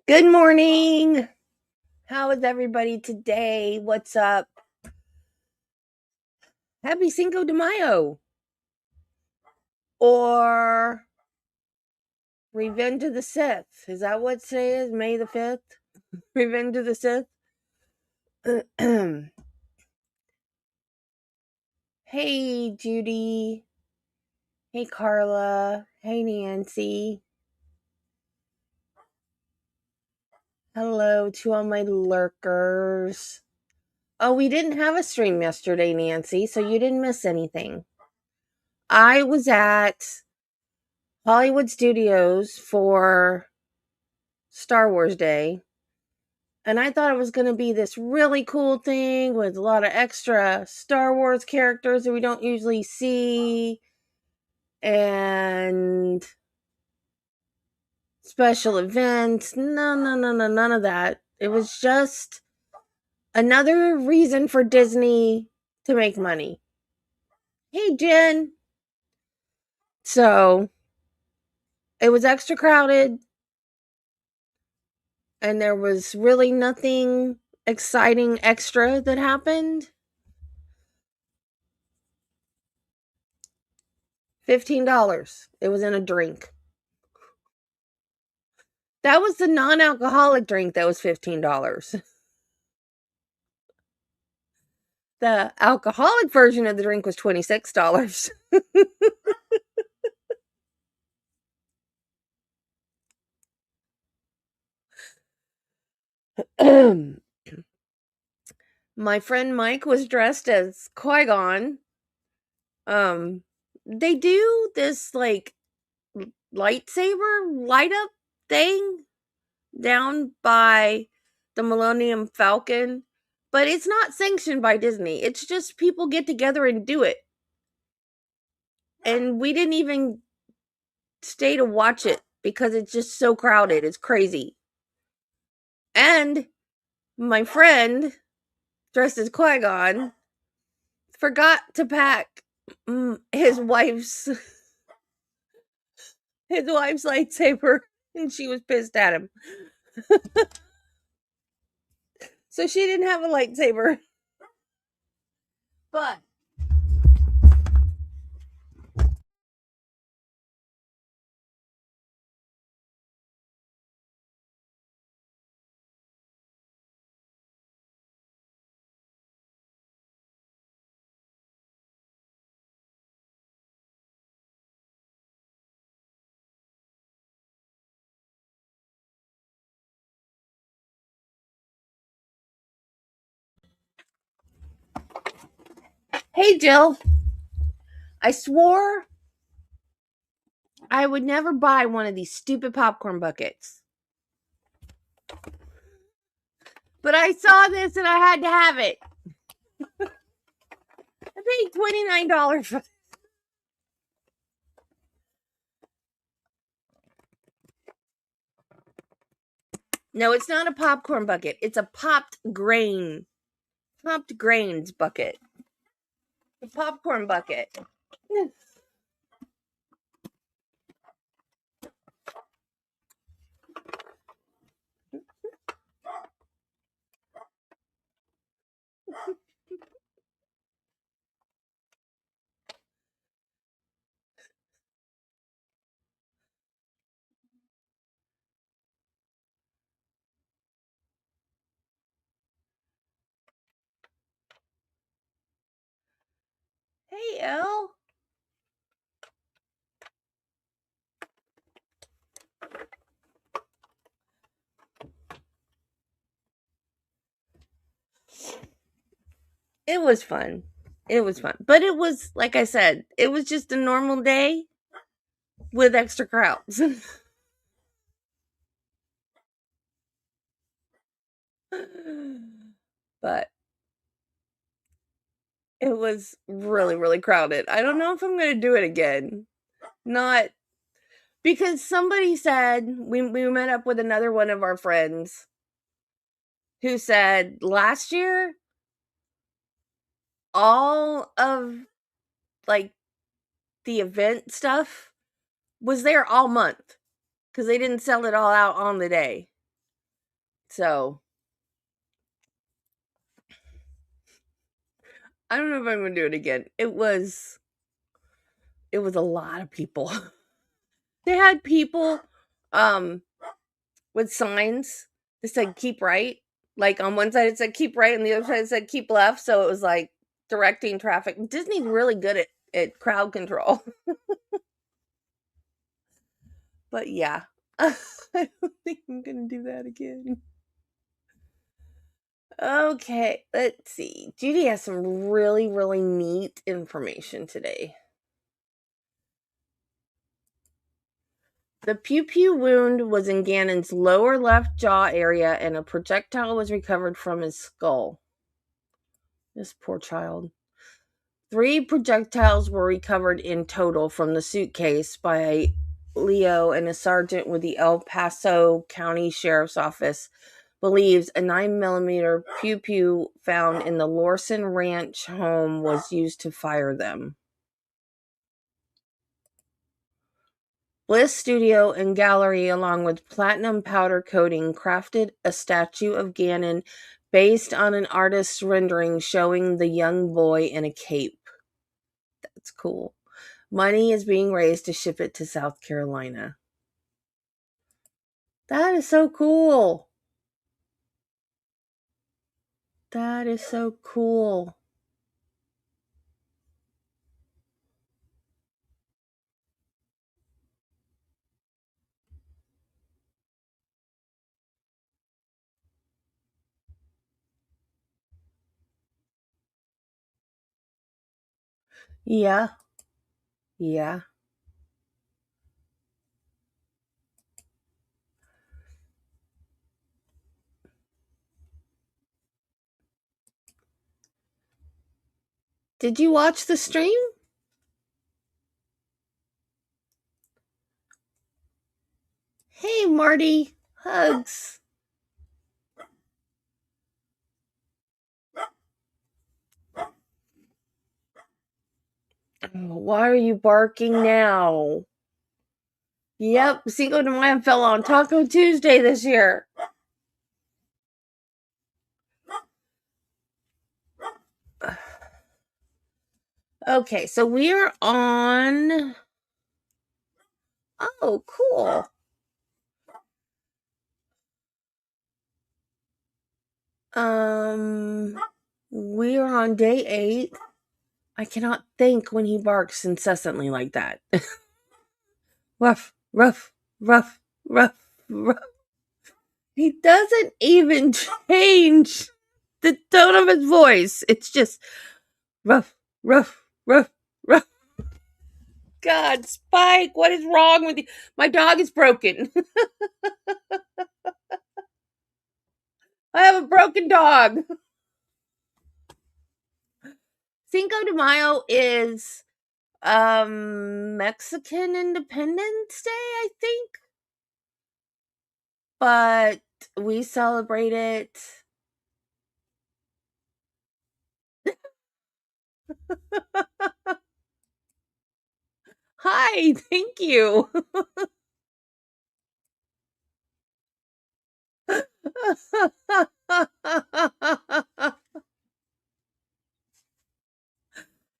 Good morning. How is everybody today? What's up? Happy Cinco de Mayo or Revenge of the Sith. Is that what today is? May the 5th? Revenge of the Sith? Hey, Judy. Hey, Carla. Hey, Nancy. Hello to all my lurkers. Oh, we didn't have a stream yesterday, Nancy, so you didn't miss anything. I was at Hollywood Studios for Star Wars Day, and I thought it was going to be this really cool thing with a lot of extra Star Wars characters that we don't usually see and special events. No, none of that. It was just another reason for Disney to make money. Hey, Jen. So it was extra crowded, and there was really nothing exciting extra that happened. $15. It was in a drink. That was the non-alcoholic drink that was $15. The alcoholic version of the drink was $26. My friend Mike was dressed as Qui-Gon. They do this like lightsaber light up thing down by the Millennium Falcon, but it's not sanctioned by Disney. It's just people get together and do it. And we didn't even stay to watch it because it's just so crowded. It's crazy. And my friend, dressed as Qui-Gon, forgot to pack his wife's lightsaber, and she was pissed at him. So she didn't have a lightsaber. But hey, Jill, I swore I would never buy one of these stupid popcorn buckets. But I saw this and I had to have it. I paid $29 for it. No, it's not a popcorn bucket. It's a popped grains bucket. A popcorn bucket. Hey, Elle. It was fun. It was fun. But it was, like I said, it was just a normal day with extra crowds. But it was really, really crowded. I don't know if I'm going to do it again. Not because somebody said we met up with another one of our friends who said last year all of like the event stuff was there all month because they didn't sell it all out on the day. So I don't know if I'm gonna do it again. It was a lot of people. They had people with signs that said keep right. Like on one side it said keep right and the other side it said keep left. So it was like directing traffic. Disney's really good at crowd control. But yeah. I don't think I'm gonna do that again. Okay, let's see. Judy has some really, really neat information today. The pew-pew wound was in Gannon's lower left jaw area, and a projectile was recovered from his skull. This poor child. 3 projectiles were recovered in total from the suitcase by Leo, and a sergeant with the El Paso County Sheriff's Office believes a 9mm pew-pew found in the Lorson Ranch home was used to fire them. Bliss Studio and Gallery, along with platinum powder coating, crafted a statue of Gannon based on an artist's rendering showing the young boy in a cape. That's cool. Money is being raised to ship it to South Carolina. That is so cool. That is so cool. Yeah. Yeah. Did you watch the stream? Hey, Marty. Hugs. Why are you barking now? Yep, Cinco de Mayo fell on Taco Tuesday this year. Okay, so we're on. Oh, cool. We are on day 8. I cannot think when he barks incessantly like that. Ruff, ruff, ruff, ruff, ruff. He doesn't even change the tone of his voice. It's just ruff, ruff, ruff, ruff. God, Spike, what is wrong with you? My dog is broken. I have a broken dog. Cinco de Mayo is Mexican Independence Day, I think. But we celebrate it. Hi, thank you.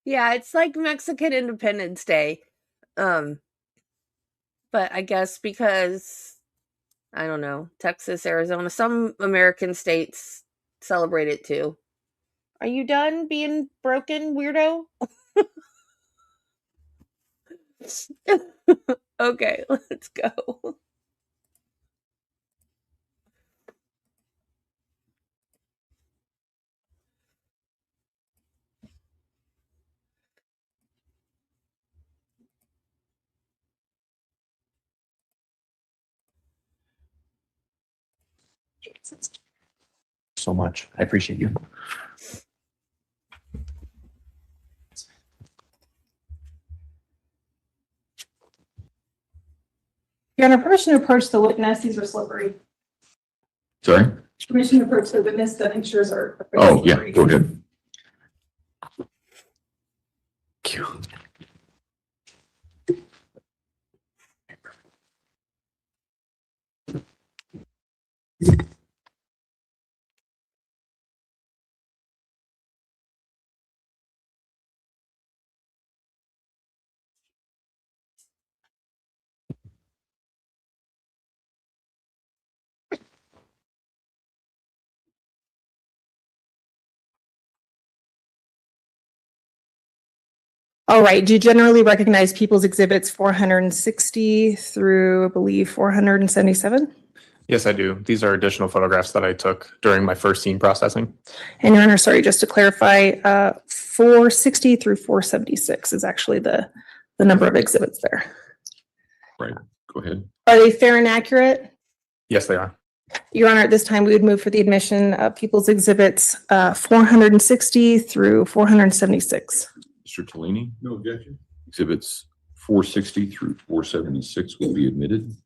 Yeah, it's like Mexican Independence Day. But I guess because I don't know, Texas, Arizona, some American states celebrate it too. Are you done being broken, weirdo? Okay, let's go. So much. I appreciate you. Your Honor, permission to approach the witness. These are slippery. Sorry? Permission to approach the witness. The pictures are Oh, yeah, slippery. go ahead. Thank you. All right, do you generally recognize People's Exhibits 460 through, I believe, 477? Yes, I do. These are additional photographs that I took during my first scene processing. And Your Honor, sorry, just to clarify, 460 through 476 is actually the number of exhibits there. Right, go ahead. Are they fair and accurate? Yes, they are. Your Honor, at this time, we would move for the admission of People's Exhibits 460 through 476. Mr. Tellini? No objection. Exhibits 460 through 476 will be admitted.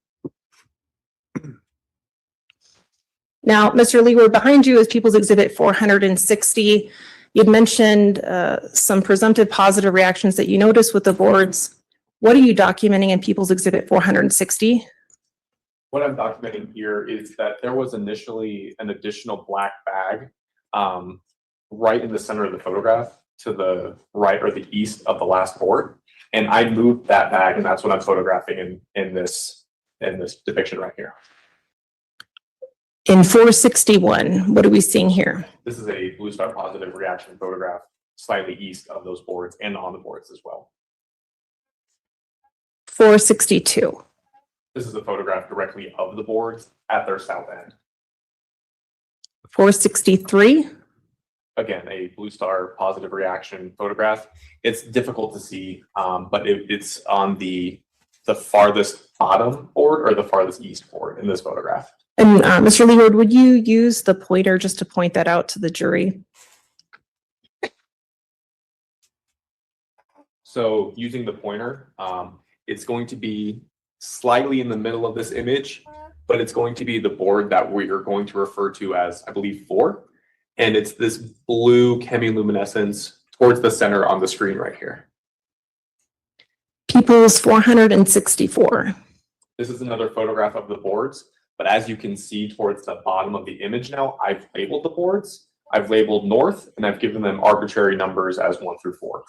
Now, Mr. Leeward, behind you is People's Exhibit 460. You'd mentioned some presumptive positive reactions that you noticed with the boards. What are you documenting in People's Exhibit 460? What I'm documenting here is that there was initially an additional black bag right in the center of the photograph to the right or the east of the last board. And I moved that bag, and that's what I'm photographing in this depiction right here. In 461, what are we seeing here? This is a blue star positive reaction photograph slightly east of those boards and on the boards as well. 462. This is a photograph directly of the boards at their south end. 463. Again, a blue star positive reaction photograph. It's difficult to see, but it's on the farthest bottom board or the farthest east board in this photograph. And Mr. Leeward, would you use the pointer just to point that out to the jury? So using the pointer, it's going to be slightly in the middle of this image, but it's going to be the board that we are going to refer to as, I believe, 4. And it's this blue chemiluminescence towards the center on the screen right here. People's 464. This is another photograph of the boards, but as you can see towards the bottom of the image now, I've labeled the boards. I've labeled north, and I've given them arbitrary numbers as 1 through 4.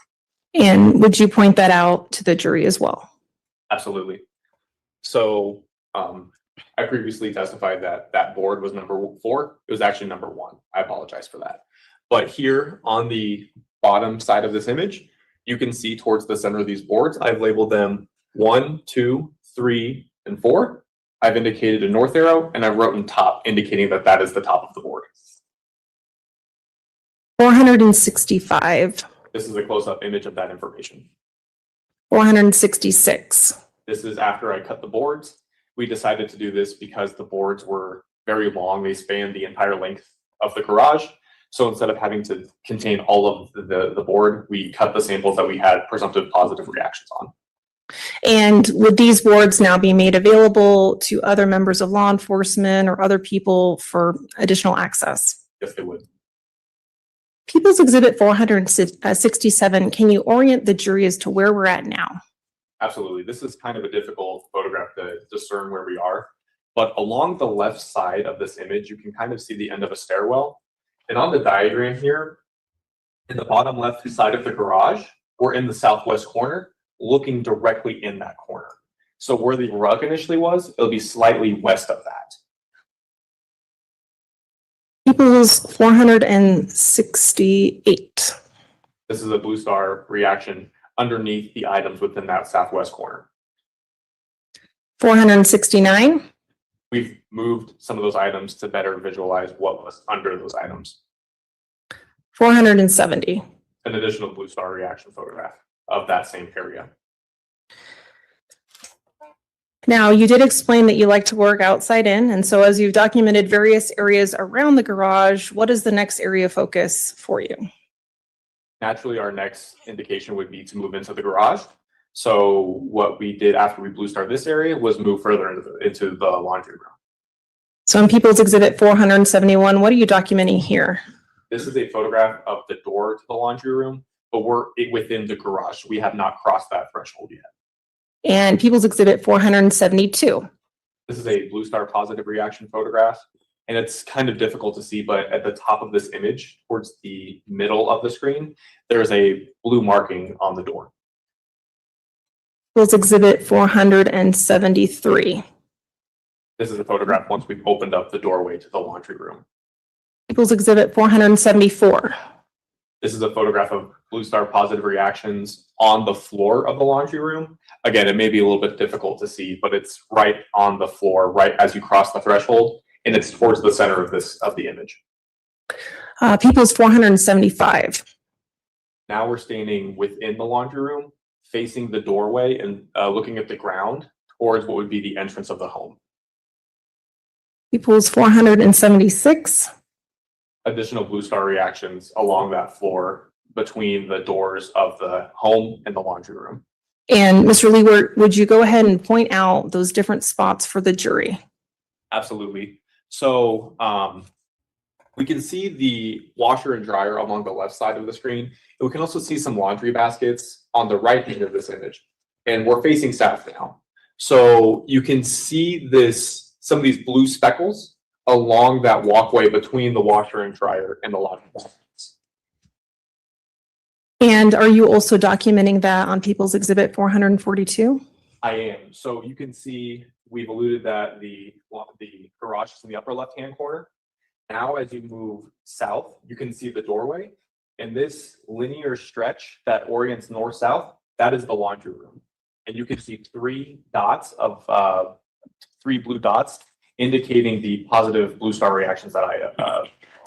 And would you point that out to the jury as well? Absolutely. So I previously testified that that board was number 4. It was actually number 1. I apologize for that. But here on the bottom side of this image, you can see towards the center of these boards, I've labeled them 1, 2, 3, and 4. I've indicated a north arrow, and I've written top, indicating that that is the top of the board. 465. This is a close-up image of that information. 466. This is after I cut the boards. We decided to do this because the boards were very long. They spanned the entire length of the garage. So instead of having to contain all of the board, we cut the samples that we had presumptive positive reactions on. And would these boards now be made available to other members of law enforcement or other people for additional access? Yes, they would. People's Exhibit 467, can you orient the jury as to where we're at now? Absolutely. This is kind of a difficult photograph to discern where we are. But along the left side of this image, you can kind of see the end of a stairwell. And on the diagram here, in the bottom left side of the garage, we're in the southwest corner, looking directly in that corner. So where the rug initially was, it'll be slightly west of that. People's 468. This is a blue star reaction underneath the items within that southwest corner. 469. We've moved some of those items to better visualize what was under those items. 470. An additional blue star reaction photograph of that same area. Now, you did explain that you like to work outside in, and so as you've documented various areas around the garage, what is the next area of focus for you? Naturally, our next indication would be to move into the garage. So what we did after we blue starred this area was move further into the laundry room. So in People's Exhibit 471, what are you documenting here? This is a photograph of the door to the laundry room, but we're within the garage. We have not crossed that threshold yet. And People's Exhibit 472. This is a blue star positive reaction photograph, and it's kind of difficult to see, but at the top of this image, towards the middle of the screen, there's a blue marking on the door. People's Exhibit 473. This is a photograph once we've opened up the doorway to the laundry room. People's Exhibit 474. This is a photograph of Blue Star positive reactions on the floor of the laundry room. Again, it may be a little bit difficult to see, but it's right on the floor, right as you cross the threshold, and it's towards the center of the image. People's 475. Now we're standing within the laundry room, facing the doorway and looking at the ground towards what would be the entrance of the home. People's 476. Additional Blue Star reactions along that floor between the doors of the home and the laundry room. And Mr. Leeward, would you go ahead and point out those different spots for the jury? Absolutely. So we can see the washer and dryer along the left side of the screen. And we can also see some laundry baskets on the right hand of this image. And we're facing south now. So you can see some of these blue speckles along that walkway between the washer and dryer and the laundry baskets. And are you also documenting that on People's Exhibit 442? I am. So you can see we've alluded that the garage is in the upper left-hand corner. Now, as you move south, you can see the doorway. And this linear stretch that orients north-south, that is the laundry room. And you can see three blue dots indicating the positive Blue Star reactions that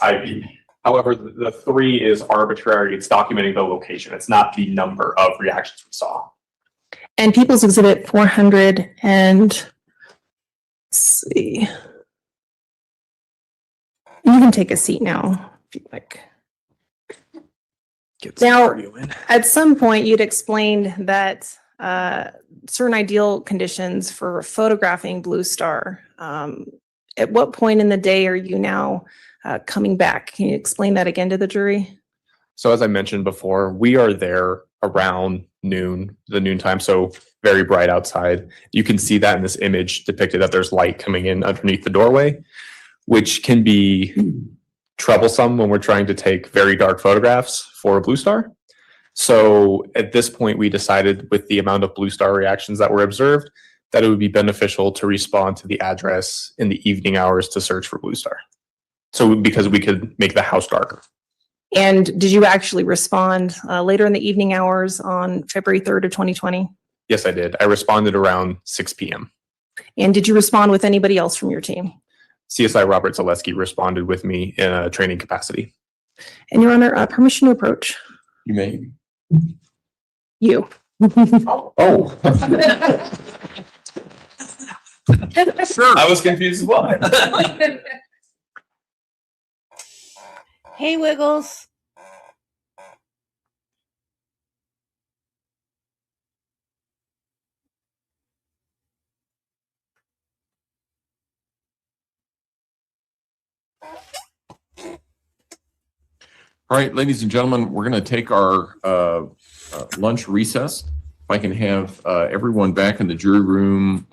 I viewed. However, the 3 is arbitrary. It's documenting the location. It's not the number of reactions we saw. And People's Exhibit 400 and let's see. You can take a seat now if you'd like. Now, at some point, you'd explained that certain ideal conditions for photographing Blue Star. At what point in the day are you now coming back? Can you explain that again to the jury? So as I mentioned before, we are there around noon, the noon time, so very bright outside. You can see that in this image depicted that there's light coming in underneath the doorway, which can be troublesome when we're trying to take very dark photographs for a Blue Star. So at this point, we decided with the amount of Blue Star reactions that were observed, that it would be beneficial to respond to the address in the evening hours to search for Blue Star. So because we could make the house darker. And did you actually respond later in the evening hours on February 3rd of 2020? Yes, I did. I responded around 6 p.m. And did you respond with anybody else from your team? CSI Robert Zaleski responded with me in a training capacity. And Your Honor, permission to approach. You may. You. Oh. Sure. I was confused as well. Hey, Wiggles. All right, ladies and gentlemen, we're going to take our lunch recess. If I can have everyone back in the jury room,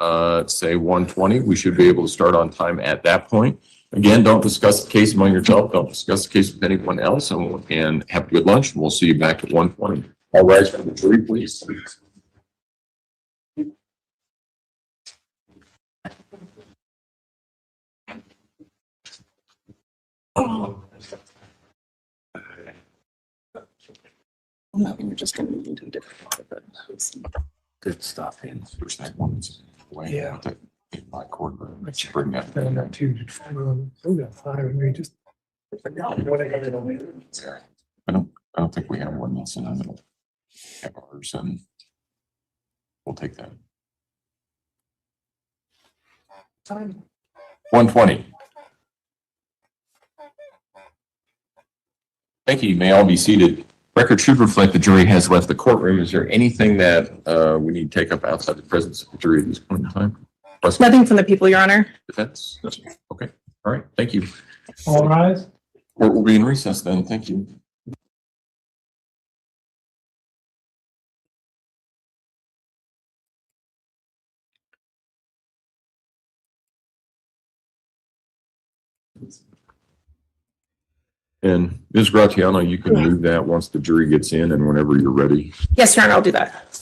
say 1:20, we should be able to start on time at that point. Again, don't discuss the case among yourself. Don't discuss the case with anyone else, and have a good lunch. And we'll see you back at 1:20. All rise for the jury, please. No, we're just going to move into a different. Good stuff. And there's that one that's way Yeah. out in my courtroom. Let's bring that. I got two, we got five, and we just. I don't think we have one that's in the middle. Have ours, and we'll take that. 1:20. Thank you. You may all be seated. Record should reflect the jury has left the courtroom. Is there anything that we need to take up outside the presence of the jury at this point in time? Nothing from the people, Your Honor. Defense? Okay. All right. Thank you. All rise. Court will be in recess then. Thank you. And Ms. Gratiano, you can move that once the jury gets in and whenever you're ready. Yes, Your Honor, I'll do that.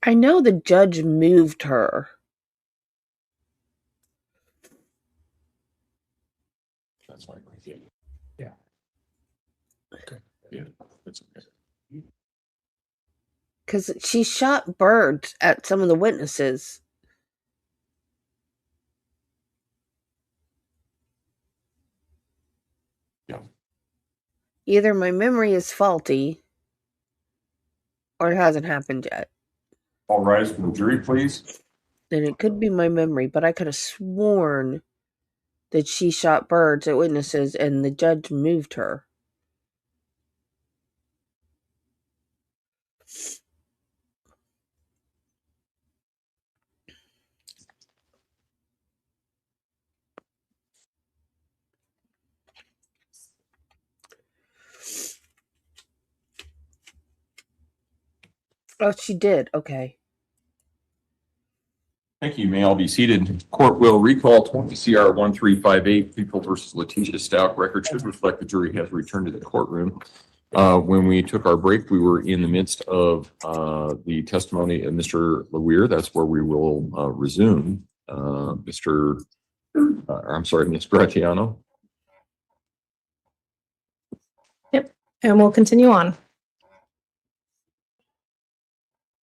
I know the judge moved her. That's fine. Yeah. Okay. Yeah, that's okay. Because she shot birds at some of the witnesses. Yeah. Either my memory is faulty or it hasn't happened yet. All rise from the jury, please. And it could be my memory, but I could have sworn that she shot birds at witnesses and the judge moved her. Oh, she did. Okay. Thank you. You may all be seated. Court will recall 20 CR 1358, People versus Letecia Stauch. Record should reflect the jury has returned to the courtroom. When we took our break, we were in the midst of the testimony of Mr. Leweir. That's where we will resume. Ms. Gratiano. And we'll continue on.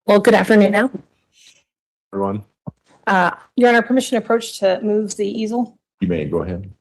Well, good afternoon now. Everyone. Your Honor, permission to approach to move the easel? You may go ahead.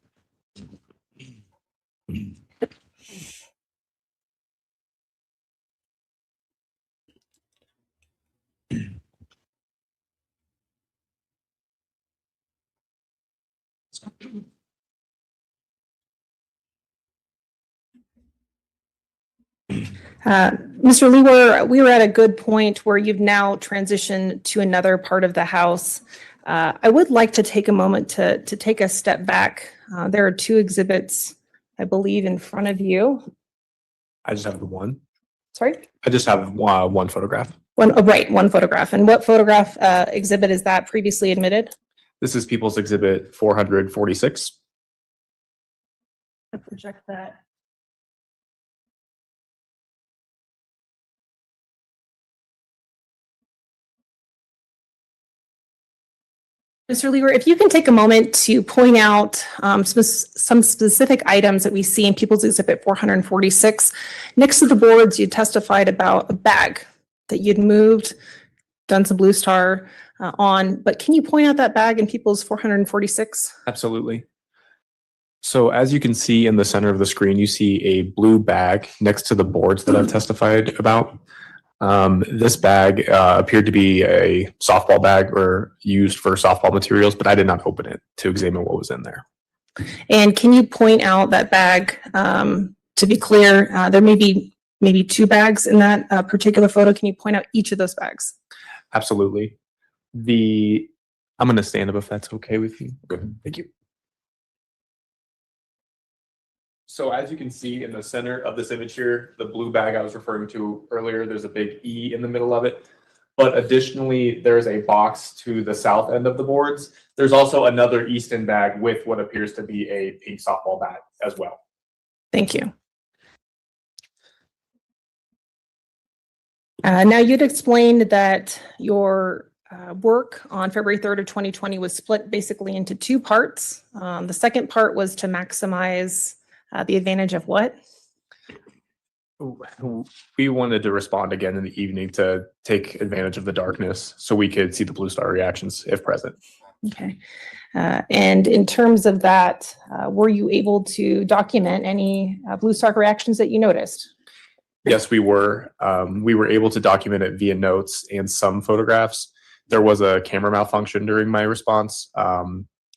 Mr. Lewer, we were at a good point where you've now transitioned to another part of the house. I would like to take a moment to take a step back. There are two exhibits, I believe, in front of you. I just have the one. Sorry? I just have one photograph. One photograph. And what photograph exhibit is that previously admitted? This is People's Exhibit 446. I project that. Mr. Lewer, if you can take a moment to point out some specific items that we see in People's Exhibit 446. Next to the boards, you testified about a bag that you'd moved, done some Blue Star on, but can you point out that bag in People's 446? Absolutely. So as you can see in the center of the screen, you see a blue bag next to the boards that I've testified about. This bag appeared to be a softball bag or used for softball materials, but I did not open it to examine what was in there. And can you point out that bag? To be clear, there may be maybe two bags in that particular photo. Can you point out each of those bags? Absolutely. I'm going to stand up if that's okay with you. Go ahead. Thank you. So as you can see in the center of this image here, the blue bag I was referring to earlier, there's a big E in the middle of it. But additionally, there's a box to the south end of the boards. There's also another Easton bag with what appears to be a pink softball bat as well. Thank you. Now you'd explained that your work on February 3rd of 2020 was split basically into two parts. The second part was to maximize the advantage of what? We wanted to respond again in the evening to take advantage of the darkness so we could see the Blue Star reactions if present. Okay. And in terms of that, were you able to document any Blue Star reactions that you noticed? Yes, we were. We were able to document it via notes and some photographs. There was a camera malfunction during my response,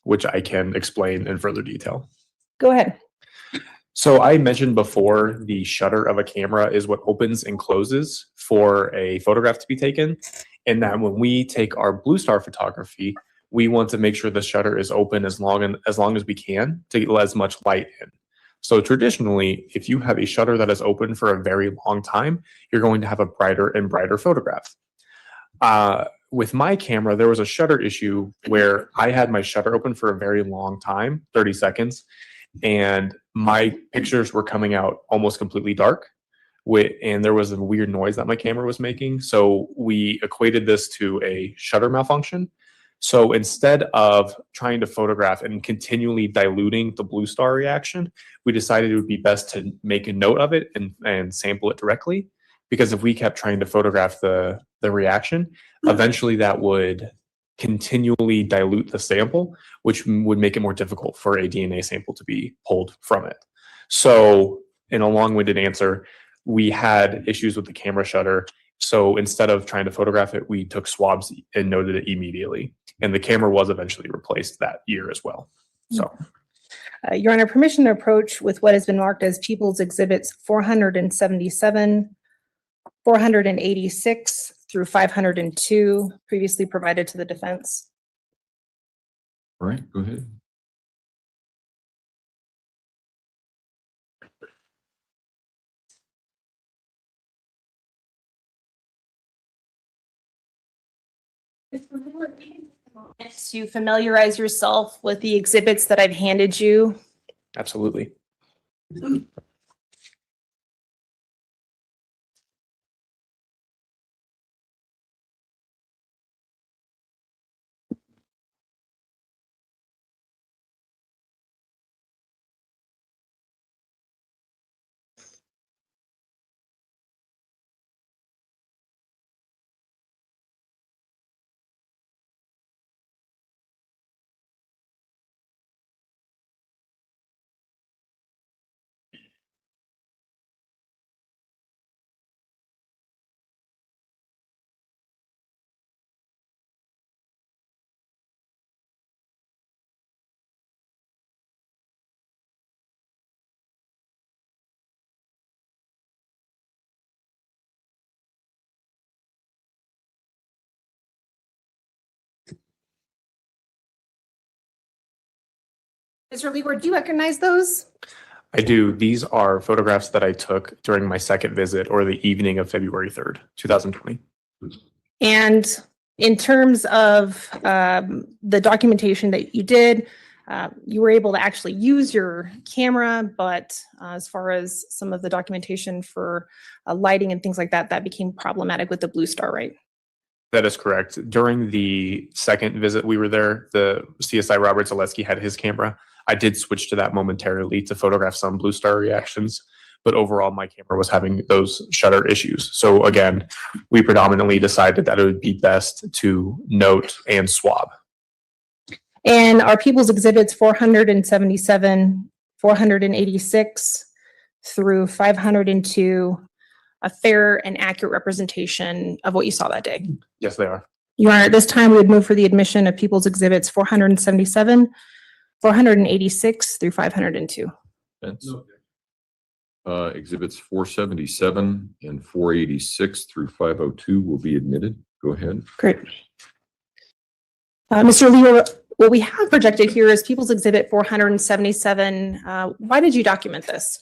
which I can explain in further detail. Go ahead. So I mentioned before the shutter of a camera is what opens and closes for a photograph to be taken. And that when we take our Blue Star photography, we want to make sure the shutter is open as long as we can to get as much light in. So traditionally, if you have a shutter that is open for a very long time, you're going to have a brighter and brighter photograph. with my camera, there was a shutter issue where I had my shutter open for a very long time, 30 seconds, and my pictures were coming out almost completely dark. And there was a weird noise that my camera was making. So we equated this to a shutter malfunction. So instead of trying to photograph and continually diluting the blue star reaction, we decided it would be best to make a note of it and sample it directly. Because if we kept trying to photograph the reaction, eventually that would continually dilute the sample, which would make it more difficult for a DNA sample to be pulled from it. So in a long-winded answer, we had issues with the camera shutter. So instead of trying to photograph it, we took swabs and noted it immediately. And the camera was eventually replaced that year as well. So, Your Honor, permission to approach with what has been marked as People's Exhibits 477, 486 through 502, previously provided to the defense. All right, go ahead. To familiarize yourself with the exhibits that I've handed you. absolutely. Mr. Leeward, do you recognize those? I do. These are photographs that I took during my second visit or the evening of February 3rd, 2020. And in terms of the documentation that you did, you were able to actually use your camera, but as far as some of the documentation for lighting and things like that, that became problematic with the Blue Star, right? That is correct. During the second visit we were there, the CSI Robert Zaleski had his camera. I did switch to that momentarily to photograph some blue star reactions, but overall my camera was having those shutter issues. So again, we predominantly decided that it would be best to note and swab. And our People's Exhibits 477, 486 through 502, a fair and accurate representation of what you saw that day. Yes, they are. Your Honor, at this time, we would move for the admission of People's Exhibits 477, 486 through 502. Vince? Exhibits 477 and 486 through 502 will be admitted. Go ahead. Great. Mr. Lee, what we have projected here is People's Exhibit 477. Why did you document this?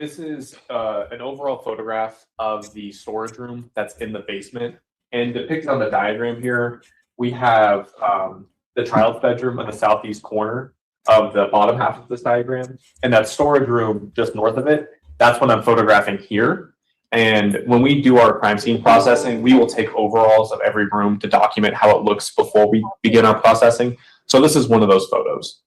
This is an overall photograph of the storage room that's in the basement. And depicted on the diagram here, we have the child's bedroom in the southeast corner of the bottom half of this diagram. And that storage room just north of it, that's what I'm photographing here. And when we do our crime scene processing, we will take overalls of every room to document how it looks before we begin our processing. So this is one of those photos.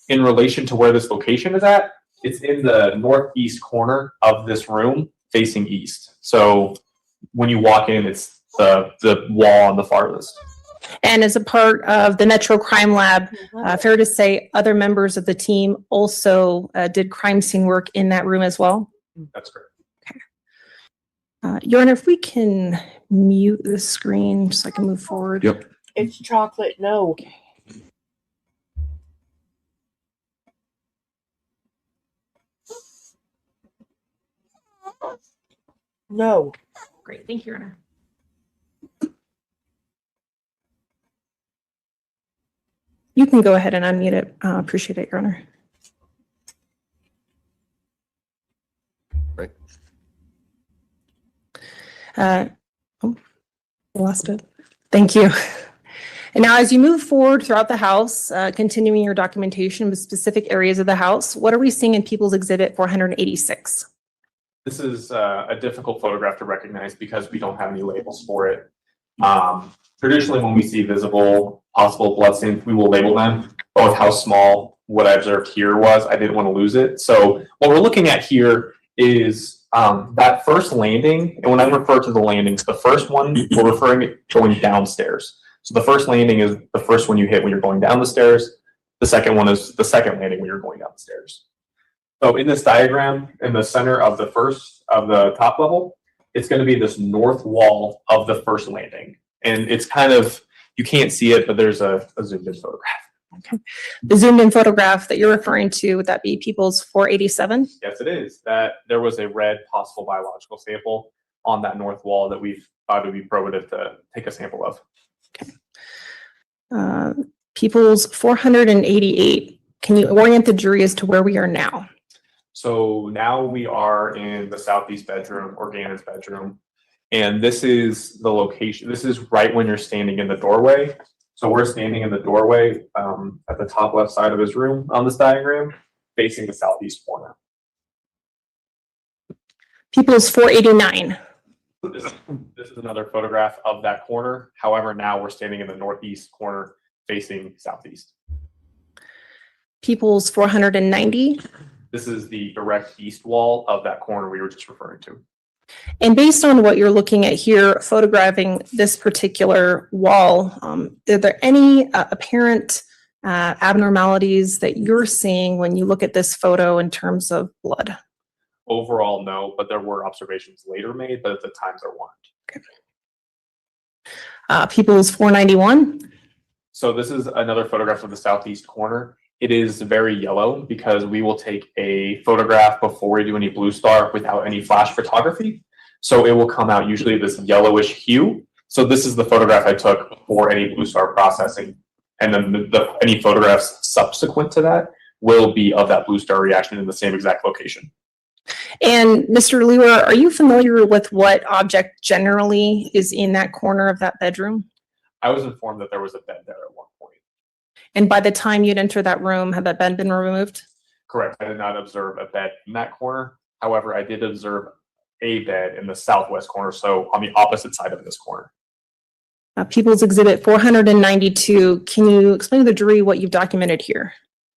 In relation to where this location is at, it's in the northeast corner of this room facing east. So when you walk in, it's the wall on the farthest. And as a part of the Metro Crime Lab, fair to say other members of the team also did crime scene work in that room as well? That's correct. Your Honor, if we can mute the screen so I can move forward. Yep. It's chocolate, no. No. Great, thank you, Your Honor. You can go ahead and unmute it. Appreciate it, Your Honor. Right. Oh. Lost it. Thank you. And now as you move forward throughout the house, continuing your documentation with specific areas of the house, what are we seeing in People's Exhibit 486? This is a difficult photograph to recognize because we don't have any labels for it. Traditionally, when we see visible possible bloodstains, we will label them. But with how small what I observed here was, I didn't want to lose it. So what we're looking at here is that first landing. And when I refer to the landings, the first one, we're referring to going downstairs. So the first landing is the first one you hit when you're going down the stairs. The second one is the second landing when you're going down the stairs. So in this diagram, in the center of the top level, it's going to be this north wall of the first landing. And it's kind of, you can't see it, but there's a zoomed in photograph. Okay. The zoomed in photograph that you're referring to, would that be People's 487? Yes, it is. That there was a red possible biological sample on that north wall that we thought would be probative to take a sample of. Okay. People's 488. Can you orient the jury as to where we are now? So now we are in the southeast bedroom, or Gannon's bedroom. And this is the location. This is right when you're standing in the doorway. So we're standing in the doorway at the top left side of his room on this diagram, facing the southeast corner. People's 489. This is another photograph of that corner. However, now we're standing in the northeast corner facing southeast. People's 490. This is the direct east wall of that corner we were just referring to. And based on what you're looking at here, photographing this particular wall, are there any apparent abnormalities that you're seeing when you look at this photo in terms of blood? Overall, no, but there were observations later made, but at the time there weren't. Okay. People's 491. So this is another photograph of the southeast corner. It is very yellow because we will take a photograph before we do any blue star without any flash photography. So it will come out usually this yellowish hue. So this is the photograph I took before any blue star processing. And then any photographs subsequent to that will be of that blue star reaction in the same exact location. And Mr. Lewer, are you familiar with what object generally is in that corner of that bedroom? I was informed that there was a bed there at one point. And by the time you'd enter that room, had that bed been removed? Correct. I did not observe a bed in that corner. However, I did observe a bed in the southwest corner, so on the opposite side of this corner. People's Exhibit 492. Can you explain to the jury what you've documented here?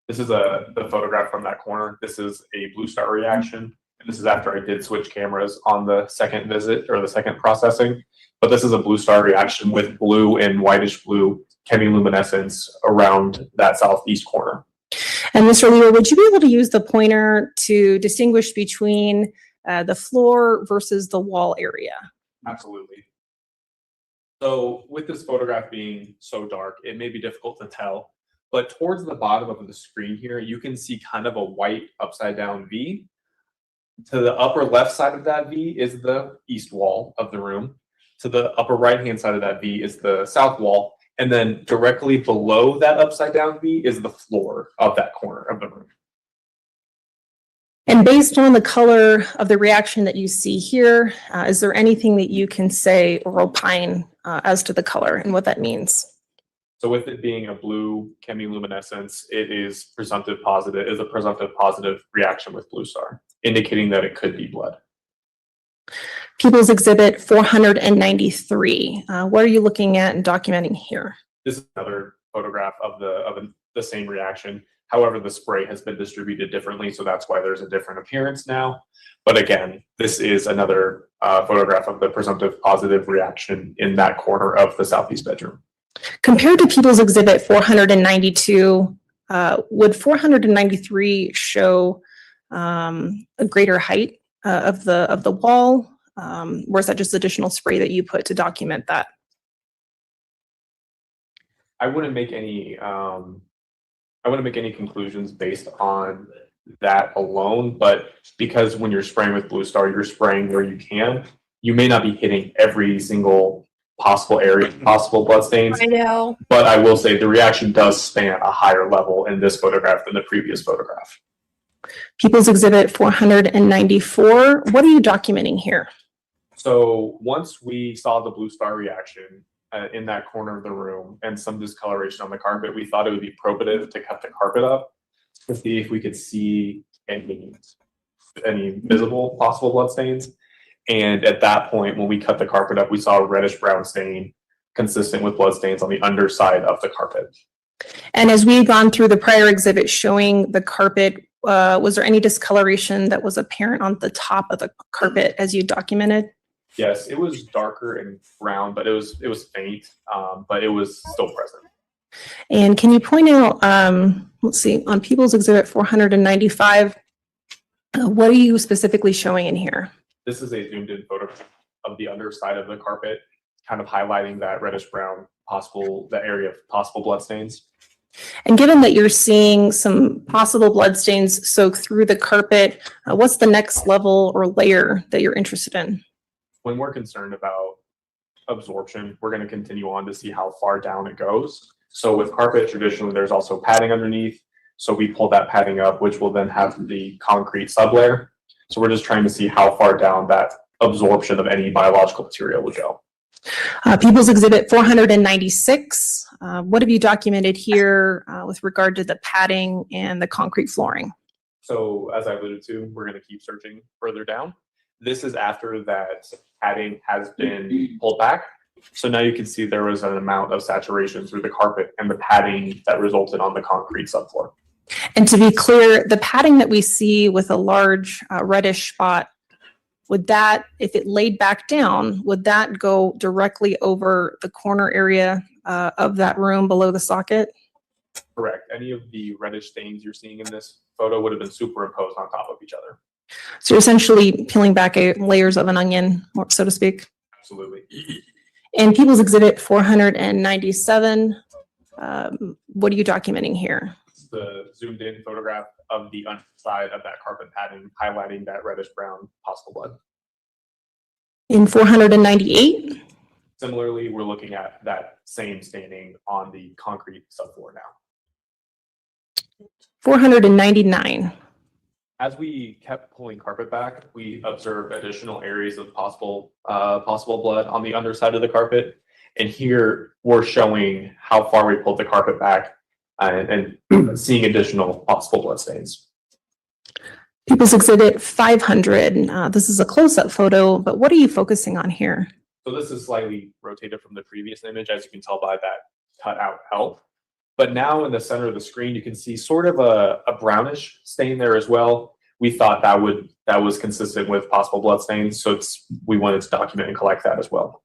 This is the photograph from that corner. This is a blue star reaction. And this is after I did switch cameras on the second visit or the second processing. But this is a blue star reaction with blue and whitish blue chemiluminescence around that southeast corner. And Mr. Lewer, would you be able to use the pointer to distinguish between the floor versus the wall area? Absolutely. So with this photograph being so dark, it may be difficult to tell. But towards the bottom of the screen here, you can see kind of a white upside down V. To the upper left side of that V is the east wall of the room. To the upper right hand side of that V is the south wall. And then directly below that upside down V is the floor of that corner of the room. And based on the color of the reaction that you see here, is there anything that you can say or opine as to the color and what that means? So with it being a blue chemiluminescence, it is presumptive positive, is a presumptive positive reaction with blue star, indicating that it could be blood. People's Exhibit 493. What are you looking at and documenting here? This is another photograph of the same reaction. However, the spray has been distributed differently, so that's why there's a different appearance now. But again, this is another photograph of the presumptive positive reaction in that corner of the southeast bedroom. Compared to People's Exhibit 492, would 493 show a greater height of the wall? Or is that just additional spray that you put to document that? I wouldn't make any conclusions based on that alone, but because when you're spraying with blue star, you're spraying where you can. You may not be hitting every single possible area, possible bloodstains. I know. But I will say the reaction does span a higher level in this photograph than the previous photograph. People's Exhibit 494. What are you documenting here? So once we saw the blue star reaction in that corner of the room and some discoloration on the carpet, we thought it would be probative to cut the carpet up to see if we could see any visible possible blood stains. And at that point, when we cut the carpet up, we saw a reddish brown stain consistent with blood stains on the underside of the carpet. And as we had gone through the prior exhibit showing the carpet, was there any discoloration that was apparent on the top of the carpet as you documented? Yes, it was darker and brown, but it was faint, but it was still present. And can you point out, let's see, on People's Exhibit 495, what are you specifically showing in here? This is a zoomed in photo of the underside of the carpet, kind of highlighting that reddish brown the area of possible blood stains. And given that you're seeing some possible blood stains soak through the carpet, what's the next level or layer that you're interested in? When we're concerned about absorption, we're going to continue on to see how far down it goes. So with carpet, traditionally, there's also padding underneath. So we pull that padding up, which will then have the concrete sublayer. So we're just trying to see how far down that absorption of any biological material would go. People's Exhibit 496, what have you documented here with regard to the padding and the concrete flooring? So as I alluded to, we're going to keep searching further down. This is after that padding has been pulled back. So now you can see there was an amount of saturation through the carpet and the padding that resulted on the concrete subfloor. And to be clear, the padding that we see with a large reddish spot, would that, if it laid back down, would that go directly over the corner area of that room below the socket? Correct. Any of the reddish stains you're seeing in this photo would have been superimposed on top of each other. So you're essentially peeling back layers of an onion, so to speak. Absolutely. And People's Exhibit 497, what are you documenting here? The zoomed in photograph of the underside of that carpet padding, highlighting that reddish brown possible blood. In 498? Similarly, we're looking at that same staining on the concrete subfloor now. 499. As we kept pulling carpet back, we observed additional areas of possible blood on the underside of the carpet. And here we're showing how far we pulled the carpet back and seeing additional possible blood stains. People's Exhibit 500. This is a close-up photo, but what are you focusing on here? So this is slightly rotated from the previous image, as you can tell by that cut out L. But now in the center of the screen, you can see sort of a brownish stain there as well. We thought that was consistent with possible blood stains, so we wanted to document and collect that as well.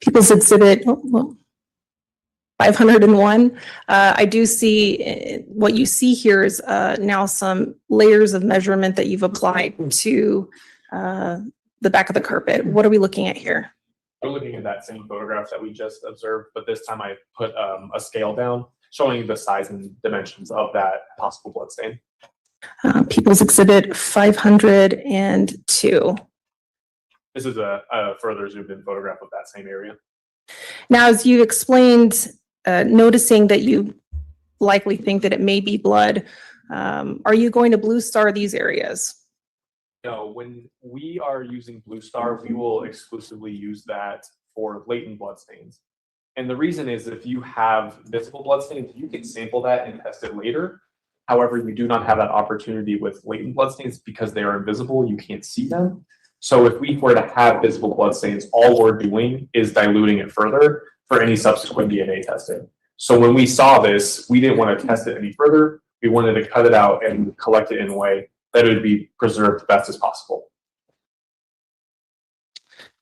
People's Exhibit 501. I do see what you see here is now some layers of measurement that you've applied to the back of the carpet. What are we looking at here? We're looking at that same photograph that we just observed, but this time I put a scale down showing the size and dimensions of that possible blood stain. People's Exhibit 502. This is a further zoomed in photograph of that same area. Now, as you explained, noticing that you likely think that it may be blood, are you going to blue star these areas? No, when we are using Blue Star, we will exclusively use that for latent blood stains. And the reason is if you have visible blood stains, you can sample that and test it later. However, you do not have that opportunity with latent blood stains because they are invisible, you can't see them. So if we were to have visible blood stains, all we're doing is diluting it further for any subsequent DNA testing. So when we saw this, we didn't want to test it any further. We wanted to cut it out and collect it in a way that it would be preserved best as possible.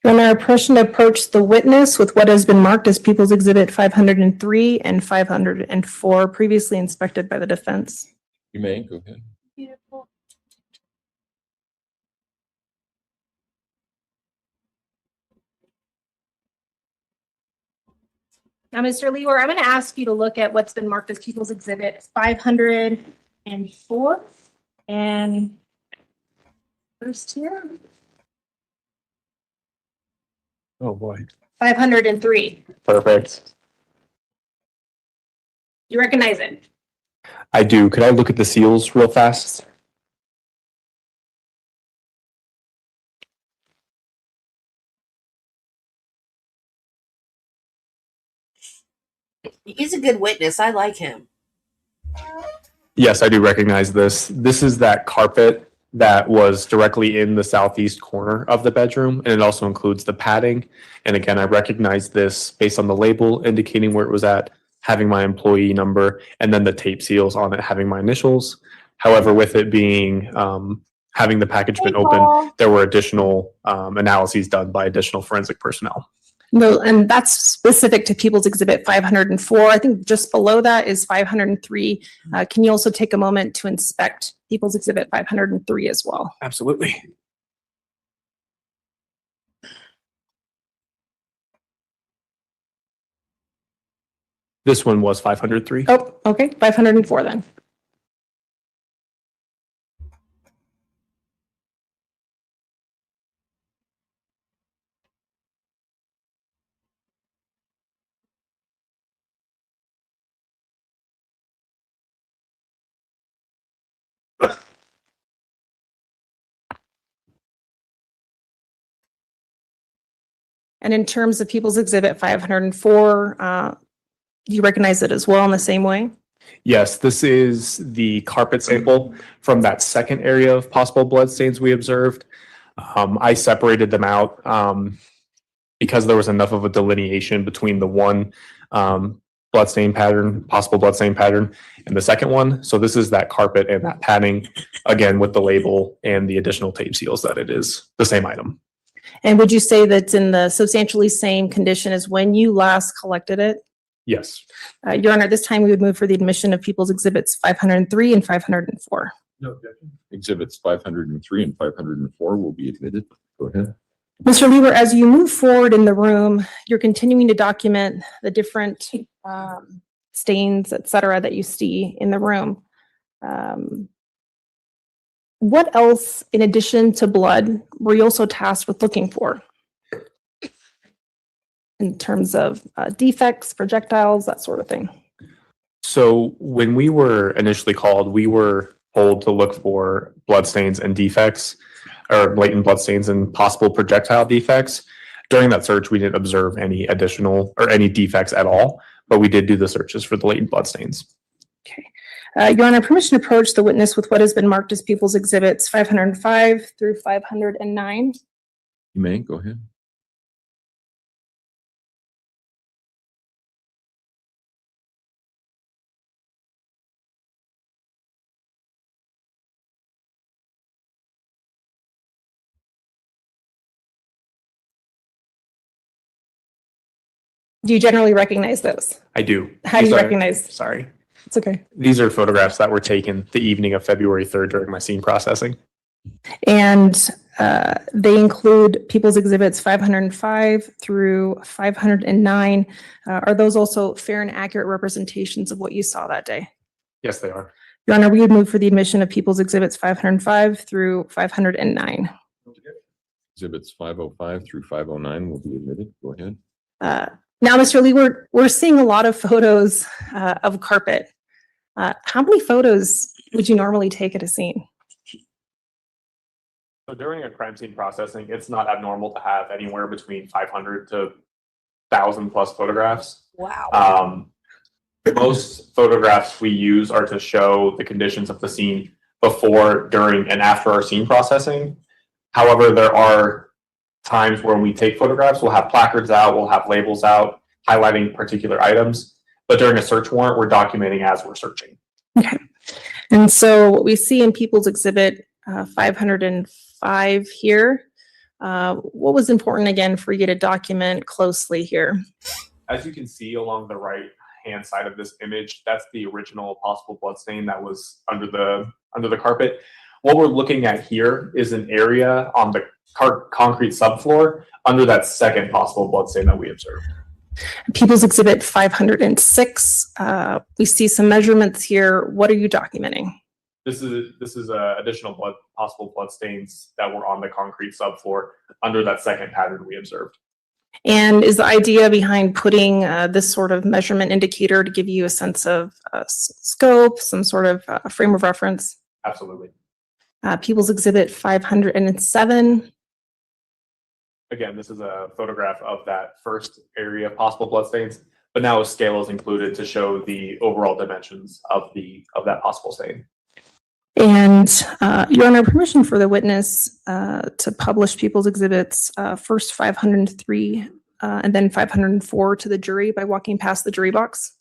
Then our person approached the witness with what has been marked as People's Exhibit 503 and 504, previously inspected by the defense. You may, go ahead. Beautiful. Now, Mr. Lewer, I'm going to ask you to look at what's been marked as People's Exhibit 504 and first here, Oh, boy. 503. Perfect. You recognize it? I do. Could I look at the seals real fast? He's a good witness. I like him. Yes, I do recognize this. This is that carpet that was directly in the southeast corner of the bedroom, and it also includes the padding. And again, I recognize this based on the label indicating where it was at, having my employee number, and then the tape seals on it having my initials. However, with it being having the package been open, there were additional analyses done by additional forensic personnel. No, and that's specific to People's Exhibit 504. I think just below that is 503. Can you also take a moment to inspect People's Exhibit 503 as well? Absolutely. This one was 503. Oh, okay, 504 then. And in terms of People's Exhibit 504, do you recognize it as well in the same way? Yes, this is the carpet sample from that second area of possible blood stains we observed. I separated them out because there was enough of a delineation between the one blood stain pattern, possible blood stain pattern, and the second one. So this is that carpet and that padding, again, with the label and the additional tape seals that it is the same item. And would you say that's in the substantially same condition as when you last collected it? Yes. Your Honor, at this time we would move for the admission of People's Exhibits 503 and 504. No objection. Exhibits 503 and 504 will be admitted. Go ahead. Mr. Lieber, as you move forward in the room, you're continuing to document the different stains, et cetera, that you see in the room. What else, in addition to blood, were you also tasked with looking for? In terms of defects, projectiles, that sort of thing. So when we were initially called, we were told to look for blood stains and defects, or latent blood stains and possible projectile defects. During that search, we didn't observe any additional or any defects at all, but we did do the searches for the latent blood stains. Okay. Your Honor, permission to approach the witness with what has been marked as People's Exhibits 505 through 509. You may, go ahead. Do you generally recognize those? I do. How do These you are- recognize? Sorry. It's okay. These are photographs that were taken the evening of February 3rd during my scene processing. And they include People's Exhibits 505 through 509. Are those also fair and accurate representations of what you saw that day? Yes, they are. Your Honor, we would move for the admission of People's Exhibits 505 through 509. Exhibits 505 through 509 will be admitted. Go ahead. Now, Mr. Lee, we're seeing a lot of photos of carpet. How many photos would you normally take at a scene? So during a crime scene processing, it's not abnormal to have anywhere between 500 to 1,000 plus photographs. Wow. Most photographs we use are to show the conditions of the scene before, during, and after our scene processing. However, there are times when we take photographs, we'll have placards out, we'll have labels out highlighting particular items. But during a search warrant, we're documenting as we're searching. Okay. And so what we see in People's Exhibit 505 here, what was important again for you to document closely here? As you can see along the right hand side of this image, that's the original possible blood stain that was under the carpet. What we're looking at here is an area on the concrete subfloor under that second possible blood stain that we observed. People's Exhibit 506, we see some measurements here. What are you documenting? This is additional possible blood stains that were on the concrete subfloor under that second pattern we observed. And is the idea behind putting this sort of measurement indicator to give you a sense of scope, some sort of frame of reference? Absolutely. People's Exhibit 507. Again, this is a photograph of that first area of possible blood stains. but now a scale is included to show the overall dimensions of that possible stain. And Your Honor, permission for the witness to publish People's Exhibits first 503 and then 504 to the jury by walking past the jury box.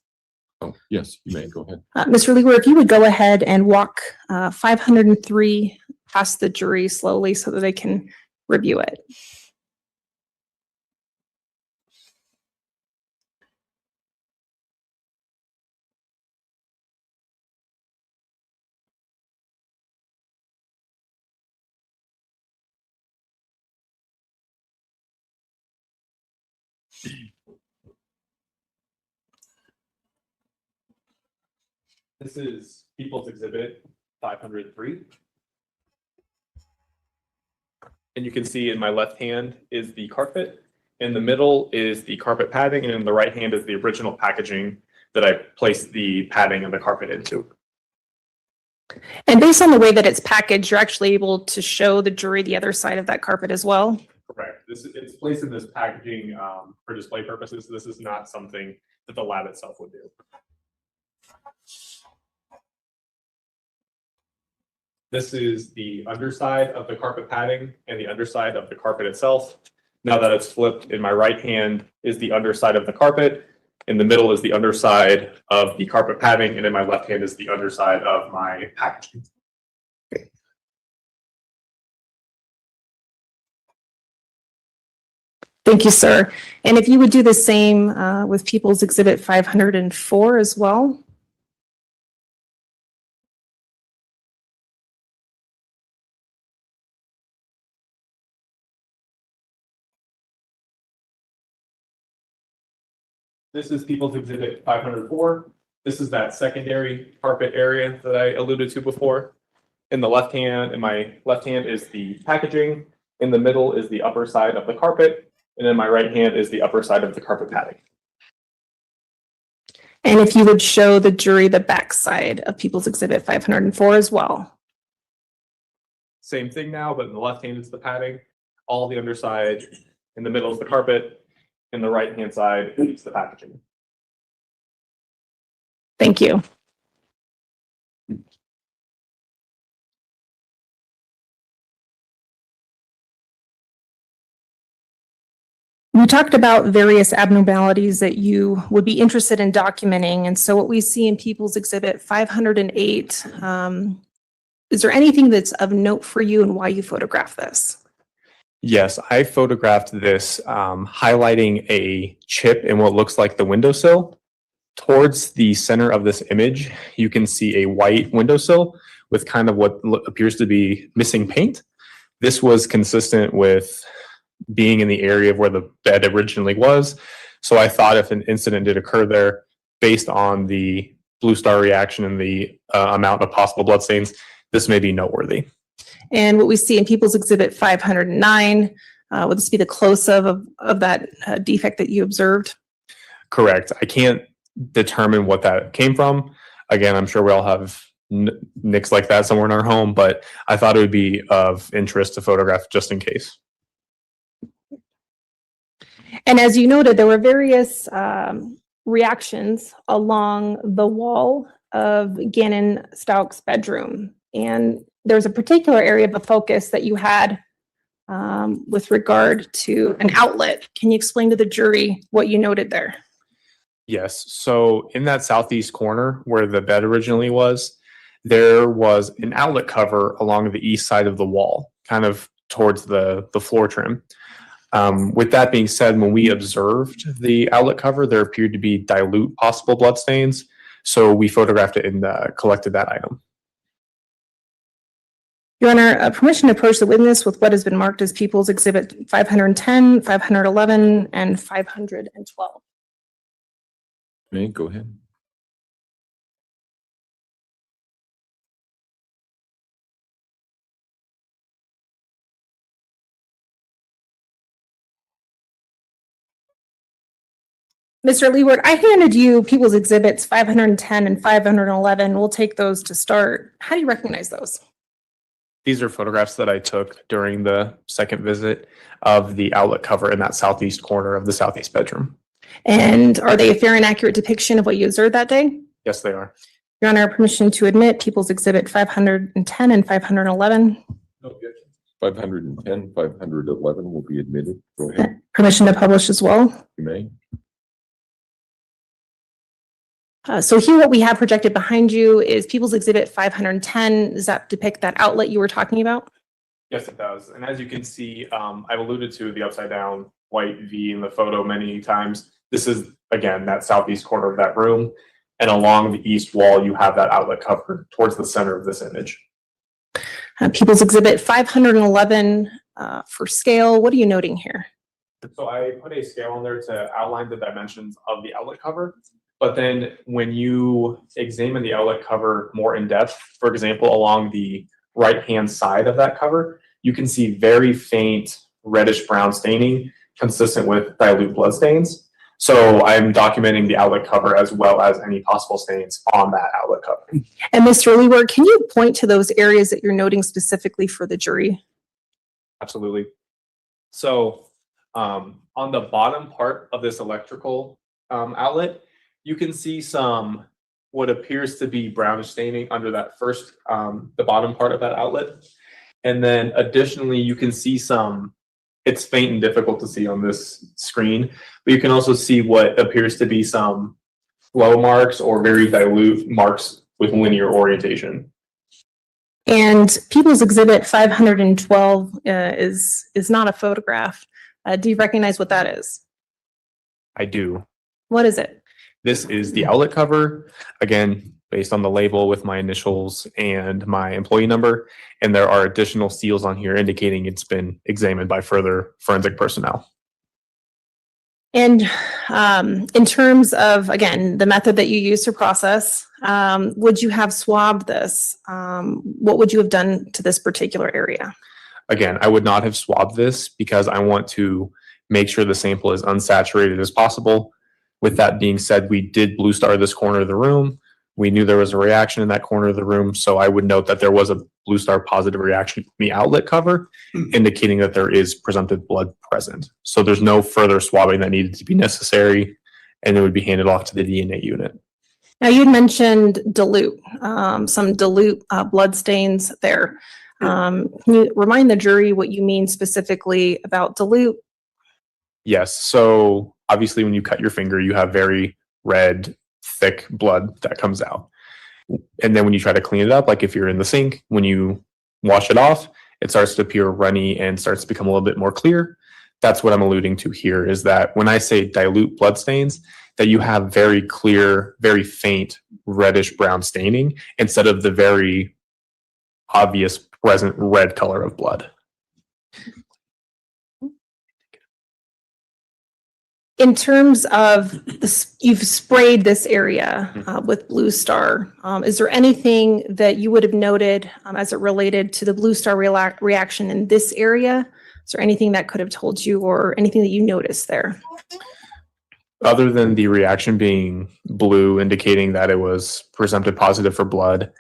Oh, yes, you may, go ahead. Mr. Lewer, if you would go ahead and walk 503 past the jury slowly so that they can review it. This is People's Exhibit 503. And you can see in my left hand is the carpet, in the middle is the carpet padding, and in the right hand is the original packaging that I placed the padding and the carpet into. And based on the way that it's packaged, you're actually able to show the jury the other side of that carpet as well. Correct. It's placed in this packaging for display purposes. This is not something that the lab itself would do. This is the underside of the carpet padding and the underside of the carpet itself. Now that it's flipped, in my right hand is the underside of the carpet, in the middle is the underside of the carpet padding, and in my left hand is the underside of my packaging. Thank you, sir. And if you would do the same with People's Exhibit 504 as well. This is People's Exhibit 504. This is that secondary carpet area that I alluded to before. In my left hand is the packaging. In the middle is the upper side of the carpet. And in my right hand is the upper side of the carpet padding. And if you would show the jury the back side of People's Exhibit 504 as well. Same thing now, but in the left hand is the padding, all the underside. In the middle is the carpet. In the right hand side is the packaging. Thank you. We talked about various abnormalities that you would be interested in documenting. And so what we see in People's Exhibit 508, is there anything that's of note for you and why you photographed this? Yes, I photographed this highlighting a chip in what looks like the windowsill. Towards the center of this image, you can see a white windowsill with kind of what appears to be missing paint. This was consistent with being in the area of where the bed originally was. So I thought if an incident did occur there, based on the blue star reaction and the amount of possible bloodstains, this may be noteworthy. And what we see in People's Exhibit 509, would this be the close-up of that defect that you observed? Correct. I can't determine what that came from. Again, I'm sure we all have nicks like that somewhere in our home, but I thought it would be of interest to photograph just in case. And as you noted, there were various reactions along the wall of Gannon Stauch's bedroom. And there's a particular area of focus that you had with regard to an outlet. Can you explain to the jury what you noted there? Yes. So in that southeast corner where the bed originally was, there was an outlet cover along the east side of the wall, kind of towards the floor trim. With that being said, when we observed the outlet cover, there appeared to be dilute possible bloodstains. So we photographed it and collected that item. Your Honor, permission to approach the witness with what has been marked as People's Exhibit 510, 511, and 512. May, go ahead. Mr. Leeward, I handed you People's Exhibits 510 and 511. We'll take those to start. How do you recognize those? These are photographs that I took during the second visit of the outlet cover in that southeast corner of the southeast bedroom. And are they a fair and accurate depiction of what you observed that day? Yes, they are. Your Honor, permission to admit People's Exhibit 510 and 511. 510, 511 will be admitted. Go ahead, Permission to publish as well. you may. So here what we have projected behind you is People's Exhibit 510. Does that depict that outlet you were talking about? Yes, it does. And as you can see, I've alluded to the upside down white V in the photo many times. This is, again, that southeast corner of that room. And along the east wall, you have that outlet cover towards the center of this image. People's Exhibit 511 for scale. What are you noting here? So I put a scale on there to outline the dimensions of the outlet cover. But then when you examine the outlet cover more in depth, for example, along the right-hand side of that cover, you can see very faint reddish brown staining consistent with dilute blood stains. So I'm documenting the outlet cover as well as any possible stains on that outlet cover. And Mr. Leeward, can you point to those areas that you're noting specifically for the jury? Absolutely. So on the bottom part of this electrical outlet, you can see some what appears to be brownish staining under that first, the bottom part of that outlet. And then additionally, you can see some, it's faint and difficult to see on this screen, but you can also see what appears to be some flow marks or very dilute marks with linear orientation. And People's Exhibit 512 is not a photograph. Do you recognize what that is? I do. What is it? This is the outlet cover, again, based on the label with my initials and my employee number. And there are additional seals on here indicating it's been examined by further forensic personnel. And in terms of, again, the method that you use to process, would you have swabbed this? What would you have done to this particular area? Again, I would not have swabbed this because I want to make sure the sample is unsaturated as possible. With that being said, we did blue star this corner of the room. We knew there was a reaction in that corner of the room, so I would note that there was a blue star positive reaction in the outlet cover, indicating that there is presumptive blood present. So there's no further swabbing that needed to be necessary, and it would be handed off to the DNA unit. Now, you had mentioned dilute, some dilute blood stains there. Can you remind the jury what you mean specifically about dilute? Yes, so obviously when you cut your finger, you have very red, thick blood that comes out. And then when you try to clean it up, like if you're in the sink, when you wash it off, it starts to appear runny and starts to become a little bit more clear. That's what I'm alluding to here, is that when I say dilute blood stains, that you have very clear, very faint reddish brown staining instead of the very obvious present red color of blood. In terms of this, you've sprayed this area with Blue Star. Is there anything that you would have noted as it related to the Blue Star reaction in this area? Is there anything that could have told you or anything that you noticed there? Other than the reaction being blue, indicating that it was presumptive positive for blood,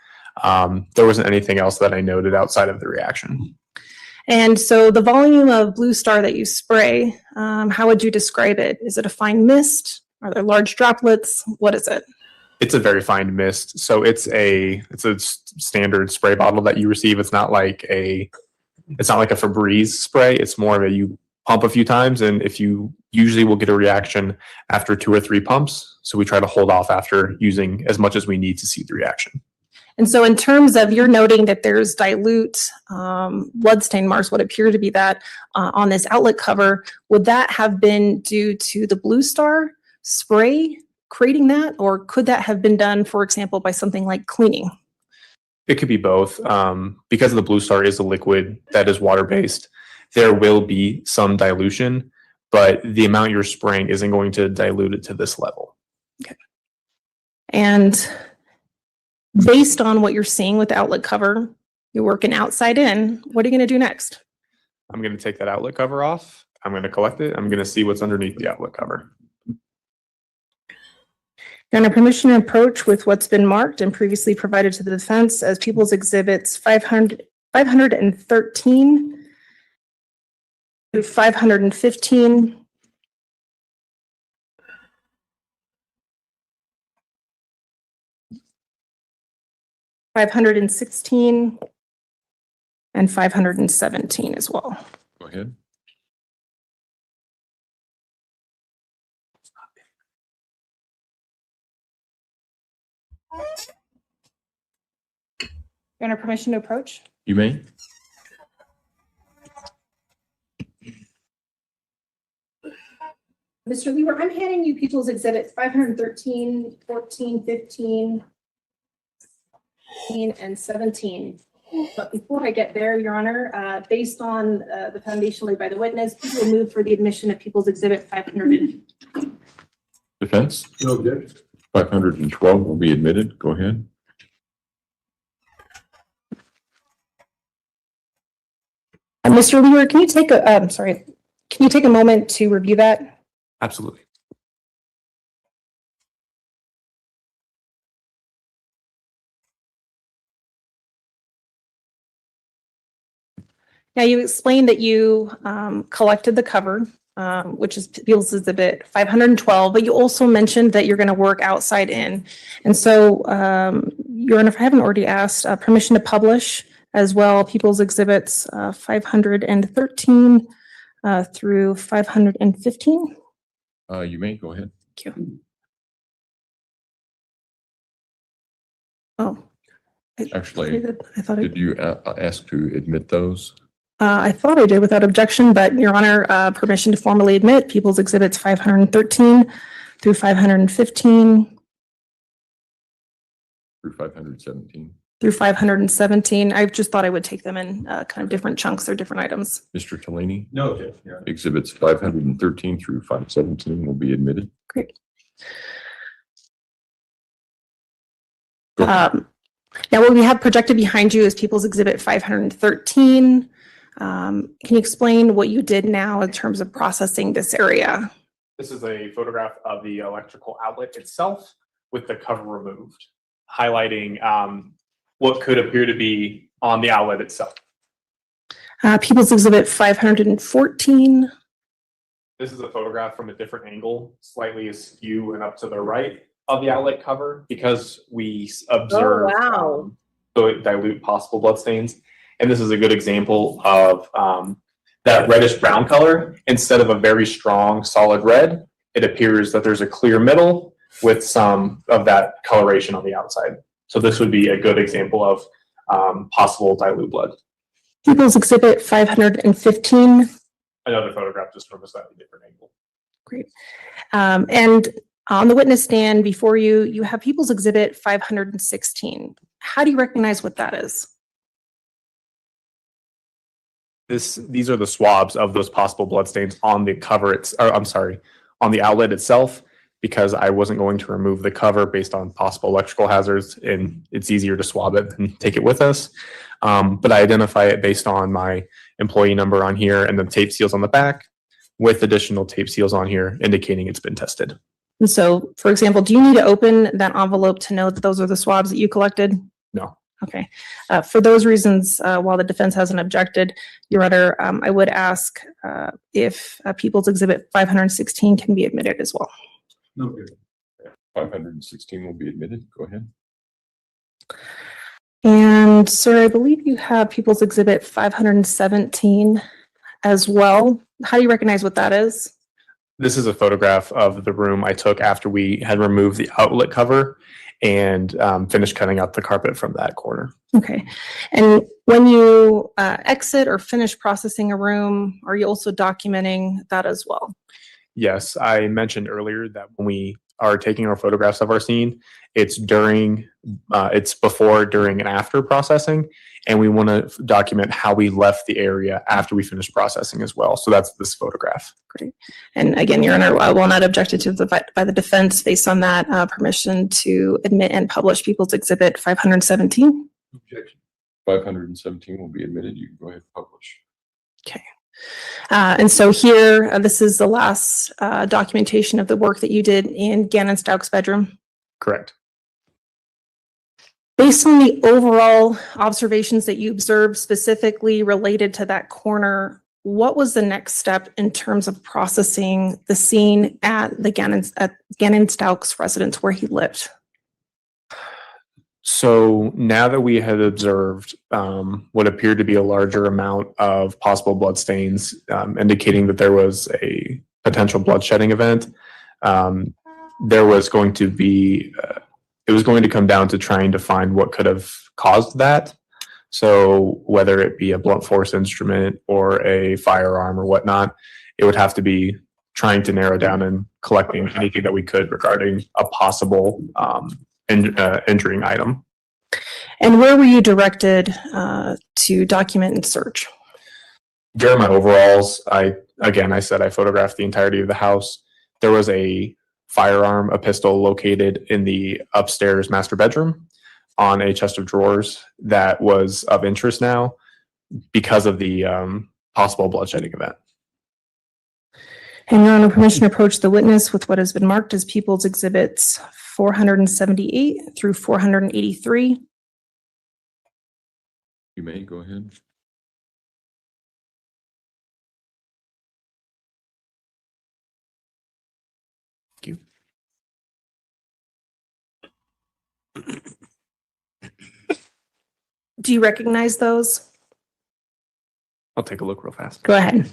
there wasn't anything else that I noted outside of the reaction. And so the volume of Blue Star that you spray, how would you describe it? Is it a fine mist? Are there large droplets? What is it? It's a very fine mist. So it's a standard spray bottle that you receive. It's not like a Febreze spray. It's more of a, you pump a few times, and if you usually will get a reaction after 2 or 3 pumps. So we try to hold off after using as much as we need to see the reaction. And so in terms of, you're noting that there's dilute bloodstain marks, what appear to be that on this outlet cover, would that have been due to the Blue Star spray creating that? Or could that have been done, for example, by something like cleaning? It could be both. Because the Blue Star is a liquid that is water-based, there will be some dilution, but the amount you're spraying isn't going to dilute it to this level. Okay. And based on what you're seeing with the outlet cover, you're working outside in, what are you going to do next? I'm going to take that outlet cover off. I'm going to collect it. I'm going to see what's underneath the outlet cover. You're on a permission to approach with what's been marked and previously provided to the defense as People's Exhibits 513 through 515. 516, and 517 as well. Go ahead. Your Honor, permission to approach? You may. Mr. Lewer, I'm handing you People's Exhibits 513, 14, 15, and 17. But before I get there, Your Honor, based on the foundation laid by the witness, please will move for the admission of People's Exhibit 500. Defense? No objection. 512 will be admitted. Go ahead. Mr. Lewer, can you take can you take a moment to review that? Absolutely. Now, you explained that you collected the cover, which is People's Exhibit 512, but you also mentioned that you're going to work outside in. And so, Your Honor, if I haven't already asked, permission to publish as well, People's Exhibits 513 through 515. You may. Go ahead. Thank you. Oh. Actually, I thought did you ask to admit those? I thought I did without objection, but Your Honor, permission to formally admit People's Exhibits 513 through 515 Through 517. through 517. I just thought I would take them in kind of different chunks or different items. Mr. Tellini? No objection. Yeah. Exhibits 513 through 517 will be admitted. Great. Go ahead. Now, what we have projected behind you is People's Exhibit 513. Can you explain what you did now in terms of processing this area? This is a photograph of the electrical outlet itself with the cover removed, highlighting what could appear to be on the outlet itself. People's Exhibit 514. This is a photograph from a different angle, slightly askew and up to the right of the outlet cover, because we observe wow. the dilute possible blood stains. And this is a good example of that reddish brown color. Instead of a very strong solid red, it appears that there's a clear middle with some of that coloration on the outside. So this would be a good example of possible dilute blood. People's Exhibit 515. Another photograph just from a slightly different angle. Great. And on the witness stand before you, you have People's Exhibit 516. How do you recognize what that is? These are the swabs of those possible blood stains on the cover. On the outlet itself, because I wasn't going to remove the cover based on possible electrical hazards, and it's easier to swab it than take it with us. But I identify it based on my employee number on here and the tape seals on the back, with additional tape seals on here indicating it's been tested. And so, for example, do you need to open that envelope to know that those are the swabs that you collected? No. Okay. For those reasons, while the defense hasn't objected, Your Honor, I would ask if People's Exhibit 516 can be admitted as well. No objection. 516 will be admitted. Go ahead. And sir, I believe you have People's Exhibit 517 as well. How do you recognize what that is? This is a photograph of the room I took after we had removed the outlet cover and finished cutting out the carpet from that corner. Okay. And when you exit or finish processing a room, are you also documenting that as well? Yes, I mentioned earlier that when we are taking our photographs of our scene, it's before, during, and after processing. And we want to document how we left the area after we finished processing as well. So that's this photograph. Great. And again, Your Honor, while not objected to by the defense, based on that, permission to admit and publish People's Exhibit 517. Objection. 517 will be admitted. You can go ahead and publish. Okay. And so here, this is the last documentation of the work that you did in Gannon Stauch's bedroom. Correct. Based on the overall observations that you observed specifically related to that corner, what was the next step in terms of processing the scene at Gannon Stauch's residence where he lived? So now that we had observed what appeared to be a larger amount of possible blood stains, indicating that there was a potential bloodshedding event, there was going to be, it was going to come down to trying to find what could have caused that. So whether it be a blunt force instrument or a firearm or whatnot, it would have to be trying to narrow down and collecting anything that we could regarding a possible injuring item. And where were you directed to document and search? During my overalls, I said I photographed the entirety of the house. There was a firearm, a pistol located in the upstairs master bedroom on a chest of drawers that was of interest now because of the possible bloodshedding event. And Your Honor, permission to approach the witness with what has been marked as People's Exhibits 478 through 483. You may go ahead. Thank you. Do you recognize those? I'll take a look real fast. Go ahead.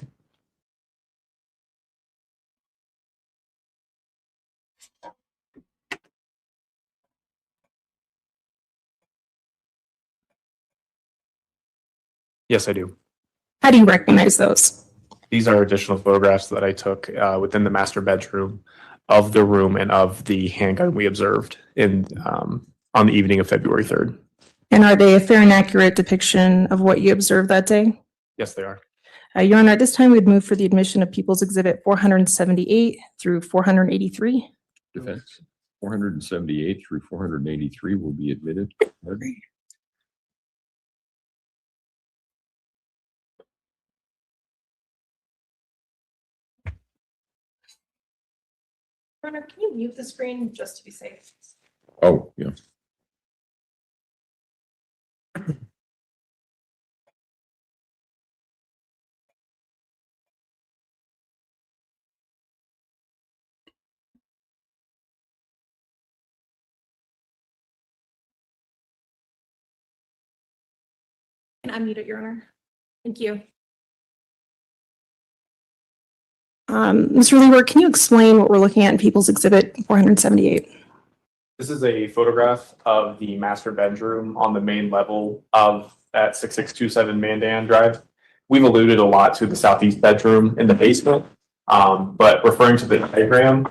Yes, I do. How do you recognize those? These are additional photographs that I took within the master bedroom of the room and of the handgun we observed in on the evening of February 3rd. And are they a fair and accurate depiction of what you observed that day? Yes, they are. Your Honor, at this time, we'd move for the admission of People's Exhibit 478 through 483. Defense. 478 through 483 will be admitted. Your Honor, can you mute the screen just to be safe? Oh, yeah. And unmute it, Your Honor. Thank you. Mr. Leeward, can you explain what we're looking at in People's Exhibit 478? This is a photograph of the master bedroom on the main level of that 6627 Mandan Drive. We've alluded a lot to the southeast bedroom in the basement, but referring to the diagram,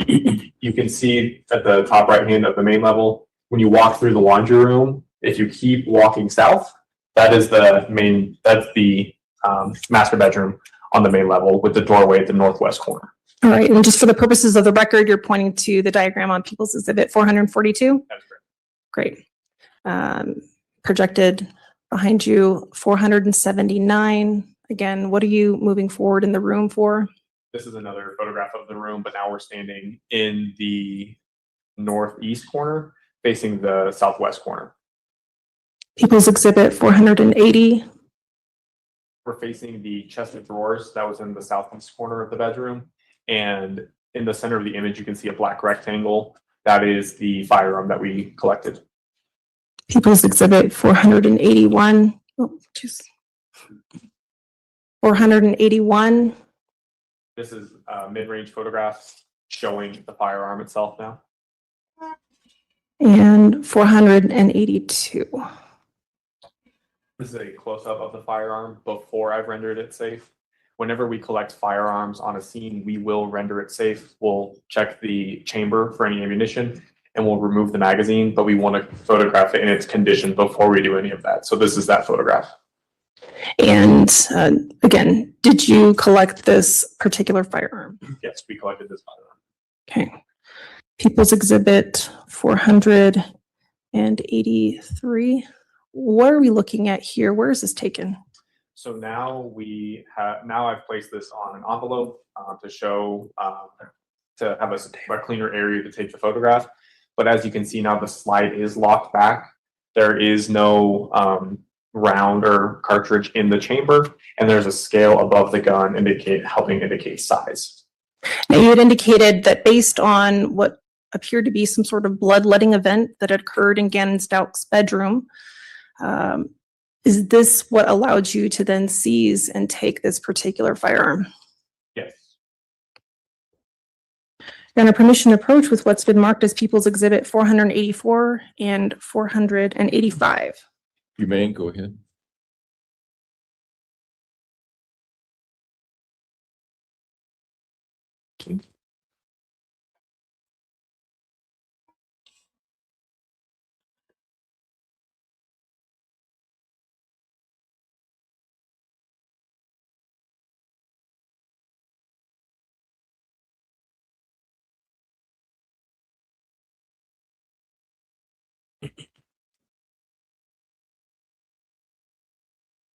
you can see at the top right hand of the main level, when you walk through the laundry room, if you keep walking south, that is the master bedroom on the main level with the doorway at the northwest corner. All right, and just for the purposes of the record, you're pointing to the diagram on People's Exhibit 442? That's correct. Great. Projected behind you, 479. Again, what are you moving forward in the room for? This is another photograph of the room, but now we're standing in the northeast corner facing the southwest corner. People's Exhibit 480. We're facing the chest of drawers that was in the southeast corner of the bedroom. And in the center of the image, you can see a black rectangle. That is the firearm that we collected. People's Exhibit 481. Oh, geez. 481. This is a mid-range photograph showing the firearm itself now. And 482. This is a close-up of the firearm before I've rendered it safe. Whenever we collect firearms on a scene, we will render it safe. We'll check the chamber for any ammunition and we'll remove the magazine, but we want to photograph it in its condition before we do any of that. So this is that photograph. And again, did you collect this particular firearm? Yes, we collected this firearm. Okay. People's Exhibit 483. What are we looking at here? Where is this taken? So now I've placed this on an envelope to show, to have a cleaner area to take the photograph. But as you can see now, the slide is locked back. There is no round or cartridge in the chamber, and there's a scale above the gun helping indicate size. Now, you had indicated that based on what appeared to be some sort of bloodletting event that occurred in Gannon Stauch's bedroom. Is this what allowed you to then seize and take this particular firearm? Yes. You're on a permission approach with what's been marked as People's Exhibit 484 and 485. You may go ahead.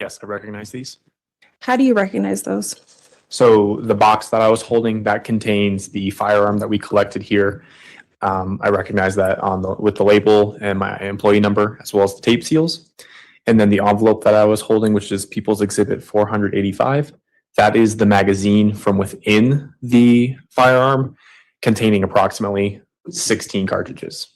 Yes, I recognize these. How do you recognize those? So the box that I was holding that contains the firearm that we collected here. I recognize that with the label and my employee number, as well as the tape seals. And then the envelope that I was holding, which is People's Exhibit 485, that is the magazine from within the firearm, containing approximately 16 cartridges.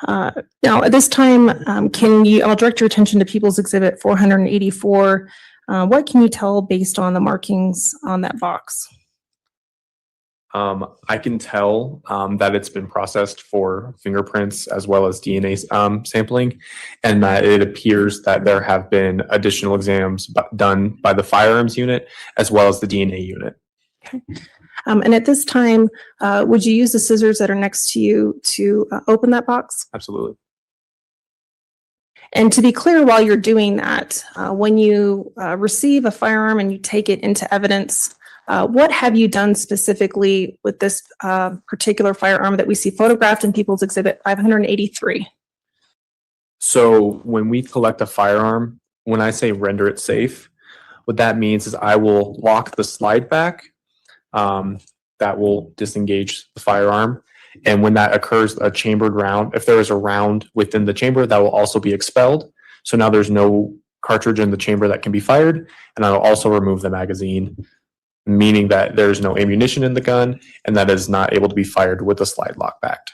Now, at this time, I'll direct your attention to People's Exhibit 484. What can you tell based on the markings on that box? I can tell that it's been processed for fingerprints as well as DNA sampling, and that it appears that there have been additional exams done by the firearms unit as well as the DNA unit. Okay. And at this time, would you use the scissors that are next to you to open that box? Absolutely. And to be clear, while you're doing that, when you receive a firearm and you take it into evidence, what have you done specifically with this particular firearm that we see photographed in People's Exhibit 583? So when we collect a firearm, when I say render it safe, what that means is I will lock the slide back. That will disengage the firearm. And when that occurs, a chambered round, if there is a round within the chamber, that will also be expelled. So now there's no cartridge in the chamber that can be fired. And I will also remove the magazine, meaning that there's no ammunition in the gun and that is not able to be fired with the slide lock backed.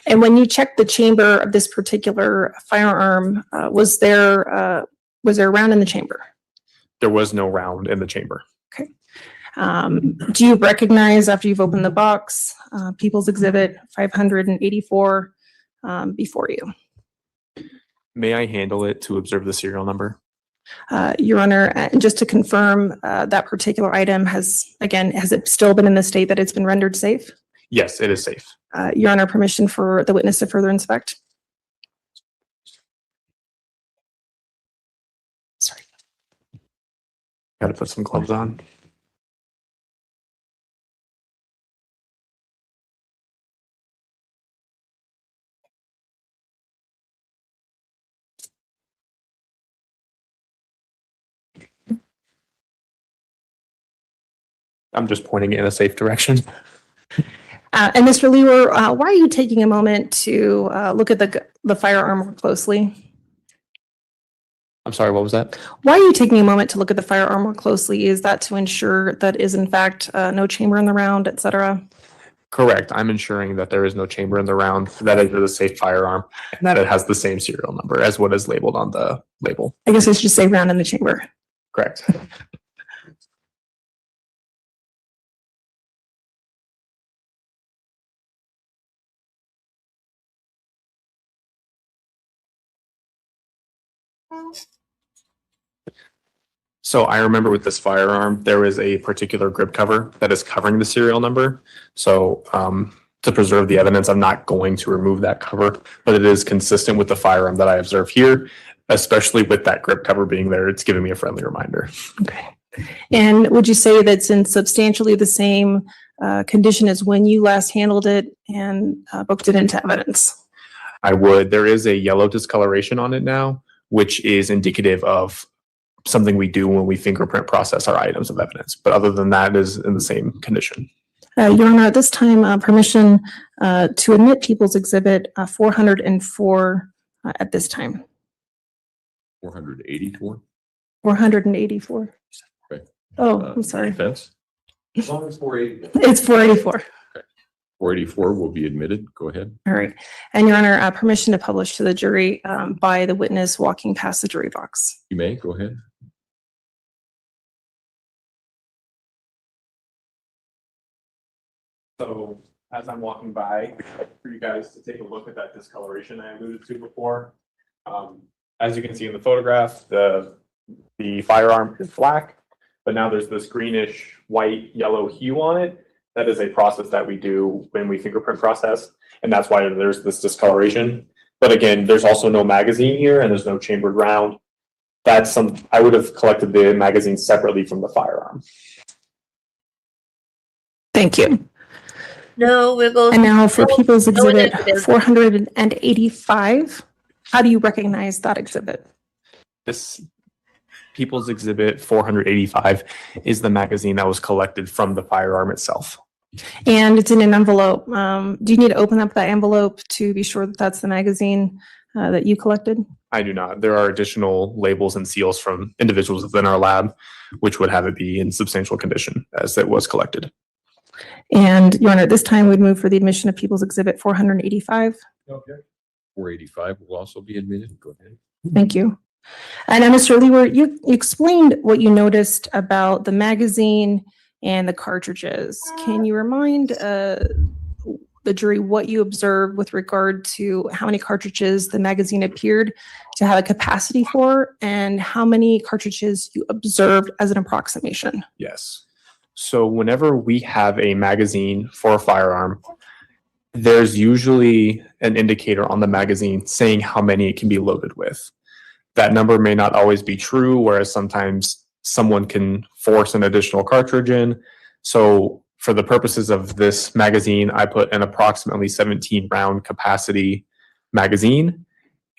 And when you checked the chamber of this particular firearm, was there a round in the chamber? There was no round in the chamber. Okay. Do you recognize, after you've opened the box, People's Exhibit 584 before you? May I handle it to observe the serial number? Your Honor, just to confirm, that particular item has it still been in the state that it's been rendered safe? Yes, it is safe. Your Honor, permission for the witness to further inspect? Sorry. Got to put some gloves on. I'm just pointing it in a safe direction. And Mr. Lewer, why are you taking a moment to look at the firearm more closely? I'm sorry, what was that? Why are you taking a moment to look at the firearm more closely? Is that to ensure that is in fact no chamber in the round, et cetera? Correct. I'm ensuring that there is no chamber in the round, that it is a safe firearm, and that it has the same serial number as what is labeled on the label. I guess I should say round in the chamber. Correct. So I remember with this firearm, there is a particular grip cover that is covering the serial number. So to preserve the evidence, I'm not going to remove that cover, but it is consistent with the firearm that I observe here, especially with that grip cover being there. It's giving me a friendly reminder. Okay. And would you say that's in substantially the same condition as when you last handled it and booked it into evidence? I would. There is a yellow discoloration on it now, which is indicative of something we do when we fingerprint process our items of evidence. But other than that, it is in the same condition. Your Honor, at this time, permission to admit People's Exhibit 404 at this time. 484. 484. Okay. Oh, I'm sorry. Defense? As long as 480. It's 484. 484 will be admitted. Go ahead. All right. And Your Honor, permission to publish to the jury by the witness walking past the jury box. You may, go ahead. So as I'm walking by, for you guys to take a look at that discoloration I alluded to before. As you can see in the photograph, the firearm is black, but now there's this greenish, white, yellow hue on it. That is a process that we do when we fingerprint process, and that's why there's this discoloration. But again, there's also no magazine here, and there's no chambered round. I would have collected the magazine separately from the firearm. Thank you. No wiggles. And now for People's No Exhibit initiative. 485, how do you recognize that exhibit? This People's Exhibit 485 is the magazine that was collected from the firearm itself. And it's in an envelope. Do you need to open up that envelope to be sure that that's the magazine that you collected? I do not. There are additional labels and seals from individuals within our lab, which would have it be in substantial condition as it was collected. And Your Honor, at this time we'd move for the admission of People's Exhibit 485. Okay. 485 will also be admitted. Go ahead. Thank you. And Mr. Leeward, you explained what you noticed about the magazine and the cartridges. Can you remind the jury what you observed with regard to how many cartridges the magazine appeared to have a capacity for, and how many cartridges you observed as an approximation? Yes. So whenever we have a magazine for a firearm, there's usually an indicator on the magazine saying how many it can be loaded with. That number may not always be true, whereas sometimes someone can force an additional cartridge in. So for the purposes of this magazine, I put an approximately 17 round capacity magazine.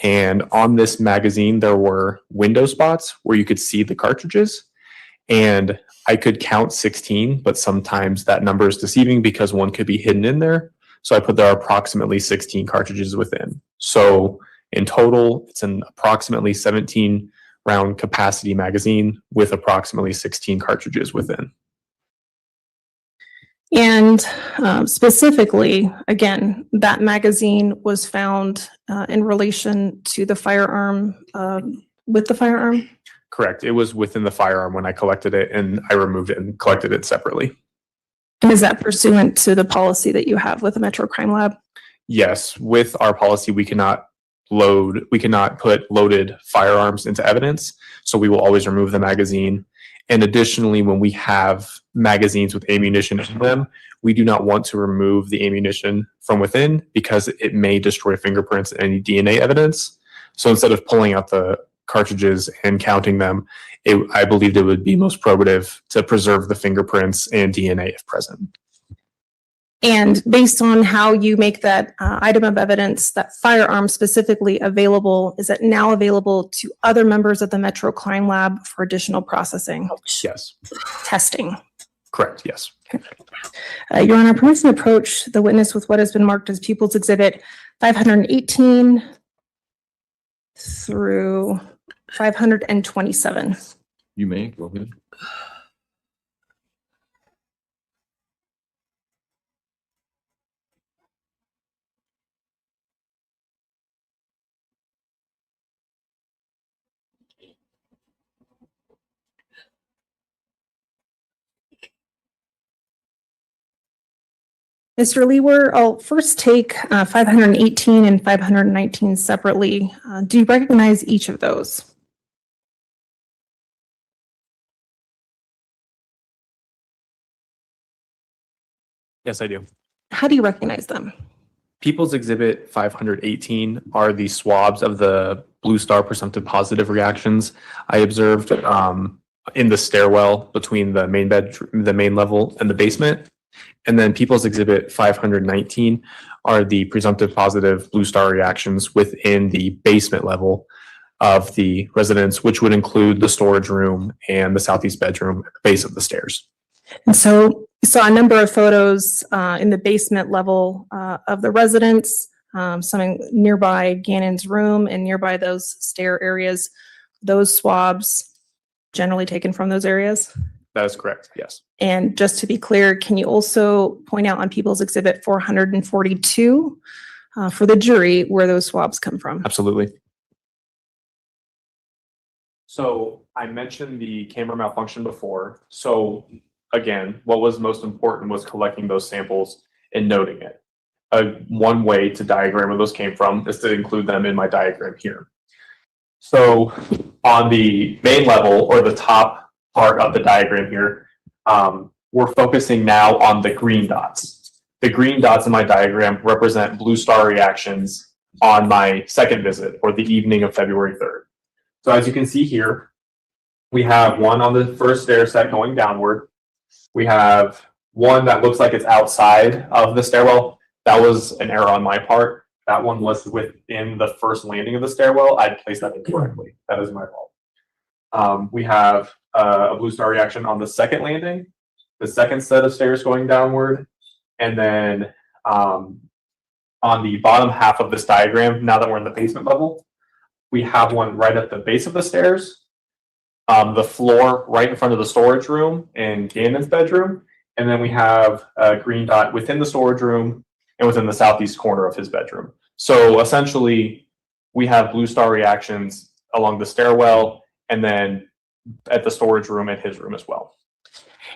And on this magazine, there were window spots where you could see the cartridges. And I could count 16, but sometimes that number is deceiving because one could be hidden in there. So I put there are approximately 16 cartridges within. So in total, it's an approximately 17 round capacity magazine with approximately 16 cartridges within. And specifically, again, that magazine was found in relation to the firearm, with the firearm? Correct. It was within the firearm when I collected it, and I removed it and collected it separately. And is that pursuant to the policy that you have with the Metro Crime Lab? Yes, with our policy, we cannot put loaded firearms into evidence. So we will always remove the magazine. And additionally, when we have magazines with ammunition in them, we do not want to remove the ammunition from within because it may destroy fingerprints and any DNA evidence. So instead of pulling out the cartridges and counting them, I believed it would be most probative to preserve the fingerprints and DNA if present. And based on how you make that item of evidence, that firearm specifically available, is it now available to other members of the Metro Crime Lab for additional processing, Yes, testing? correct, yes. Your Honor, permission to approach the witness with what has been marked as People's Exhibit 518 through 527. You may, go ahead. Mr. Lewer, I'll first take 518 and 519 separately. Do you recognize each of those? Yes, I do. How do you recognize them? People's Exhibit 518 are the swabs of the blue star presumptive positive reactions I observed in the stairwell between the main level and the basement. And then People's Exhibit 519 are the presumptive positive blue star reactions within the basement level of the residence, which would include the storage room and the southeast bedroom at the base of the stairs. And so you saw a number of photos in the basement level of the residence, some nearby Gannon's room and nearby those stair areas. Those swabs generally taken from those areas? That is correct, yes. And just to be clear, can you also point out on People's Exhibit 442 for the jury where those swabs come from? Absolutely. So I mentioned the camera malfunction before. So again, what was most important was collecting those samples and noting it. One way to diagram where those came from is to include them in my diagram here. So on the main level, or the top part of the diagram here, we're focusing now on the green dots. The green dots in my diagram represent blue star reactions on my second visit, or the evening of February 3rd. So as you can see here, we have one on the first stair set going downward. We have one that looks like it's outside of the stairwell. That was an error on my part. That one was within the first landing of the stairwell. I placed that incorrectly. That is my fault. We have a blue star reaction on the second landing, the second set of stairs going downward, and then on the bottom half of this diagram, now that we're in the basement level, we have one right at the base of the stairs, the floor right in front of the storage room in Gannon's bedroom, and then we have a green dot within the storage room and within the southeast corner of his bedroom. So essentially, we have blue star reactions along the stairwell and then at the storage room and his room as well.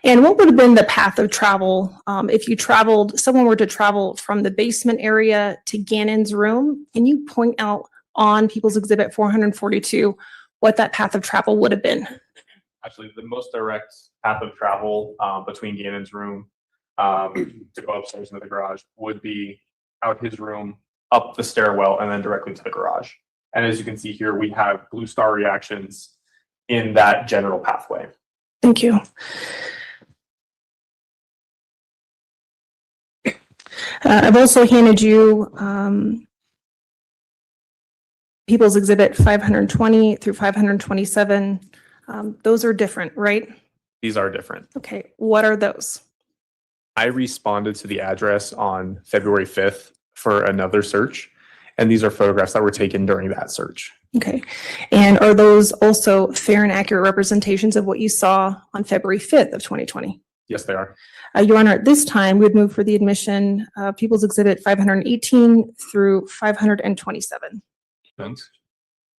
And what would have been the path of travel if you traveled, someone were to travel from the basement area to Gannon's room? Can you point out on People's Exhibit 442 what that path of travel would have been? Actually, the most direct path of travel between Gannon's room to go upstairs into the garage would be out his room, up the stairwell, and then directly to the garage. And as you can see here, we have blue star reactions in that general pathway. Thank you. I've also handed you People's Exhibit 520 through 527. Those are different, right? These are different. Okay, what are those? I responded to the address on February 5th for another search, and these are photographs that were taken during that search. Okay, and are those also fair and accurate representations of what you saw on February 5th of 2020? Yes, they are. Your Honor, at this time, we'd move for the admission of People's Exhibit 518 through 527. Thanks.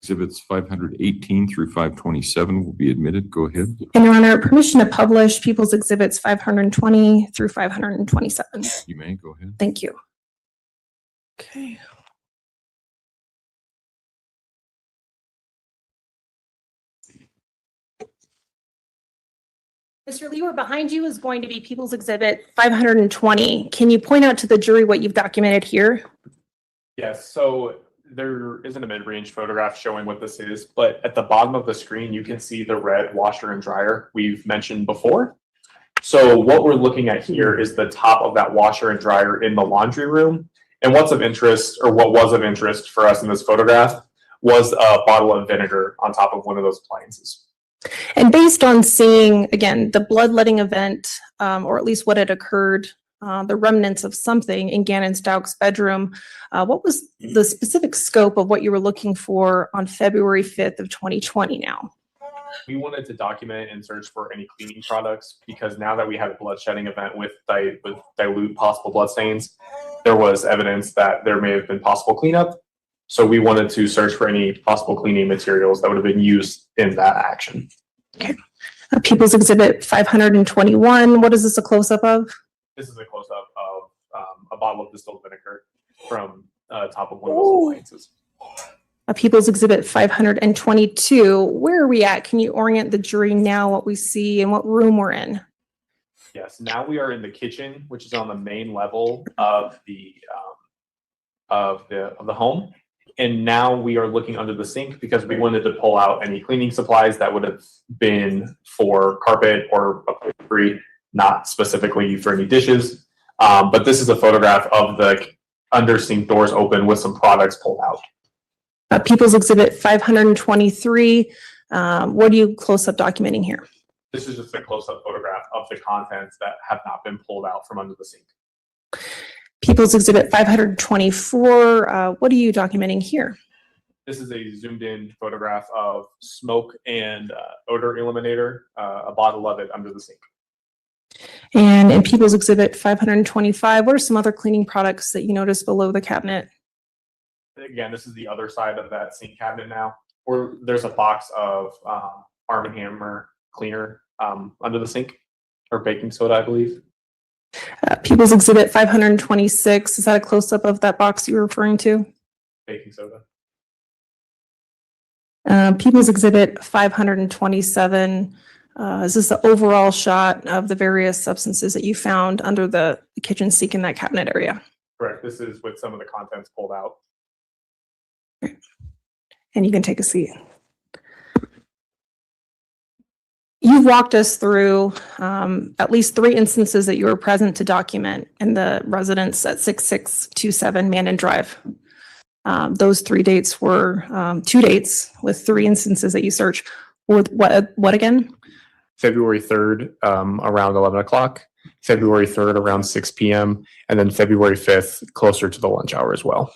Exhibits 518 through 527 will be admitted. Go ahead. And Your Honor, permission to publish People's Exhibits 520 through 527. You may go ahead. Thank you. Okay. Mr. Lewer, behind you is going to be People's Exhibit 520. Can you point out to the jury what you've documented here? Yes, so there isn't a mid-range photograph showing what this is, but at the bottom of the screen, you can see the red washer and dryer we've mentioned before. So what we're looking at here is the top of that washer and dryer in the laundry room. And what's of interest, or what was of interest for us in this photograph, was a bottle of vinegar on top of one of those appliances. And based on seeing, again, the bloodletting event, or at least what had occurred, the remnants of something in Gannon Stauch's bedroom, what was the specific scope of what you were looking for on February 5th of 2020 now? We wanted to document and search for any cleaning products because now that we had a bloodshedding event with dilute possible bloodstains, there was evidence that there may have been possible cleanup. So we wanted to search for any possible cleaning materials that would have been used in that action. Okay. People's Exhibit 521, what is this a close-up of? This is a close-up of a bottle of distilled vinegar from top of one of those appliances. People's Exhibit 522, where are we at? Can you orient the jury now what we see and what room we're in? Yes, now we are in the kitchen, which is on the main level of the home. And now we are looking under the sink because we wanted to pull out any cleaning supplies that would have been for carpet or upholstery, not specifically for any dishes. But this is a photograph of the under sink doors open with some products pulled out. People's Exhibit 523, what are you close-up documenting here? This is just a close-up photograph of the contents that have not been pulled out from under the sink. People's Exhibit 524, what are you documenting here? This is a zoomed in photograph of smoke and odor eliminator, a bottle of it under the sink. And in People's Exhibit 525, what are some other cleaning products that you notice below the cabinet? Again, this is the other side of that sink cabinet now, where there's a box of Arm & Hammer cleaner under the sink, or baking soda, I believe. People's Exhibit 526, is that a close-up of that box you're referring to? Baking soda. People's Exhibit 527, is this the overall shot of the various substances that you found under the kitchen sink in that cabinet area? Correct. This is with some of the contents pulled out. And you can take a seat. You've walked us through at least 3 instances that you were present to document in the residence at 6627 Mandan Drive. Those 3 dates were 2 dates with 3 instances that you searched. What again? February 3rd around 11 o'clock, February 3rd around 6 p.m., and then February 5th closer to the lunch hour as well.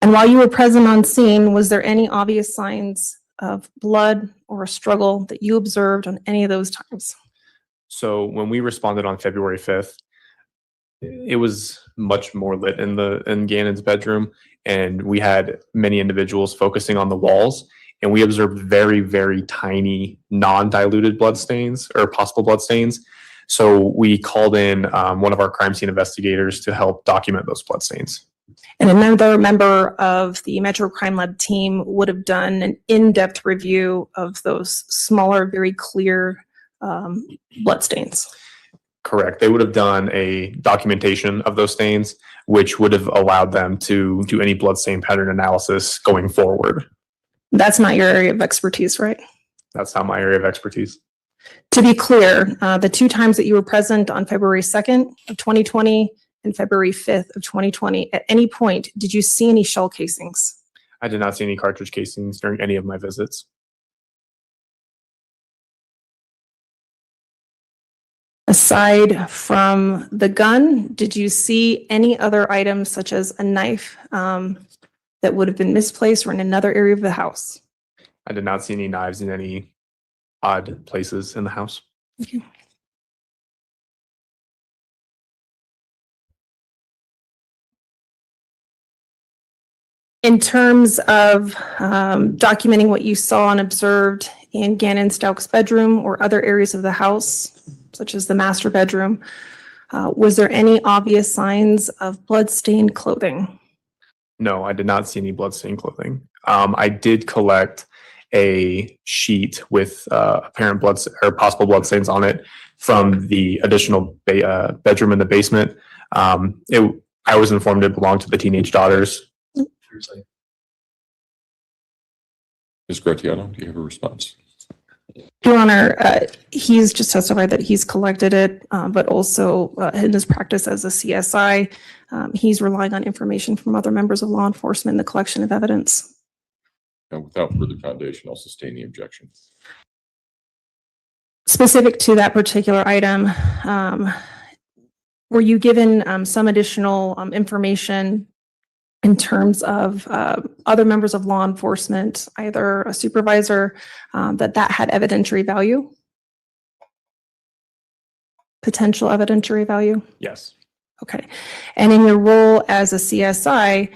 And while you were present on scene, was there any obvious signs of blood or a struggle that you observed on any of those times? So when we responded on February 5th, it was much more lit in Gannon's bedroom, and we had many individuals focusing on the walls, and we observed very, very tiny non-diluted blood stains or possible blood stains. So we called in one of our crime scene investigators to help document those blood stains. And another member of the Metro Crime Lab team would have done an in-depth review of those smaller, very clear blood stains. Correct. They would have done a documentation of those stains, which would have allowed them to do any blood stain pattern analysis going forward. That's not your area of expertise, right? That's not my area of expertise. To be clear, the 2 times that you were present on February 2nd of 2020 and February 5th of 2020, at any point, did you see any shell casings? I did not see any cartridge casings during any of my visits. Aside from the gun, did you see any other items such as a knife that would have been misplaced or in another area of the house? I did not see any knives in any odd places in the house. Thank you. In terms of documenting what you saw and observed in Gannon Stauch's bedroom or other areas of the house, such as the master bedroom, was there any obvious signs of blood-stained clothing? No, I did not see any bloodstained clothing. I did collect a sheet with apparent blood or possible bloodstains on it from the additional bedroom in the basement. I was informed it belonged to the teenage daughters. Ms. Gratiano, do you have a response? Your Honor, he's just testified that he's collected it, but also in his practice as a CSI, he's relying on information from other members of law enforcement in the collection of evidence. And without further foundation, I'll sustain the objection. Specific to that particular item, were you given some additional information in terms of other members of law enforcement, either a supervisor, that had evidentiary value? Potential evidentiary value? Yes. Okay. And in your role as a CSI,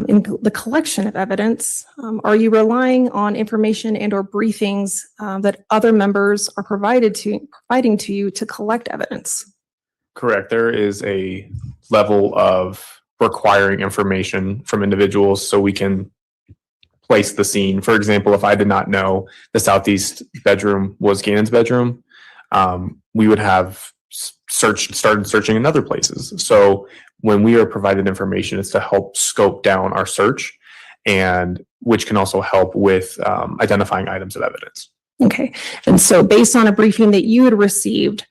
in the collection of evidence, are you relying on information and or briefings that other members are providing to you to collect evidence? Correct. There is a level of requiring information from individuals so we can place the scene. For example, if I did not know the southeast bedroom was Gannon's bedroom, we would have started searching in other places. So when we are provided information, it's to help scope down our search, and which can also help with identifying items of evidence. Okay. And so based on a briefing that you had received,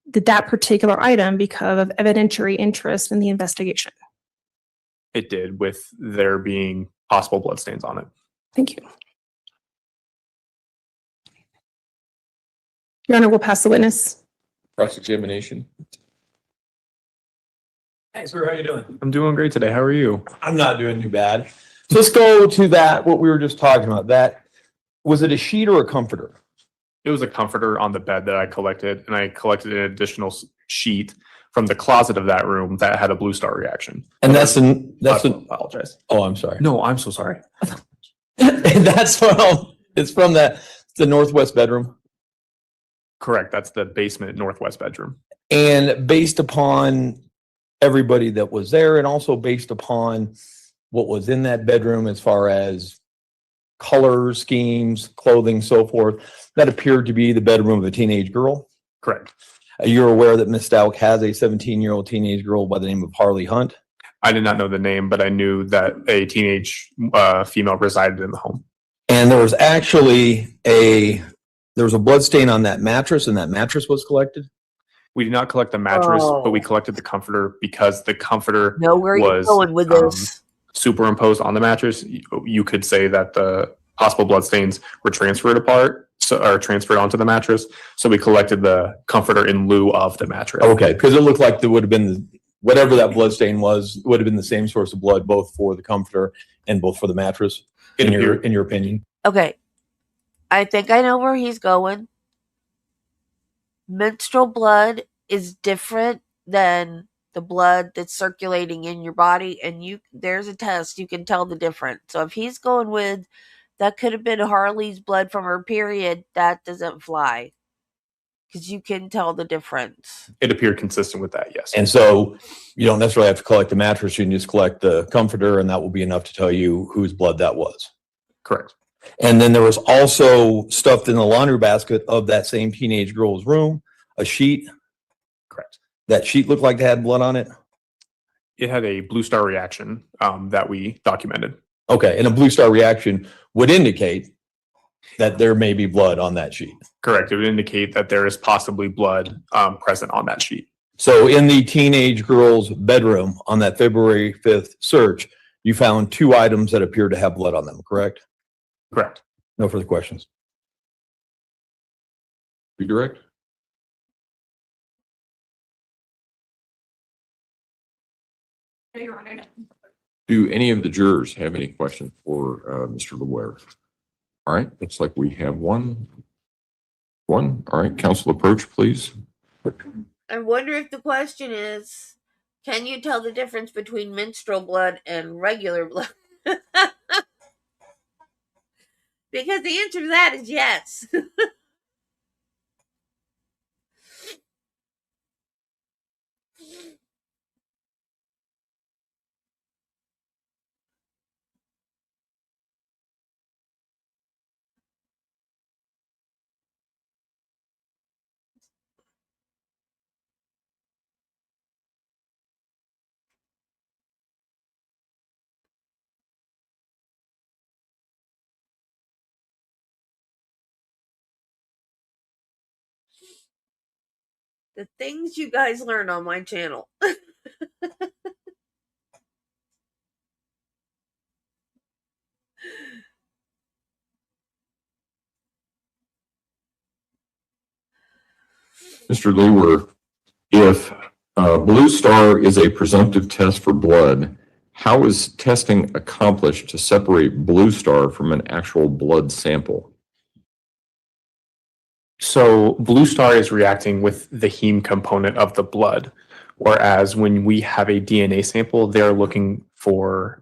did that particular item become of evidentiary interest in the investigation? It did, with there being possible bloodstains on it. Thank you. Your Honor, we'll pass the witness. Cross-examination. Hey, sir, how you doing? I'm doing great today. How are you? I'm not doing too bad. So let's go to that, what we were just talking about. That, was it a sheet or a comforter? It was a comforter on the bed that I collected, and I collected an additional sheet from the closet of that room that had a blue star reaction. And I apologize. oh, I'm sorry. No, I'm so sorry. And that's from, it's from the northwest bedroom. Correct. That's the basement northwest bedroom. And based upon everybody that was there and also based upon what was in that bedroom as far as colors, schemes, clothing, so forth, that appeared to be the bedroom of a teenage girl. Correct. You're aware that Ms. Stauch has a 17-year-old teenage girl by the name of Harley Hunt. I did not know the name, but I knew that a teenage female resided in the home. And there was actually there was a blood stain on that mattress, and that mattress was collected. We did not collect the mattress, but we Oh. collected the comforter because the comforter Know where you're was going with this. superimposed on the mattress. You could say that the possible blood stains were transferred apart, or transferred onto the mattress. So we collected the comforter in lieu of the mattress. Okay, because it looked like there would have been, whatever that blood stain was, would have been the same source of blood, both for the comforter and both for the mattress, in your opinion. Okay. I think I know where he's going. Menstrual blood is different than the blood that's circulating in your body, and there's a test you can tell the difference. So if he's going with that could have been Harley's blood from her period, that doesn't fly because you can tell the difference. It appeared consistent with that, yes. And so you don't necessarily have to collect the mattress, you can just collect the comforter, and that will be enough to tell you whose blood that was. Correct. And then there was also stuffed in the laundry basket of that same teenage girl's room, a sheet. Correct. That sheet looked like it had blood on it. It had a blue star reaction that we documented. Okay, and a blue star reaction would indicate that there may be blood on that sheet. Correct. It would indicate that there is possibly blood present on that sheet. So in the teenage girl's bedroom on that February 5th search, you found 2 items that appear to have blood on them, correct? Correct. No further questions. Redirect? Do any of the jurors have any questions for Mr. LeWare? All right, looks like we have one. All right, council approach, please. I wonder if the question is, can you tell the difference between menstrual blood and regular blood? Because the answer to that is yes. The things you guys learn on my channel. Mr. Lewer, if Blue Star is a presumptive test for blood, how is testing accomplished to separate Blue Star from an actual blood sample? So Blue Star is reacting with the heme component of the blood, whereas when we have a DNA sample, they're looking for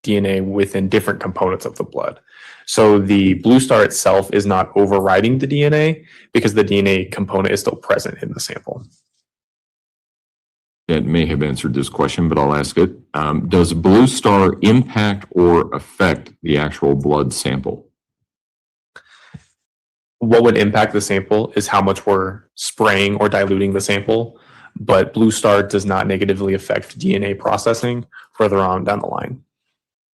DNA within different components of the blood. So the Blue Star itself is not overriding the DNA because the DNA component is still present in the sample. It may have answered this question, but I'll ask it. Does Blue Star impact or affect the actual blood sample? What would impact the sample is how much we're spraying or diluting the sample, but Blue Star does not negatively affect DNA processing further on down the line.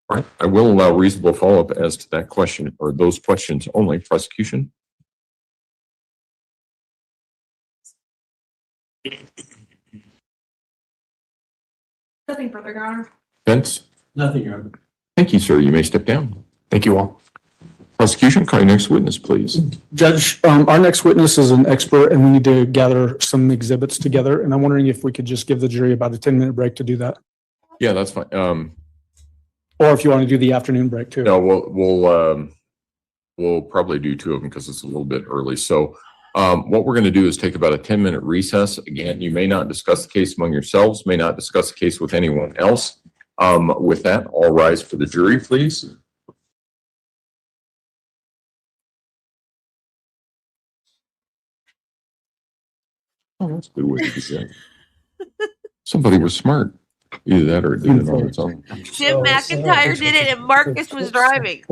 All right. I will allow reasonable follow-up as to that question or those questions only. Prosecution? Nothing further, Your Honor. Defense? Nothing, Your Honor. Thank you, sir. You may step down. Thank you all. Prosecution, call your next witness, please. Judge, our next witness is an expert and we need to gather some exhibits together. And I'm wondering if we could just give the jury about a 10-minute break to do that. Yeah, that's fine. Or if you want to do the afternoon break too. No, we'll probably do two of them because it's a little bit early. So what we're going to do is take about a 10-minute recess. Again, you may not discuss the case among yourselves, may not discuss the case with anyone else. With that, all rise for the jury, please. Oh, that's a good way to do that. Somebody was smart. Either that or it did it on its own. Jim McIntyre did it and Marcus was driving.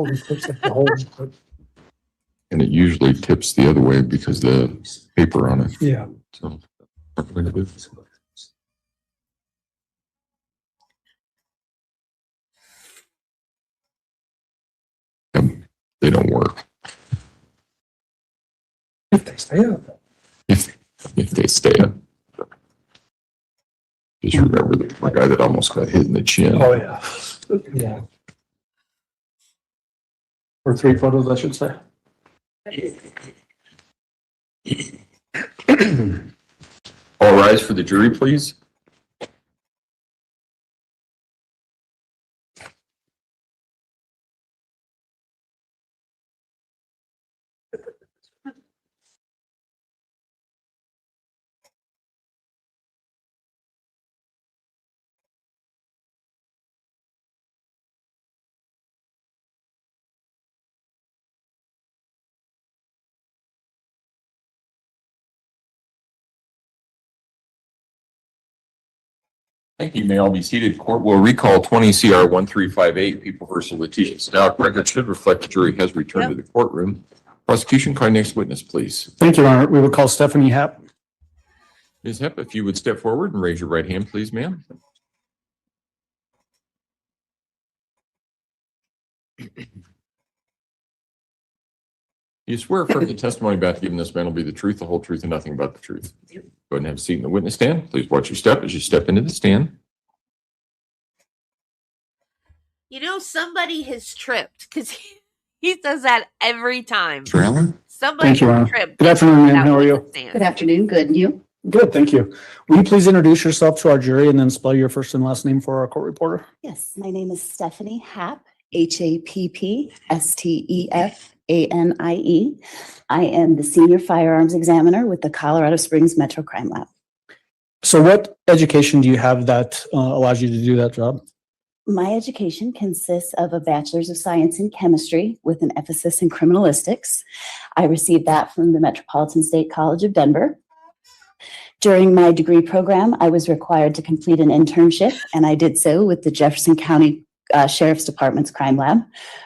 And it usually tips the other way because the paper on it. Yeah. So, they don't work. If they stay up. If they stay up. Just remember the guy that almost got hit in the chin. Oh, yeah. Yeah. Or 3 photos, I should say. All rise for the jury, please. Thank you. You may all be seated. Court will recall 20 CR 1358, People versus Letecia Stauch. Record should reflect the jury has returned to the courtroom. Prosecution, call next witness, please. Thank you, Your Honor. We will call Stephanie Happ. Ms. Hepp, if you would step forward and raise your right hand, please, ma'am. You swear affirm the testimony about to give in this man will be the truth, the whole truth, and nothing but the truth. Go ahead and have a seat in the witness stand. Please watch your step as you step into the stand. You know, somebody has tripped because he does that every time. Trailer? Somebody Thank you, Your Honor. tripped. Good afternoon, ma'am. How are you? Good afternoon. Good. And you? Good, thank you. Will you please introduce yourself to our jury and then spell your first and last name for our court reporter? Yes. My name is Stephanie Happ, HAPPSTEFANIE. I am the senior firearms examiner with the Colorado Springs Metro Crime Lab. So what education do you have that allows you to do that job? My education consists of a bachelor's of science in chemistry with an emphasis in criminalistics. I received that from the Metropolitan State College of Denver. During my degree program, I was required to complete an internship, and I did so with the Jefferson County Sheriff's Department's Crime Lab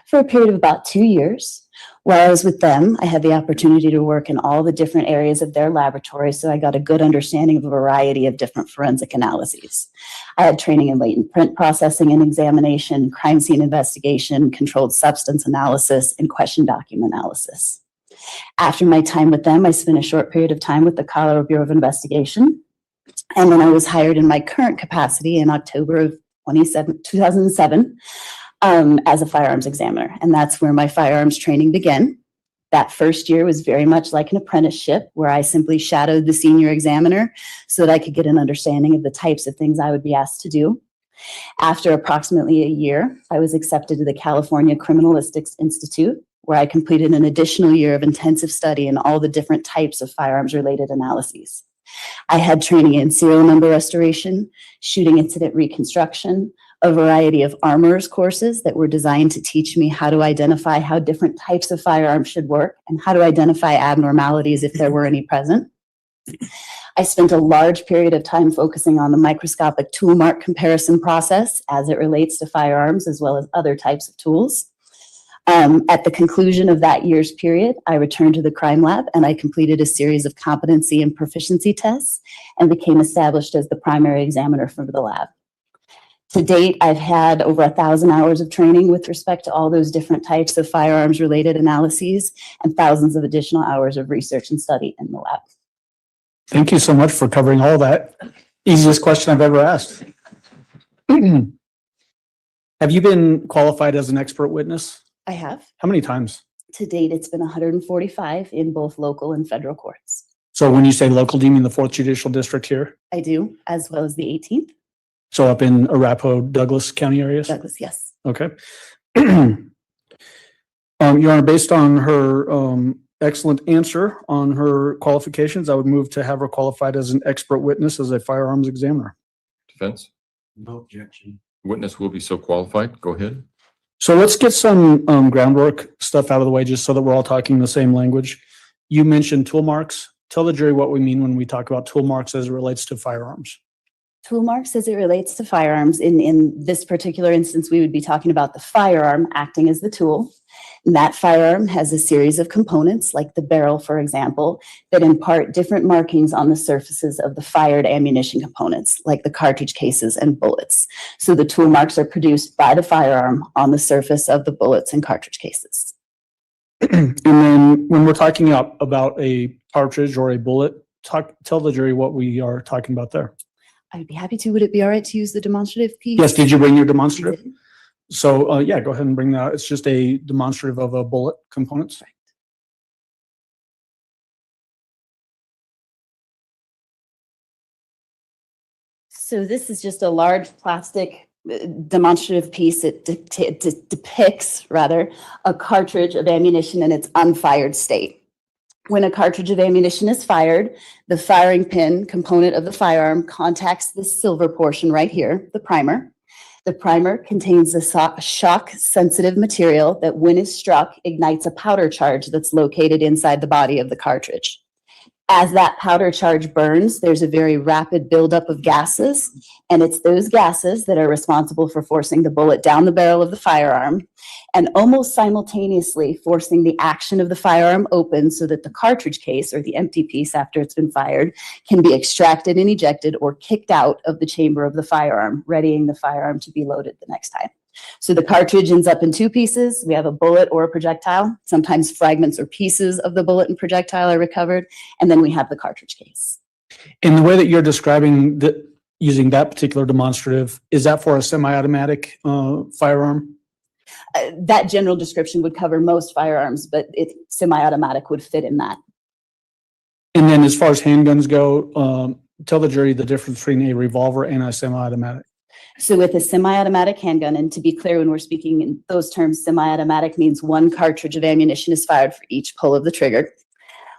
for a period of about 2 years. While I was with them, I had the opportunity to work in all the different areas of their laboratory, so I got a good understanding of a variety of different forensic analyses. I had training in latent print processing and examination, crime scene investigation, controlled substance analysis, and question document analysis. After my time with them, I spent a short period of time with the Colorado Bureau of Investigation, and then I was hired in my current capacity in October of 2007 as a firearms examiner, and that's where my firearms training began. That first year was very much like an apprenticeship where I simply shadowed the senior examiner so that I could get an understanding of the types of things I would be asked to do. After approximately a year, I was accepted to the California Criminalistics Institute, where I completed an additional year of intensive study in all the different types of firearms-related analyses. I had training in serial number restoration, shooting incident reconstruction, a variety of armorers courses that were designed to teach me how to identify how different types of firearms should work and how to identify abnormalities if there were any present. I spent a large period of time focusing on the microscopic tool mark comparison process as it relates to firearms as well as other types of tools. At the conclusion of that year's period, I returned to the crime lab and I completed a series of competency and proficiency tests and became established as the primary examiner for the lab. To date, I've had over 1,000 hours of training with respect to all those different types of firearms related analyses and thousands of additional hours of research and study in the lab. Thank you so much for covering all that. Easiest question I've ever asked. Have you been qualified as an expert witness? I have. How many times? To date, it's been 145 in both local and federal courts. So when you say local, do you mean the 4th Judicial District here? I do, as well as the 18th. So up in Arapahoe, Douglas County areas? Douglas, yes. Okay. Your Honor, based on her excellent answer on her qualifications, I would move to have her qualified as an expert witness as a firearms examiner. Defense? No objection. Witness will be so qualified. Go ahead. So let's get some groundwork stuff out of the way, just so that we're all talking the same language. You mentioned tool marks. Tell the jury what we mean when we talk about tool marks as it relates to firearms. Tool marks as it relates to firearms. In this particular instance, we would be talking about the firearm acting as the tool. And that firearm has a series of components, like the barrel, for example, that impart different markings on the surfaces of the fired ammunition components, like the cartridge cases and bullets. So the tool marks are produced by the firearm on the surface of the bullets and cartridge cases. And then when we're talking about a cartridge or a bullet, tell the jury what we are talking about there. I'd be happy to. Would it be all right to use the demonstrative piece? Yes, did you bring your demonstrative? So yeah, go ahead and bring that. It's just a demonstrative of a bullet components. So this is just a large plastic demonstrative piece. It depicts, rather, a cartridge of ammunition in its unfired state. When a cartridge of ammunition is fired, the firing pin component of the firearm contacts this silver portion right here, the primer. The primer contains a shock-sensitive material that, when it's struck, ignites a powder charge that's located inside the body of the cartridge. As that powder charge burns, there's a very rapid buildup of gases, and it's those gases that are responsible for forcing the bullet down the barrel of the firearm and almost simultaneously forcing the action of the firearm open so that the cartridge case, or the empty piece after it's been fired, can be extracted and ejected or kicked out of the chamber of the firearm, readying the firearm to be loaded the next time. So the cartridge ends up in two pieces. We have a bullet or a projectile. Sometimes fragments or pieces of the bullet and projectile are recovered. And then we have the cartridge case. In the way that you're describing using that particular demonstrative, is that for a semi-automatic firearm? That general description would cover most firearms, but semi-automatic would fit in that. And then as far as handguns go, tell the jury the difference between a revolver and a semi-automatic. So with a semi-automatic handgun, and to be clear, when we're speaking in those terms, semi-automatic means one cartridge of ammunition is fired for each pull of the trigger.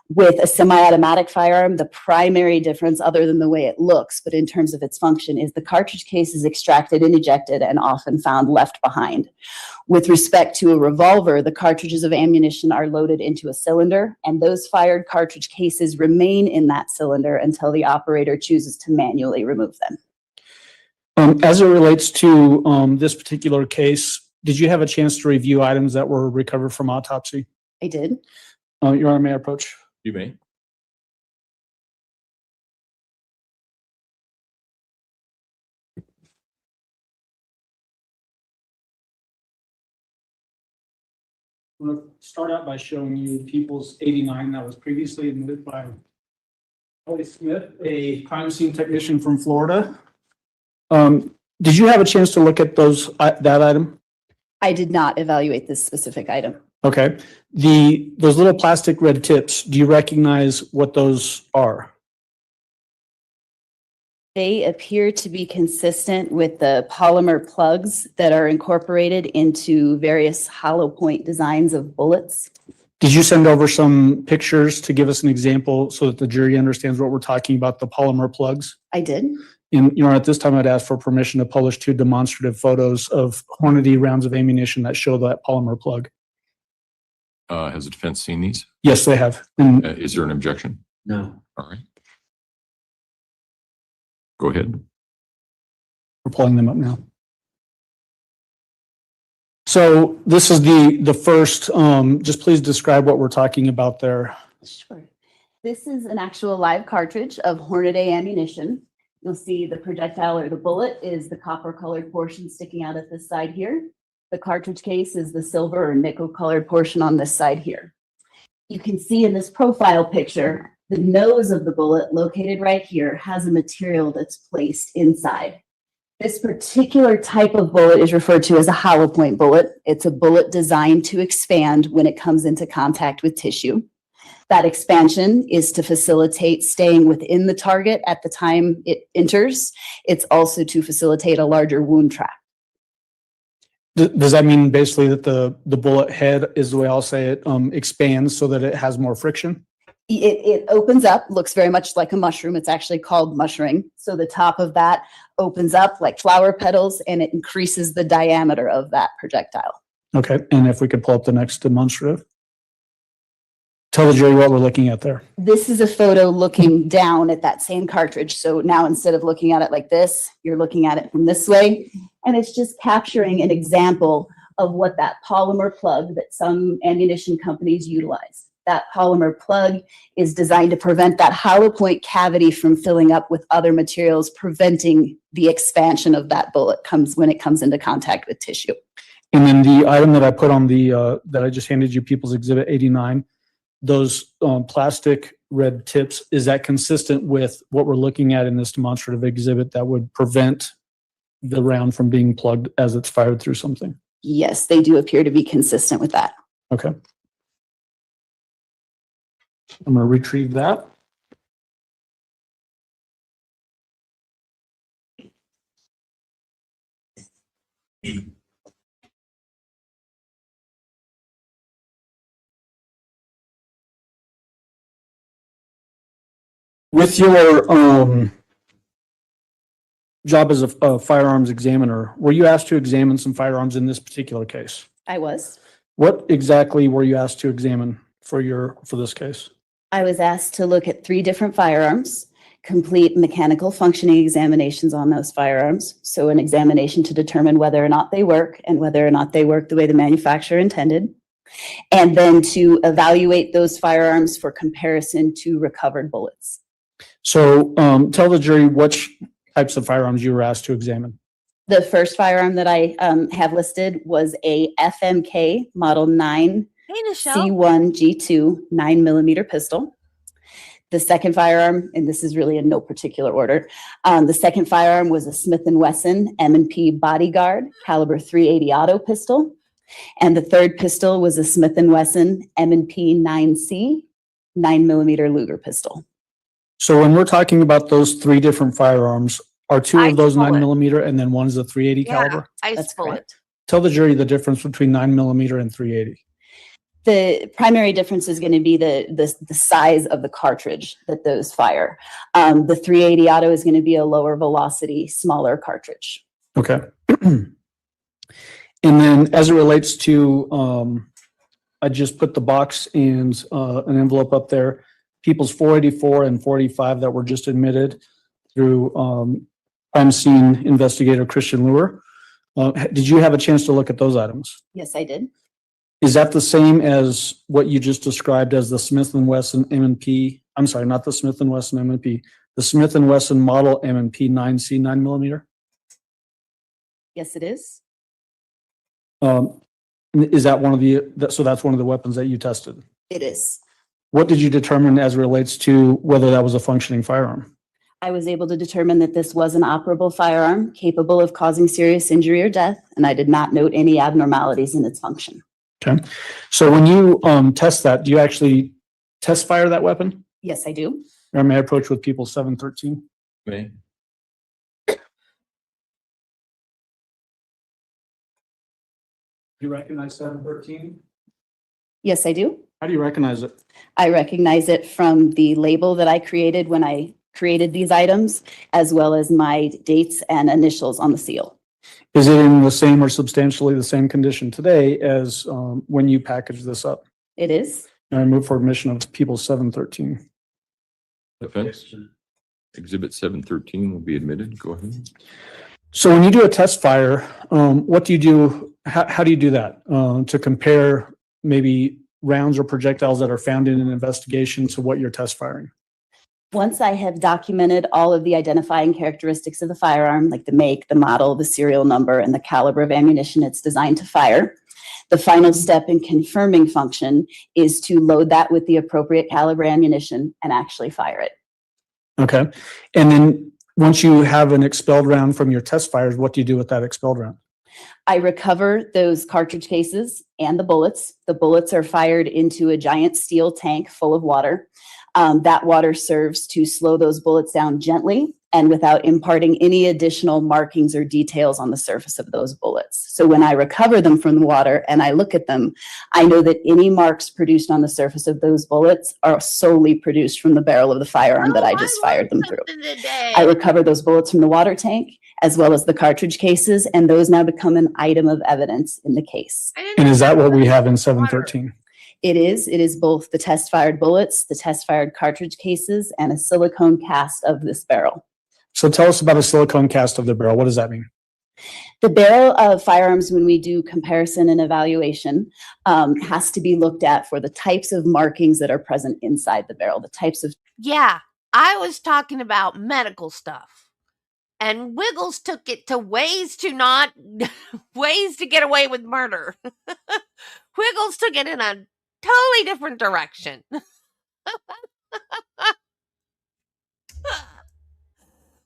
With a semi-automatic firearm, the primary difference, other than the way it looks, but in terms of its function, is the cartridge case is extracted and ejected and often found left behind. With respect to a revolver, the cartridges of ammunition are loaded into a cylinder, and those fired cartridge cases remain in that cylinder until the operator chooses to manually remove them. As it relates to this particular case, did you have a chance to review items that were recovered from autopsy? I did. Your Honor, may I approach? You may. I'm going to start out by showing you People's 89 that was previously admitted by Holly Smith, a crime scene technician from Florida. Did you have a chance to look at that item? I did not evaluate this specific item. Okay. Those little plastic red tips, do you recognize what those are? They appear to be consistent with the polymer plugs that are incorporated into various hollow point designs of bullets. Did you send over some pictures to give us an example so that the jury understands what we're talking about, the polymer plugs? I did. And, at this time I'd ask for permission to publish 2 demonstrative photos of Hornady rounds of ammunition that show that polymer plug. Has the defense seen these? Yes, they have. And Is there an objection? No. All right. Go ahead. we're pulling them up now. So this is the first, just please describe what we're talking about there. Sure. This is an actual live cartridge of Hornady ammunition. You'll see the projectile or the bullet is the copper colored portion sticking out at this side here. The cartridge case is the silver or nickel colored portion on this side here. You can see in this profile picture, the nose of the bullet located right here has a material that's placed inside. This particular type of bullet is referred to as a hollow point bullet. It's a bullet designed to expand when it comes into contact with tissue. That expansion is to facilitate staying within the target at the time it enters. It's also to facilitate a larger wound tract. Does that mean basically that the bullet head is the way I'll say it, expands so that it has more friction? It opens up, looks very much like a mushroom. It's actually called mushrooming. So the top of that opens up like flower petals and it increases the diameter of that projectile. Okay, and if we could pull up the next demonstrative. Tell the jury what we're looking at there. This is a photo looking down at that same cartridge. So now instead of looking at it like this, you're looking at it from this way. And it's just capturing an example of what that polymer plug that some ammunition companies utilize. That polymer plug is designed to prevent that hollow point cavity from filling up with other materials, preventing the expansion of that bullet when it comes into contact with tissue. And then the item that I put on the, that I just handed you, People's Exhibit 89, those plastic red tips, is that consistent with what we're looking at in this demonstrative exhibit that would prevent the round from being plugged as it's fired through something? Yes, they do appear to be consistent with that. Okay. I'm going to retrieve that. With your job as a firearms examiner, were you asked to examine some firearms in this particular case? I was. What exactly were you asked to examine for this case? I was asked to look at 3 different firearms, complete mechanical functioning examinations on those firearms. So an examination to determine whether or not they work and whether or not they work the way the manufacturer intended. And then to evaluate those firearms for comparison to recovered bullets. So tell the jury which types of firearms you were asked to examine. The first firearm that I have listed was a FMK Model 9 Hey, Nichelle. C1G2 9mm pistol. The second firearm, and this is really in no particular order, the second firearm was a Smith & Wesson M&P Bodyguard caliber .380 auto pistol. And the third pistol was a Smith & Wesson M&P 9C 9mm Luger pistol. So when we're talking about those 3 different firearms, are 2 of those Ice bullet. 9mm and then one is a .380 caliber? Ice That's bullet. correct. Tell the jury the difference between 9mm and .380. The primary difference is going to be the size of the cartridge that those fire. The .380 auto is going to be a lower velocity, smaller cartridge. Okay. And then as it relates to, I just put the box and an envelope up there, People's 484 and 485 that were just admitted through crime scene investigator Christian Lure. Did you have a chance to look at those items? Yes, I did. Is that the same as what you just described as the Smith & Wesson M&P? I'm sorry, not the Smith & Wesson M&P, the Smith & Wesson model M&P 9C 9mm? Yes, it is. Is that one of the, so that's one of the weapons that you tested? It is. What did you determine as it relates to whether that was a functioning firearm? I was able to determine that this was an operable firearm capable of causing serious injury or death, and I did not note any abnormalities in its function. Okay. So when you test that, do you actually test fire that weapon? Yes, I do. Or may I approach with people 713? May. You recognize 713? Yes, I do. How do you recognize it? I recognize it from the label that I created when I created these items, as well as my dates and initials on the seal. Is it in the same or substantially the same condition today as when you packaged this up? It is. And I move for admission of people 713. Defense. Exhibit 713 will be admitted. Go ahead. So when you do a test fire, what do you do? How do you do that to compare maybe rounds or projectiles that are found in an investigation to what you're test firing? Once I have documented all of the identifying characteristics of the firearm, like the make, the model, the serial number, and the caliber of ammunition it's designed to fire, the final step in confirming function is to load that with the appropriate caliber ammunition and actually fire it. Okay. And then once you have an expelled round from your test fires, what do you do with that expelled round? I recover those cartridge cases and the bullets. The bullets are fired into a giant steel tank full of water. That water serves to slow those bullets down gently and without imparting any additional markings or details on the surface of those bullets. So when I recover them from the water and I look at them, I know that any marks produced on the surface of those bullets are solely produced from the barrel of the firearm that I just fired them through. I recover those bullets from the water tank as well as the cartridge cases, and those now become an item of evidence in the case. And is that what we have in 713? It is both the test fired bullets, the test fired cartridge cases, and a silicone cast of this barrel. So tell us about a silicone cast of the barrel. What does that mean? The barrel of firearms, when we do comparison and evaluation, has to be looked at for the types of markings that are present inside the barrel, the types of. Yeah, I was talking about medical stuff. And Wiggles took it to ways to get away with murder. Wiggles took it in a totally different direction.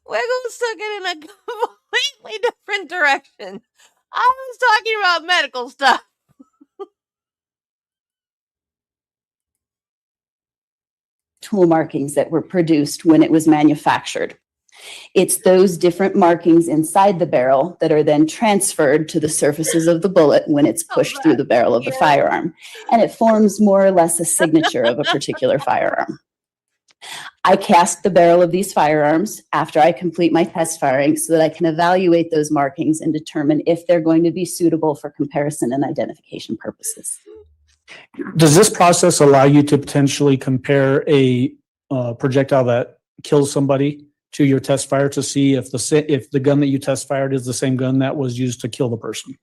Wiggles took it in a completely different direction. I was talking about medical stuff. Tool markings that were produced when it was manufactured. It's those different markings inside the barrel that are then transferred to the surfaces of the bullet when it's pushed through the barrel of the firearm. And it forms more or less a signature of a particular firearm. I cast the barrel of these firearms after I complete my test firing so that I can evaluate those markings and determine if they're going to be suitable for comparison and identification purposes. Does this process allow you to potentially compare a projectile that kills somebody to your test fire to see if the gun that you test fired is the same gun that was used to kill the person?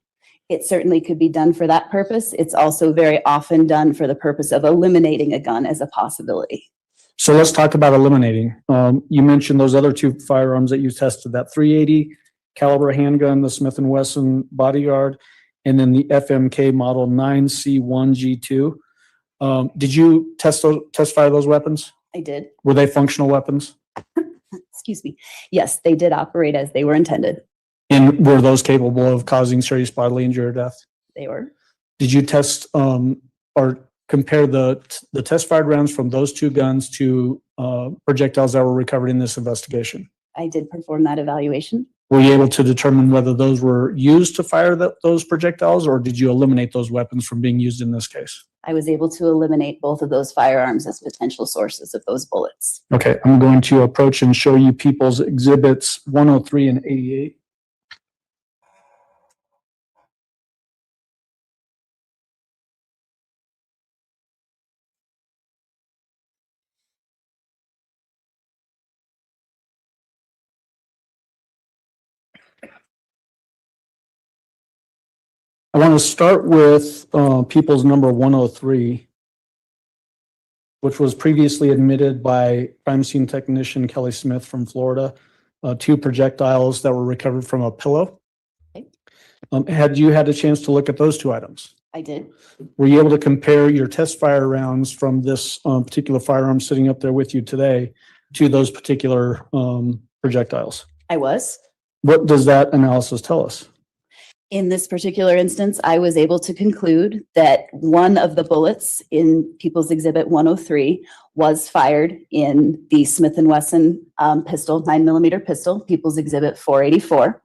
It certainly could be done for that purpose. It's also very often done for the purpose of eliminating a gun as a possibility. So let's talk about eliminating. You mentioned those other two firearms that you tested, that 380 caliber handgun, the Smith & Wesson Bodyguard, and then the FMK model 9C1G2. Did you test fire those weapons? I did. Were they functional weapons? Excuse me. Yes, they did operate as they were intended. And were those capable of causing serious bodily injury or death? They were. Did you test or compare the test fired rounds from those two guns to projectiles that were recovered in this investigation? I did perform that evaluation. Were you able to determine whether those were used to fire those projectiles, or did you eliminate those weapons from being used in this case? I was able to eliminate both of those firearms as potential sources of those bullets. Okay, I'm going to approach and show you People's Exhibits 103 and 88. I want to start with People's number 103, which was previously admitted by crime scene technician Kelly Smith from Florida, two projectiles that were recovered from a pillow. Okay. Had you had a chance to look at those two items? I did. Were you able to compare your test fire rounds from this particular firearm sitting up there with you today to those particular projectiles? I was. What does that analysis tell us? In this particular instance, I was able to conclude that one of the bullets in People's Exhibit 103 was fired in the Smith & Wesson pistol, 9mm pistol, People's Exhibit 484.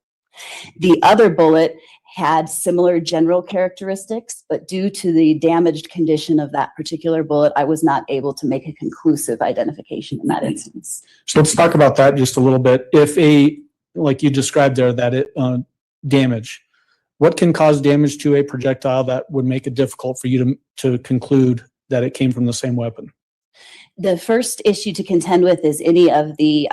The other bullet had similar general characteristics, but due to the damaged condition of that particular bullet, I was not able to make a conclusive identification in that instance. So let's talk about that just a little bit. If like you described there, that it damage, what can cause damage to a projectile that would make it difficult for you to conclude that it came from the same weapon? The first issue to contend with is any of the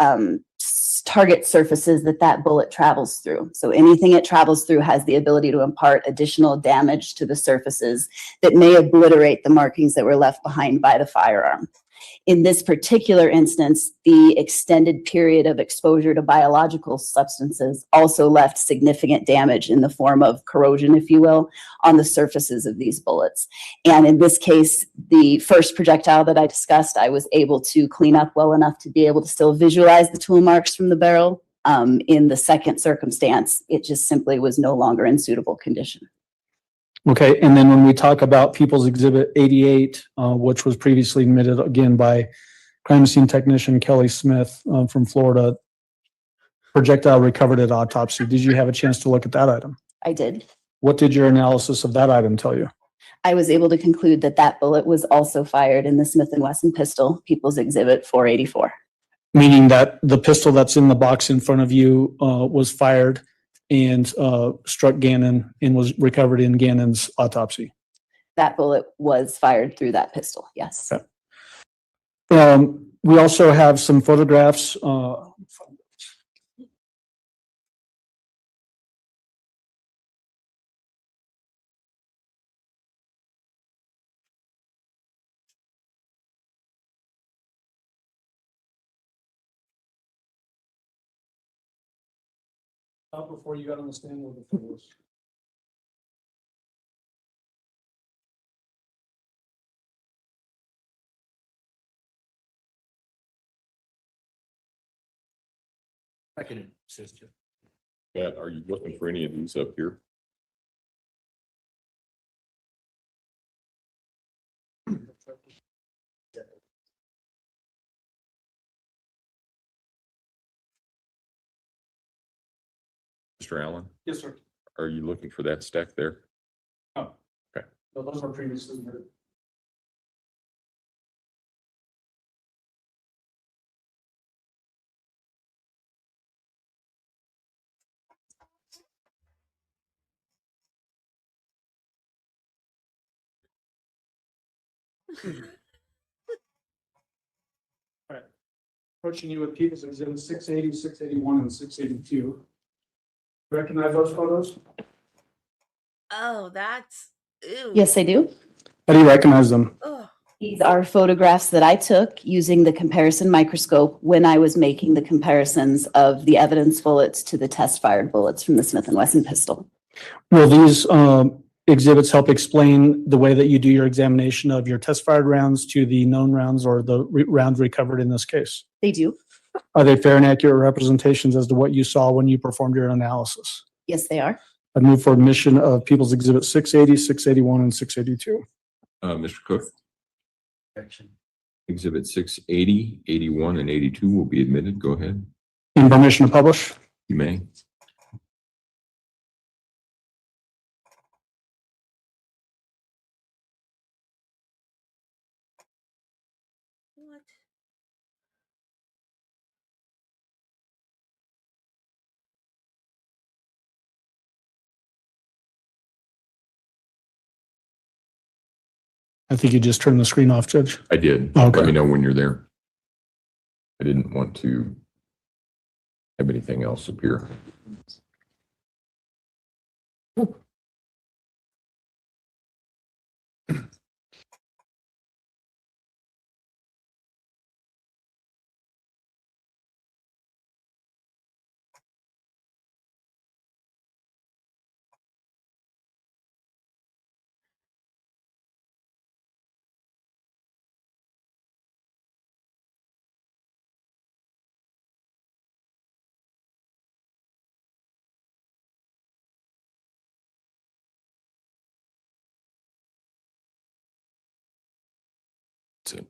target surfaces that bullet travels through. So anything it travels through has the ability to impart additional damage to the surfaces that may obliterate the markings that were left behind by the firearm. In this particular instance, the extended period of exposure to biological substances also left significant damage in the form of corrosion, if you will, on the surfaces of these bullets. And in this case, the first projectile that I discussed, I was able to clean up well enough to be able to still visualize the tool marks from the barrel In the second circumstance, it just simply was no longer in suitable condition. Okay, and then when we talk about People's Exhibit 88, which was previously admitted again by crime scene technician Kelly Smith from Florida, projectile recovered at autopsy. Did you have a chance to look at that item? I did. What did your analysis of that item tell you? I was able to conclude that that bullet was also fired in the Smith & Wesson pistol, People's Exhibit 484. Meaning that the pistol that's in the box in front of you was fired and struck Gannon and was recovered in Gannon's autopsy. That bullet was fired through that pistol, yes. Okay. We also have some photographs. Before you got on the stand with the photos. I can assist you. Matt, are you looking for any of these up here? Mr. Allen, Yes, sir. are you looking for that stack there? Oh. Okay. No, those were previously admitted. All right. Approaching you with People's Exhibit 680, 681, and 682. Recognize those photos? Oh, that's ew. Yes, I do. How do you recognize them? Ugh. These are photographs that I took using the comparison microscope when I was making the comparisons of the evidence bullets to the test fired bullets from the Smith & Wesson pistol. Will these exhibits help explain the way that you do your examination of your test fired rounds to the known rounds or the rounds recovered in this case? They do. Are they fair and accurate representations as to what you saw when you performed your analysis? Yes, they are. I'd move for admission of People's Exhibit 680, 681, and 682. Mr. Cook? Exhibit 680, 81, and 82 will be admitted. Go ahead. In permission to publish? You may. What? I think you just turned the screen off, Judge. I did. Okay. Let me know when you're there. I didn't want to have anything else appear. That's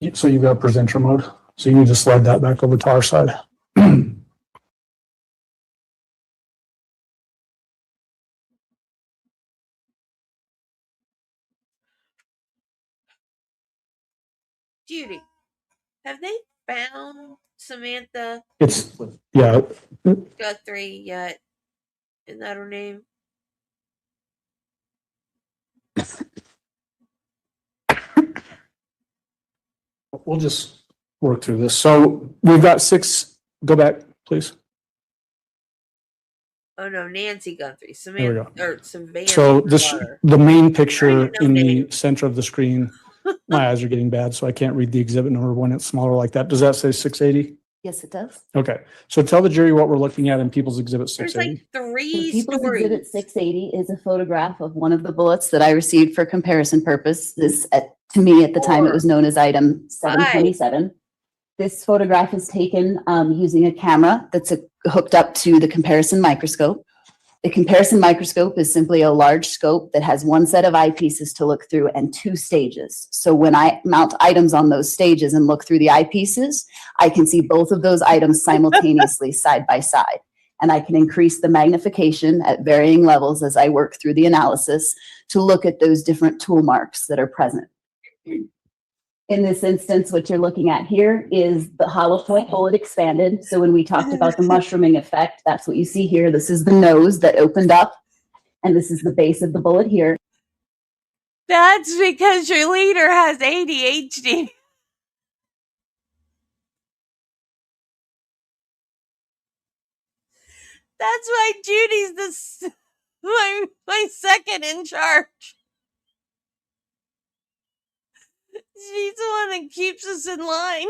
it. So you've got presenter mode. So you need to slide that back over to our side. Judy, have they found Samantha It's, yeah, Guthrie yet? Isn't that her name? we'll just work through this. So we've got six, go back, please. Oh no, Nancy Guthrie. There we Samantha go. or Savannah. So this, Carter. the main picture I didn't know in the names. center of the screen, my eyes are getting bad, so I can't read the exhibit number when it's smaller like that. Does that say 680? Yes, it does. Okay, so tell the jury what we're looking at in People's Exhibit There's 680. like So 3 People's Exhibit stories. 680 is a photograph of one of the bullets that I received for comparison purpose. To me, at the time, it was known as item 727. This photograph is taken using a camera that's hooked up to the comparison microscope. The comparison microscope is simply a large scope that has one set of eyepieces to look through and 2 stages. So when I mount items on those stages and look through the eyepieces, I can see both of those items simultaneously side by side. And I can increase the magnification at varying levels as I work through the analysis to look at those different tool marks that are present. In this instance, what you're looking at here is the hollow point bullet expanded. So when we talked about the mushrooming effect, that's what you see here. This is the nose that opened up, and this is the base of the bullet here. That's because your leader has ADHD. That's why Judy's my second in charge. She's the one that keeps us in line.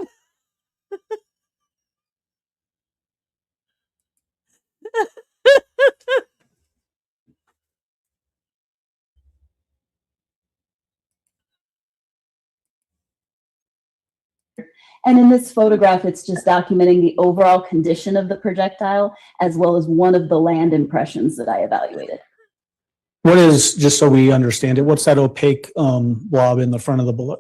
And in this photograph, it's just documenting the overall condition of the projectile, as well as one of the land impressions that I evaluated. What is, just so we understand it, what's that opaque blob in the front of the bullet?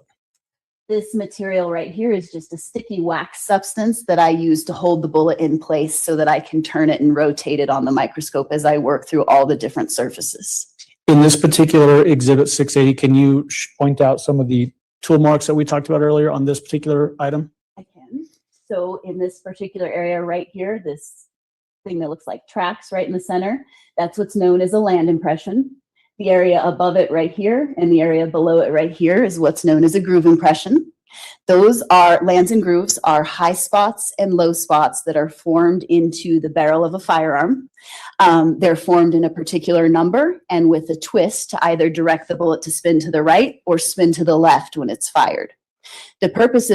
This material right here is just a sticky wax substance that I use to hold the bullet in place so that I can turn it and rotate it on the microscope as I work through all the different surfaces. In this particular Exhibit 680, can you point out some of the tool marks that we talked about earlier on this particular item? I can. So in this particular area right here, this thing that looks like tracks right in the center, that's what's known as a land impression. The area above it right here and the area below it right here is what's known as a groove impression. Those are, lands and grooves are high spots and low spots that are formed into the barrel of a firearm. They're formed in a particular number and with a twist to either direct the bullet to spin to the right or spin to the left when it's fired. The purpose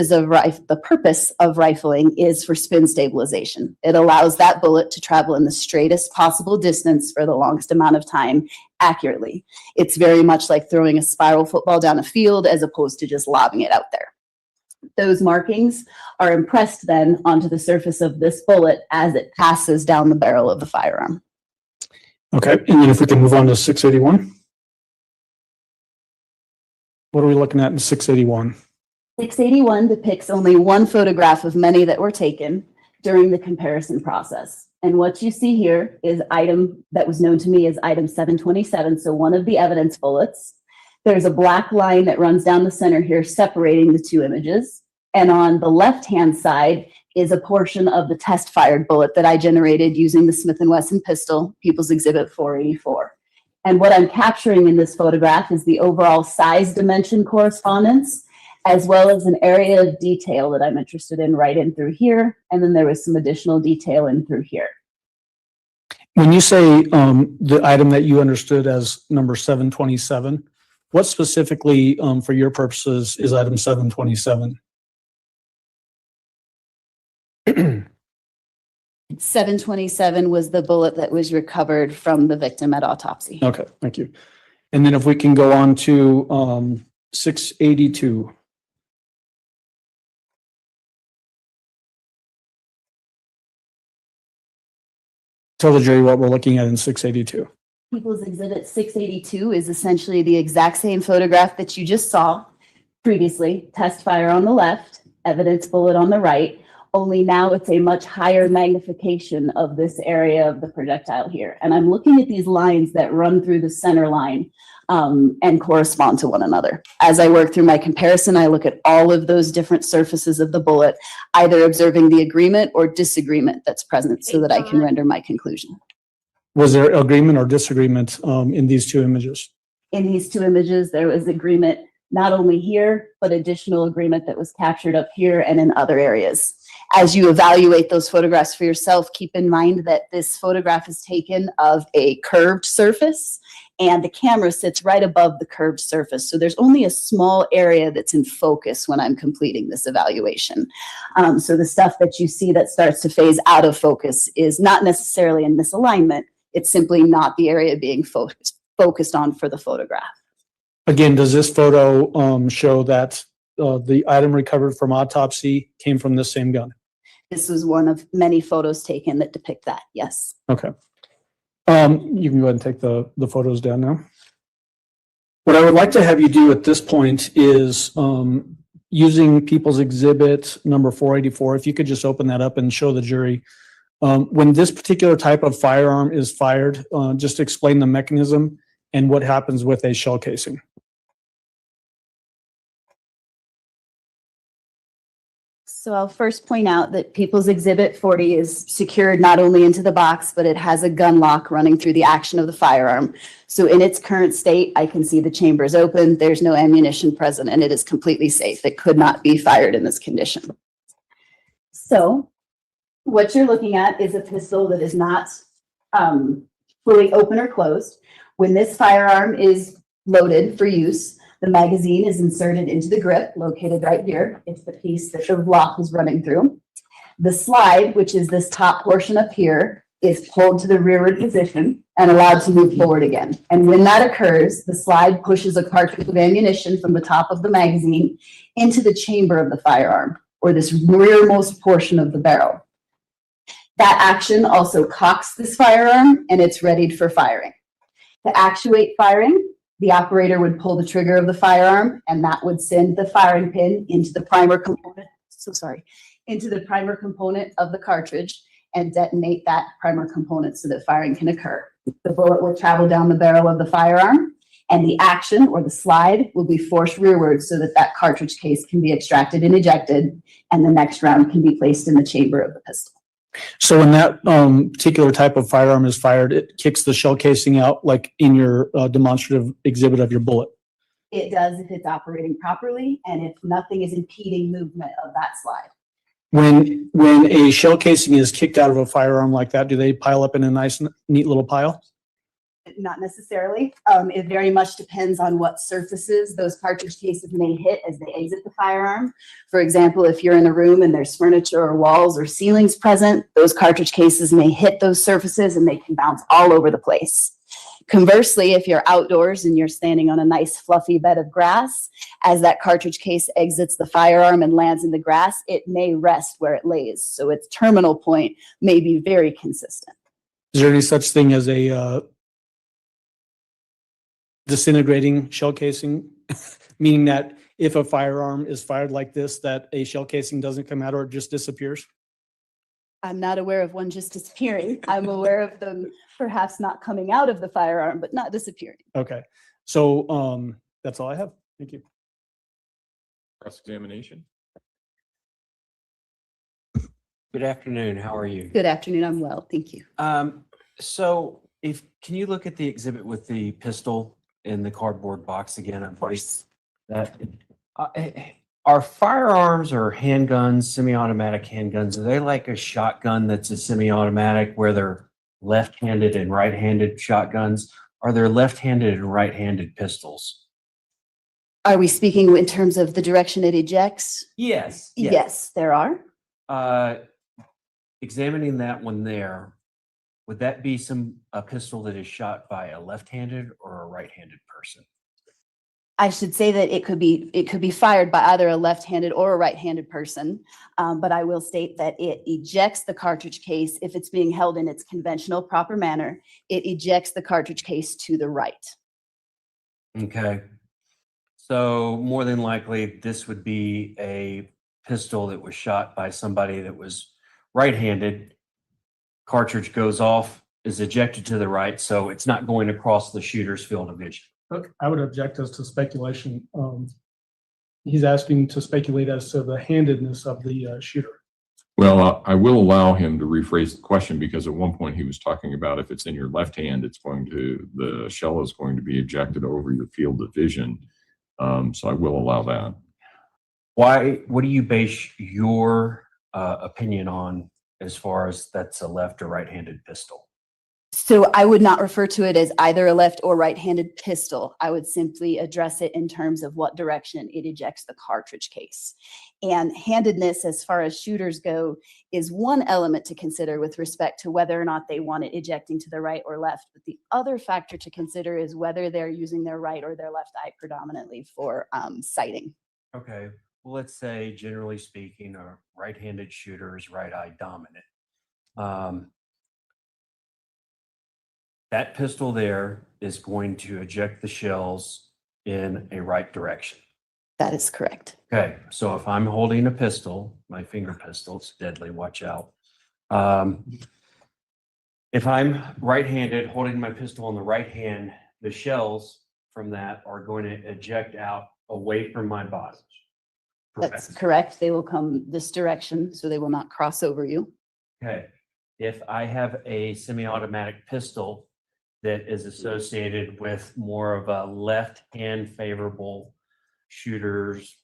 of rifling is for spin stabilization. It allows that bullet to travel in the straightest possible distance for the longest amount of time accurately. It's very much like throwing a spiral football down a field as opposed to just lobbing it out there. Those markings are impressed then onto the surface of this bullet as it passes down the barrel of the firearm. Okay, and then if we can move on to 681. What are we looking at in 681? 681 depicts only one photograph of many that were taken during the comparison process. And what you see here is item that was known to me as item 727, so one of the evidence bullets. There's a black line that runs down the center here separating the 2 images. And on the left-hand side is a portion of the test-fired bullet that I generated using the Smith & Wesson pistol, People's Exhibit 484. And what I'm capturing in this photograph is the overall size dimension correspondence, as well as an area of detail that I'm interested in right in through here. And then there was some additional detail in through here. When you say the item that you understood as number 727, what specifically, for your purposes, is item 727? 727 was the bullet that was recovered from the victim at autopsy. Okay, thank you. And then if we can go on to 682. Tell the jury what we're looking at in 682. People's Exhibit 682 is essentially the exact same photograph that you just saw previously. Test fire on the left, evidence bullet on the right, only now it's a much higher magnification of this area of the projectile here. And I'm looking at these lines that run through the center line and correspond to one another. As I work through my comparison, I look at all of those different surfaces of the bullet, either observing the agreement or disagreement that's present so that I can render my conclusion. Was there agreement or disagreement in these 2 images? In these 2 images, there was agreement not only here, but additional agreement that was captured up here and in other areas. As you evaluate those photographs for yourself, keep in mind that this photograph is taken of a curved surface, and the camera sits right above the curved surface. So there's only a small area that's in focus when I'm completing this evaluation. So the stuff that you see that starts to phase out of focus is not necessarily in misalignment. It's simply not the area being focused on for the photograph. Again, does this photo show that the item recovered from autopsy came from the same gun? This was one of many photos taken that depict that, yes. Okay. You can go ahead and take the photos down now. What I would like to have you do at this point is using People's Exhibit number 484, if you could just open that up and show the jury. When this particular type of firearm is fired, just explain the mechanism and what happens with a shell casing. So I'll first point out that People's Exhibit 40 is secured not only into the box, but it has a gun lock running through the action of the firearm. So in its current state, I can see the chamber is open, there's no ammunition present, and it is completely safe. It could not be fired in this condition. So what you're looking at is a pistol that is not fully open or closed. When this firearm is loaded for use, the magazine is inserted into the grip located right here. It's the piece that the lock is running through. The slide, which is this top portion up here, is pulled to the rearward position and allowed to move forward again. And when that occurs, the slide pushes a cartridge of ammunition from the top of the magazine into the chamber of the firearm, or this rearmost portion of the barrel. That action also cocks this firearm and it's readied for firing. To actuate firing, the operator would pull the trigger of the firearm and that would send the firing pin into the primer component, into the primer component of the cartridge and detonate that primer component so that firing can occur. The bullet will travel down the barrel of the firearm and the action or the slide will be forced rearward so that that cartridge case can be extracted and ejected and the next round can be placed in the chamber of the pistol. So when that particular type of firearm is fired, it kicks the shell casing out like in your demonstrative exhibit of your bullet? It does if it's operating properly and if nothing is impeding movement of that slide. When a shell casing is kicked out of a firearm like that, do they pile up in a nice, neat little pile? Not necessarily. It very much depends on what surfaces those cartridge cases may hit as they exit the firearm. For example, if you're in a room and there's furniture or walls or ceilings present, those cartridge cases may hit those surfaces and they can bounce all over the place. Conversely, if you're outdoors and you're standing on a nice fluffy bed of grass, as that cartridge case exits the firearm and lands in the grass, it may rest where it lays. So its terminal point may be very consistent. Is there any such thing as a disintegrating shell casing? Meaning that if a firearm is fired like this, that a shell casing doesn't come out or it just disappears? I'm not aware of one just disappearing. I'm aware of them perhaps not coming out of the firearm, but not disappearing. Okay. So that's all I have. Thank you. Cross-examination. Good afternoon. How are you? Good afternoon. I'm well. Thank you. So can you look at the exhibit with the pistol in the cardboard box again? Of course. That are firearms or handguns, semi-automatic handguns, are they like a shotgun that's a semi-automatic where they're left-handed and right-handed shotguns? Are there left-handed and right-handed pistols? Are we speaking in terms of the direction it ejects? Yes. Yes, there are. Examining that one there, would that be a pistol that is shot by a left-handed or a right-handed person? I should say that it could be fired by either a left-handed or a right-handed person, but I will state that it ejects the cartridge case if it's being held in its conventional proper manner. It ejects the cartridge case to the right. Okay. So more than likely, this would be a pistol that was shot by somebody that was right-handed. Cartridge goes off, is ejected to the right, so it's not going across the shooter's field of vision. I would object as to speculation. He's asking to speculate as to the handedness of the shooter. Well, I will allow him to rephrase the question because at one point he was talking about if it's in your left hand, the shell is going to be ejected over your field of vision. So I will allow that. What do you base your opinion on as far as that's a left or right-handed pistol? So I would not refer to it as either a left or right-handed pistol. I would simply address it in terms of what direction it ejects the cartridge case. And handedness, as far as shooters go, is one element to consider with respect to whether or not they want it ejecting to the right or left. But the other factor to consider is whether they're using their right or their left eye predominantly for sighting. Okay, well, let's say generally speaking, a right-handed shooter is right eye dominant. That pistol there is going to eject the shells in a right direction. That is correct. Okay, so if I'm holding a pistol, my finger pistol, it's deadly, watch out. If I'm right-handed holding my pistol in the right hand, the shells from that are going to eject out away from my body. That's correct. They will come this direction, so they will not cross over you. Okay, if I have a semi-automatic pistol that is associated with more of a left-hand favorable shooter's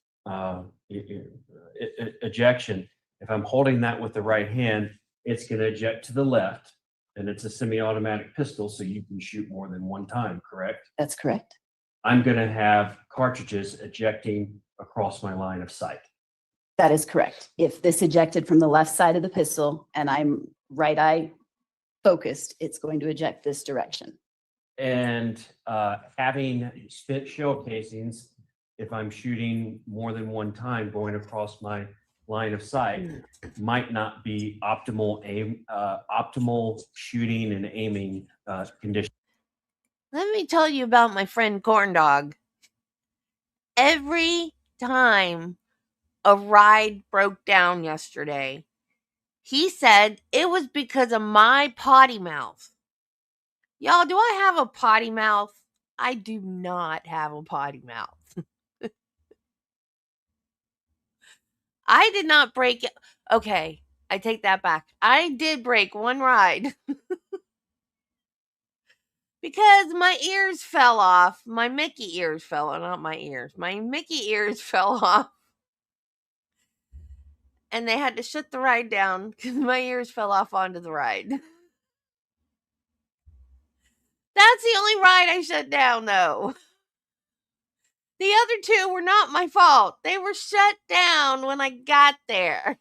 ejection, if I'm holding that with the right hand, it's going to eject to the left, and it's a semi-automatic pistol, so you can shoot more than one time, correct? That's correct. I'm going to have cartridges ejecting across my line of sight. That is correct. If this ejected from the left side of the pistol and I'm right eye focused, it's going to eject this direction. And having spent shell casings, if I'm shooting more than one time going across my line of sight, might not be optimal optimal shooting and aiming conditions. Let me tell you about my friend Corn Dog. Every time a ride broke down yesterday, he said it was because of my potty mouth. Y'all, do I have a potty mouth? I do not have a potty mouth. I did not break it. Okay, I take that back. I did break one ride. Because my ears fell off. My Mickey ears fell off, not my ears. My Mickey ears fell off. And they had to shut the ride down because my ears fell off onto the ride. That's the only ride I shut down, though. The other two were not my fault. They were shut down when I got there.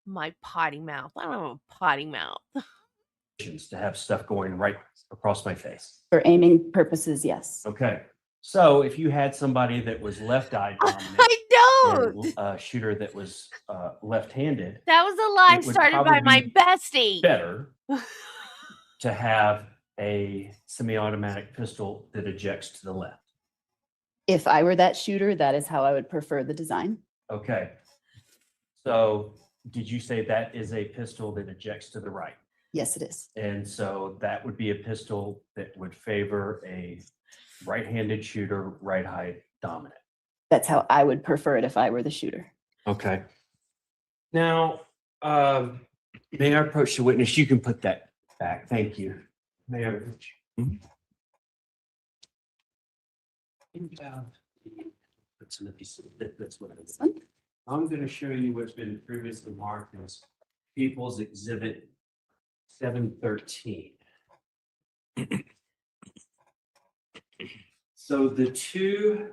My potty mouth. I don't have a potty mouth. To have stuff going right across my face. For aiming purposes, yes. Okay. So if you had somebody that was left eye dominant I don't. and a shooter that was left-handed, That was a line it would started by probably my be bestie. better to have a semi-automatic pistol that ejects to the left. If I were that shooter, that is how I would prefer the design. Okay. So did you say that is a pistol that ejects to the right? Yes, it is. And so that would be a pistol that would favor a right-handed shooter, right eye dominant. That's how I would prefer it if I were the shooter. Okay. Now, may I approach the witness? You can put that back. Thank you. May I approach? That's what it is. I'm going to show you what's been previously marked as People's Exhibit 713. So the two,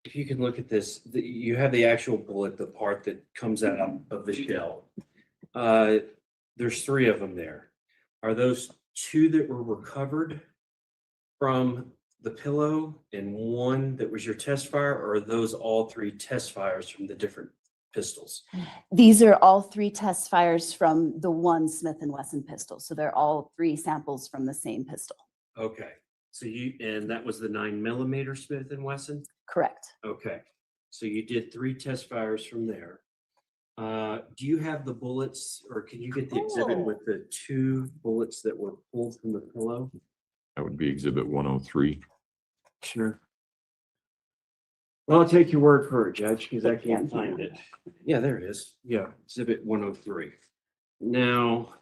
if you can look at this, you have the actual bullet, the part that comes out of the shell. There's three of them there. Are those two that were recovered from the pillow and one that was your test fire, or are those all three test fires from the different pistols? These are all three test fires from the one Smith & Wesson pistol. So they're all three samples from the same pistol. Okay, so and that was the 9mm Smith & Wesson? Correct. Okay, so you did three test fires from there. Do you have the bullets, or can you get the exhibit with the two bullets that were pulled from the pillow? That would be Exhibit 103. Sure. Well, I'll take your word for it, Judge, because I can't find it. Yeah, there it is. Yeah, Exhibit 103. Now,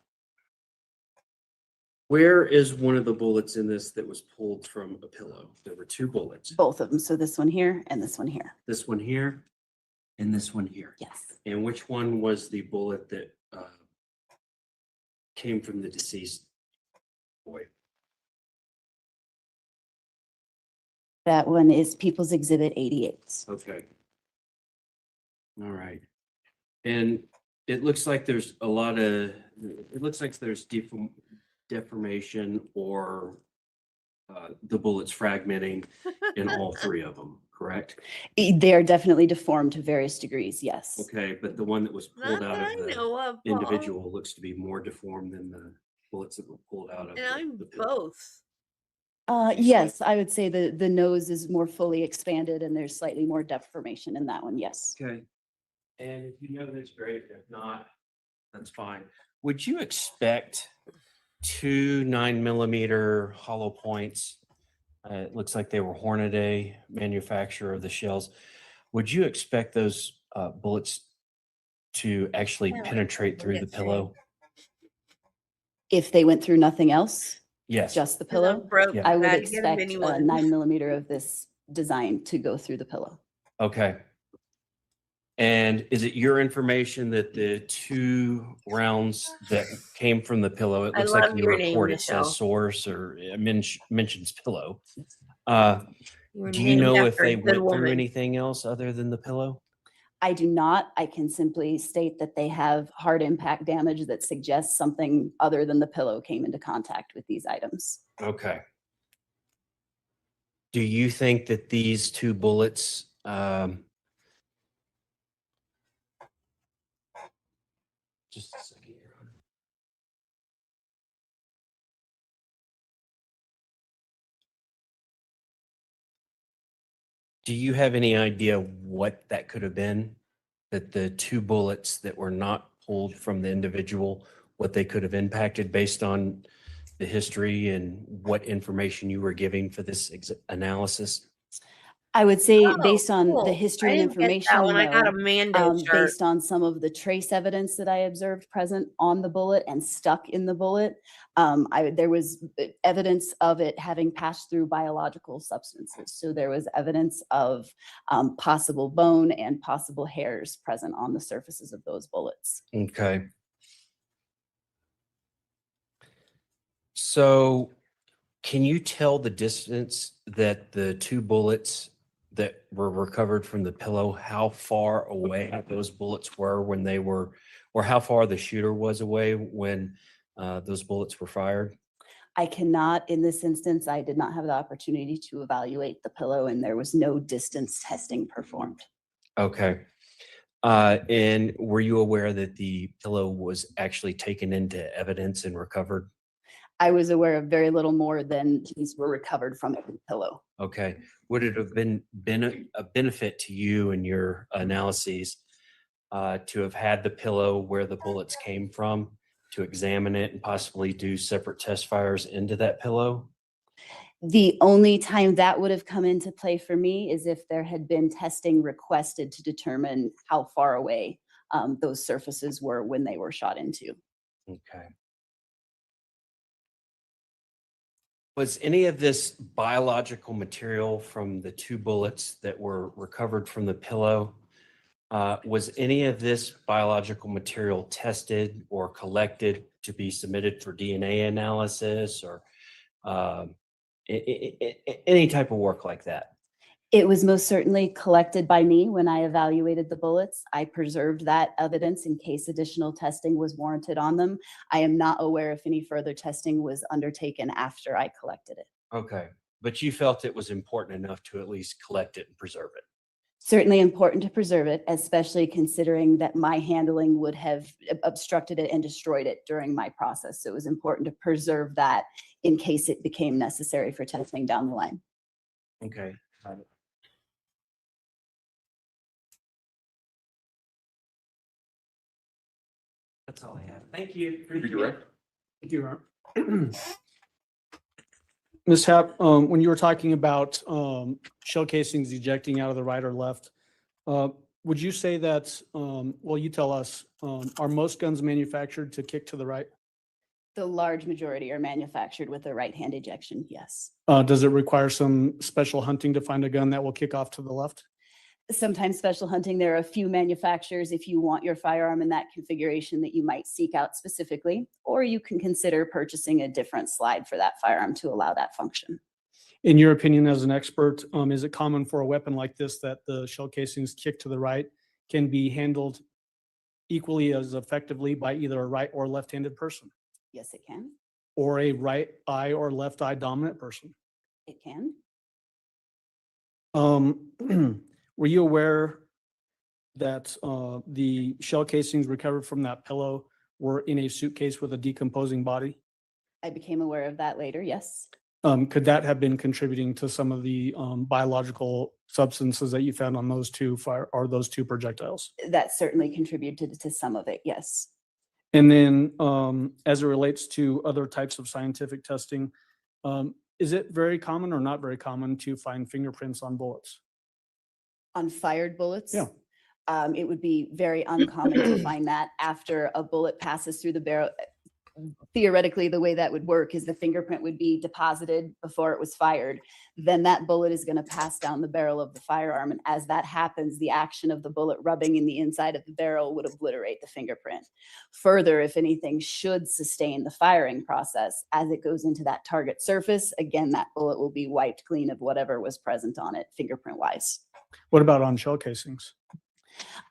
Where is one of the bullets in this that was pulled from a pillow? There were two bullets. Both of them. So this one here and this one here. This one here and this one here. Yes. And which one was the bullet that came from the deceased boy? That one is People's Exhibit 88. Okay. All right. And it looks like there's a lot of, it looks like there's deformation or the bullets fragmenting in all three of them, correct? They are definitely deformed to various degrees, yes. Okay, but the one that was pulled Not out that of I the know of, Paul. individual looks to be more deformed than the bullets that were pulled out of And I'm the pillow. both. Yes, I would say the nose is more fully expanded and there's slightly more deformation in that one, yes. Okay. And if you know that's great. If not, that's fine. Would you expect two 9mm hollow points? It looks like they were Hornaday, manufacturer of the shells. Would you expect those bullets to actually penetrate through the pillow? If they went through nothing else, Yes. just the 'Cause I'm pillow, broke. Yeah. I would Gotta get a expect mini a one. 9mm of this design to go through the pillow. Okay. And is it your information that the two rounds that came from the pillow, it I looks like love in the your name, report, it Michelle. says source or it mentions pillow. You were Do you named know if after a they good went through woman. anything else other than the pillow? I do not. I can simply state that they have hard impact damage that suggests something other than the pillow came into contact with these items. Okay. Do you think that these two bullets, just a second here. Do you have any idea what that could have been? That the two bullets that were not pulled from the individual, what they could have impacted based on the history and what information you were giving for this analysis? I would say Oh, based on cool. the history I and didn't get that information, one. I got a no. Mando shirt. Based on some of the trace evidence that I observed present on the bullet and stuck in the bullet, there was evidence of it having passed through biological substances. So there was evidence of possible bone and possible hairs present on the surfaces of those bullets. Okay. So can you tell the distance that the two bullets that were recovered from the pillow, how far away those bullets were when they were, or how far the shooter was away when those bullets were fired? I cannot, in this instance, I did not have the opportunity to evaluate the pillow and there was no distance testing performed. Okay. And were you aware that the pillow was actually taken into evidence and recovered? I was aware of very little more than these were recovered from the pillow. Okay. Would it have been a benefit to you and your analyses to have had the pillow where the bullets came from, to examine it and possibly do separate test fires into that pillow? The only time that would have come into play for me is if there had been testing requested to determine how far away those surfaces were when they were shot into. Okay. Was any of this biological material from the two bullets that were recovered from the pillow, was any of this biological material tested or collected to be submitted for DNA analysis or any type of work like that? It was most certainly collected by me when I evaluated the bullets. I preserved that evidence in case additional testing was warranted on them. I am not aware if any further testing was undertaken after I collected it. Okay. But you felt it was important enough to at least collect it and preserve it. Certainly important to preserve it, especially considering that my handling would have obstructed it and destroyed it during my process. So it was important to preserve that in case it became necessary for testing down the line. Okay. That's all I have. Thank you. Redirect. Thank you, Aaron. Ms. Happ, when you were talking about shell casings ejecting out of the right or left, would you say that, well, you tell us, are most guns manufactured to kick to the right? The large majority are manufactured with a right-hand ejection, yes. Does it require some special hunting to find a gun that will kick off to the left? Sometimes special hunting, there are a few manufacturers, if you want your firearm in that configuration, that you might seek out specifically, or you can consider purchasing a different slide for that firearm to allow that function. In your opinion, as an expert, is it common for a weapon like this that the shell casings kick to the right can be handled equally as effectively by either a right or left-handed person, Yes, it can. or a right eye or left eye dominant person? It can. Were you aware that the shell casings recovered from that pillow were in a suitcase with a decomposing body? I became aware of that later, yes. Could that have been contributing to some of the biological substances that you found on those two those two projectiles? That certainly contributed to some of it, yes. And then as it relates to other types of scientific testing, is it very common or not very common to find fingerprints on bullets? On fired bullets? Yeah. It would be very uncommon to find that after a bullet passes through the barrel. Theoretically, the way that would work is the fingerprint would be deposited before it was fired. Then that bullet is going to pass down the barrel of the firearm. And as that happens, the action of the bullet rubbing in the inside of the barrel would obliterate the fingerprint. Further, if anything should sustain the firing process, as it goes into that target surface, again, that bullet will be wiped clean of whatever was present on it, fingerprint-wise. What about on shell casings?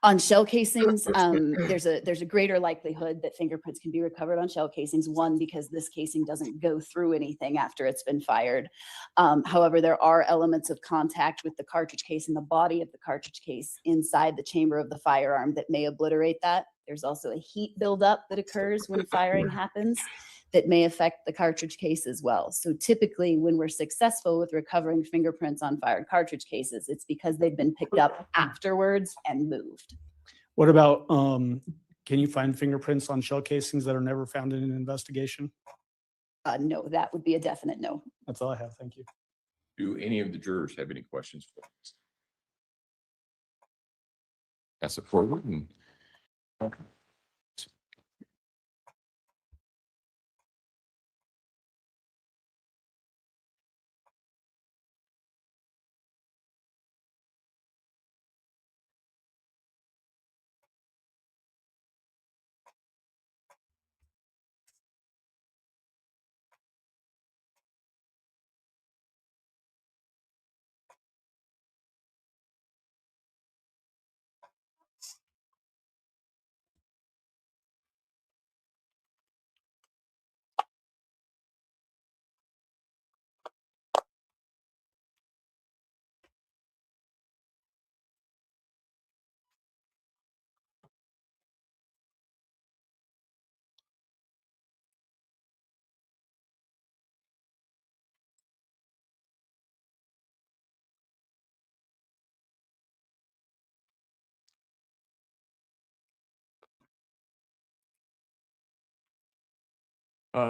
On shell casings, there's a greater likelihood that fingerprints can be recovered on shell casings. One, because this casing doesn't go through anything after it's been fired. However, there are elements of contact with the cartridge case and the body of the cartridge case inside the chamber of the firearm that may obliterate that. There's also a heat buildup that occurs when firing happens that may affect the cartridge case as well. So typically when we're successful with recovering fingerprints on fired cartridge cases, it's because they've been picked up afterwards and moved. What about, can you find fingerprints on shell casings that are never found in an investigation? No, that would be a definite no. That's all I have. Thank you. Do any of the jurors have any questions for us? Pass it forward and.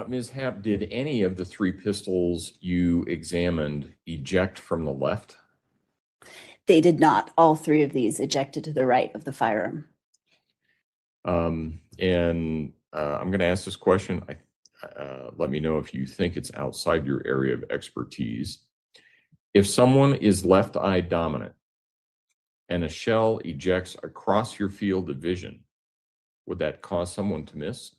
Ms. Happ, did any of the three pistols you examined eject from the left? They did not. All three of these ejected to the right of the firearm. I'm going to ask this question. Let me know if you think it's outside your area of expertise. If someone is left eye dominant and a shell ejects across your field of vision, would that cause someone to miss?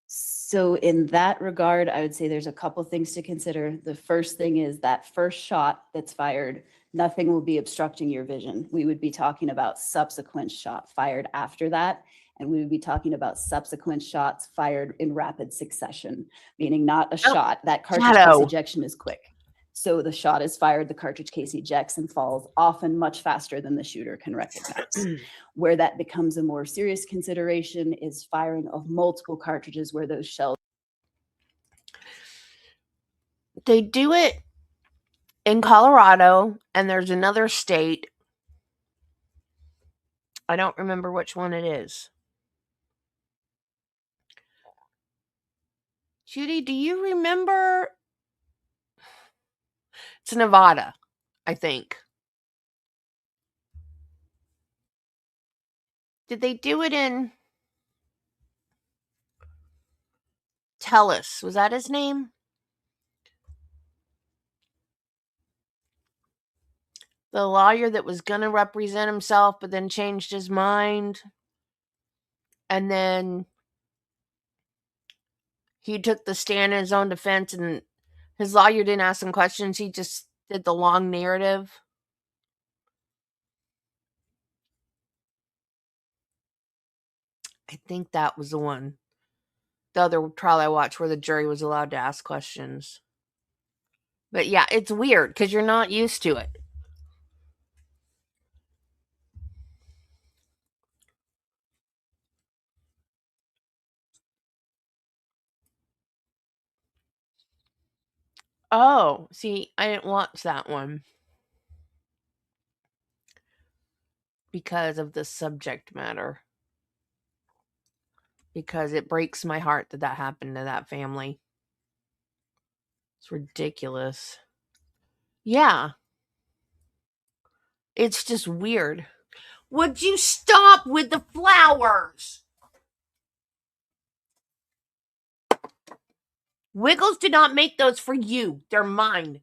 So in that regard, I would say there's a couple things to consider. The first thing is that first shot that's fired, nothing will be obstructing your vision. We would be talking about subsequent shot fired after that. And we would be talking about subsequent shots fired in rapid succession, meaning not a shot. That cartridge case ejection is quick. So the shot is fired, the cartridge case ejects and falls, often much faster than the shooter can recognize. Where that becomes a more serious consideration is firing of multiple cartridges where those shells. They do it in Colorado, and there's another state. I don't remember which one it is. Judy, do you remember? It's Nevada, I think. Did they do it in Tellus? Was that his name? The lawyer that was going to represent himself but then changed his mind. And then he took the stand in his own defense and his lawyer didn't ask him questions. He just did the long narrative. I think that was the one. The other trial I watched where the jury was allowed to ask questions. But yeah, it's weird because you're not used to it. Oh, see, I didn't watch that one because of the subject matter. Because it breaks my heart that that happened to that family. It's ridiculous. Yeah. It's just weird. Would you stop with the flowers? Wiggles did not make those for you. They're mine.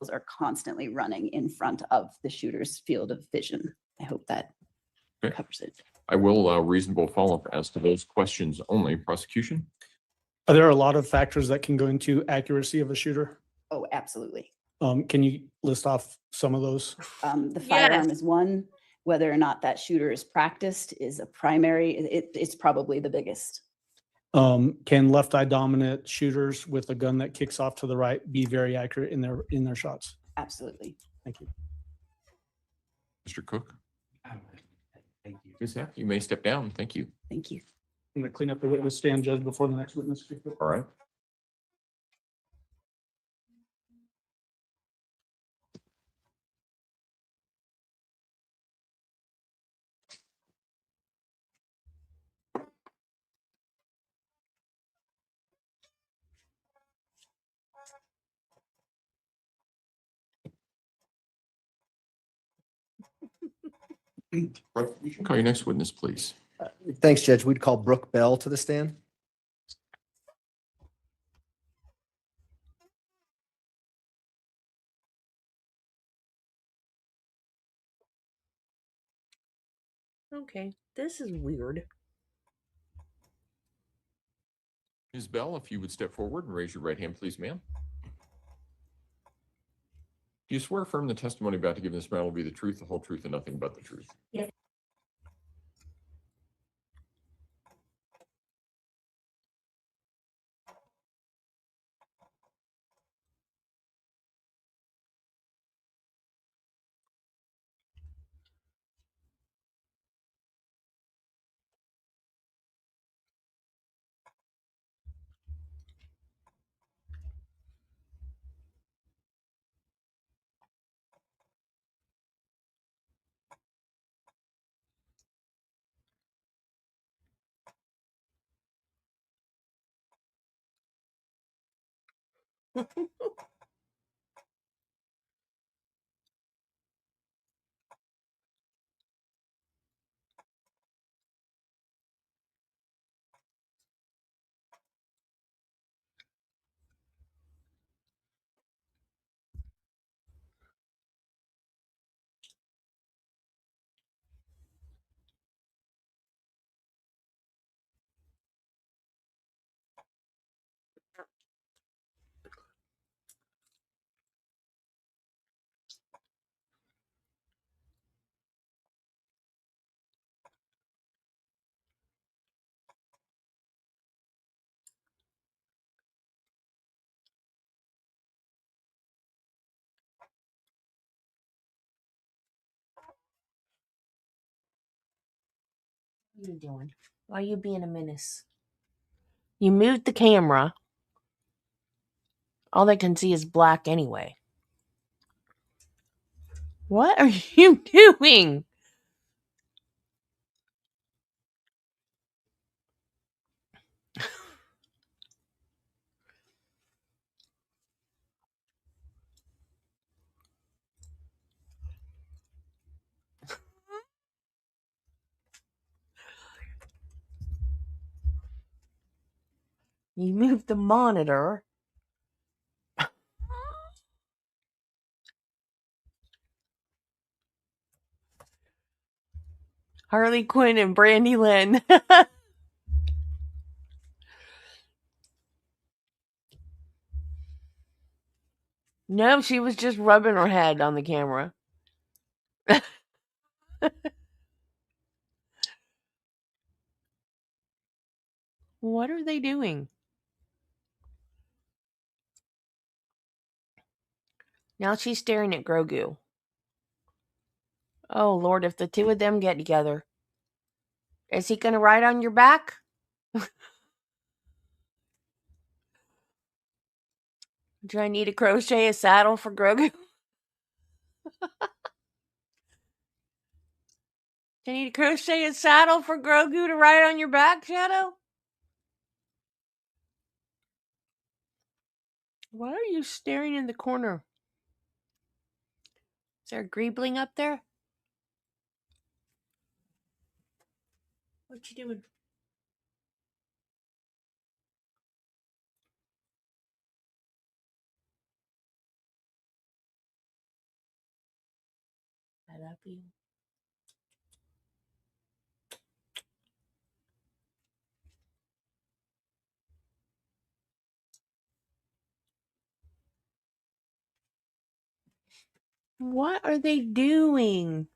Are constantly running in front of the shooter's field of vision. I hope that Okay. covers it. I will allow reasonable follow-up as to those questions only. Prosecution? Are there a lot of factors that can go into accuracy of a shooter? Oh, absolutely. Can you list off some of those? The firearm Yes. is one. Whether or not that shooter is practiced is a primary. It's probably the biggest. Can left eye dominant shooters with a gun that kicks off to the right be very accurate in their shots? Absolutely. Thank you. Mr. Cook? Thank you. Ms. Heck, you may step down. Thank you. Thank you. I'm going to clean up the witness stand, Judge, before the next witness speaks. All right. Right, you can call your next witness, please. Thanks, Judge. We'd call Brooke Bell to the stand. Okay, this is weird. Ms. Bell, if you would step forward and raise your right hand, please, ma'am. Do you swear affirm the testimony about to give this matter will be the truth, the whole truth, and nothing but the truth? Yes. What are you doing? Why are you being a menace? You moved the camera. All they can see is black anyway. What are you doing? You moved the monitor. Harley Quinn and Brandy Lynn. No, she was just rubbing her head on the camera. What are they doing? Now she's staring at Grogu. Oh, Lord, if the two of them get together. Is he going to ride on your back? Do I need to crochet a saddle for Grogu? Do I need to crochet a saddle for Grogu to ride on your back, Shadow? Why are you staring in the corner? Is there a greebling up there? What you doing? I love you. What are they doing?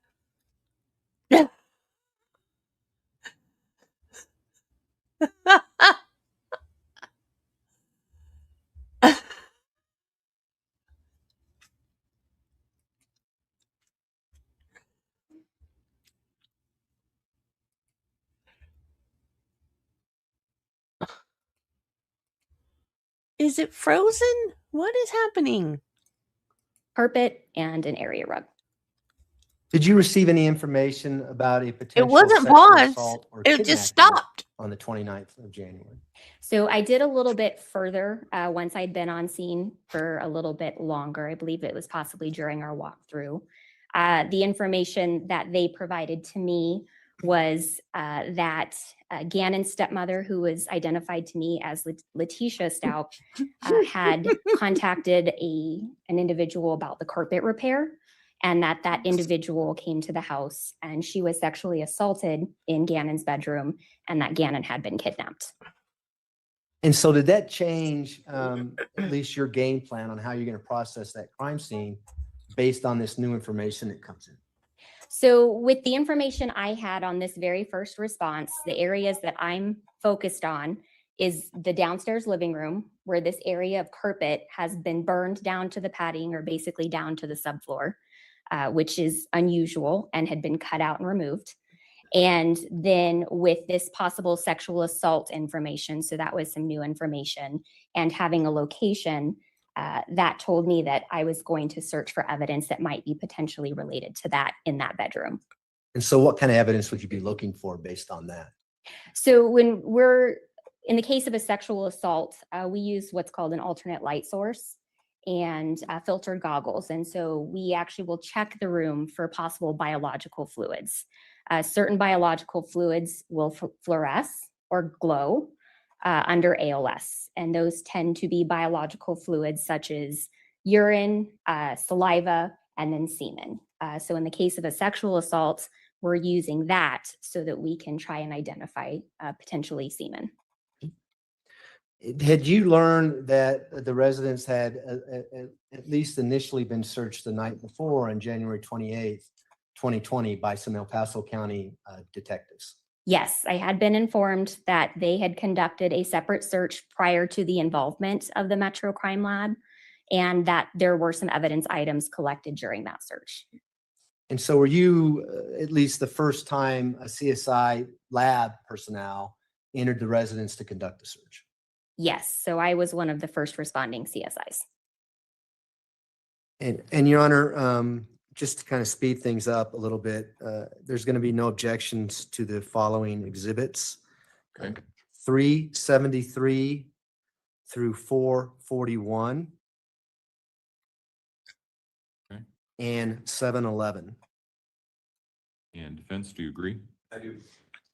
Is it frozen? What is happening? Carpet and an area rug. Did you receive any information about a potential wasn't sexual paused. assault or It just kidnapping stopped. on the 29th of January? So I did a little bit further once I'd been on scene for a little bit longer. I believe it was possibly during our walkthrough. The information that they provided to me was that Gannon's stepmother, who was identified to me as Letecia Stauch, had contacted an individual about the carpet repair, and that individual came to the house and she was sexually assaulted in Gannon's bedroom, and that Gannon had been kidnapped. And so did that change at least your game plan on how you're going to process that crime scene based on this new information that comes in? So with the information I had on this very first response, the areas that I'm focused on is the downstairs living room, where this area of carpet has been burned down to the padding, or basically down to the subfloor, which is unusual and had been cut out and removed. And then with this possible sexual assault information, so that was some new information, and having a location, that told me that I was going to search for evidence that might be potentially related to that in that bedroom. And so what kind of evidence would you be looking for based on that? So when we're in the case of a sexual assault, we use what's called an alternate light source and filtered goggles. And so we actually will check the room for possible biological fluids. Certain biological fluids will fluoresce or glow under ALS. And those tend to be biological fluids such as urine, saliva, and then semen. So in the case of a sexual assault, we're using that so that we can try and identify potentially semen. Had you learned that the residents had at least initially been searched the night before on January 28th, 2020 by some El Paso County detectives? Yes, I had been informed that they had conducted a separate search prior to the involvement of the Metro Crime Lab, and that there were some evidence items collected during that search. And so were you at least the first time a CSI lab personnel entered the residence to conduct the search? Yes, so I was one of the first responding CSIs. And Your Honor, just to kind of speed things up a little bit, there's going to be no objections to the following exhibits. Okay. 373 through 441. Okay. And 711. And defense, do you agree? I do.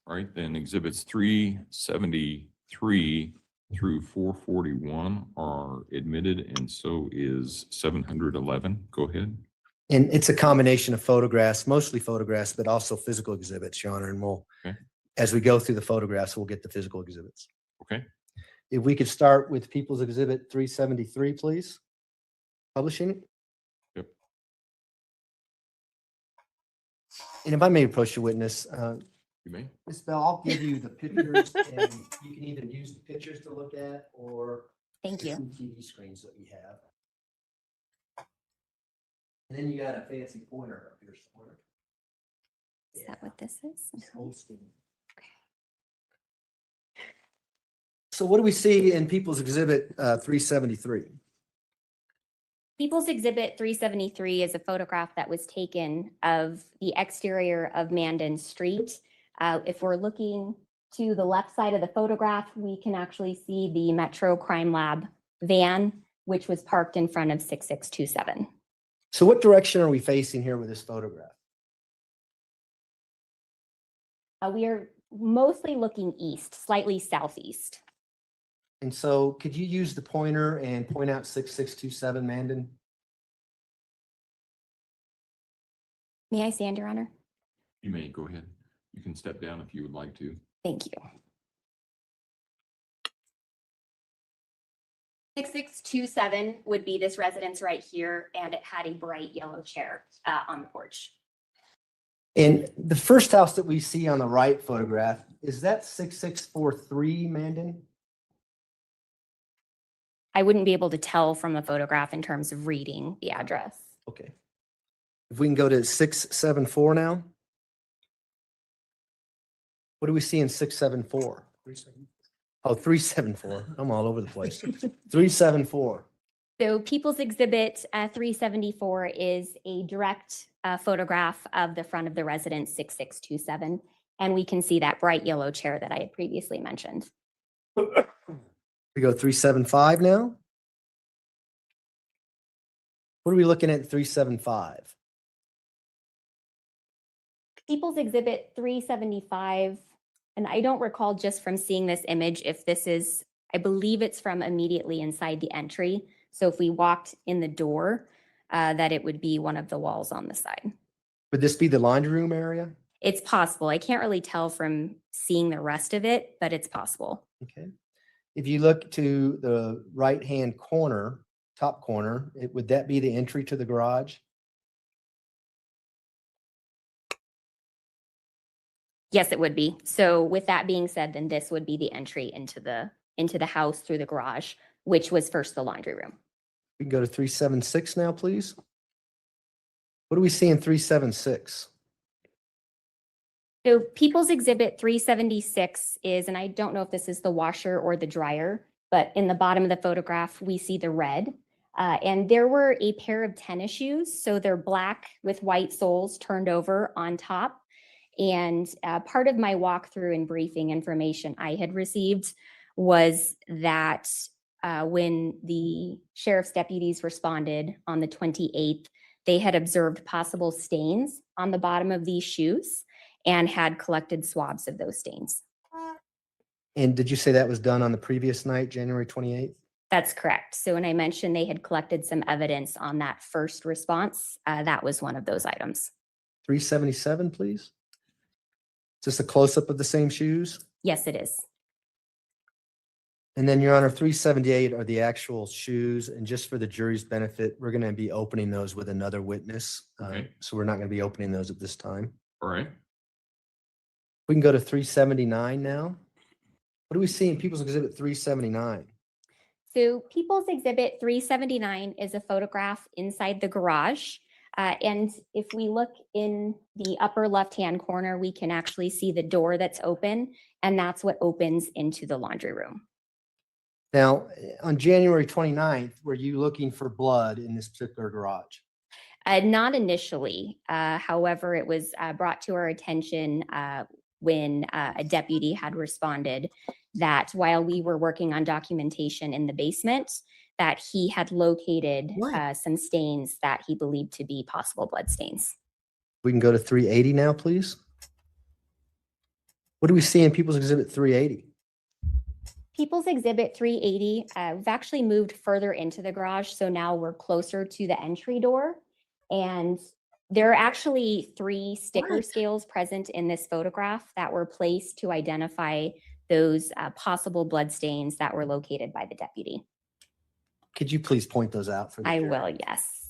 All right, then exhibits 373 through 441 are admitted, and so is 711. Go ahead. And it's a combination of photographs, mostly photographs, but also physical exhibits, Your Honor. And we'll, Okay. as we go through the photographs, we'll get the physical exhibits. Okay. If we could start with People's Exhibit 373, please. Publishing it. Yep. And if I may approach the witness, You may. Ms. Bell, I'll give you the pictures and you can either use the pictures to look at or Thank the you. two TV screens that we have. And then you got a fancy pointer up here somewhere. Is that what this is? It's old school. So what do we see in People's Exhibit 373? People's Exhibit 373 is a photograph that was taken of the exterior of Mandan Street. If we're looking to the left side of the photograph, we can actually see the Metro Crime Lab van, which was parked in front of 6627. So what direction are we facing here with this photograph? We are mostly looking east, slightly southeast. And so could you use the pointer and point out 6627 Mandan? May I stand, Your Honor? You may. Go ahead. You can step down if you would like to. Thank you. 6627 would be this residence right here, and it had a bright yellow chair on the porch. And the first house that we see on the right photograph, is that 6643 Mandan? I wouldn't be able to tell from a photograph in terms of reading the address. Okay. If we can go to 674 now. What do we see in 674? Oh, 374. I'm all over the place. 374. So People's Exhibit 374 is a direct photograph of the front of the residence 6627. And we can see that bright yellow chair that I had previously mentioned. We go 375 now. What are we looking at 375? People's Exhibit 375, and I don't recall just from seeing this image if this is, I believe it's from immediately inside the entry. So if we walked in the door, that it would be one of the walls on the side. Would this be the laundry room area? It's possible. I can't really tell from seeing the rest of it, but it's possible. Okay. If you look to the right-hand corner, top corner, would that be the entry to the garage? Yes, it would be. So with that being said, then this would be the entry into the house through the garage, which was first the laundry room. We can go to 376 now, please. What do we see in 376? So People's Exhibit 376 is, and I don't know if this is the washer or the dryer, but in the bottom of the photograph, we see the red. And there were a pair of tennis shoes. So they're black with white soles turned over on top. And part of my walkthrough and briefing information I had received was that when the sheriff's deputies responded on the 28th, they had observed possible stains on the bottom of these shoes and had collected swabs of those stains. And did you say that was done on the previous night, January 28th? That's correct. So when I mentioned they had collected some evidence on that first response, that was one of those items. 377, please. Is this a close-up of the same shoes? Yes, it is. And then, Your Honor, 378 are the actual shoes. And just for the jury's benefit, we're going to be opening those with another witness. Okay. So we're not going to be opening those at this time. All right. We can go to 379 now. What do we see in People's Exhibit 379? So People's Exhibit 379 is a photograph inside the garage. And if we look in the upper left-hand corner, we can actually see the door that's open, and that's what opens into the laundry room. Now, on January 29th, were you looking for blood in this particular garage? Not initially. However, it was brought to our attention when a deputy had responded that while we were working on documentation in the basement, that he had located some stains that he believed to be possible blood stains. We can go to 380 now, please. What do we see in People's Exhibit 380? People's Exhibit 380, we've actually moved further into the garage, so now we're closer to the entry door. And there are actually 3 sticker What? scales present in this photograph that were placed to identify those possible blood stains that were located by the deputy. Could you please point those out for the I jury? will, yes.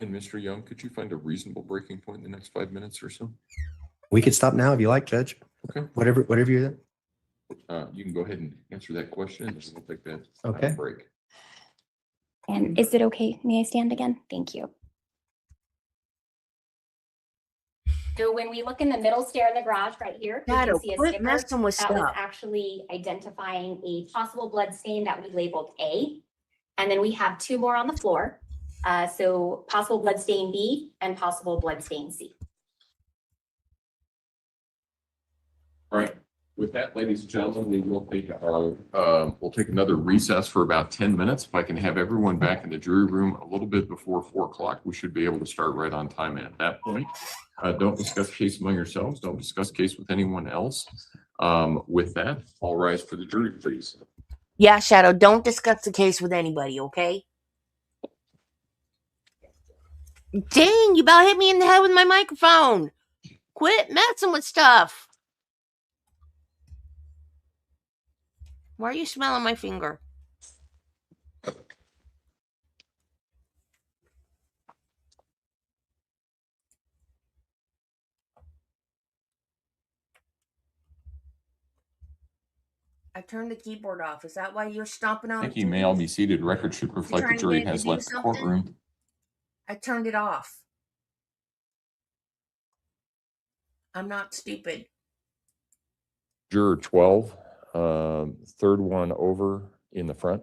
And Mr. Young, could you find a reasonable breaking point in the next 5 minutes or so? We could stop now if you like, Judge. Okay. Whatever you. You can go ahead and answer that question and then we'll take that Okay. break. And is it okay? May I stand again? Thank you. So when we look in the middle stair in the garage right here, you Shadow, can see a quit sticker messing with that was stuff. actually identifying a possible blood stain that we labeled A. And then we have 2 more on the floor. So possible blood stain B and possible blood stain C. All right. With that, ladies and gentlemen, we will take we'll take another recess for about 10 minutes. If I can have everyone back in the jury room a little bit before 4 o'clock, we should be able to start right on time. And at that point, don't discuss case among yourselves. Don't discuss case with anyone else. With that, all rise for the jury, please. Yeah, Shadow, don't discuss the case with anybody, okay? Dang, you about hit me in the head with my microphone. Quit messing with stuff. Why are you smelling my finger? I turned the keyboard off. Is that why you're stomping on Thank the you. May keys? all be seated. Record should reflect the trying to jury get it has to do left the something? courtroom. I turned it off. I'm not stupid. Juror 12, third one over in the front.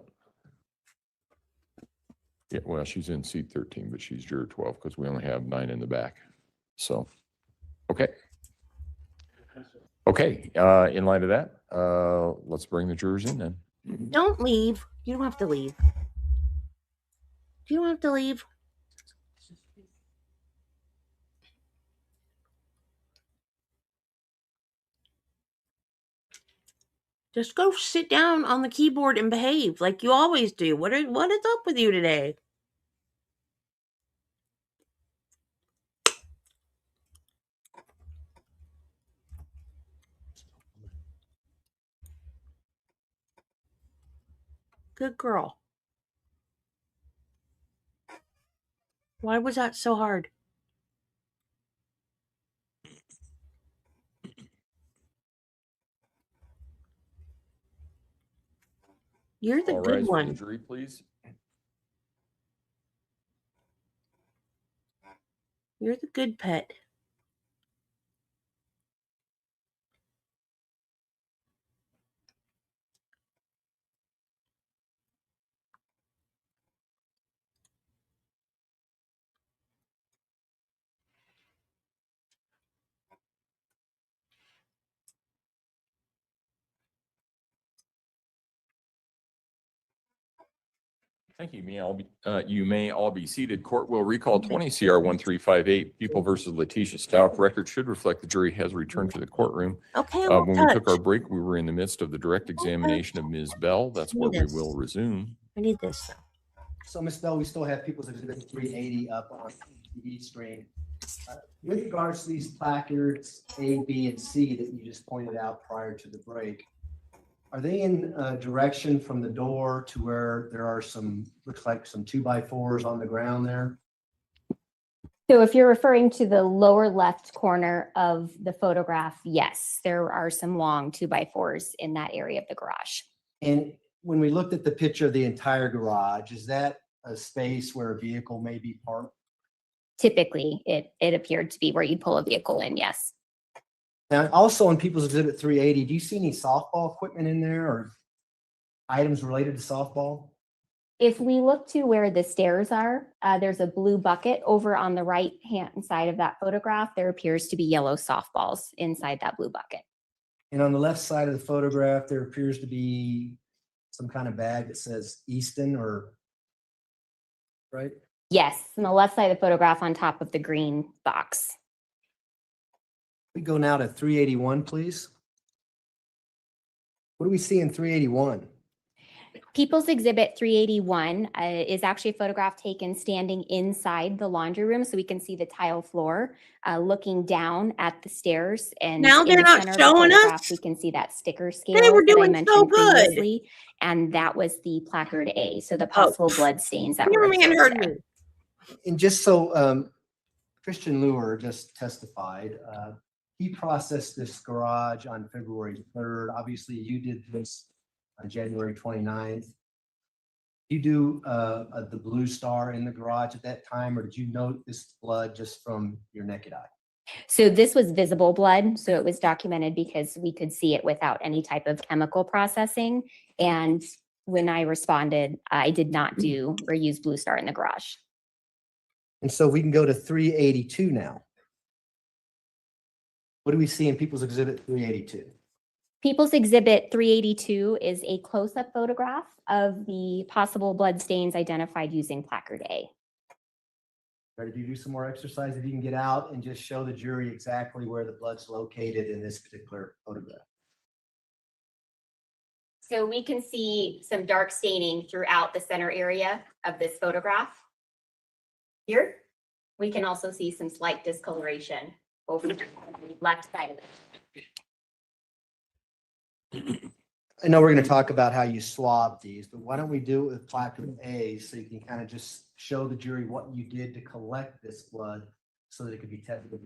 Yeah, well, she's in seat 13, but she's juror 12 because we only have 9 in the back. So, okay. Okay, in light of that, let's bring the jurors in then. Don't leave. You don't have to leave. You don't have to leave. Just go sit down on the keyboard and behave like you always do. What is up with you today? Good girl. Why was that so hard? You're the All good rise for the one. jury, please. You're the good pet. Thank you. You may all be seated. Court will recall 20 CR 1358, People versus Letecia Stauch. Record should reflect the jury has returned to the courtroom. Okay, I won't When touch. we took our break, we were in the midst of the direct examination of Ms. Bell. That's where we Yes. will resume. I need this. So, Ms. Bell, we still have People's Exhibit 380 up on the TV screen. With regards to these placards, A, B, and C that you just pointed out prior to the break, are they in direction from the door to where there are looks like some 2x4s on the ground there? So if you're referring to the lower left corner of the photograph, yes, there are some long 2x4s in that area of the garage. And when we looked at the picture of the entire garage, is that a space where a vehicle may be parked? Typically, it appeared to be where you pull a vehicle in, yes. Now, also in People's Exhibit 380, do you see any softball equipment in there or items related to softball? If we look to where the stairs are, there's a blue bucket over on the right hand side of that photograph. There appears to be yellow softballs inside that blue bucket. And on the left side of the photograph, there appears to be some kind of bag that says Easton or, right? Yes, on the left side of the photograph on top of the green box. We go now to 381, please. What do we see in 381? People's Exhibit 381 is actually a photograph taken standing inside the laundry room, so we can see the tile floor, looking down at the stairs. And Now in they're the not center of the showing photograph, us? we can see that sticker They scale were that I doing so mentioned good. previously, and that was the placard A, so the possible blood stains that were Your man observed heard there. me. And just so, Christian Lure just testified, he processed this garage on February 3rd. Obviously, you did this on January 29th. You do the blue star in the garage at that time, or did you note this blood just from your naked eye? So this was visible blood, so it was documented because we could see it without any type of chemical processing. And when I responded, I did not do or use Blue Star in the garage. And so we can go to 382 now. What do we see in People's Exhibit 382? People's Exhibit 382 is a close-up photograph of the possible blood stains identified using placard A. Ready to do some more exercise if you can get out and just show the jury exactly where the blood's located in this particular photograph. So we can see some dark staining throughout the center area of this photograph. Here, we can also see some slight discoloration over the left side of it. I know we're going to talk about how you swab these, but why don't we do it with placard A so you can kind of just show the jury what you did to collect this blood so that it could be tested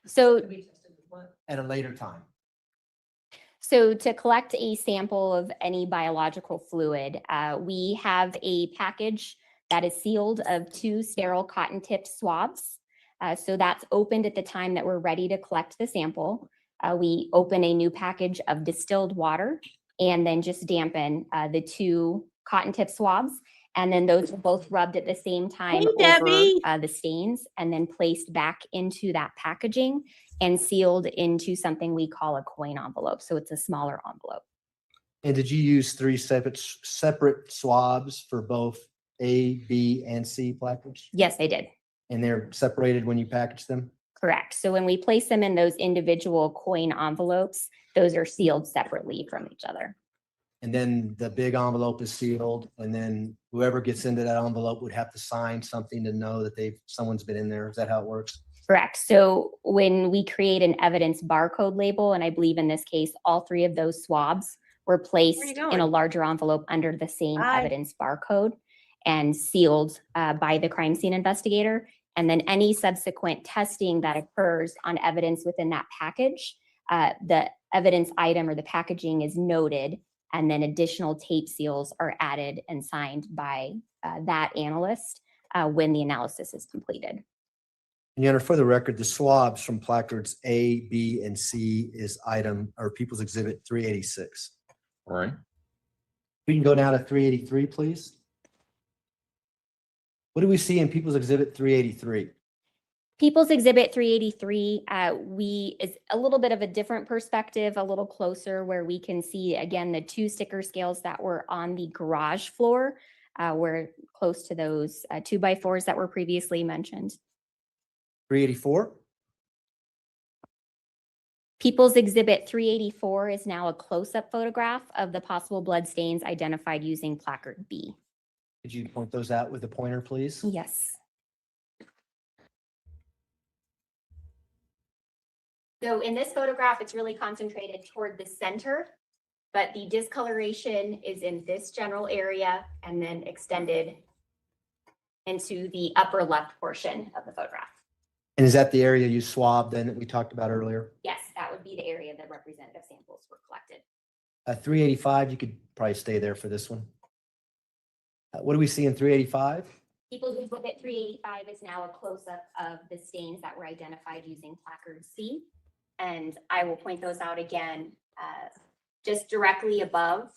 So at a later time. So to collect a sample of any biological fluid, we have a package that is sealed of 2 sterile cotton tip swabs. So that's opened at the time that we're ready to collect the sample. We open a new package of distilled water and then just dampen the 2 cotton tip swabs. And then those are both rubbed at the same time over Debbie. the stains and then placed back into that packaging and sealed into something we call a coin envelope. So it's a smaller envelope. And did you use 3 separate swabs for both A, B, and C placards? Yes, I did. And they're separated when you package them? Correct. So when we place them in those individual coin envelopes, those are sealed separately from each other. And then the big envelope is sealed, and then whoever gets into that envelope would have to sign something to know that someone's been in there. Is that how it works? Correct. So when we create an evidence barcode label, and I believe in this case, all 3 of those swabs were placed in a larger envelope under the same evidence barcode and sealed by the crime scene investigator. And then any subsequent testing that occurs on evidence within that package, the evidence item or the packaging is noted, and then additional tape seals are added and signed by that analyst when the analysis is completed. And Your Honor, for the record, the swabs from placards A, B, and C is People's Exhibit 386. All right. We can go now to 383, please. What do we see in People's Exhibit 383? People's Exhibit 383, is a little bit of a different perspective, a little closer, where we can see, again, the 2 sticker scales that were on the garage floor. We're close to those 2x4s that were previously mentioned. 384? People's Exhibit 384 is now a close-up photograph of the possible blood stains identified using placard B. Could you point those out with a pointer, please? Yes. So in this photograph, it's really concentrated toward the center, but the discoloration is in this general area and then extended into the upper left portion of the photograph. And is that the area you swabbed then that we talked about earlier? Yes, that would be the area that representative samples were collected. 385, you could probably stay there for this one. What do we see in 385? People's Exhibit 385 is now a close-up of the stains that were identified using placard C. And I will point those out again, just directly above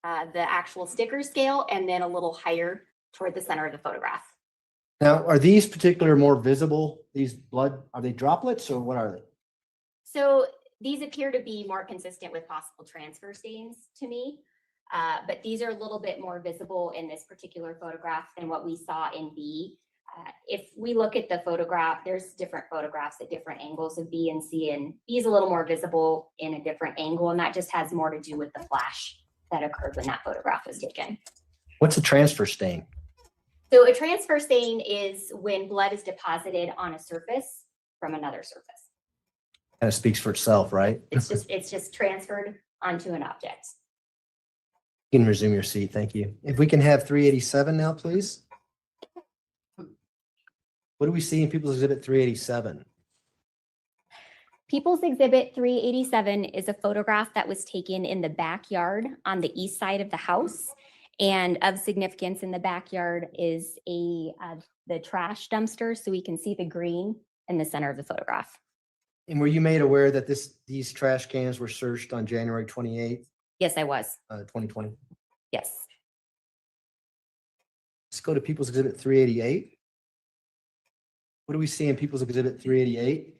the actual sticker scale and then a little higher toward the center of the photograph. Now, are these particular more visible, these blood, are they droplets or what are they? So these appear to be more consistent with possible transfer stains to me, but these are a little bit more visible in this particular photograph than what we saw in B. If we look at the photograph, there's different photographs at different angles of B and C, and B is a little more visible in a different angle, and that just has more to do with the flash that occurred when that photograph was taken. What's a transfer stain? So a transfer stain is when blood is deposited on a surface from another surface. Kind of speaks for itself, right? It's just transferred onto an object. You can resume your seat. Thank you. If we can have 387 now, please. What do we see in People's Exhibit 387? People's Exhibit 387 is a photograph that was taken in the backyard on the east side of the house. And of significance in the backyard is the trash dumpster, so we can see the green in the center of the photograph. And were you made aware that these trash cans were searched on January 28th, Yes, I was. 2020? Yes. Let's go to People's Exhibit 388. What do we see in People's Exhibit 388?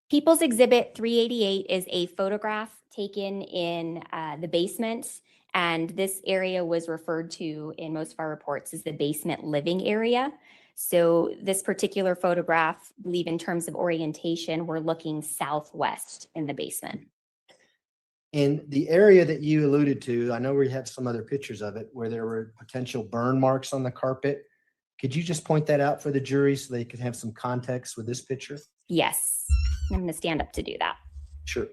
People's Exhibit 388 is a photograph taken in the basement, and this area was referred to in most of our reports as the basement living area. So this particular photograph, I believe in terms of orientation, we're looking southwest in the basement. In the area that you alluded to, I know we have some other pictures of it where there were potential burn marks on the carpet. Could you just point that out for the jury so they could have some context with this picture? Yes, I'm going to stand up to do that. Sure.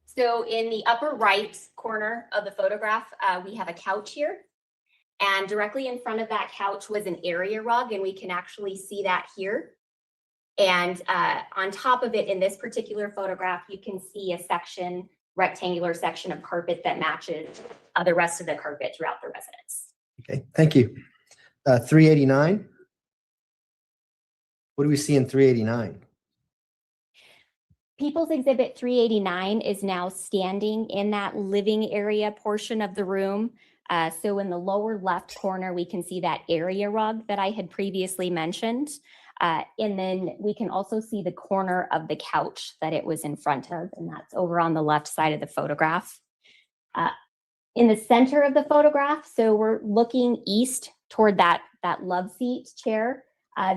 So in the upper right corner of the photograph, we have a couch here. And directly in front of that couch was an area rug, and we can actually see that here. And on top of it, in this particular photograph, you can see a rectangular section of carpet that matches the rest of the carpet throughout the residence. Okay, thank you. 389. What do we see in 389? People's Exhibit 389 is now standing in that living area portion of the room. So in the lower left corner, we can see that area rug that I had previously mentioned. And then we can also see the corner of the couch that it was in front of, and that's over on the left side of the photograph. In the center of the photograph, so we're looking east toward that love seat chair.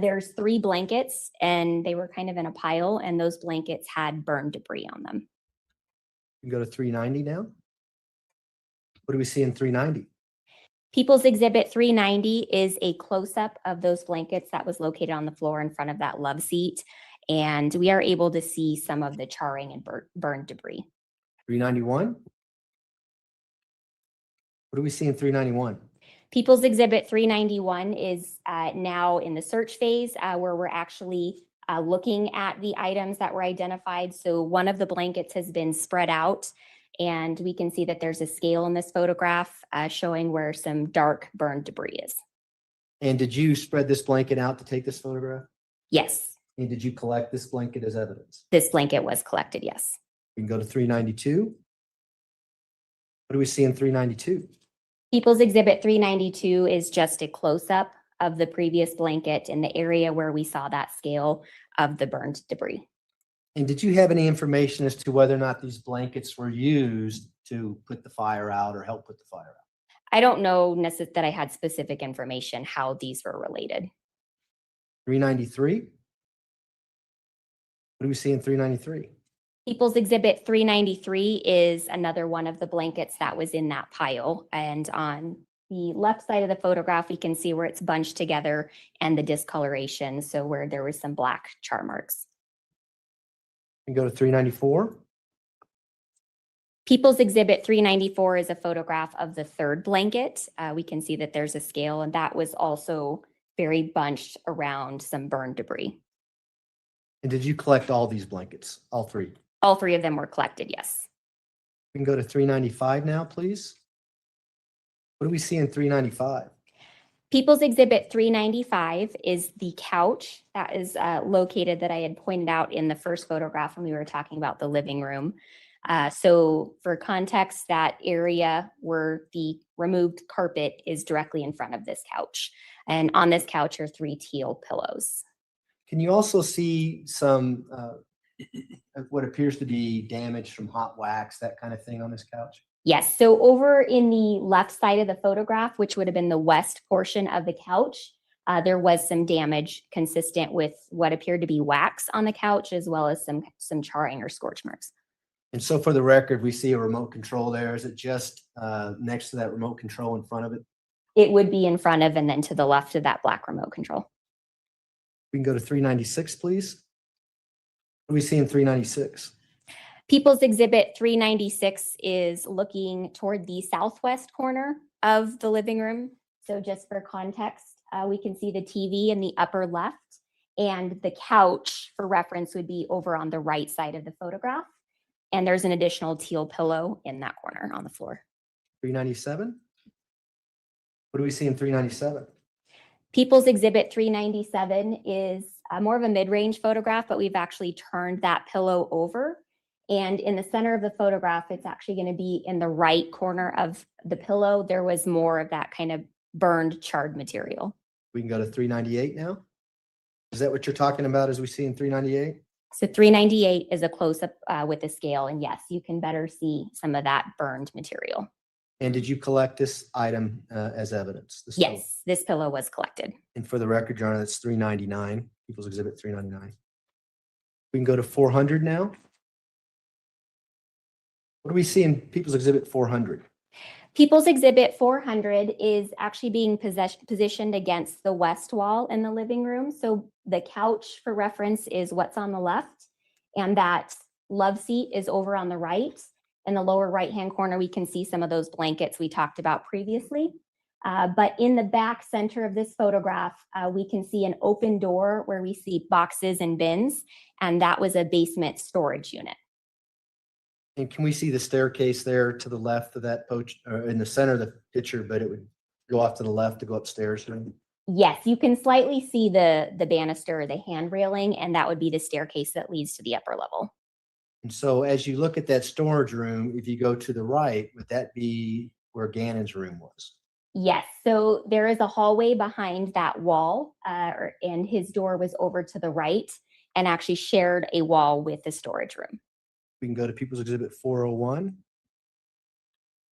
There's 3 blankets, and they were kind of in a pile, and those blankets had burn debris on them. You can go to 390 now. What do we see in 390? People's Exhibit 390 is a close-up of those blankets that was located on the floor in front of that love seat, and we are able to see some of the charring and burn debris. 391. What do we see in 391? People's Exhibit 391 is now in the search phase where we're actually looking at the items that were identified. So one of the blankets has been spread out, and we can see that there's a scale in this photograph showing where some dark burned debris is. And did you spread this blanket out to take this photograph? Yes, And did you collect this blanket as evidence? this blanket was collected, yes. We can go to 392. What do we see in 392? People's Exhibit 392 is just a close-up of the previous blanket in the area where we saw that scale of the burned debris. And did you have any information as to whether or not these blankets were used to put the fire out or help put the fire out? I don't know that I had specific information how these were related. 393. What do we see in 393? People's Exhibit 393 is another one of the blankets that was in that pile. And on the left side of the photograph, we can see where it's bunched together and the discoloration. So where there was some black char marks. We can go to 394. People's Exhibit 394 is a photograph of the third blanket. We can see that there's a scale, and that was also very bunched around some burned debris. And did you collect all these blankets, all 3? All 3 of them were collected, yes. We can go to 395 now, please. What do we see in 395? People's Exhibit 395 is the couch that is located that I had pointed out in the first photograph when we were talking about the living room. So for context, that area where the removed carpet is directly in front of this couch. And on this couch are 3 teal pillows. Can you also see some what appears to be damage from hot wax, that kind of thing on this couch? Yes, so over in the left side of the photograph, which would have been the west portion of the couch, there was some damage consistent with what appeared to be wax on the couch, as well as some charring or scorch marks. And so for the record, we see a remote control there. Is it just next to that remote control in front of it? It would be in front of and then to the left of that black remote control. We can go to 396, please. What do we see in 396? People's Exhibit 396 is looking toward the southwest corner of the living room. So just for context, we can see the TV in the upper left, and the couch, for reference, would be over on the right side of the photograph. And there's an additional teal pillow in that corner on the floor. 397? What do we see in 397? People's Exhibit 397 is more of a mid-range photograph, but we've actually turned that pillow over. And in the center of the photograph, it's actually going to be in the right corner of the pillow. There was more of that kind of burned, charred material. We can go to 398 now. Is that what you're talking about as we see in 398? So 398 is a close-up with the scale. And yes, you can better see some of that burned material. And did you collect this item as evidence? This pillow? Yes, this pillow was collected. And for the record, Your Honor, that's 399, People's Exhibit 399. We can go to 400 now. What do we see in People's Exhibit 400? People's Exhibit 400 is actually being positioned against the west wall in the living room. So the couch, for reference, is what's on the left, and that love seat is over on the right. In the lower right-hand corner, we can see some of those blankets we talked about previously. But in the back center of this photograph, we can see an open door where we see boxes and bins, and that was a basement storage unit. And can we see the staircase there to the left of that in the center of the picture, but it would go off to the left to go upstairs? Yes, you can slightly see the banister or the hand railing, and that would be the staircase that leads to the upper level. And so as you look at that storage room, if you go to the right, would that be where Gannon's room was? Yes, so there is a hallway behind that wall, and his door was over to the right and actually shared a wall with the storage room. We can go to People's Exhibit 401.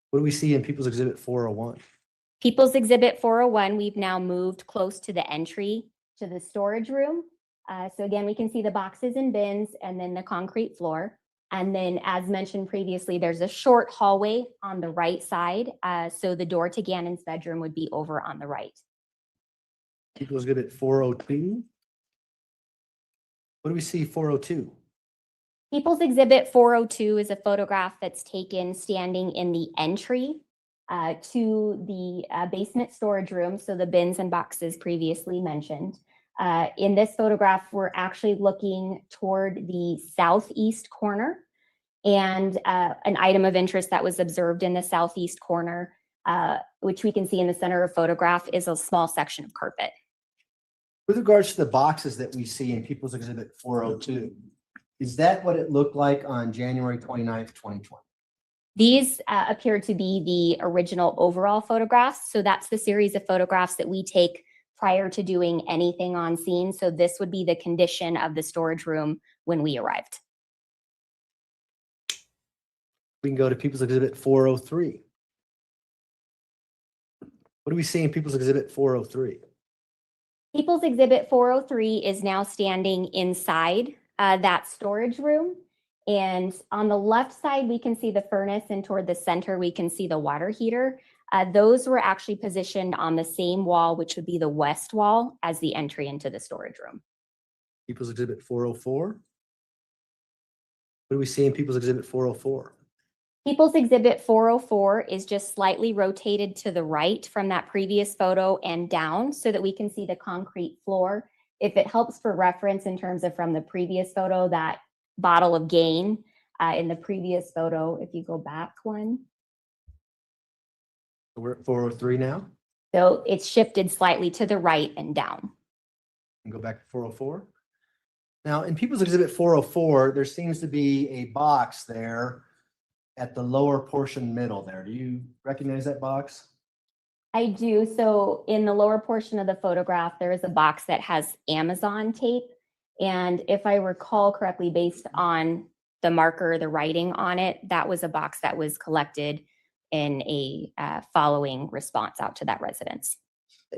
What do we see in People's Exhibit 401? People's Exhibit 401, we've now moved close to the entry to the storage room. So again, we can see the boxes and bins and then the concrete floor. And then, as mentioned previously, there's a short hallway on the right side. So the door to Gannon's bedroom would be over on the right. People's Exhibit 402. What do we see 402? People's Exhibit 402 is a photograph that's taken standing in the entry to the basement storage room, so the bins and boxes previously mentioned. In this photograph, we're actually looking toward the southeast corner, and an item of interest that was observed in the southeast corner, which we can see in the center of the photograph, is a small section of carpet. With regards to the boxes that we see in People's Exhibit 402, is that what it looked like on January 29th, 2020? These appear to be the original overall photographs. So that's the series of photographs that we take prior to doing anything on scene. So this would be the condition of the storage room when we arrived. We can go to People's Exhibit 403. What do we see in People's Exhibit 403? People's Exhibit 403 is now standing inside that storage room. And on the left side, we can see the furnace, and toward the center, we can see the water heater. Those were actually positioned on the same wall, which would be the west wall, as the entry into the storage room. People's Exhibit 404. What do we see in People's Exhibit 404? People's Exhibit 404 is just slightly rotated to the right from that previous photo and down so that we can see the concrete floor. If it helps for reference in terms of from the previous photo, that bottle of Gain in the previous photo, if you go back one. We're at 403 now. So it's shifted slightly to the right and down. And go back to 404. Now, in People's Exhibit 404, there seems to be a box there at the lower portion middle there. Do you recognize that box? I do. So in the lower portion of the photograph, there is a box that has Amazon tape. And if I recall correctly, based on the marker, the writing on it, that was a box that was collected in a following response out to that residence.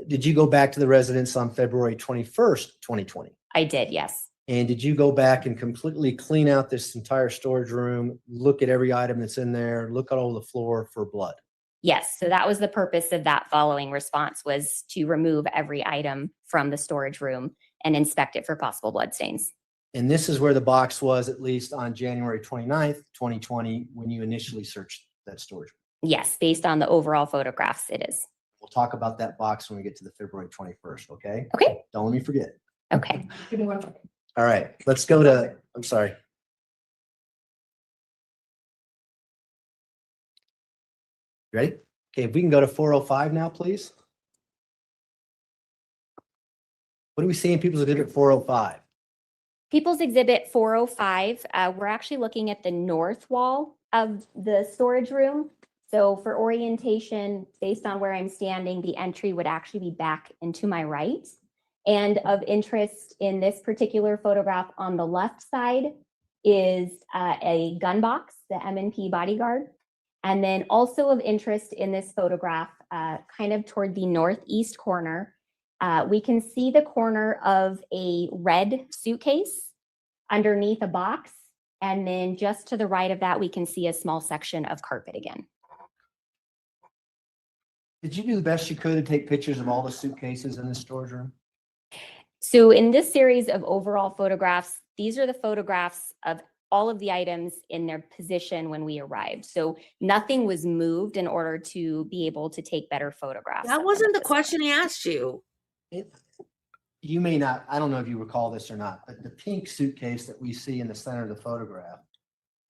Did you go back to the residence on February 21st, 2020? I did, yes. And did you go back and completely clean out this entire storage room, look at every item that's in there, look at all the floor for blood? Yes, so that was the purpose of that following response, was to remove every item from the storage room and inspect it for possible blood stains. And this is where the box was, at least on January 29th, 2020, when you initially searched that storage room. Yes, based on the overall photographs, it is. We'll talk about that box when we get to the February 21st, okay? Okay. Don't let me forget. Okay. All right, let's go to, I'm sorry. Ready? Okay, if we can go to 405 now, please. What do we see in People's Exhibit 405? People's Exhibit 405, we're actually looking at the north wall of the storage room. So for orientation, based on where I'm standing, the entry would actually be back and to my right. And of interest in this particular photograph on the left side is a gun box, the M&P bodyguard. And then also of interest in this photograph, kind of toward the northeast corner, we can see the corner of a red suitcase underneath a box. And then just to the right of that, we can see a small section of carpet again. Did you do the best you could to take pictures of all the suitcases in the storage room? So in this series of overall photographs, these are the photographs of all of the items in their position when we arrived. So nothing was moved in order to be able to take better photographs. That wasn't the question he asked you. You may not, I don't know if you recall this or not, but the pink suitcase that we see in the center of the photograph,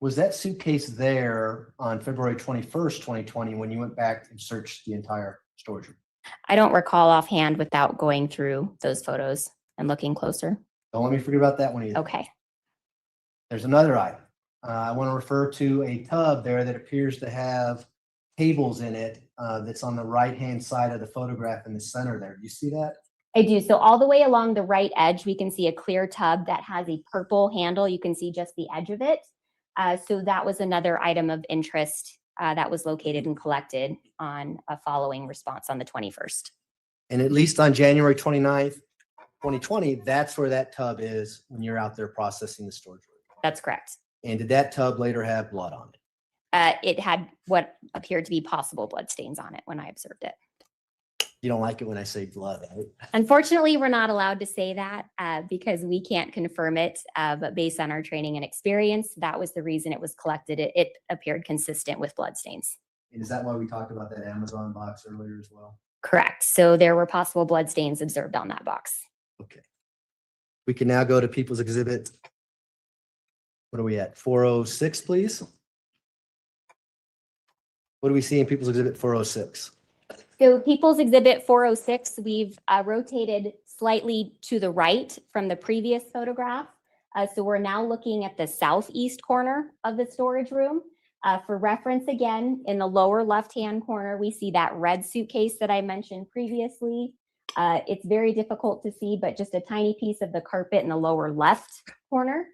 was that suitcase there on February 21st, 2020, when you went back and searched the entire storage room? I don't recall offhand without going through those photos and looking closer. Don't let me forget about that one either. Okay. There's another item. I want to refer to a tub there that appears to have cables in it that's on the right-hand side of the photograph in the center there. Do you see that? I do. So all the way along the right edge, we can see a clear tub that has a purple handle. You can see just the edge of it. So that was another item of interest that was located and collected on a following response on the 21st. And at least on January 29th, 2020, that's where that tub is when you're out there processing the storage room. That's correct. And did that tub later have blood on it? It had what appeared to be possible blood stains on it when I observed it. You don't like it when I say blood, right? Unfortunately, we're not allowed to say that because we can't confirm it. But based on our training and experience, that was the reason it was collected. It appeared consistent with blood stains. And is that why we talked about that Amazon box earlier as well? Correct. So there were possible blood stains observed on that box. Okay. We can now go to People's Exhibit. What are we at? 406, please. What do we see in People's Exhibit 406? So People's Exhibit 406, we've rotated slightly to the right from the previous photograph. So we're now looking at the southeast corner of the storage room. For reference again, in the lower left-hand corner, we see that red suitcase that I mentioned previously. It's very difficult to see, but just a tiny piece of the carpet in the lower left corner.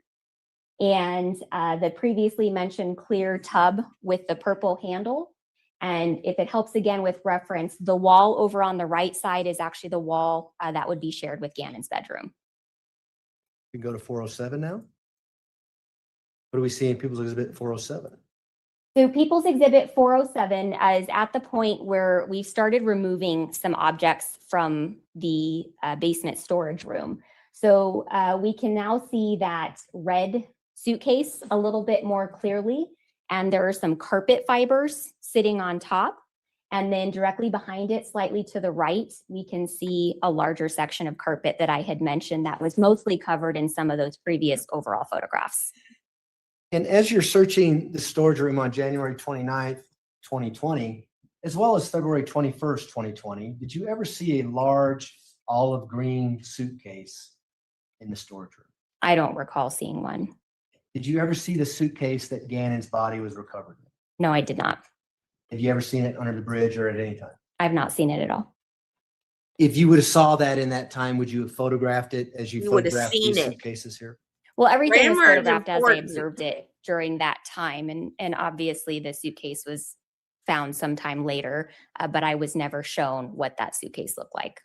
And the previously mentioned clear tub with the purple handle. And if it helps again with reference, the wall over on the right side is actually the wall that would be shared with Gannon's bedroom. We can go to 407 now. What do we see in People's Exhibit 407? So People's Exhibit 407 is at the point where we've started removing some objects from the basement storage room. So we can now see that red suitcase a little bit more clearly. And there are some carpet fibers sitting on top. And then directly behind it, slightly to the right, we can see a larger section of carpet that I had mentioned that was mostly covered in some of those previous overall photographs. And as you're searching the storage room on January 29th, 2020, as well as February 21st, 2020, did you ever see a large olive green suitcase in the storage room? I don't recall seeing one. Did you ever see the suitcase that Gannon's body was recovered in? No, I did not. Have you ever seen it under the bridge or at any time? I've not seen it at all. If you would have saw that in that time, would you have photographed it as you You would have photographed seen these it. suitcases here? Well, everything was Grammar is photographed as I important. observed it during that time. And obviously the suitcase was found sometime later, but I was never shown what that suitcase looked like.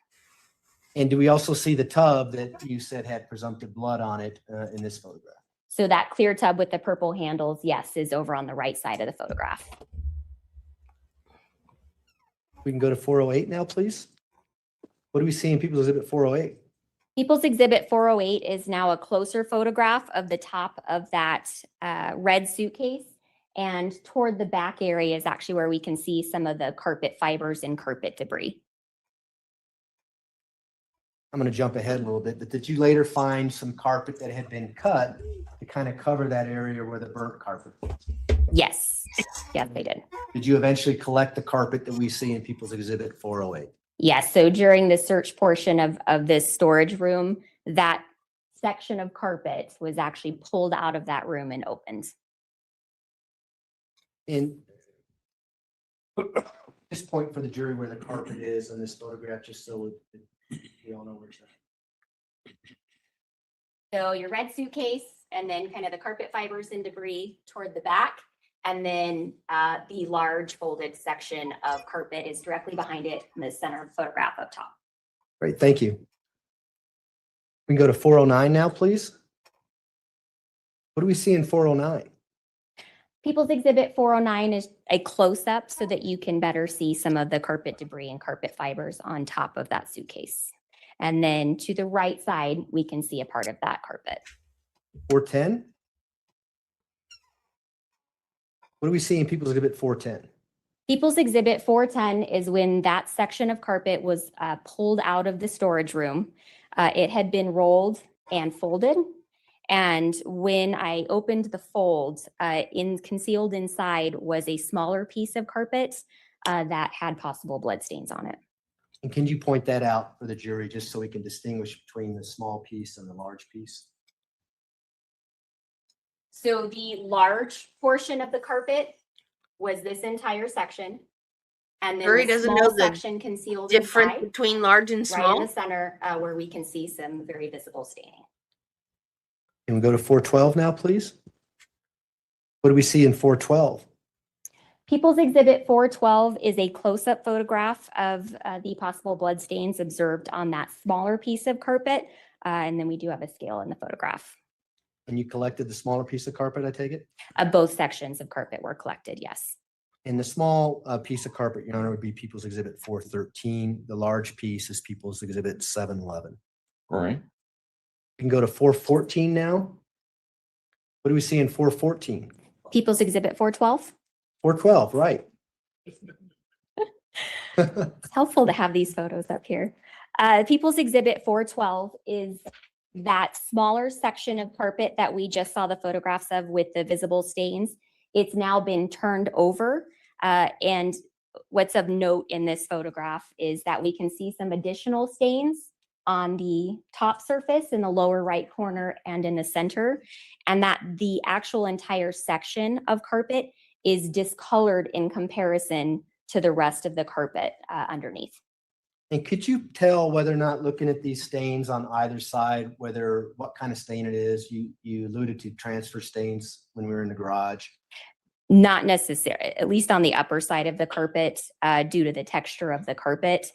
And do we also see the tub that you said had presumptive blood on it in this photograph? So that clear tub with the purple handles, yes, is over on the right side of the photograph. We can go to 408 now, please. What do we see in People's Exhibit 408? People's Exhibit 408 is now a closer photograph of the top of that red suitcase. And toward the back area is actually where we can see some of the carpet fibers and carpet debris. I'm going to jump ahead a little bit, but did you later find some carpet that had been cut to kind of cover that area where the burnt carpet was? Yes, yes, they did. Did you eventually collect the carpet that we see in People's Exhibit 408? Yes, so during the search portion of this storage room, that section of carpet was actually pulled out of that room and opened. And just point for the jury where the carpet is in this photograph, just so we all know where it's at. So your red suitcase and then kind of the carpet fibers and debris toward the back. And then the large folded section of carpet is directly behind it in the center of the photograph up top. Great, thank you. We can go to 409 now, please. What do we see in 409? People's Exhibit 409 is a close-up so that you can better see some of the carpet debris and carpet fibers on top of that suitcase. And then to the right side, we can see a part of that carpet. 410? What do we see in People's Exhibit 410? People's Exhibit 410 is when that section of carpet was pulled out of the storage room. It had been rolled and folded. And when I opened the folds, concealed inside was a smaller piece of carpet that had possible blood stains on it. And can you point that out for the jury just so we can distinguish between the small piece and the large piece? So the large portion of the carpet was this entire section. And then Jury the doesn't small know the section concealed difference inside, between large and right small. in the center, where we can see some very visible staining. Can we go to 412 now, please? What do we see in 412? People's Exhibit 412 is a close-up photograph of the possible blood stains observed on that smaller piece of carpet. And then we do have a scale in the photograph. And you collected the smaller piece of carpet, I take it? Both sections of carpet were collected, yes. And the small piece of carpet, Your Honor, would be People's Exhibit 413. The large piece is People's Exhibit 711. All right. We can go to 414 now. What do we see in 414? People's Exhibit 412. 412, right. It's helpful to have these photos up here. People's Exhibit 412 is that smaller section of carpet that we just saw the photographs of with the visible stains. It's now been turned over. And what's of note in this photograph is that we can see some additional stains on the top surface in the lower right corner and in the center, and that the actual entire section of carpet is discolored in comparison to the rest of the carpet underneath. And could you tell whether or not looking at these stains on either side, what kind of stain it is? You alluded to transfer stains when we were in the garage. Not necessarily, at least on the upper side of the carpet, due to the texture of the carpet.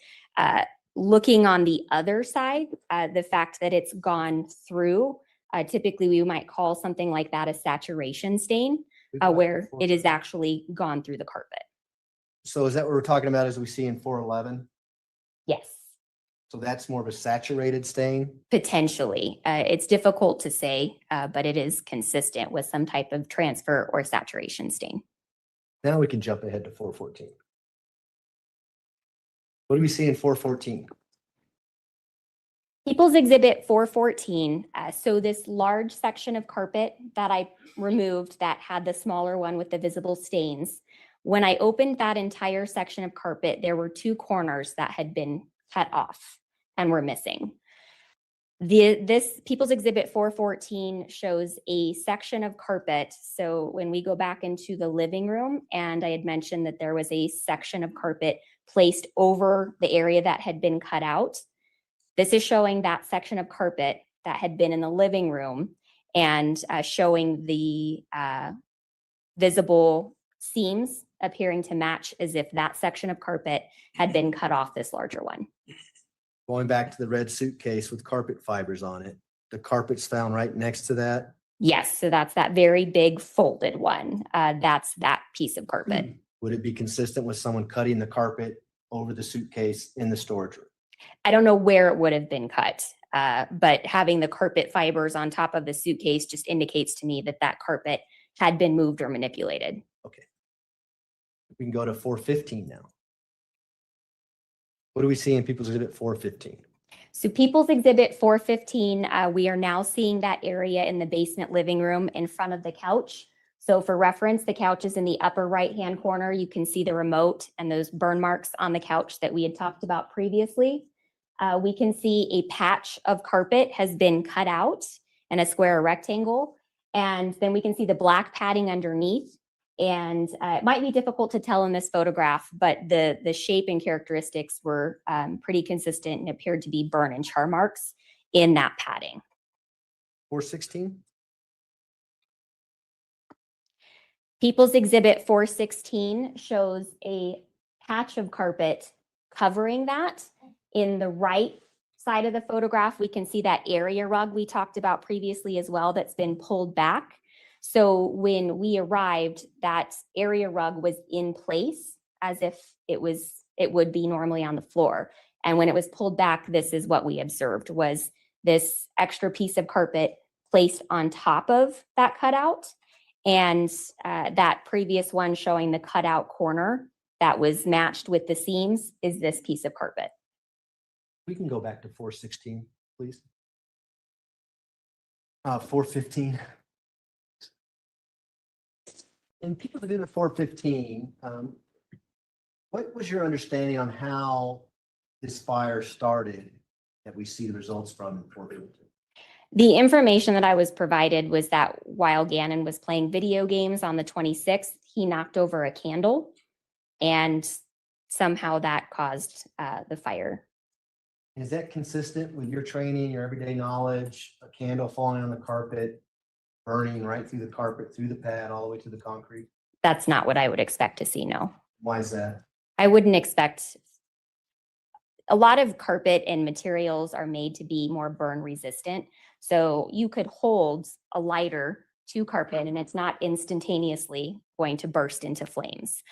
Looking on the other side, the fact that it's gone through, typically we might call something like that a saturation stain, where it is actually gone through the carpet. So is that what we're talking about as we see in 411? Yes. So that's more of a saturated stain? Potentially. It's difficult to say, but it is consistent with some type of transfer or saturation stain. Now we can jump ahead to 414. What do we see in 414? People's Exhibit 414. So this large section of carpet that I removed that had the smaller one with the visible stains, when I opened that entire section of carpet, there were two corners that had been cut off and were missing. This People's Exhibit 414 shows a section of carpet. So when we go back into the living room, and I had mentioned that there was a section of carpet placed over the area that had been cut out. This is showing that section of carpet that had been in the living room and showing the visible seams appearing to match as if that section of carpet had been cut off this larger one. Going back to the red suitcase with carpet fibers on it, the carpet's found right next to that. Yes, so that's that very big folded one. That's that piece of carpet. Would it be consistent with someone cutting the carpet over the suitcase in the storage room? I don't know where it would have been cut, but having the carpet fibers on top of the suitcase just indicates to me that that carpet had been moved or manipulated. Okay. We can go to 415 now. What do we see in People's Exhibit 415? So People's Exhibit 415, we are now seeing that area in the basement living room in front of the couch. So for reference, the couch is in the upper right-hand corner. You can see the remote and those burn marks on the couch that we had talked about previously. We can see a patch of carpet has been cut out in a square or rectangle. And then we can see the black padding underneath. And it might be difficult to tell in this photograph, but the shape and characteristics were pretty consistent and appeared to be burn and char marks in that padding. 416? People's Exhibit 416 shows a patch of carpet covering that. In the right side of the photograph, we can see that area rug we talked about previously as well that's been pulled back. So when we arrived, that area rug was in place as if it would be normally on the floor. And when it was pulled back, this is what we observed, was this extra piece of carpet placed on top of that cutout. And that previous one showing the cutout corner that was matched with the seams is this piece of carpet. We can go back to 416, please. 415. In People's Exhibit 415, what was your understanding on how this fire started that we see the results from in 415? The information that I was provided was that while Gannon was playing video games on the 26th, he knocked over a candle and somehow that caused the fire. Is that consistent with your training, your everyday knowledge, a candle falling on the carpet, burning right through the carpet, through the pad, all the way to the concrete? That's not what I would expect to see, no. Why is that? I wouldn't expect, a lot of carpet and materials are made to be more burn resistant. So you could hold a lighter to carpet and it's not instantaneously going to burst into flames.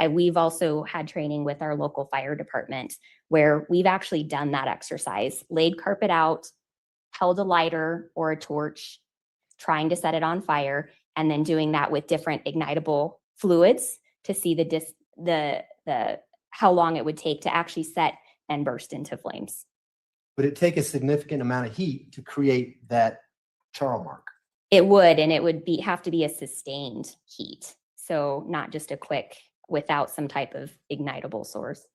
We've also had training with our local fire department where we've actually done that exercise, laid carpet out, held a lighter or a torch, trying to set it on fire, and then doing that with different ignitable fluids to see how long it would take to actually set and burst into flames. Would it take a significant amount of heat to create that char mark? It would, and it would have to be a sustained heat. So not just a quick, without some type of ignitable source.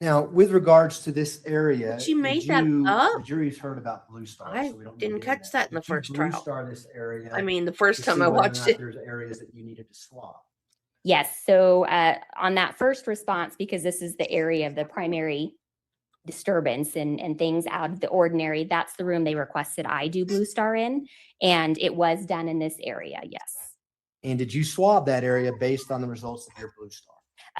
Now, with regards to this area, She made did that you- up? The jury's heard about Blue Star. I so we don't didn't need to get catch into that in the Did you first Blue trial. Star this area. I mean, the first to time see I whether or watched not it. There's areas that you needed to swap. Yes, so on that first response, because this is the area of the primary disturbance and things out of the ordinary, that's the room they requested I do Blue Star in, and it was done in this area, yes. And did you swab that area based on the results of your Blue Star?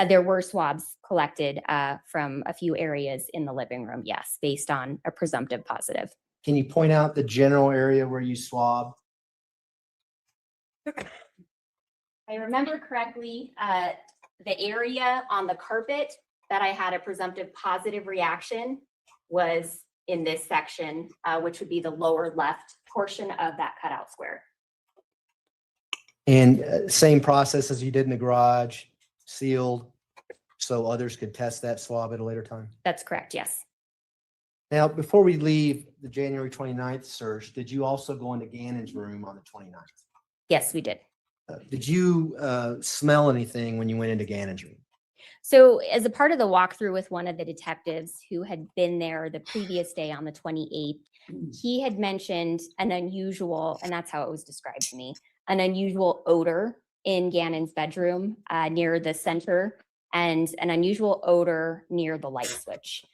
There were swabs collected from a few areas in the living room, yes, based on a presumptive positive. Can you point out the general area where you swabbed? If I remember correctly, the area on the carpet that I had a presumptive positive reaction was in this section, which would be the lower left portion of that cutout square. And same process as you did in the garage, sealed, so others could test that swab at a later time? That's correct, yes. Now, before we leave the January 29th search, did you also go into Gannon's room on the 29th? Yes, we did. Did you smell anything when you went into Gannon's room? So as a part of the walkthrough with one of the detectives who had been there the previous day on the 28th, he had mentioned an unusual, and that's how it was described to me, an unusual odor in Gannon's bedroom near the center and an unusual odor near the light switch.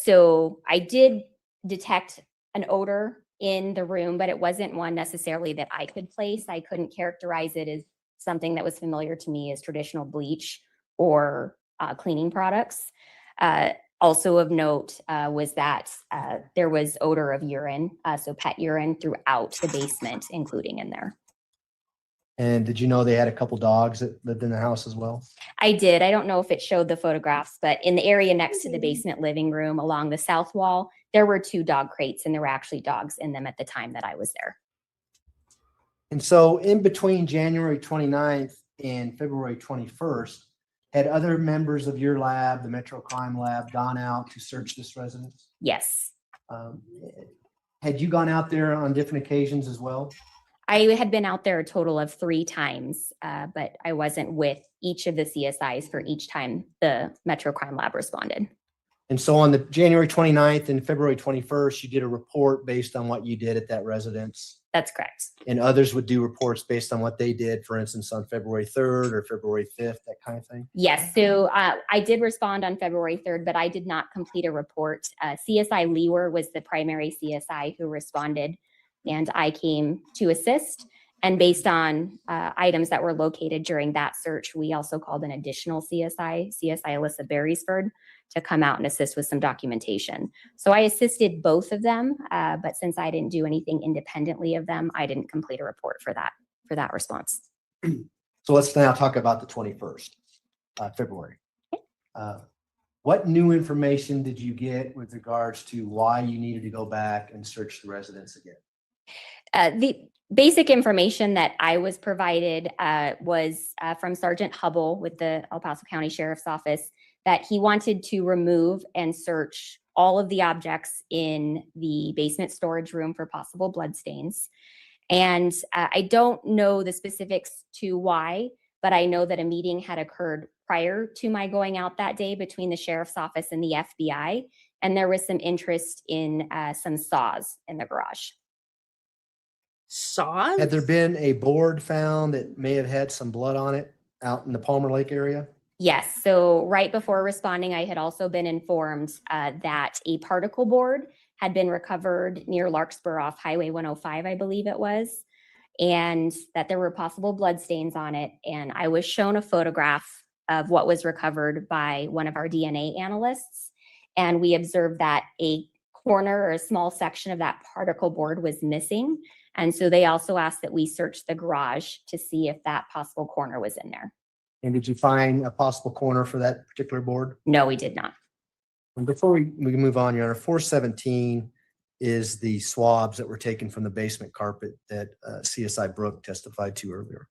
So I did detect an odor in the room, but it wasn't one necessarily that I could place. I couldn't characterize it as something that was familiar to me is traditional bleach or cleaning products. Also of note was that there was odor of urine, so pet urine throughout the basement, including in there. And did you know they had a couple dogs that lived in the house as well? I did. I don't know if it showed the photographs, but in the area next to the basement living room along the south wall, there were 2 dog crates, and there were actually dogs in them at the time that I was there. And so in between January 29th and February 21st, had other members of your lab, the Metro Crime Lab, gone out to search this residence? Yes. Had you gone out there on different occasions as well? I had been out there a total of 3 times, but I wasn't with each of the CSIs for each time the Metro Crime Lab responded. And so on the January 29th and February 21st, you did a report based on what you did at that residence. That's correct. And others would do reports based on what they did, for instance, on February 3rd or February 5th, that kind of thing? Yes, so I did respond on February 3rd, but I did not complete a report. CSI Lewer was the primary CSI who responded, and I came to assist. And based on items that were located during that search, we also called an additional CSI Alyssa Beresford, to come out and assist with some documentation. So I assisted both of them, but since I didn't do anything independently of them, I didn't complete a report for that response. So let's now talk about the 21st, February. What new information did you get with regards to why you needed to go back and search the residence again? The basic information that I was provided was from Sergeant Hubble with the El Paso County Sheriff's Office, that he wanted to remove and search all of the objects in the basement storage room for possible bloodstains. And I don't know the specifics to why, but I know that a meeting had occurred prior to my going out that day between the Sheriff's Office and the FBI, and there was some interest in some saws in the garage. Saws? Had there been a board found that may have had some blood on it out in the Palmer Lake area? Yes, so right before responding, I had also been informed that a particle board had been recovered near Larkspur off Highway 105, I believe it was, and that there were possible blood stains on it. And I was shown a photograph of what was recovered by one of our DNA analysts, and we observed that a corner or a small section of that particle board was missing. And so they also asked that we search the garage to see if that possible corner was in there. And did you find a possible corner for that particular board? No, we did not. And before we move on, Your Honor, 417 is the swabs that were taken from the basement carpet that CSI Brooke testified to earlier.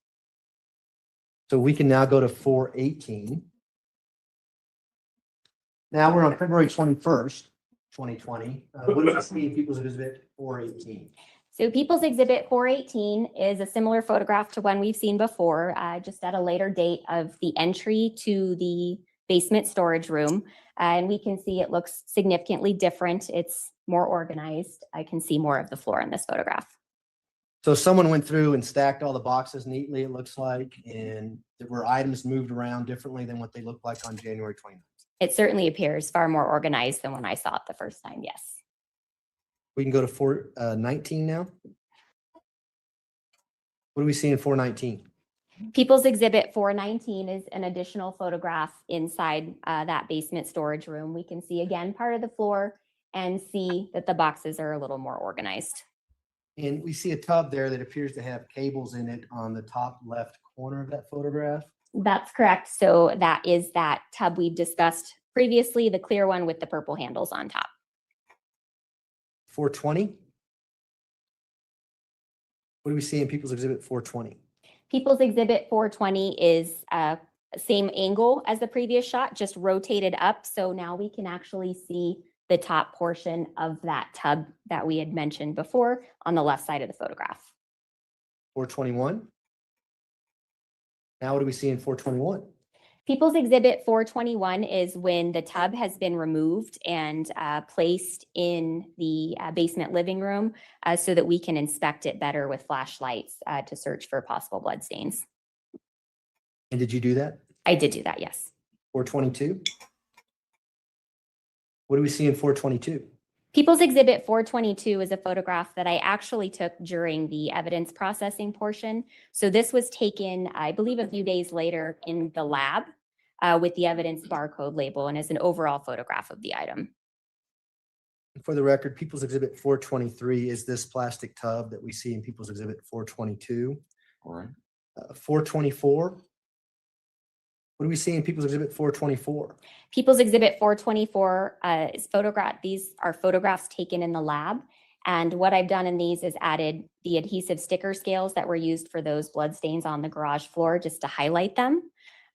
So we can now go to 418. Now we're on February 21st, 2020. What do we see in People's Exhibit 418? So People's Exhibit 418 is a similar photograph to one we've seen before, just at a later date of the entry to the basement storage room. And we can see it looks significantly different. It's more organized. I can see more of the floor in this photograph. So someone went through and stacked all the boxes neatly, it looks like, and there were items moved around differently than what they looked like on January 29th. It certainly appears far more organized than when I saw it the first time, yes. We can go to 419 now. What do we see in 419? People's Exhibit 419 is an additional photograph inside that basement storage room. We can see again part of the floor and see that the boxes are a little more organized. And we see a tub there that appears to have cables in it on the top left corner of that photograph. That's correct. So that is that tub we've discussed previously, the clear one with the purple handles on top. 420. What do we see in People's Exhibit 420? People's Exhibit 420 is same angle as the previous shot, just rotated up. So now we can actually see the top portion of that tub that we had mentioned before on the left side of the photograph. 421. Now what do we see in 421? People's Exhibit 421 is when the tub has been removed and placed in the basement living room so that we can inspect it better with flashlights to search for possible blood stains. And did you do that? I did do that, yes. 422. What do we see in 422? People's Exhibit 422 is a photograph that I actually took during the evidence processing portion. So this was taken, I believe, a few days later in the lab with the evidence barcode label and is an overall photograph of the item. For the record, People's Exhibit 423 is this plastic tub that we see in People's Exhibit 422. All right. 424. What do we see in People's Exhibit 424? People's Exhibit 424 is photograph. These are photographs taken in the lab. And what I've done in these is added the adhesive sticker scales that were used for those blood stains on the garage floor just to highlight them.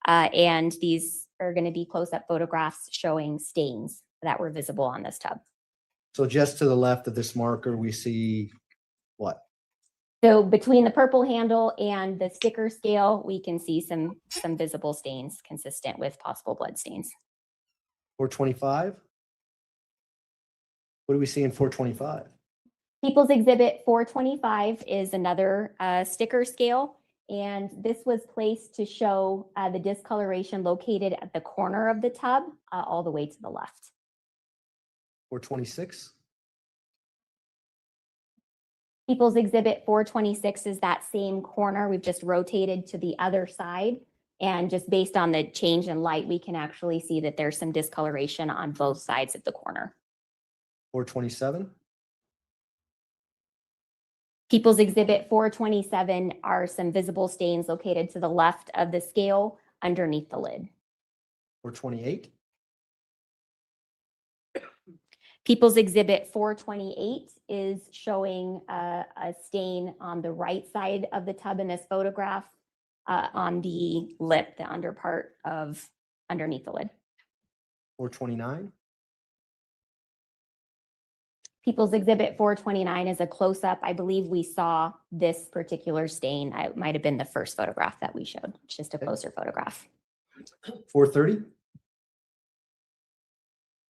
And these are going to be close-up photographs showing stains that were visible on this tub. So just to the left of this marker, we see what? So between the purple handle and the sticker scale, we can see some visible stains consistent with possible blood stains. 425. What do we see in 425? People's Exhibit 425 is another sticker scale, and this was placed to show the discoloration located at the corner of the tub all the way to the left. 426. People's Exhibit 426 is that same corner. We've just rotated to the other side. And just based on the change in light, we can actually see that there's some discoloration on both sides of the corner. 427. People's Exhibit 427 are some visible stains located to the left of the scale underneath the lid. 428. People's Exhibit 428 is showing a stain on the right side of the tub in this photograph on the lip, the under part of underneath the lid. 429. People's Exhibit 429 is a close-up. I believe we saw this particular stain. It might have been the first photograph that we showed. It's just a closer photograph. 430.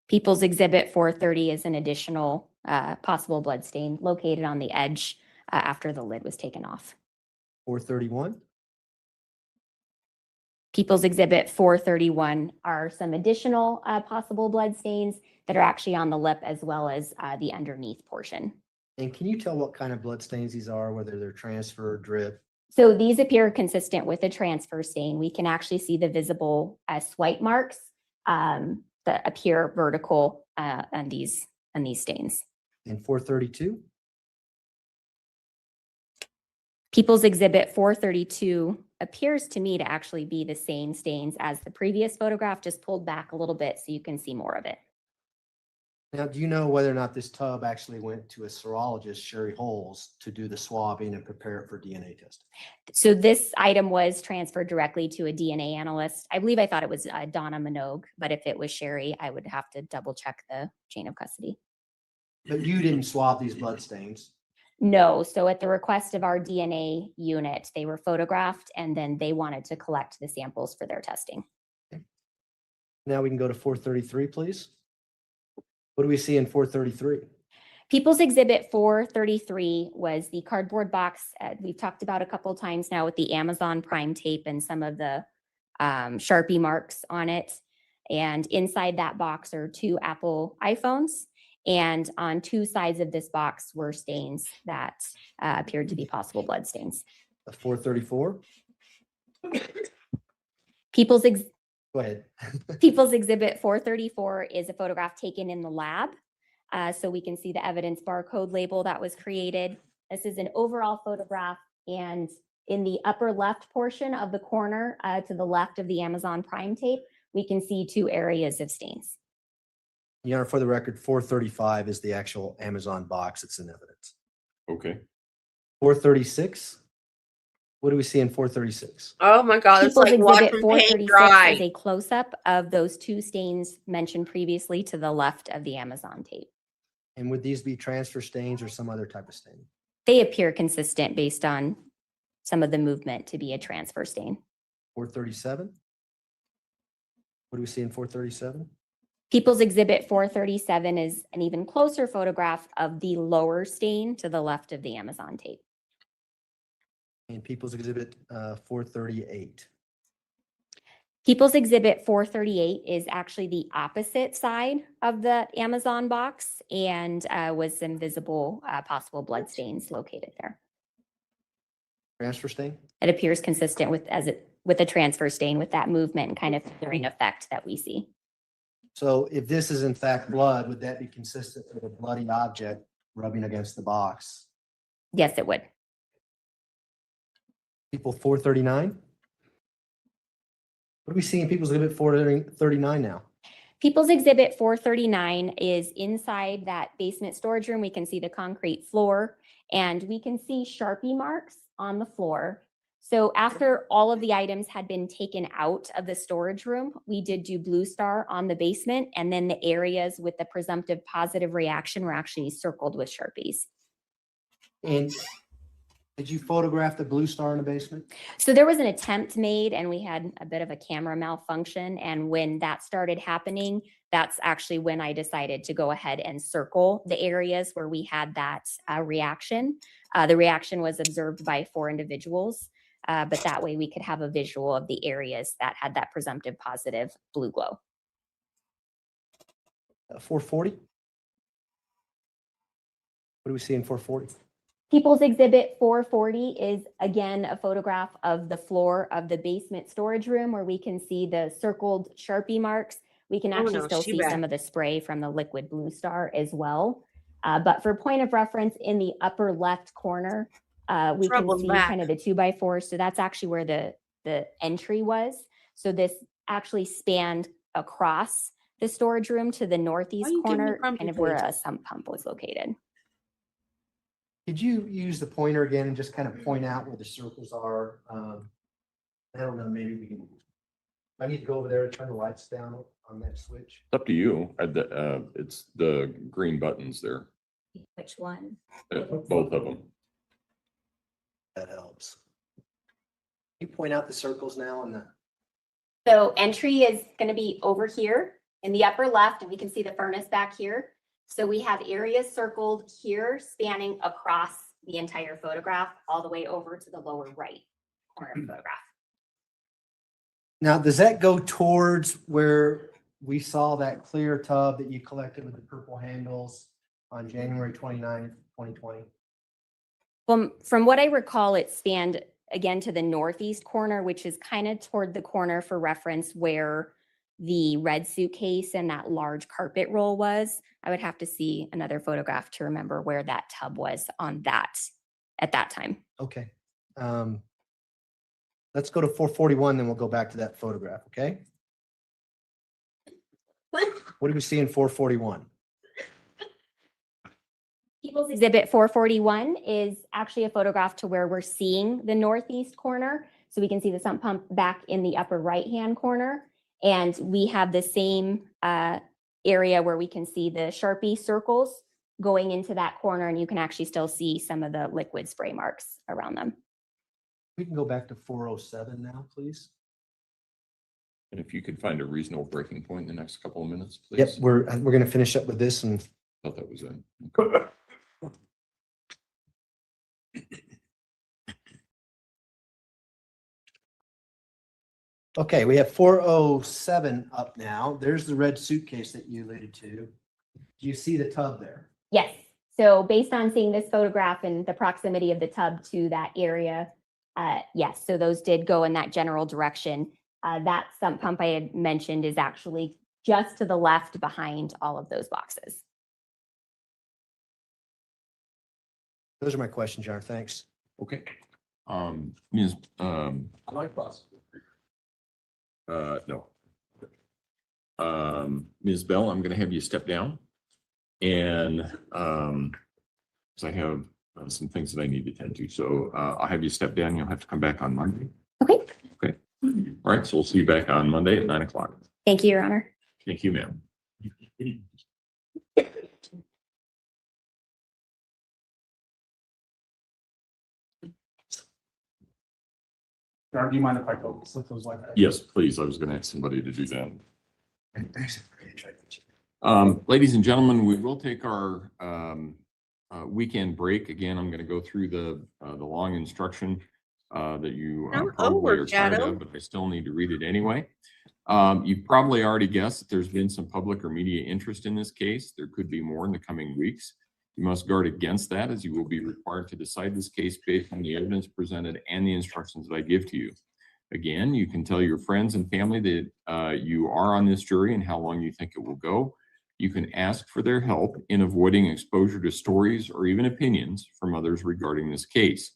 People's Exhibit 430 is an additional possible blood stain located on the edge after the lid was taken off. 431. People's Exhibit 431 are some additional possible blood stains that are actually on the lip as well as the underneath portion. And can you tell what kind of blood stains these are, whether they're transfer, drip? So these appear consistent with a transfer stain. We can actually see the visible swipe marks that appear vertical on these stains. And 432. People's Exhibit 432 appears to me to actually be the same stains as the previous photograph, just pulled back a little bit so you can see more of it. Now, do you know whether or not this tub actually went to a serologist, Sherry Holes, to do the swabbing and prepare it for DNA testing? So this item was transferred directly to a DNA analyst. I believe I thought it was Donna Minogue, but if it was Sherry, I would have to double check the chain of custody. But you didn't swab these blood stains. No, so at the request of our DNA unit, they were photographed and then they wanted to collect the samples for their testing. Okay. Now we can go to 433, please. What do we see in 433? People's Exhibit 433 was the cardboard box we've talked about a couple of times now with the Amazon Prime tape and some of the Sharpie marks on it. And inside that box are 2 Apple iPhones. And on 2 sides of this box were stains that appeared to be possible blood stains. 434. Go ahead. People's Exhibit 434 is a photograph taken in the lab. So we can see the evidence barcode label that was created. This is an overall photograph. And in the upper left portion of the corner to the left of the Amazon Prime tape, we can see 2 areas of stains. Your Honor, for the record, 435 is the actual Amazon box that's in evidence. Okay. 436. What do we see in 436? Oh my God, it's People's like watching Exhibit paint 436 dry. is a close-up of those 2 stains mentioned previously to the left of the Amazon tape. And would these be transfer stains or some other type of stain? They appear consistent based on some of the movement to be a transfer stain. 437. What do we see in 437? People's Exhibit 437 is an even closer photograph of the lower stain to the left of the Amazon tape. And People's Exhibit 438. People's Exhibit 438 is actually the opposite side of the Amazon box and was some visible possible blood stains located there. Transfer stain? It appears consistent with with a transfer stain with that movement and kind of feathering effect that we see. So if this is in fact blood, would that be consistent with a bloody object rubbing against the box? Yes, it would. People 439? What are we seeing in People's Exhibit 439 now? People's Exhibit 439 is inside that basement storage room. We can see the concrete floor and we can see Sharpie marks on the floor. So after all of the items had been taken out of the storage room, we did do Blue Star on the basement, and then the areas with the presumptive positive reaction were actually circled with Sharpies. And did you photograph the blue star in the basement? So there was an attempt made and we had a bit of a camera malfunction. And when that started happening, that's actually when I decided to go ahead and circle the areas where we had that reaction. The reaction was observed by 4 individuals, but that way we could have a visual of the areas that had that presumptive positive blue glow. 440? What do we see in 440? People's Exhibit 440 is again a photograph of the floor of the basement storage room where we can see the circled Sharpie marks. We can actually still see some of the spray from the liquid Blue Star as well. But for point of reference, in the upper left corner, we can see kind of the 2x4. So that's actually where the entry was. So this actually spanned across the storage room to the northeast corner, kind of where a sump pump was located. Could you use the pointer again and just kind of point out where the circles are? I don't know, maybe we can, I need to go over there and turn the lights down on that switch. It's up to you. It's the green buttons there, Which one? both of them. That helps. Can you point out the circles now on the, So entry is going to be over here in the upper left, and we can see the furnace back here. So we have areas circled here spanning across the entire photograph all the way over to the lower right corner of the photograph. now, does that go towards where we saw that clear tub that you collected with the purple handles on January 29th, 2020? From what I recall, it spanned again to the northeast corner, which is kind of toward the corner for reference where the red suitcase and that large carpet roll was. I would have to see another photograph to remember where that tub was on that at that time. Okay. Let's go to 441, then we'll go back to that photograph, okay? What do we see in 441? People's Exhibit 441 is actually a photograph to where we're seeing the northeast corner. So we can see the sump pump back in the upper right-hand corner. And we have the same area where we can see the Sharpie circles going into that corner, and you can actually still see some of the liquid spray marks around them. We can go back to 407 now, please. And if you could find a reasonable breaking point in the next couple of minutes, please. Yep, we're going to finish up with this and Thought that was it. okay, we have 407 up now. There's the red suitcase that you alluded to. Do you see the tub there? Yes. So based on seeing this photograph and the proximity of the tub to that area, yes. So those did go in that general direction. That sump pump I had mentioned is actually just to the left behind all of those boxes. Those are my questions, John. Thanks. Okay. Ms. No. Ms. Bell, I'm going to have you step down. And because I have some things that I need to attend to. So I'll have you step down. You'll have to come back on Monday. Okay. Okay. All right. So we'll see you back on Monday at 9 o'clock. Thank you, Your Honor. Thank you, ma'am. John, do you mind if I go slip those like that? Yes, please. I was going to ask somebody to do that. Ladies and gentlemen, we will take our weekend break. Again, I'm going to go through the long instruction. that you Don't probably are tired overshadow. of, but I still need to read it anyway. You've probably already guessed that there's been some public or media interest in this case. There could be more in the coming weeks. You must guard against that, as you will be required to decide this case based on the evidence presented and the instructions that I give to you. Again, you can tell your friends and family that you are on this jury and how long you think it will go. You can ask for their help in avoiding exposure to stories or even opinions from others regarding this case.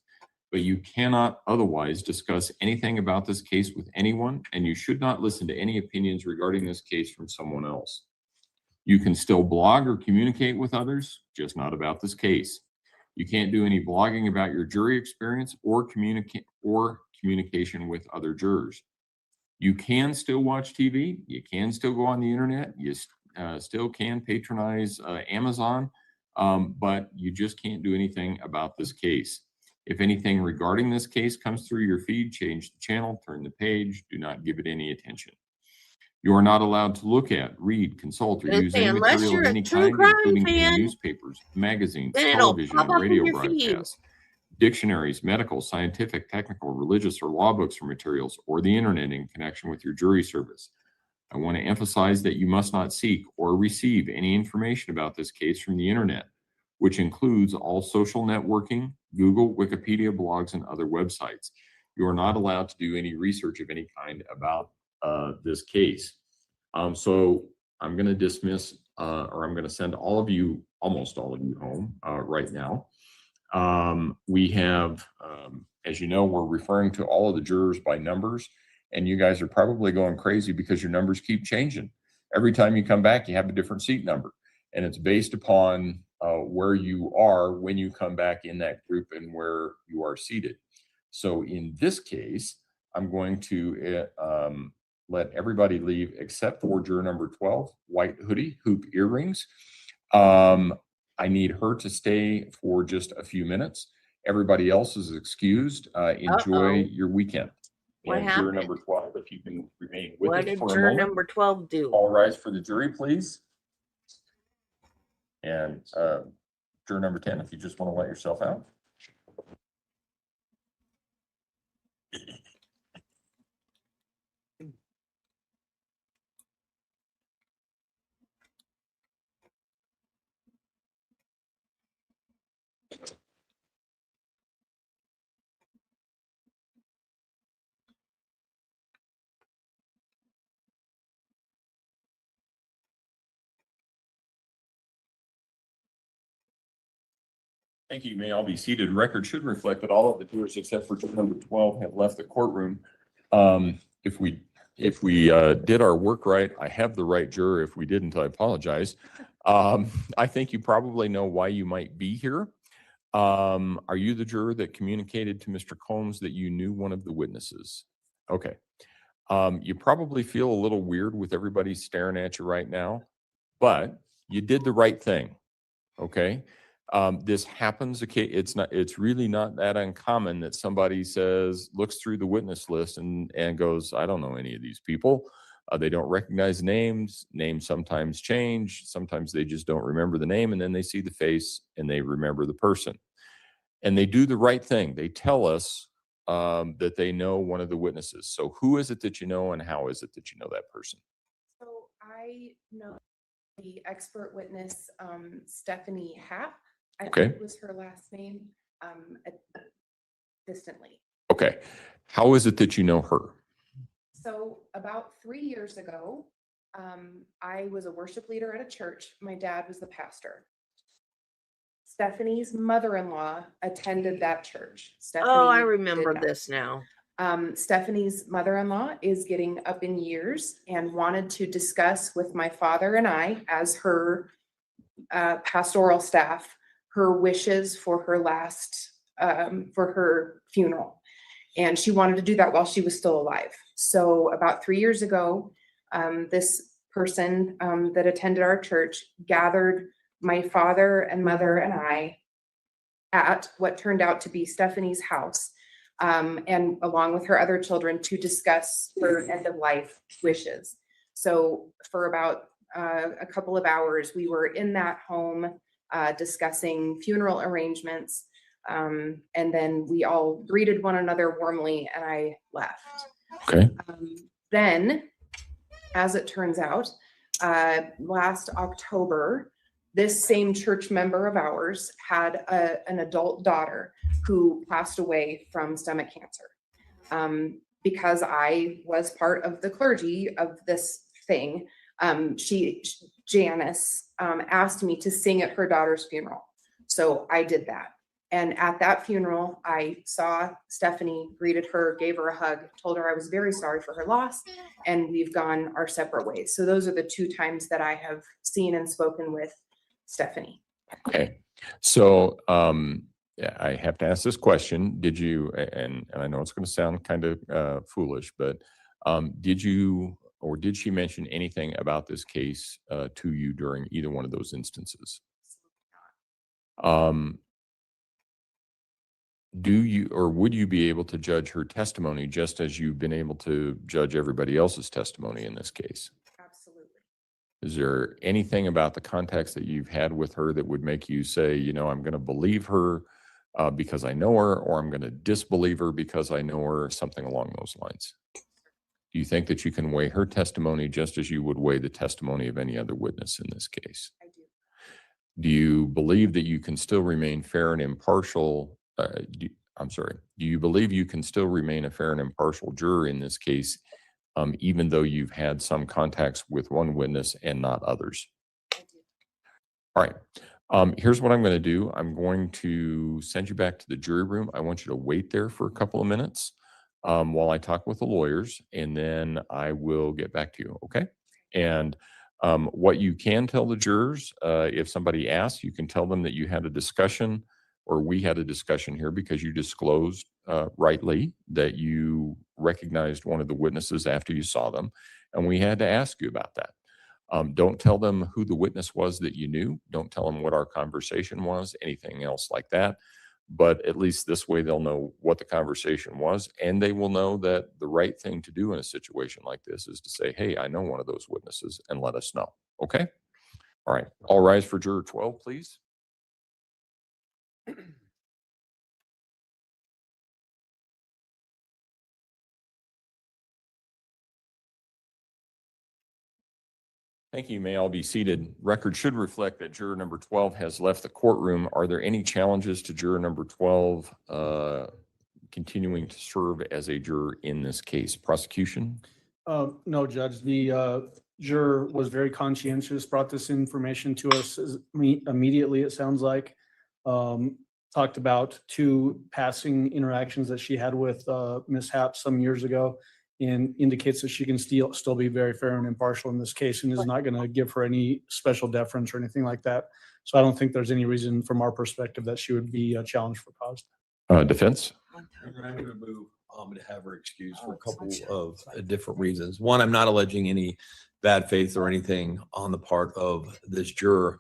But you cannot otherwise discuss anything about this case with anyone, and you should not listen to any opinions regarding this case from someone else. You can still blog or communicate with others, just not about this case. You can't do any blogging about your jury experience or communication with other jurors. You can still watch TV. You can still go on the internet. You still can patronize Amazon, but you just can't do anything about this case. If anything regarding this case comes through your feed, change the channel, turn the page, do not give it any attention. You are not allowed to look at, read, consult, or use any Unless material you're of a any true kind, crime including any fan, newspapers, magazines, then it'll television, pop and up in radio your feed. broadcasts, dictionaries, medical, scientific, technical, religious, or law books or materials, or the internet in connection with your jury service. I want to emphasize that you must not seek or receive any information about this case from the internet, which includes all social networking, Google, Wikipedia, blogs, and other websites. You are not allowed to do any research of any kind about this case. So I'm going to dismiss, or I'm going to send all of you, almost all of you, home right now. We have, as you know, we're referring to all of the jurors by numbers, and you guys are probably going crazy because your numbers keep changing. Every time you come back, you have a different seat number, and it's based upon where you are when you come back in that group and where you are seated. So in this case, I'm going to let everybody leave except for juror number 12, white hoodie, hoop earrings. I need her to stay for just a few minutes. Everybody else is excused. Enjoy your weekend. What And juror happened? number 12, if you can remain with What us did for a juror moment. number 12 do? All rise for the jury, please. And juror number 10, if you just want to let yourself out. Thank you. You may all be seated. Record should reflect that all of the jurors except for juror number 12 have left the courtroom. If we did our work right, I have the right juror. If we didn't, I apologize. I think you probably know why you might be here. Are you the juror that communicated to Mr. Combs that you knew one of the witnesses? Okay. You probably feel a little weird with everybody staring at you right now, but you did the right thing. Okay. This happens. Okay. It's really not that uncommon that somebody looks through the witness list and goes, I don't know any of these people. They don't recognize names. Names sometimes change. Sometimes they just don't remember the name, and then they see the face and they remember the person. And they do the right thing. They tell us that they know one of the witnesses. So who is it that you know, and how is it that you know that person? So I know the expert witness, Stephanie Happ. I Okay. think was her last name, distantly. Okay. How is it that you know her? So about 3 years ago, I was a worship leader at a church. My dad was the pastor. Stephanie's mother-in-law attended that church. Oh, I Stephanie remember did not. this now. Stephanie's mother-in-law is getting up in years and wanted to discuss with my father and I, as her pastoral staff, her wishes for her for her funeral. And she wanted to do that while she was still alive. So about 3 years ago, this person that attended our church gathered my father and mother and I at what turned out to be Stephanie's house, and along with her other children, to discuss her end of life wishes. So for about a couple of hours, we were in that home discussing funeral arrangements. And then we all greeted one another warmly and I left. Okay. Then, as it turns out, last October, this same church member of ours had an adult daughter who passed away from stomach cancer. Because I was part of the clergy of this thing, Janice asked me to sing at her daughter's funeral. So I did that. And at that funeral, I saw Stephanie, greeted her, gave her a hug, told her I was very sorry for her loss, and we've gone our separate ways. So those are the 2 times that I have seen and spoken with Stephanie. Okay. So, yeah, I have to ask this question. Did you, and I know it's going to sound kind of foolish, but did you or did she mention anything about this case to you during either one of those instances? Do you or would you be able to judge her testimony just as you've been able to judge everybody else's testimony in this case? Absolutely. Is there anything about the context that you've had with her that would make you say, you know, I'm going to believe her because I know her, or I'm going to disbelieve her because I know her, something along those lines? Do you think that you can weigh her testimony just as you would weigh the testimony of any other witness in this case? I do. Do you believe that you can still remain fair and impartial? Do you believe you can still remain a fair and impartial juror in this case, even though you've had some contacts with one witness and not others? I do. All right. Here's what I'm going to do. I'm going to send you back to the jury room. I want you to wait there for a couple of minutes while I talk with the lawyers, and then I will get back to you. Okay. And what you can tell the jurors, if somebody asks, you can tell them that you had a discussion, or we had a discussion here, because you disclosed rightly that you recognized one of the witnesses after you saw them, and we had to ask you about that. Don't tell them who the witness was that you knew. Don't tell them what our conversation was, anything else like that. But at least this way they'll know what the conversation was, and they will know that the right thing to do in a situation like this is to say, hey, I know one of those witnesses, and let us know. Okay? All right. All rise for juror 12, please. Thank you. You may all be seated. Record should reflect that juror number 12 has left the courtroom. Are there any challenges to juror number 12 continuing to serve as a juror in this case? Prosecution? No, Judge. The juror was very conscientious, brought this information to us immediately, it sounds like. Talked about 2 passing interactions that she had with Ms. Happ some years ago, and indicates that she can still be very fair and impartial in this case, and is not going to give her any special deference or anything like that. So I don't think there's any reason from our perspective that she would be challenged for cause. Defense? I'm going to move to have her excused for a couple of different reasons. One, I'm not alleging any bad faith or anything on the part of this juror,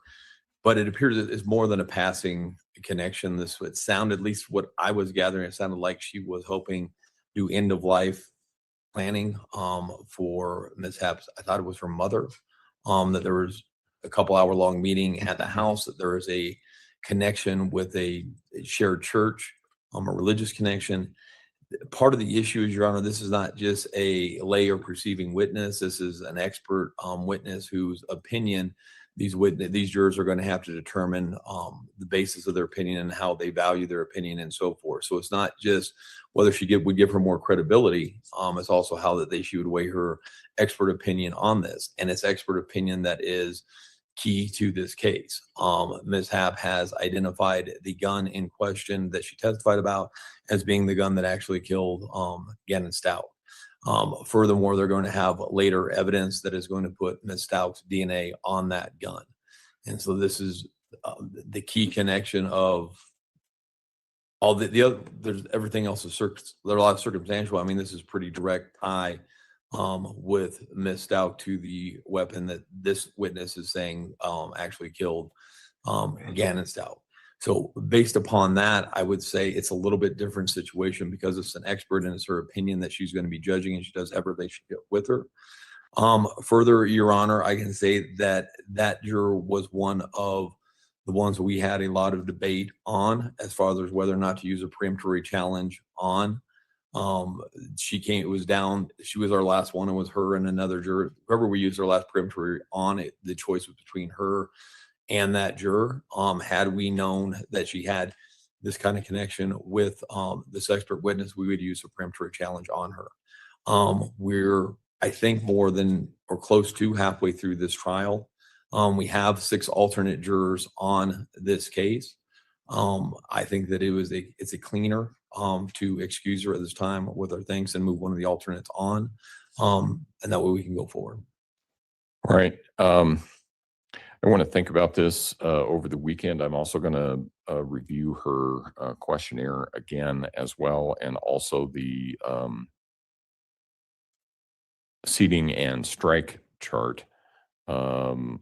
but it appears that it's more than a passing connection. This would sound, at least what I was gathering, it sounded like she was hoping to do end of life planning for Ms. Happ. I thought it was her mother, that there was a couple hour long meeting at the house, that there is a connection with a shared church, a religious connection. Part of the issue is, Your Honor, this is not just a lay or perceiving witness. This is an expert witness whose opinion these jurors are going to have to determine the basis of their opinion and how they value their opinion and so forth. So it's not just whether she would give her more credibility. It's also how she would weigh her expert opinion on this. And it's expert opinion that is key to this case. Ms. Happ has identified the gun in question that she testified about as being the gun that actually killed Gannon Stauch. Furthermore, they're going to have later evidence that is going to put Ms. Stauch's DNA on that gun. And so this is the key connection of all the other, there's everything else is there's a lot of circumstantial. I mean, this is pretty direct tie with Ms. Stauch to the weapon that this witness is saying actually killed Gannon Stauch. So based upon that, I would say it's a little bit different situation because it's an expert and it's her opinion that she's going to be judging, and she does everything she can with her. Further, Your Honor, I can say that that juror was one of the ones that we had a lot of debate on as far as whether or not to use a peremptory challenge on. It was down, she was our last one. It was her and another juror. Whoever we used our last peremptory on, it, the choice was between her and that juror. Had we known that she had this kind of connection with this expert witness, we would use a peremptory challenge on her. We're, I think, more than or close to halfway through this trial. We have 6 alternate jurors on this case. I think that it's a cleaner to excuse her at this time with our thanks and move one of the alternates on. And that way we can go forward. All right. I want to think about this over the weekend. I'm also going to review her questionnaire again as well, and also the seating and strike chart to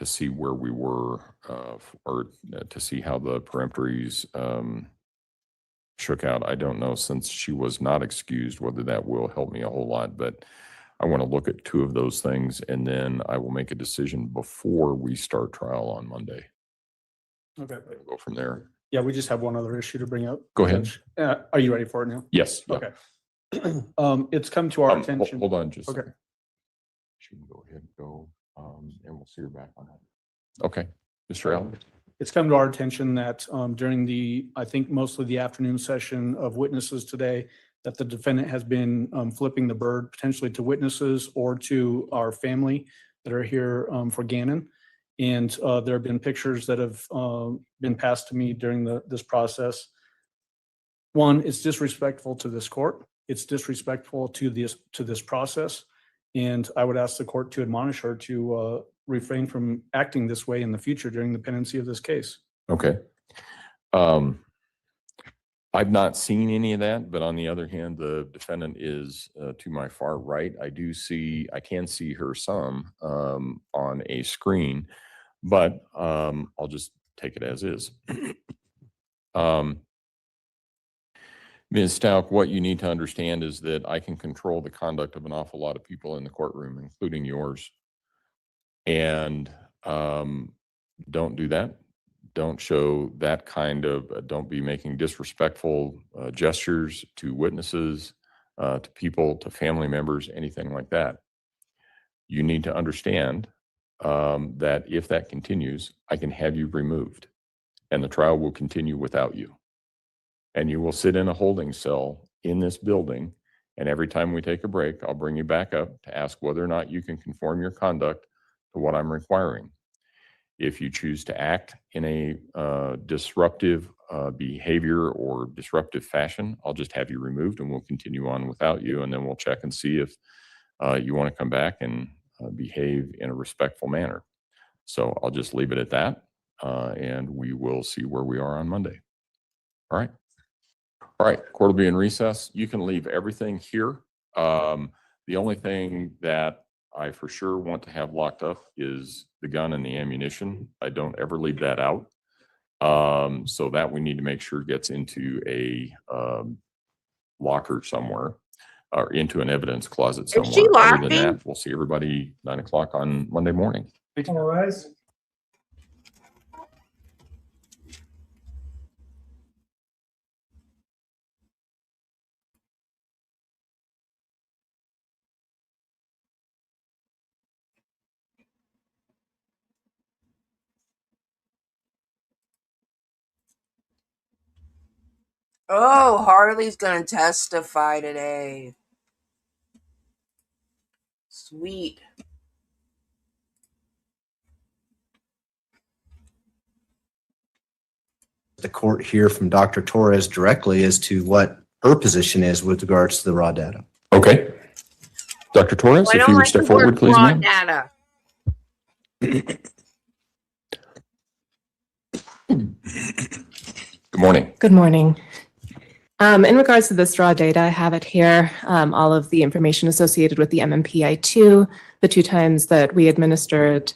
see where we were, or to see how the peremptories shook out. I don't know, since she was not excused, whether that will help me a whole lot, but I want to look at 2 of those things, and then I will make a decision before we start trial on Monday. Okay. We'll go from there. Yeah, we just have one other issue to bring up. Go ahead. Judge. Are you ready for it now? Yes. Yeah. Okay. It's come to our attention. Hold on just a Okay. second. She can go ahead and go, and we'll see her back on that. Okay, Mr. Allen. It's come to our attention that during the, I think mostly the afternoon session of witnesses today, that the defendant has been flipping the bird potentially to witnesses or to our family that are here for Gannon. And there have been pictures that have been passed to me during this process. One, it's disrespectful to this court. It's disrespectful to this process. And I would ask the court to admonish her to refrain from acting this way in the future during the pendency of this case. Okay. I've not seen any of that, but on the other hand, the defendant is to my far right. I can see her some on a screen, but I'll just take it as is. Ms. Stauch, what you need to understand is that I can control the conduct of an awful lot of people in the courtroom, including yours. And don't do that. Don't show that kind of, don't be making disrespectful gestures to witnesses, to people, to family members, anything like that. You need to understand that if that continues, I can have you removed and the trial will continue without you. And you will sit in a holding cell in this building. And every time we take a break, I'll bring you back up to ask whether or not you can conform your conduct to what I'm requiring. If you choose to act in a disruptive behavior or disruptive fashion, I'll just have you removed and we'll continue on without you. And then we'll check and see if you want to come back and behave in a respectful manner. So I'll just leave it at that. And we will see where we are on Monday. All right. All right. Court will be in recess. You can leave everything here. The only thing that I for sure want to have locked up is the gun and the ammunition. I don't ever leave that out. So that we need to make sure gets into a locker somewhere or into an evidence closet somewhere. Is she Other than laughing? that, we'll see everybody 9 o'clock on Monday morning. All rise. Oh, Harley's gonna testify today. Sweet. The court hear from Dr. Torres directly as to what her position is with regards to the raw data. Okay. Dr. Torres, I if don't you would like step the forward, word please, raw ma'am. data. Good morning. Good morning. In regards to this raw data, I have it here, all of the information associated with the MMPI-2, the 2 times that we administered,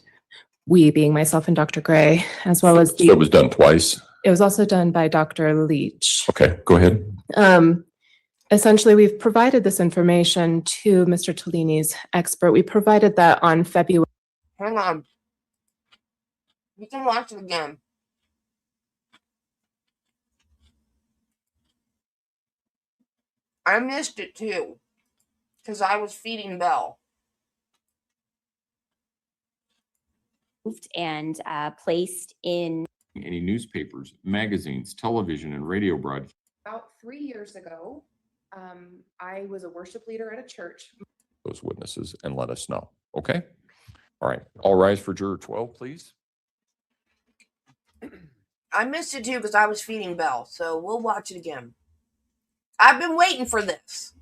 we being myself and Dr. Gray, as well as So it was done twice. it was also done by Dr. Leach. Okay, go ahead. Essentially, we've provided this information to Mr. Tellini's expert. We provided that on February. Hang on. You can watch it again. I missed it too, because I was feeding Belle. And placed in Any newspapers, magazines, television, and radio broadcasts. About 3 years ago, I was a worship leader at a church. Those witnesses and let us know. Okay? All right. All rise for juror 12, please. I missed it too because I was feeding Belle, so we'll watch it again. I've been waiting for this.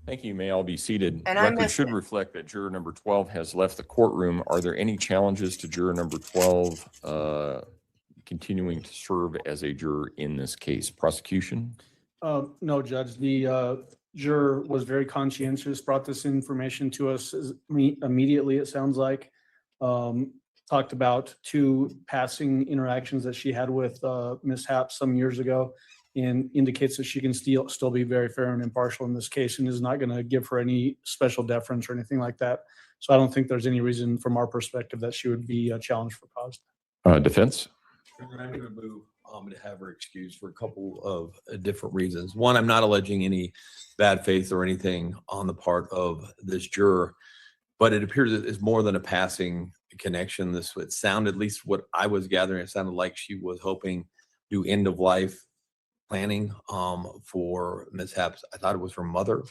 Thank you. You may all be seated. And I Record missed should it. reflect that juror number 12 has left the courtroom. Are there any challenges to juror number 12 continuing to serve as a juror in this case? Prosecution? No, Judge, the juror was very conscientious, brought this information to us immediately, it sounds like. Talked about 2 passing interactions that she had with Ms. Happ some years ago, and indicates that she can still be very fair and impartial in this case, and is not going to give her any special deference or anything like that. So I don't think there's any reason from our perspective that she would be challenged for cause. Defense? I'm going to move to have her excused for a couple of different reasons. One, I'm not alleging any bad faith or anything on the part of this juror, but it appears that it's more than a passing connection. It sounded, at least what I was gathering, it sounded like she was hoping to do end of life planning for Ms. Happ's. I thought it was her mother,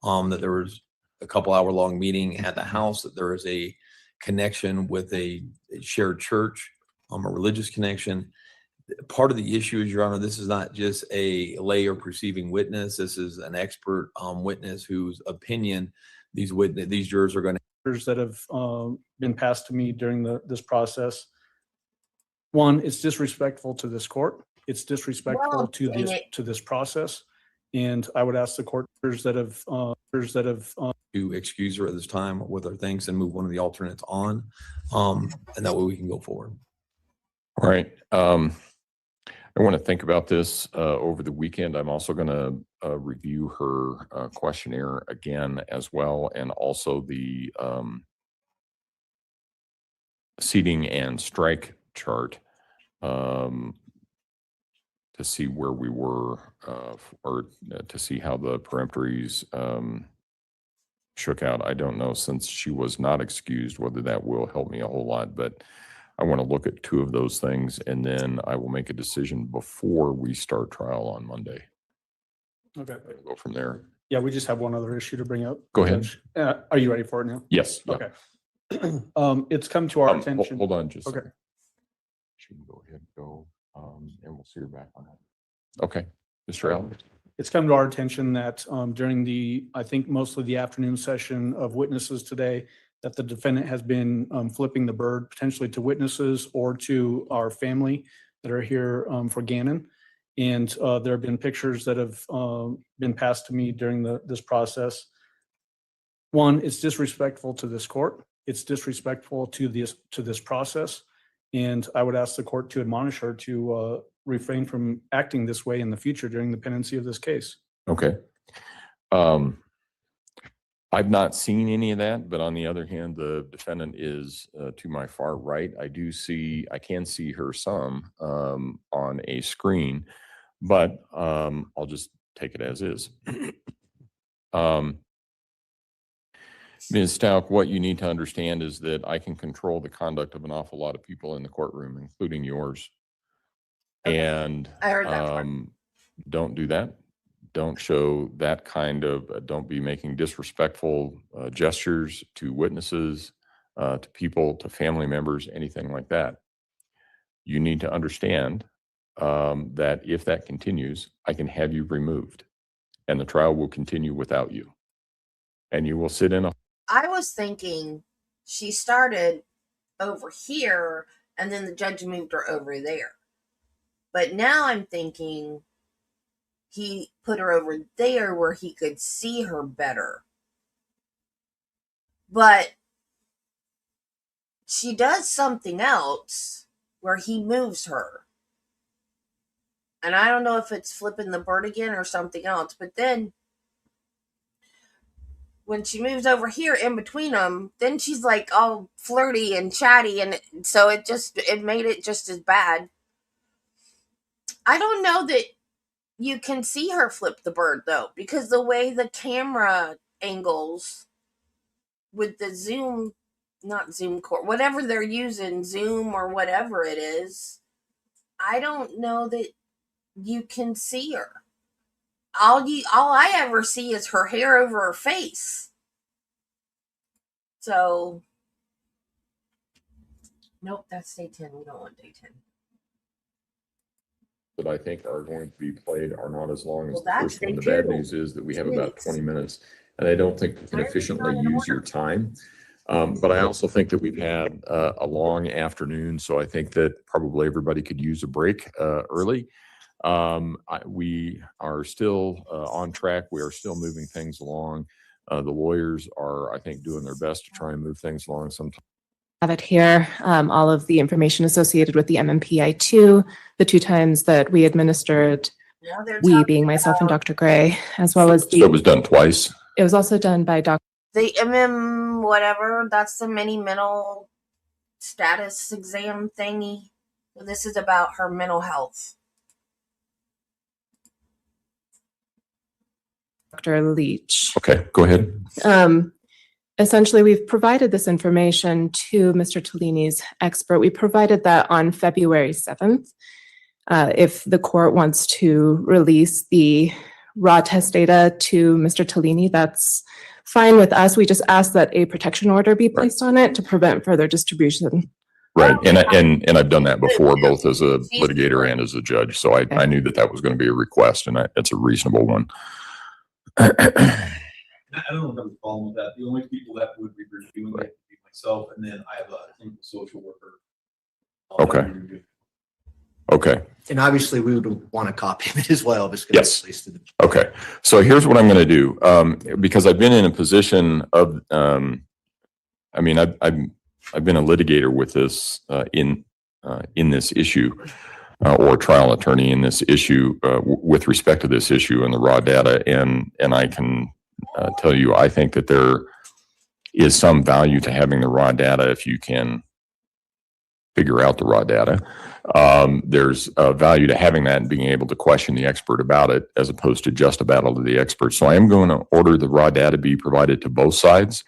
that there was a couple hour long meeting at the house, that there is a connection with a shared church, a religious connection. Part of the issue is, Your Honor, this is not just a lay or perceiving witness. This is an expert witness whose opinion these jurors are going to. That have been passed to me during this process. One, it's disrespectful to this court. It's disrespectful to this process. And I would ask the court that have to excuse her at this time with her things and move one of the alternates on. And that way we can go forward. All right. I want to think about this over the weekend. I'm also going to review her questionnaire again as well, and also the seating and strike chart to see where we were, or to see how the peremptories shook out. I don't know, since she was not excused, whether that will help me a whole lot, but I want to look at 2 of those things, and then I will make a decision before we start trial on Monday. Okay. We'll go from there. Yeah, we just have one other issue to bring up. Go ahead. Are you ready for it now? Yes. Yeah. Okay. It's come to our attention. Hold on just a Okay. second. She can go ahead, and we'll see her back on that. Okay, Mr. Allen. It's come to our attention that during I think mostly the afternoon session of witnesses today, that the defendant has been flipping the bird potentially to witnesses or to our family that are here for Gannon. And there have been pictures that have been passed to me during this process. One, it's disrespectful to this court. It's disrespectful to this process. And I would ask the court to admonish her to refrain from acting this way in the future during the pendency of this case. Okay. I've not seen any of that, but on the other hand, the defendant is to my far right. I can see her some on a screen, but I'll just take it as is. Ms. Stauch, what you need to understand is that I can control the conduct of an awful lot of people in the courtroom, including yours. And I heard that part. Don't do that. Don't show that kind of, don't be making disrespectful gestures to witnesses, to people, to family members, anything like that. You need to understand that if that continues, I can have you removed and the trial will continue without you. And you will sit in a... I was thinking she started over here and then the judge moved her over there. But now I'm thinking he put her over there where he could see her better. But she does something else where he moves her. And I don't know if it's flipping the bird again or something else. But then when she moves over here in between them, then she's like all flirty and chatty, and so it made it just as bad. I don't know that you can see her flip the bird though, because the way the camera angles with the zoom, not zoom core, whatever they're using, zoom or whatever it is, I don't know that you can see her. All I ever see is her hair over her face. So, nope, that's day 10. We don't want day 10. That I think are going to be played are not as long as Well, the that's first one. The day bad 2. news is that we have 2 about minutes. 20 minutes, and I don't think we can Why are we efficiently not in use your order? time. But I also think that we've had a long afternoon, so I think that probably everybody could use a break early. We are still on track. We are still moving things along. The lawyers are, I think, doing their best to try and move things along. Sometimes Have it here, all of the information associated with the MMPI-2, the 2 times that we administered, Now they're we talking being myself and about Dr. Gray, as well as so it was done twice. it was also done by Dr. the whatever. That's the mini mental status exam thingy. So this is about her mental health. Leach. Okay, go ahead. Essentially, we've provided this information to Mr. Tellini's expert. We provided that on February 7th. If the court wants to release the raw test data to Mr. Tellini, that's fine with us. We just ask that a protection order be placed on it to prevent further distribution. Right, and I've done that before, both as a litigator and as a judge. So I knew that that was going to be a request, and it's a reasonable one. I don't have a problem with that. The only people that would be reviewing it would be myself, and then I have a clinical social worker. Okay. Okay. And obviously, we would want a copy of it as well. If it's going Yes. to be released to the. Okay. So here's what I'm going to do. Because I've been in a position of, I mean, I've been a litigator with this in this issue, or a trial attorney in this issue with respect to this issue and the raw data, and I can tell you, I think that there is some value to having the raw data if you can figure out the raw data. There's a value to having that and being able to question the expert about it, as opposed to just a battle to the expert. So I am going to order the raw data be provided to both sides.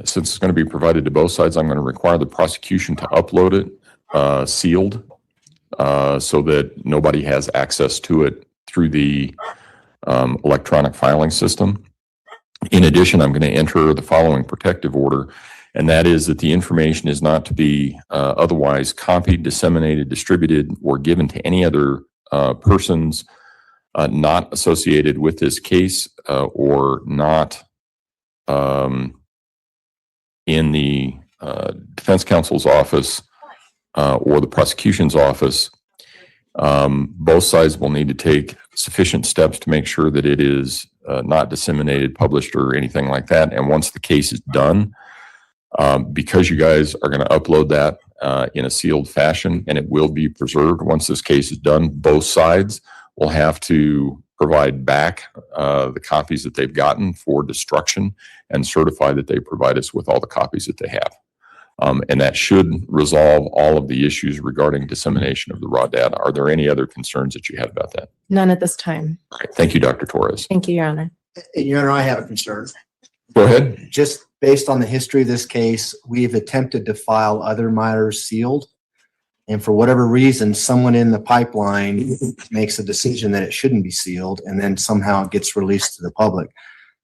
Since it's going to be provided to both sides, I'm going to require the prosecution to upload it sealed, so that nobody has access to it through the electronic filing system. In addition, I'm going to enter the following protective order, and that is that the information is not to be otherwise copied, disseminated, distributed, or given to any other persons not associated with this case or not in the defense counsel's office or the prosecution's office. Both sides will need to take sufficient steps to make sure that it is not disseminated, published, or anything like that. And once the case is done, because you guys are going to upload that in a sealed fashion, and it will be preserved once this case is done, both sides will have to provide back the copies that they've gotten for destruction and certify that they provide us with all the copies that they have. And that should resolve all of the issues regarding dissemination of the raw data. Are there any other concerns that you have about that? None at this time. All right. Thank you, Dr. Torres. Thank you, Your Honor. Your Honor, I have a concern. Go ahead. Just based on the history of this case, we've attempted to file other matters sealed. And for whatever reason, someone in the pipeline makes a decision that it shouldn't be sealed, and then somehow it gets released to the public.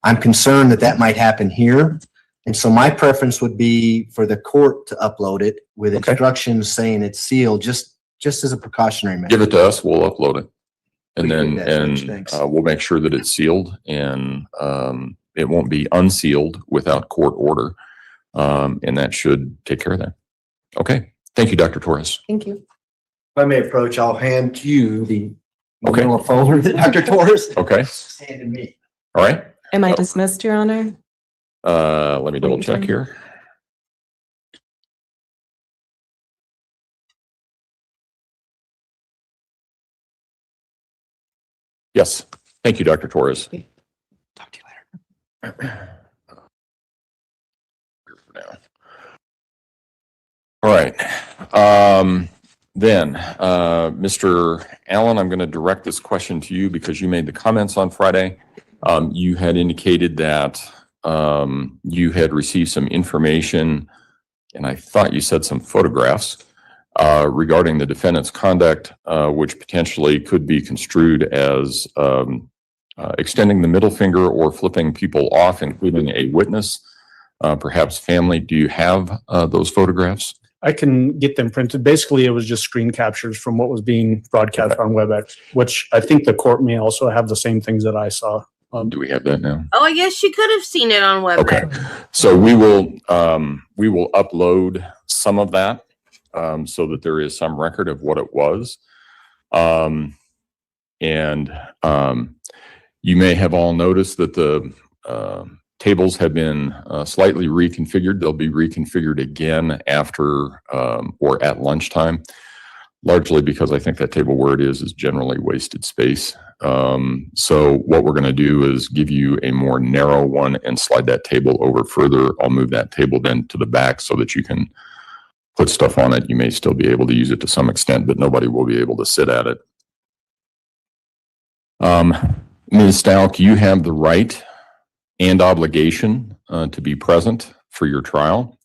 I'm concerned that that might happen here. And so my preference would be for the court to upload it with instructions saying it's sealed, just as a precautionary measure. Give it to us. We'll upload it. And Appreciate then, that, Judge. Thanks. we'll make sure that it's sealed, and it won't be unsealed without court order. And that should take care of that. Okay. Thank you, Dr. Torres. Thank you. If I may approach, I'll hand you the Okay. manila folder that Dr. Torres Okay. handed me. All right. Am I dismissed, Your Honor? Let me double check here. Yes. Thank you, Dr. Torres. Talk to you later. All right. Then, Mr. Allen, I'm going to direct this question to you because you made the comments on Friday. You had indicated that you had received some information, and I thought you said some photographs regarding the defendant's conduct, which potentially could be construed as extending the middle finger or flipping people off, including a witness, perhaps family. Do you have those photographs? I can get them printed. Basically, it was just screen captures from what was being broadcast on WebEx, which I think the court may also have the same things that I saw. Do we have that now? Oh, I guess you could have seen it on WebEx. Okay, so we will upload some of that so that there is some record of what it was. You may have all noticed that the tables have been slightly reconfigured. They'll be reconfigured again after or at lunchtime, largely because I think that table where it is generally wasted space. So what we're going to do is give you a more narrow one and slide that table over further. I'll move that table then to the back so that you can put stuff on it. You may still be able to use it to some extent, but nobody will be able to sit at it. Ms. Stauch, you have the right and obligation to be present for your trial.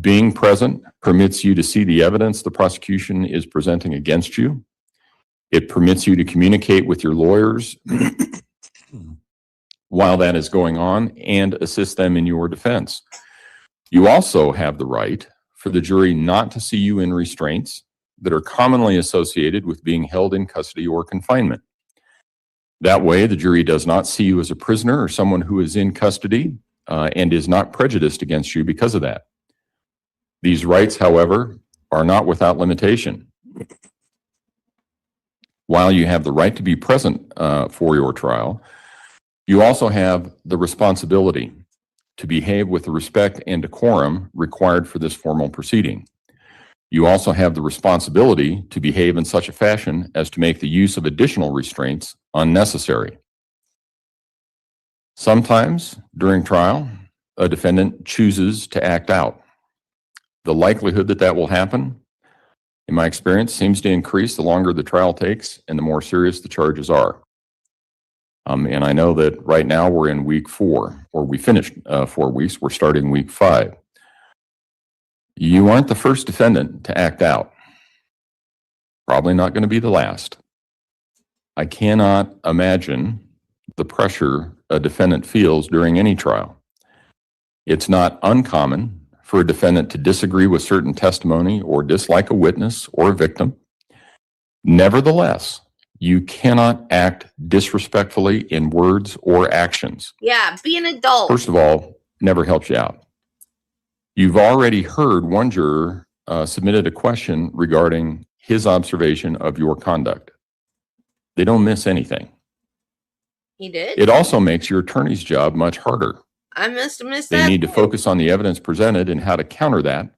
Being present permits you to see the evidence the prosecution is presenting against you. It permits you to communicate with your lawyers while that is going on and assist them in your defense. You also have the right for the jury not to see you in restraints that are commonly associated with being held in custody or confinement. That way, the jury does not see you as a prisoner or someone who is in custody and is not prejudiced against you because of that. These rights, however, are not without limitation. While you have the right to be present for your trial, you also have the responsibility to behave with the respect and decorum required for this formal proceeding. You also have the responsibility to behave in such a fashion as to make the use of additional restraints unnecessary. Sometimes, during trial, a defendant chooses to act out. The likelihood that that will happen, in my experience, seems to increase the longer the trial takes and the more serious the charges are. And I know that right now we're in week 4, or we finished 4 weeks. We're starting week 5. You aren't the first defendant to act out. Probably not going to be the last. I cannot imagine the pressure a defendant feels during any trial. It's not uncommon for a defendant to disagree with certain testimony or dislike a witness or a victim. Nevertheless, you cannot act disrespectfully in words or actions. Yeah, be an adult. First of all, never helps you out. You've already heard one juror submitted a question regarding his observation of your conduct. They don't miss anything. He did? It also makes your attorney's job much harder. I must have missed They that. need to focus on the evidence presented and how to counter that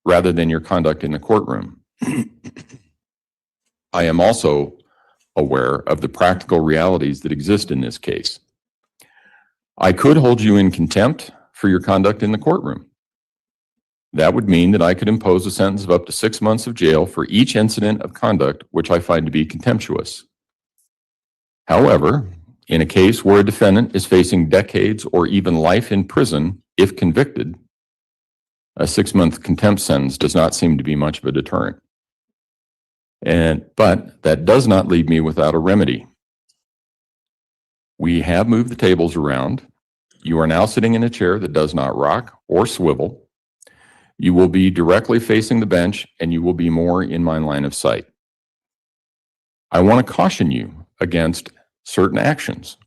rather than your conduct in the courtroom. I am also aware of the practical realities that exist in this case. I could hold you in contempt for your conduct in the courtroom. That would mean that I could impose a sentence of up to 6 months of jail for each incident of conduct which I find to be contemptuous. However, in a case where a defendant is facing decades or even life in prison, if convicted, a 6-month contempt sentence does not seem to be much of a deterrent. But that does not leave me without a remedy. We have moved the tables around. You are now sitting in a chair that does not rock or swivel. You will be directly facing the bench and you will be more in my line of sight. I want to caution you against certain actions,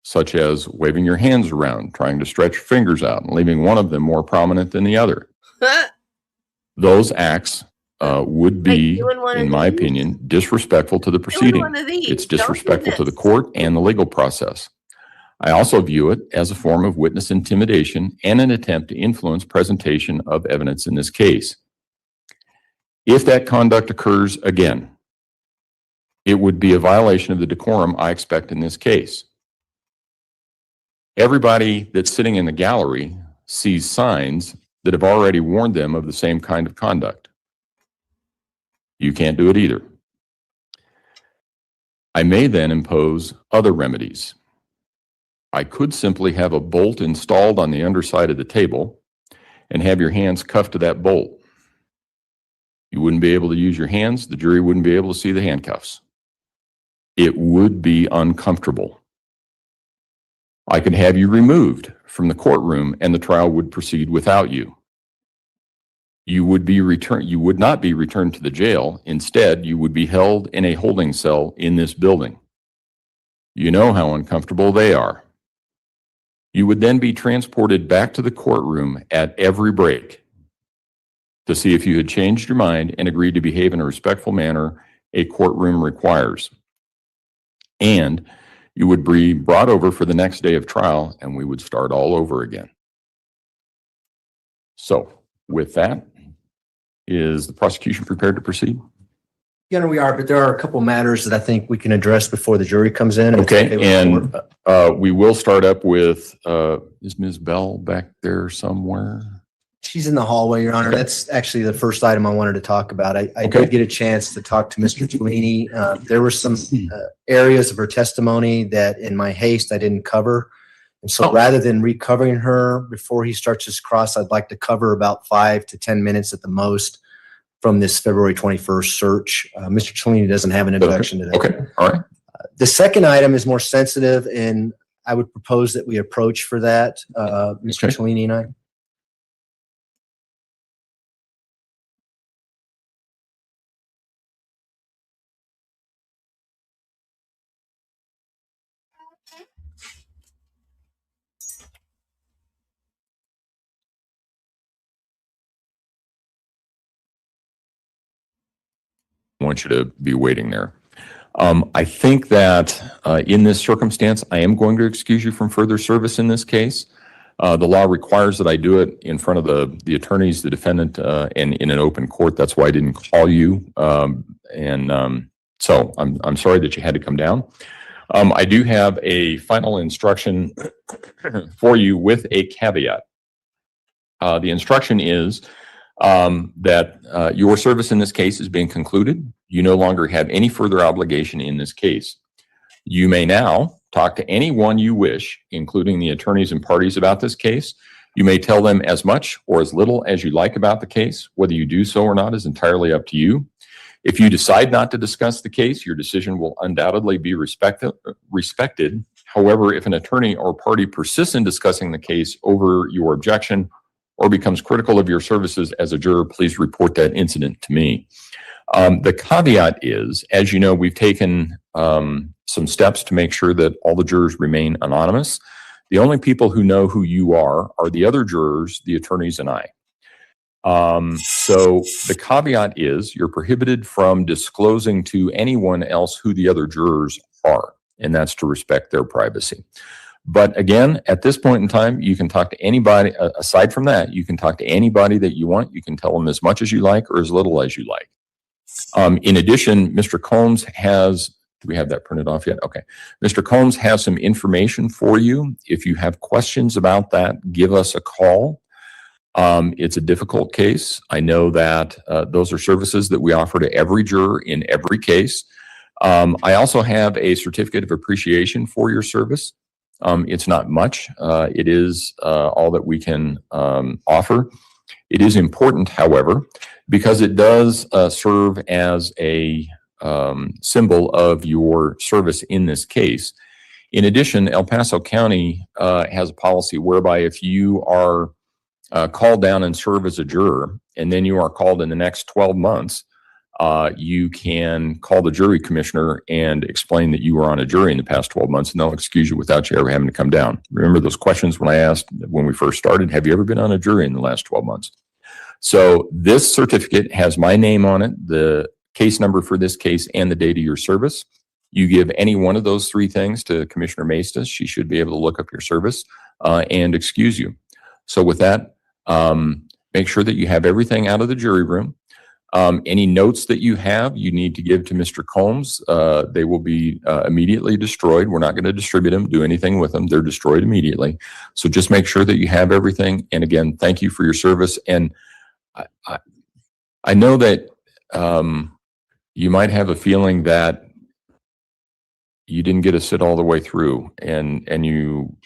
such as waving your hands around, trying to stretch your fingers out and leaving one of them more prominent than the other. Those acts would be, in my opinion, disrespectful to the proceeding. It's disrespectful to the court and the legal process. I also view it as a form of witness intimidation and an attempt to influence presentation of evidence in this case. If that conduct occurs again, It would be a violation of the decorum I expect in this case. Everybody that's sitting in the gallery sees signs that have already warned them of the same kind of conduct. You can't do it either. I may then impose other remedies. I could simply have a bolt installed on the underside of the table and have your hands cuffed to that bolt. You wouldn't be able to use your hands. The jury wouldn't be able to see the handcuffs. It would be uncomfortable. I could have you removed from the courtroom and the trial would proceed without you. You would not be returned to the jail. Instead, you would be held in a holding cell in this building. You know how uncomfortable they are. You would then be transported back to the courtroom at every break to see if you had changed your mind and agreed to behave in a respectful manner a courtroom requires. And you would be brought over for the next day of trial and we would start all over again. So with that, is the prosecution prepared to proceed? Yeah, we are, but there are a couple matters that I think we can address before the jury comes in. Okay, and we will start up with, is Ms. Bell back there somewhere? She's in the hallway, Your Honor. That's actually the first item I wanted to talk about. I did get a chance to talk to Mr. Cellini. There were some areas of her testimony that in my haste I didn't cover. And so rather than recovering her before he starts his cross, I'd like to cover about 5 to 10 minutes at the most from this February 21st search. Mr. Cellini doesn't have an objection to that. Okay, all right. The second item is more sensitive, and I would propose that we approach for that, Mr. Cellini and I. I want you to be waiting there. I think that in this circumstance, I am going to excuse you from further service in this case. The law requires that I do it in front of the attorneys, the defendant, and in an open court. That's why I didn't call you. So I'm sorry that you had to come down. I do have a final instruction for you with a caveat. The instruction is that your service in this case is being concluded. You no longer have any further obligation in this case. You may now talk to anyone you wish, including the attorneys and parties about this case. You may tell them as much or as little as you like about the case. Whether you do so or not is entirely up to you. If you decide not to discuss the case, your decision will undoubtedly be respected. However, if an attorney or party persists in discussing the case over your objection or becomes critical of your services as a juror, please report that incident to me. The caveat is, as you know, we've taken some steps to make sure that all the jurors remain anonymous. The only people who know who you are the other jurors, the attorneys, and I. So the caveat is you're prohibited from disclosing to anyone else who the other jurors are, and that's to respect their privacy. But again, at this point in time, you can talk to anybody. Aside from that, you can talk to anybody that you want. You can tell them as much as you like or as little as you like. In addition, Mr. Combs has, do we have that printed off yet? Okay. Mr. Combs has some information for you. If you have questions about that, give us a call. It's a difficult case. I know that those are services that we offer to every juror in every case. I also have a certificate of appreciation for your service. It's not much. It is all that we can offer. It is important, however, because it does serve as a symbol of your service in this case. In addition, El Paso County has a policy whereby if you are called down and serve as a juror, and then you are called in the next 12 months, you can call the jury commissioner and explain that you were on a jury in the past 12 months, and they'll excuse you without you ever having to come down. Remember those questions when I asked when we first started, have you ever been on a jury in the last 12 months? So this certificate has my name on it, the case number for this case, and the date of your service. You give any one of those three things to Commissioner Maestas, she should be able to look up your service and excuse you. So with that, make sure that you have everything out of the jury room. Any notes that you have, you need to give to Mr. Combs. They will be immediately destroyed. We're not going to distribute them, do anything with them. They're destroyed immediately. So just make sure that you have everything. And again, thank you for your service. And I know that you might have a feeling that you didn't get to sit all the way through, and you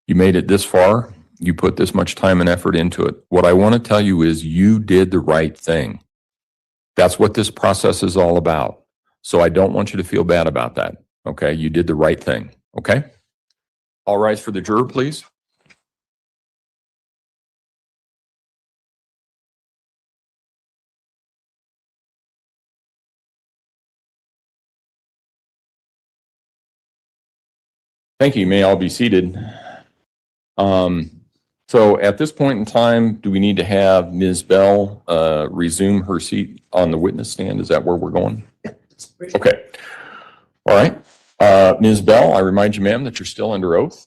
made it this far. You put this much time and effort into it. What I want to tell you is you did the right thing. That's what this process is all about. So I don't want you to feel bad about that. Okay. You did the right thing. Okay. All rise for the juror, please. Thank you. You may all be seated. So at this point in time, do we need to have Ms. Bell resume her seat on the witness stand? Is that where we're going? Okay. All right. Ms. Bell, I remind you, ma'am, that you're still under oath.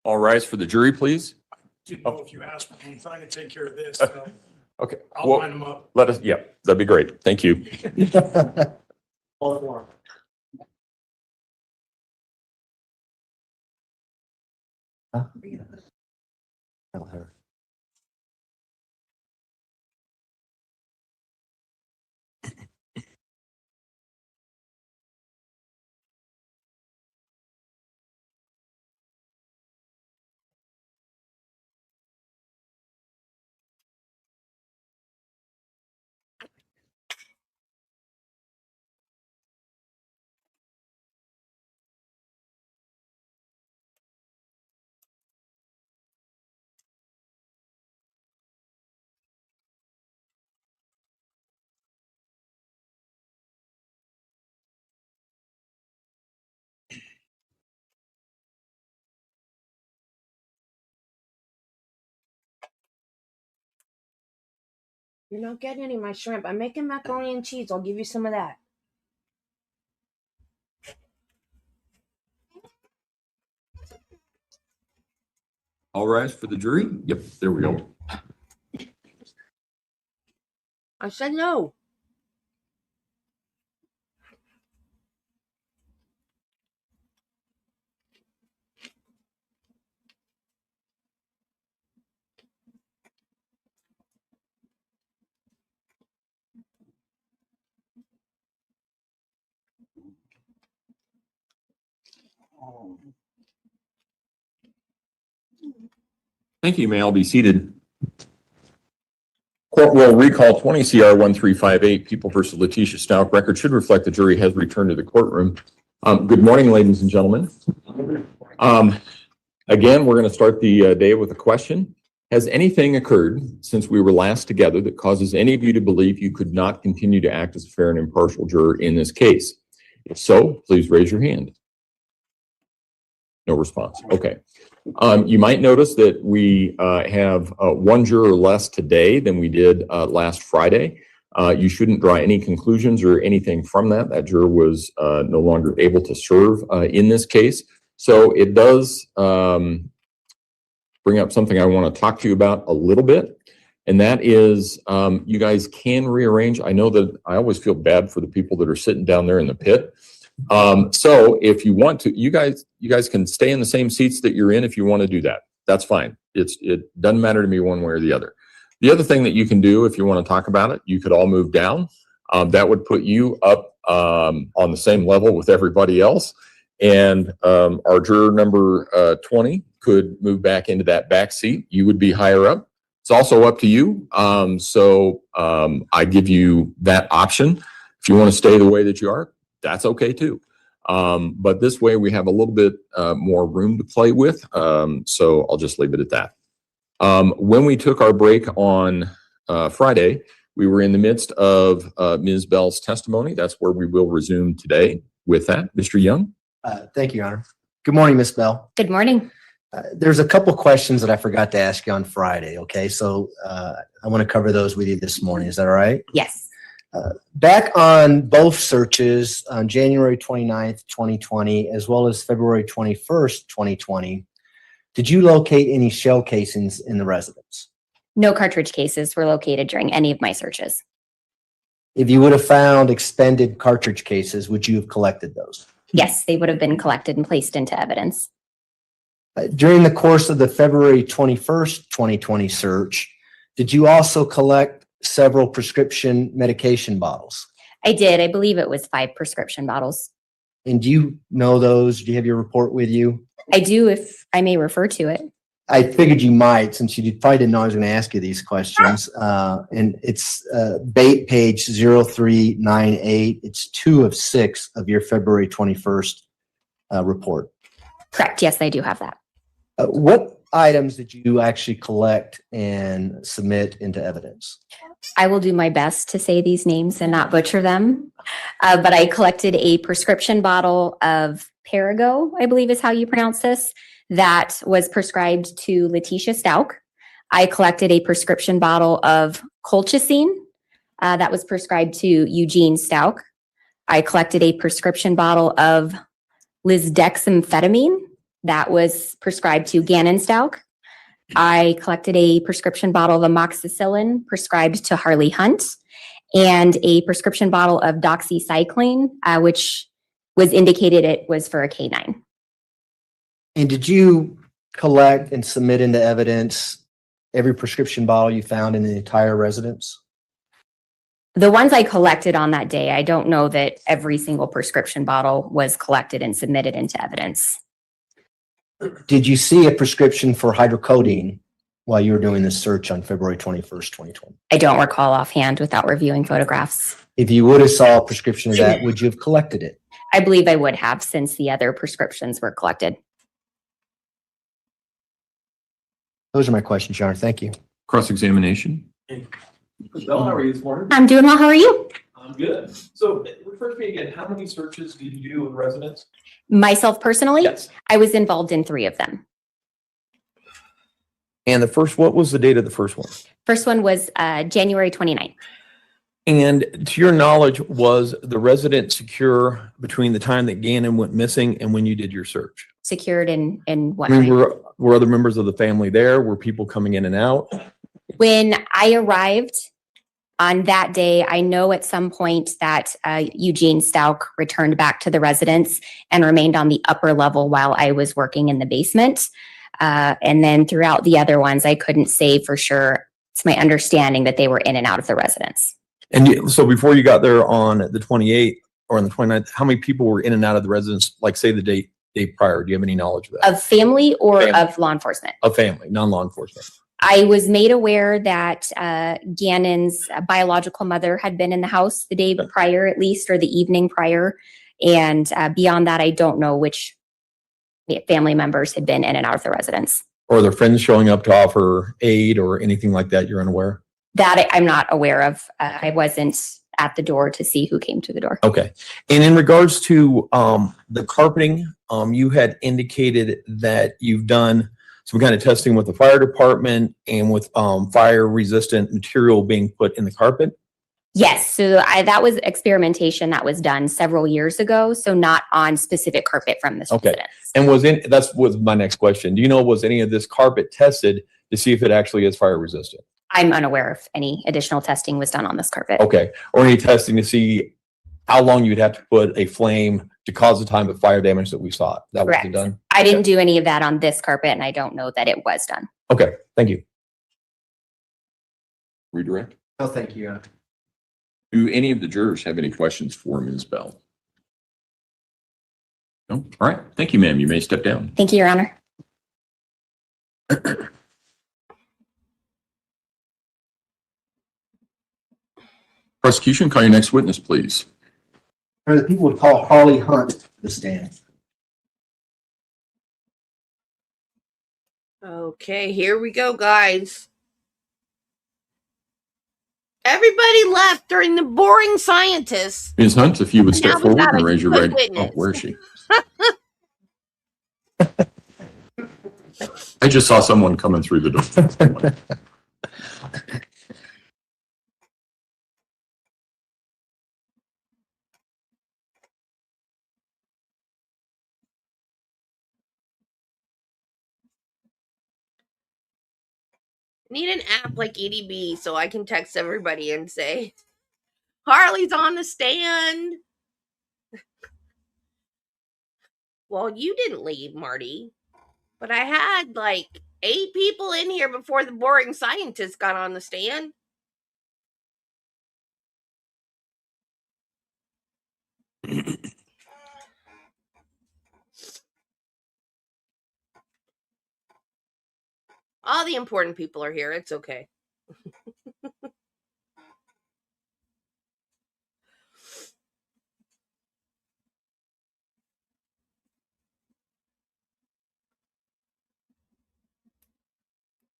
All rise for the jury, please. Didn't know if you asked me, I'm trying to take care of this, so Okay. I'll Well, line them up. let us, yeah, that'd be great. Thank you. All for 'em. You're not getting any of my shrimp. I'm making macaroni and cheese. I'll give you some of that. All rise for the jury. Yep, there we go. I said no. Thank you. You may all be seated. Court will recall 20 CR 1358, People versus Letecia Stauch. Record should reflect the jury has returned to the courtroom. Good morning, ladies and gentlemen. Again, we're going to start the day with a question. Has anything occurred since we were last together that causes any of you to believe you could not continue to act as a fair and impartial juror in this case? If so, please raise your hand. No response. Okay. You might notice that we have one juror less today than we did last Friday. You shouldn't draw any conclusions or anything from that. That juror was no longer able to serve in this case. So it does bring up something I want to talk to you about a little bit. And that is you guys can rearrange. I know that I always feel bad for the people that are sitting down there in the pit. So if you want to, you guys can stay in the same seats that you're in if you want to do that. That's fine. It doesn't matter to me one way or the other. The other thing that you can do if you want to talk about it, you could all move down. That would put you up on the same level with everybody else. And our juror number 20 could move back into that back seat. You would be higher up. It's also up to you. I give you that option. If you want to stay the way that you are, that's okay too. But this way we have a little bit more room to play with. So I'll just leave it at that. When we took our break on Friday, we were in the midst of Ms. Bell's testimony. That's where we will resume today with that. Mr. Young? Thank you, Your Honor. Good morning, Ms. Bell. Good morning. There's a couple questions that I forgot to ask you on Friday, okay? So I want to cover those with you this morning. Is that all right? Yes. Back on both searches on January 29th, 2020, as well as February 21st, 2020, did you locate any shell casings in the residence? No cartridge cases were located during any of my searches. If you would have found expended cartridge cases, would you have collected those? Yes, they would have been collected and placed into evidence. During the course of the February 21st, 2020 search, did you also collect several prescription medication bottles? I did. I believe it was 5 prescription bottles. And do you know those? Do you have your report with you? I do, if I may refer to it. I figured you might, since you probably didn't know I was going to ask you these questions. And it's BATE page 0398. It's 2 of 6 of your February 21st report. Correct. Yes, I do have that. What items did you actually collect and submit into evidence? I will do my best to say these names and not butcher them. But I collected a prescription bottle of Perrigo, I believe is how you pronounce this, that was prescribed to Letecia Stauch. I collected a prescription bottle of colchicine that was prescribed to Eugene Stauch. I collected a prescription bottle of lisdexamfetamine that was prescribed to Gannon Stauch. I collected a prescription bottle of amoxicillin prescribed to Harley Hunt, and a prescription bottle of doxycycline, which was indicated it was for a canine. And did you collect and submit into evidence every prescription bottle you found in the entire residence? The ones I collected on that day, I don't know that every single prescription bottle was collected and submitted into evidence. Did you see a prescription for hydrocodone while you were doing this search on February 21st, 2020? I don't recall offhand without reviewing photographs. If you would have saw a prescription of that, would you have collected it? I believe I would have, since the other prescriptions were collected. Those are my questions, Your Honor. Thank you. Cross-examination? Ms. Bell, how are you this morning? I'm doing well. How are you? I'm good. So refresh me again, how many searches did you do in residence? Myself personally, Yes. I was involved in 3 of them. And the first, what was the date of the first one? First one was January 29th. And to your knowledge, was the resident secure between the time that Gannon went missing and when you did your search? Secured in what I mean, way? were other members of the family there? Were people coming in and out? When I arrived on that day, I know at some point that Eugene Stauch returned back to the residence and remained on the upper level while I was working in the basement. And then throughout the other ones, I couldn't say for sure. It's my understanding that they were in and out of the residence. And so before you got there on the 28th or on the 29th, how many people were in and out of the residence, like say the day prior? Do you have any knowledge of that? Of family or Family. of law enforcement? Of family, non-law enforcement. I was made aware that Gannon's biological mother had been in the house the day prior, at least, or the evening prior. And beyond that, I don't know which family members had been in and out of the residence. Or are their friends showing up to offer aid or anything like that? You're unaware? That I'm not aware of. I wasn't at the door to see who came to the door. Okay. And in regards to the carpeting, you had indicated that you've done some kind of testing with the fire department and with fire resistant material being put in the carpet. Yes, so that was experimentation that was done several years ago. So not on specific carpet from this Okay. residence. And that's was my next question. Do you know, was any of this carpet tested to see if it actually is fire resistant? I'm unaware if any additional testing was done on this carpet. Okay. Or any testing to see how long you'd have to put a flame to cause the type of fire damage that we saw. That was Correct. done? I didn't do any of that on this carpet, and I don't know that it was done. Okay. Thank you. Redirect? No, thank you, Your Honor. Do any of the jurors have any questions for Ms. Bell? No? All right. Thank you, ma'am. You may step down. Thank you, Your Honor. Prosecution, call your next witness, please. Or the people would call Harley Hunt to the stand. Okay, here we go, guys. Everybody left during the boring scientists. Ms. Hunt, if you would Now step we forward got and a raise your good right. Oh, witness. where is she? I just saw someone coming through the door. Need an app like EDB so I can text everybody and say, Harley's on the stand. Well, you didn't leave, Marty. But I had like 8 people in here before the boring scientist got on the stand. All the important people are here. It's okay.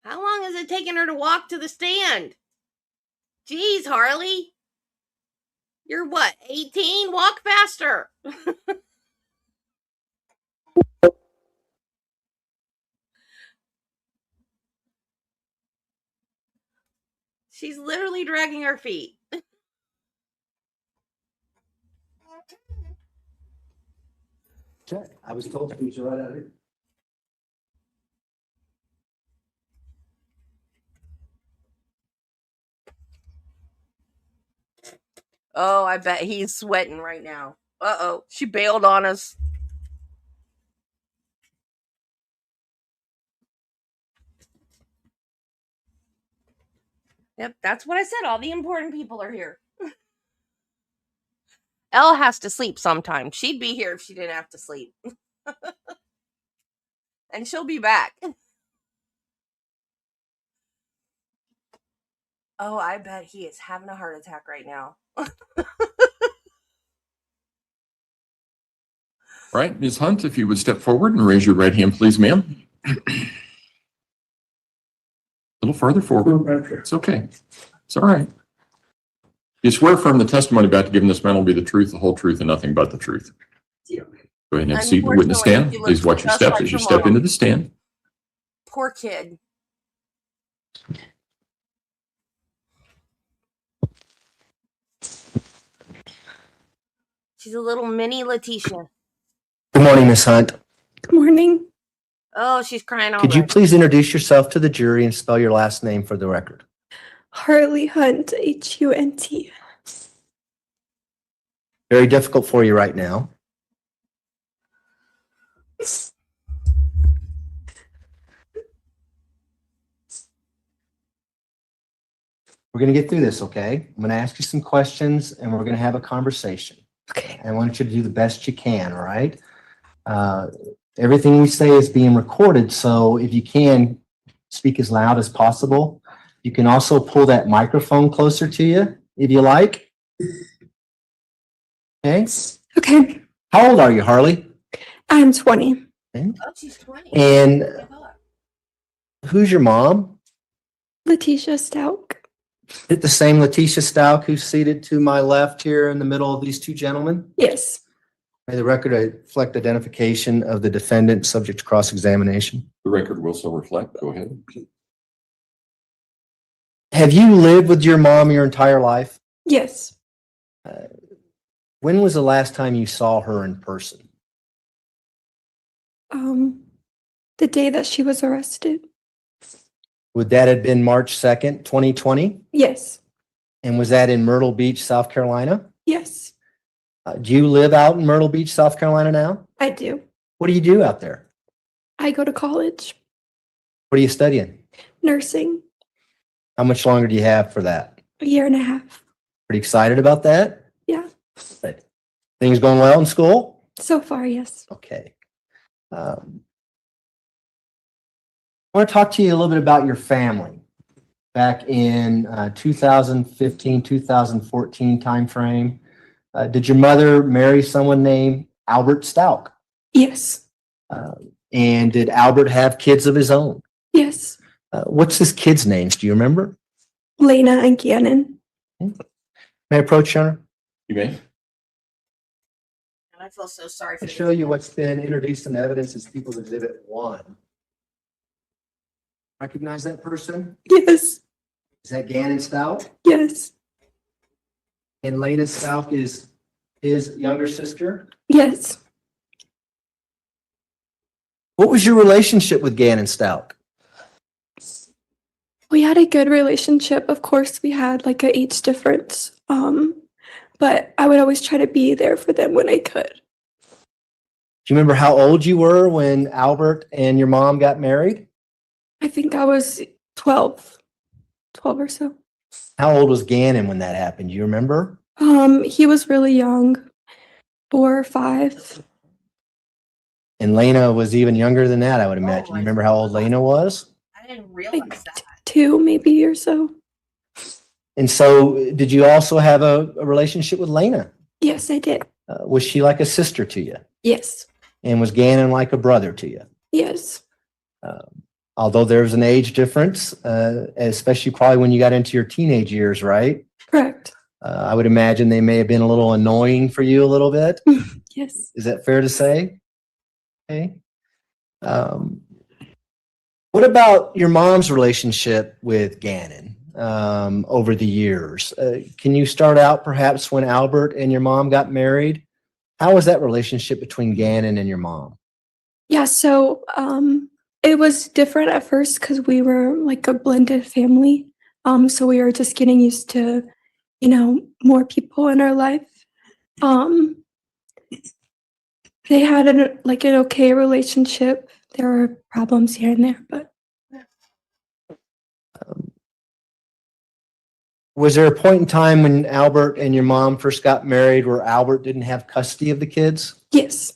How long is it taking her to walk to the stand? Jeez, Harley. You're what, 18? Walk faster. She's literally dragging her feet. I was told to be right out of here. Oh, I bet he's sweating right now. Uh-oh, she bailed on us. Yep, that's what I said. All the important people are here. Elle has to sleep sometime. She'd be here if she didn't have to sleep. And she'll be back. Oh, I bet he is having a heart attack right now. Right, Ms. Hunt, if you would step forward and raise your right hand, please, ma'am. A little farther forward. It's okay. It's all right. You swear from the testimony about to give in this man will be the truth, the whole truth, and nothing but the truth. Go ahead and have a seat in the witness stand. Please watch your steps as you step into the stand. Poor kid. She's a little mini Leticia. Good morning, Ms. Hunt. Good morning. Oh, she's crying Could you already. please introduce yourself to the jury and spell your last name for the record? Harley Hunt, Hunt. Very difficult for you right now. We're going to get through this, okay? I'm going to ask you some questions and we're going to have a conversation. Okay. I want you to do the best you can, all right? Everything we say is being recorded, so if you can, speak as loud as possible. You can also pull that microphone closer to you if you like. Okay? Okay. How old are you, Harley? I'm 20. Oh, she's 20. And who's your mom? Letecia Stauch. Is it the same Letecia Stauch who's seated to my left here in the middle of these two gentlemen? Yes. May the record reflect identification of the defendant subject to cross-examination. The record will so reflect. Go ahead. Have you lived with your mom your entire life? Yes. When was the last time you saw her in person? The day that she was arrested. Would that have been March 2nd, 2020? Yes. And was that in Myrtle Beach, South Carolina? Yes, Do you live out in Myrtle Beach, South Carolina now? I do. What do you do out there? I go to college, What are you studying? nursing, How much longer do you have for that? a year and a half. Pretty excited about that? Yeah. Good. Things going well in school? So far, yes. Okay. I want to talk to you a little bit about your family. back in 2015, 2014 timeframe. Did your mother marry someone named Albert Stauch? Yes. And did Albert have kids of his own? Yes. What's his kids' names? Do you remember? Lena and Gannon. May I approach, Your Honor? You may. And I feel so sorry for To show you what's been introduced in evidence is People's Exhibit 1. Recognize that person? Yes. Is that Gannon Stauch? Yes. And Lena Stauch is his younger sister? Yes. What was your relationship with Gannon Stauch? We had a good relationship. Of course, we had like a age difference. But I would always try to be there for them when I could. Do you remember how old you were when Albert and your mom got married? I think I was 12 or so. How old was Gannon when that happened? Do you remember? He was really young, 4 or 5. And Lena was even younger than that, I would imagine. my You remember how old Lena was? I didn't realize that. 2 maybe or so. And so did you also have a relationship with Lena? Yes, I did. Was she like a sister to you? Yes. And was Gannon like a brother to you? Yes. Although there's an age difference, especially probably when you got into your teenage years, right? Correct. I would imagine they may have been a little annoying for you a little bit. Yes. Is that fair to say? Okay. What about your mom's relationship with Gannon over the years? Can you start out perhaps when Albert and your mom got married? How was that relationship between Gannon and your mom? Yeah, so it was different at first because we were like a blended family. So we were just getting used to, more people in our life. They had an okay relationship. There were problems here and there, but Was there a point in time when Albert and your mom first got married where Albert didn't have custody of the kids? yes.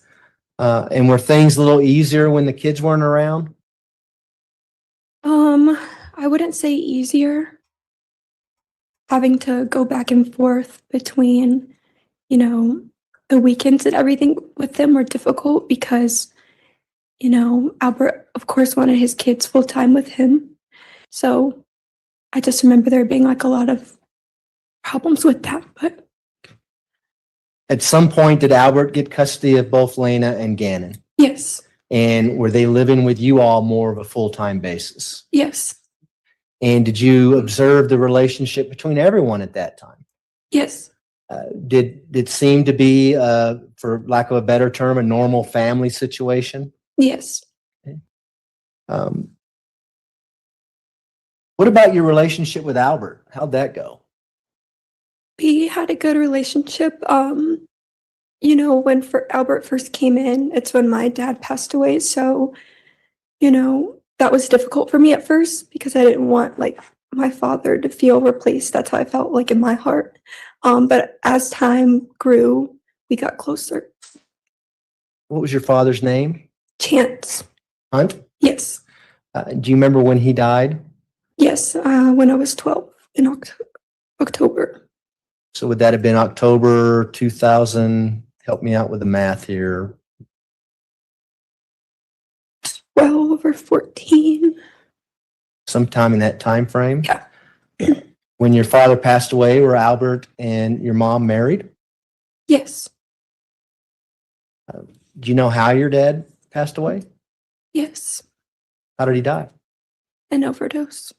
And were things a little easier when the kids weren't around? I wouldn't say easier. Having to go back and forth between, the weekends and everything with them were difficult because, Albert, of course, wanted his kids full time with him. So I just remember there being like a lot of problems with that. But At some point, did Albert get custody of both Lena and Gannon? yes, And were they living with you all more of a full-time basis? yes, And did you observe the relationship between everyone at that time? yes, Did it seem to be, for lack of a better term, a normal family situation? yes. What about your relationship with Albert? How'd that go? We had a good relationship. When Albert first came in, it's when my dad passed away. So, that was difficult for me at first because I didn't want like my father to feel replaced. That's how I felt like in my heart. But as time grew, we got closer. What was your father's name? Chance. Hunt? Yes. Do you remember when he died? Yes. When I was 12 in October. So would that have been October 2000? Help me out with the math here. 12 or 14. Sometime in that time frame? Yeah. When your father passed away, were Albert and your mom married? Yes. Do you know how your dad passed away? Yes. How did he die? An overdose.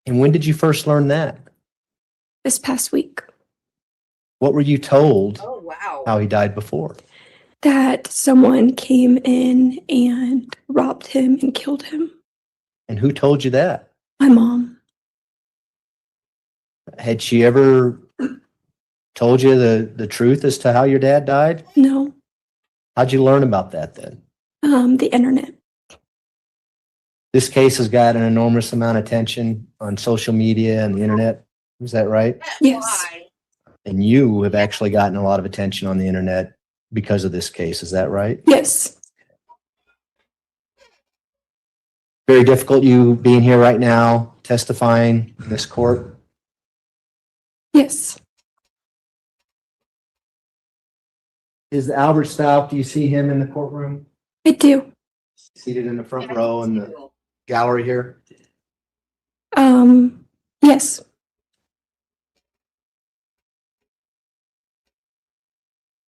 And when did you first learn that? This past week. What were you told Oh, wow. how he died before? That someone came in and robbed him and killed him. And who told you that? My mom. Had she ever told you the truth as to how your dad died? No. How'd you learn about that then? The internet. This case has got an enormous amount of attention on social media and the internet. Is that right? Yes. And you have actually gotten a lot of attention on the internet because of this case. Is that right? Yes. Very difficult you being here right now testifying in this court? Yes, Is Albert Stauch, do you see him in the courtroom? I do. Seated in the front row in the gallery here? Yes,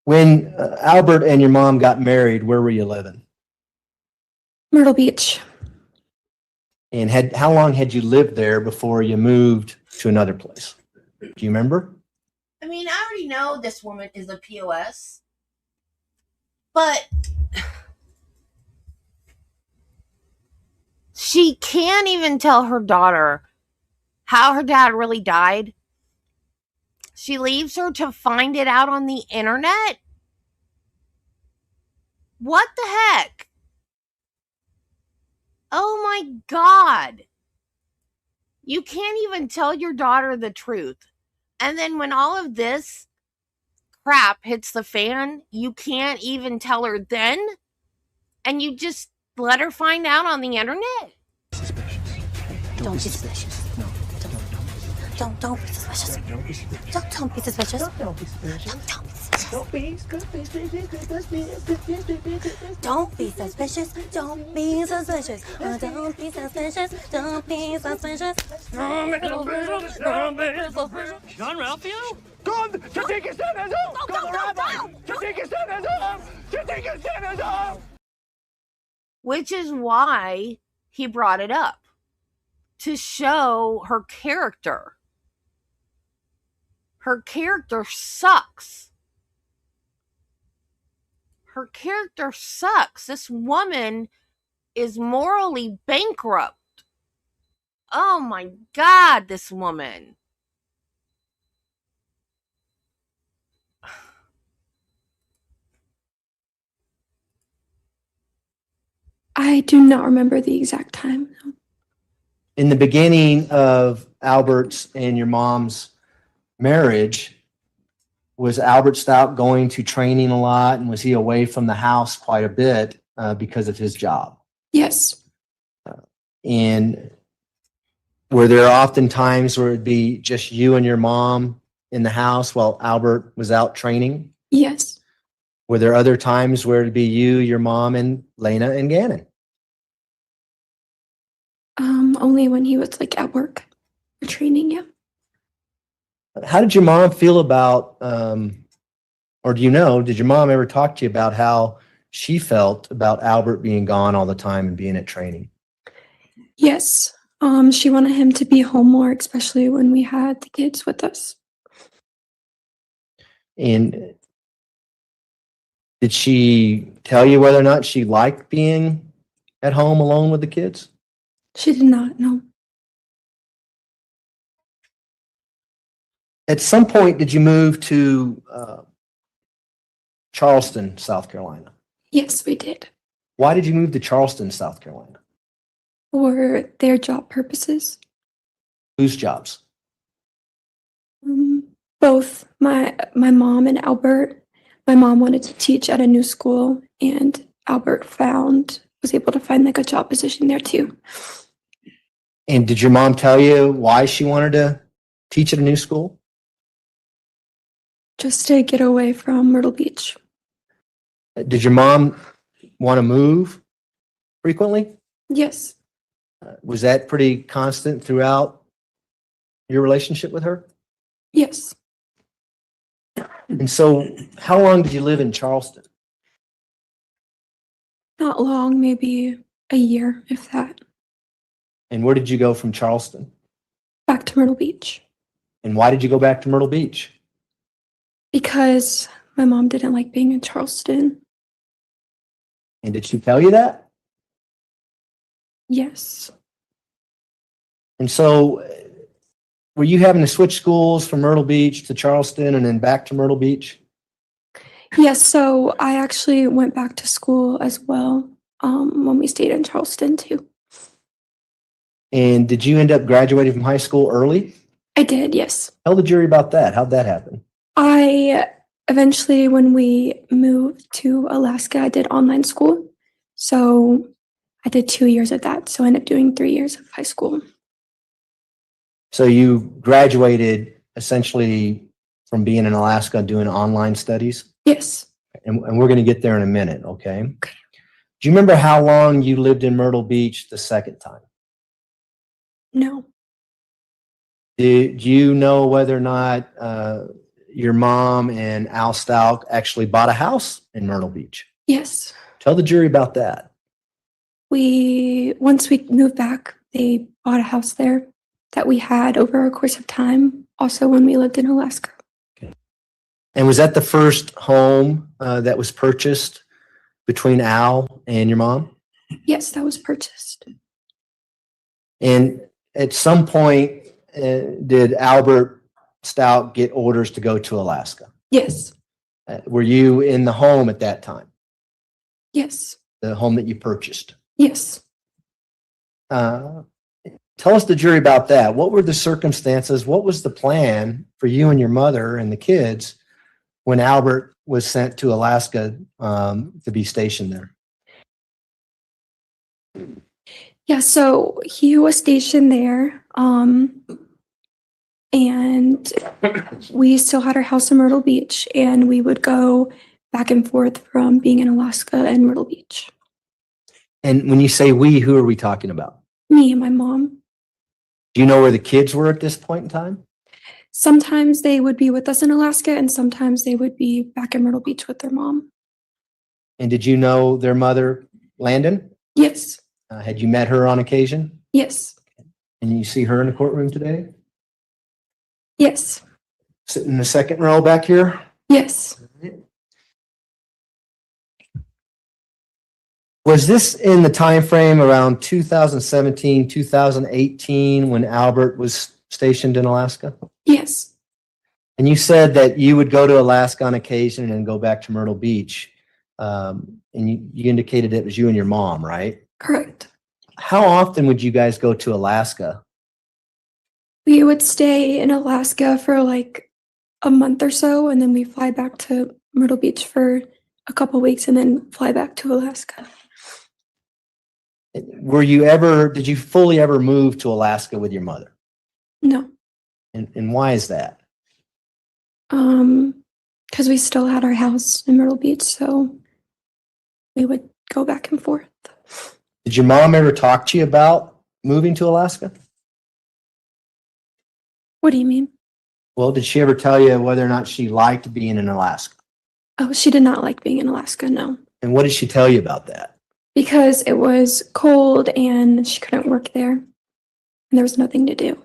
When Albert and your mom got married, where were you living? Myrtle Beach. And how long had you lived there before you moved to another place? Do you remember? I mean, I already know this woman is a POS, but she can't even tell her daughter how her dad really died. She leaves her to find it out on the internet. What the heck? Oh my God. You can't even tell your daughter the truth. And then when all of this crap hits the fan, you can't even tell her then? And you just let her find out on the internet? Don't be suspicious. No. Don't be suspicious. Don't be suspicious. Don't be suspicious. Don't be suspicious. Don't be suspicious. Don't be suspicious. Don't be suspicious. Don't be suspicious. Don't be suspicious. John Ralphio? Kom, kritiek is er en zo! Kom eruit! Kritiek is er en zo! Kritiek is er en zo! Which is why he brought it up. To show her character. Her character sucks. Her character sucks. This woman is morally bankrupt. Oh my God, this woman. I do not remember the exact time. In the beginning of Albert's and your mom's marriage, was Albert Stauch going to training a lot, and was he away from the house quite a bit because of his job? Yes, And were there often times where it'd be just you and your mom in the house while Albert was out training? yes, Were there other times where it'd be you, your mom, and Lena and Gannon? only when he was like at work or training, yeah. How did your mom feel about, or do you know, did your mom ever talk to you about how she felt about Albert being gone all the time and being at training? Yes, she wanted him to be home more, especially when we had the kids with us. And did she tell you whether or not she liked being at home alone with the kids? She did not know. At some point, did you move to Charleston, South Carolina? Yes, we did. Why did you move to Charleston, South Carolina? For their job purposes. Whose jobs? Both my mom and Albert. My mom wanted to teach at a new school, and Albert was able to find like a job position there too. And did your mom tell you why she wanted to teach at a new school? Just to get away from Myrtle Beach. Did your mom want to move frequently? Yes, Was that pretty constant throughout your relationship with her? yes. And so how long did you live in Charleston? Not long, maybe a year, if that. And where did you go from Charleston? Back to Myrtle Beach. And why did you go back to Myrtle Beach? Because my mom didn't like being in Charleston. And did she tell you that? Yes. And so were you having to switch schools from Myrtle Beach to Charleston and then back to Myrtle Beach? Yes, so I actually went back to school as well when we stayed in Charleston too. And did you end up graduating from high school early? I did, yes. Tell the jury about that. How'd that happen? I eventually, when we moved to Alaska, I did online school. So I did 2 years of that. So I ended up doing 3 years of high school. So you graduated essentially from being in Alaska doing online studies? Yes. And we're going to get there in a minute, okay? Do you remember how long you lived in Myrtle Beach the second time? No. Did you know whether or not your mom and Al Stauch actually bought a house in Myrtle Beach? Yes. Tell the jury about that. Once we moved back, they bought a house there that we had over a course of time, also when we lived in Alaska. And was that the first home that was purchased between Al and your mom? Yes, that was purchased. And at some point, did Albert Stout get orders to go to Alaska? Yes. Were you in the home at that time? Yes. The home that you purchased? Yes. Tell us, the jury, about that. What were the circumstances? What was the plan for you and your mother and the kids when Albert was sent to Alaska to be stationed there? Yeah, so he was stationed there. And we still had our house in Myrtle Beach, and we would go back and forth from being in Alaska and Myrtle Beach. And when you say we, who are we talking about? Me and my mom. Do you know where the kids were at this point in time? Sometimes they would be with us in Alaska, and sometimes they would be back in Myrtle Beach with their mom. And did you know their mother, Landon? Yes. Had you met her on occasion? Yes. And you see her in the courtroom today? Yes. Sitting in the second row back here? Yes. Was this in the time frame around 2017, 2018 when Albert was stationed in Alaska? Yes. And you said that you would go to Alaska on occasion and go back to Myrtle Beach. And you indicated it was you and your mom, right? Correct. How often would you guys go to Alaska? We would stay in Alaska for like a month or so, and then we fly back to Myrtle Beach for a couple weeks and then fly back to Alaska. Did you fully ever move to Alaska with your mother? No. And why is that? Because we still had our house in Myrtle Beach, so we would go back and forth. Did your mom ever talk to you about moving to Alaska? What do you mean? Well, did she ever tell you whether or not she liked being in Alaska? Oh, she did not like being in Alaska, no. And what did she tell you about that? Because it was cold and she couldn't work there. And there was nothing to do.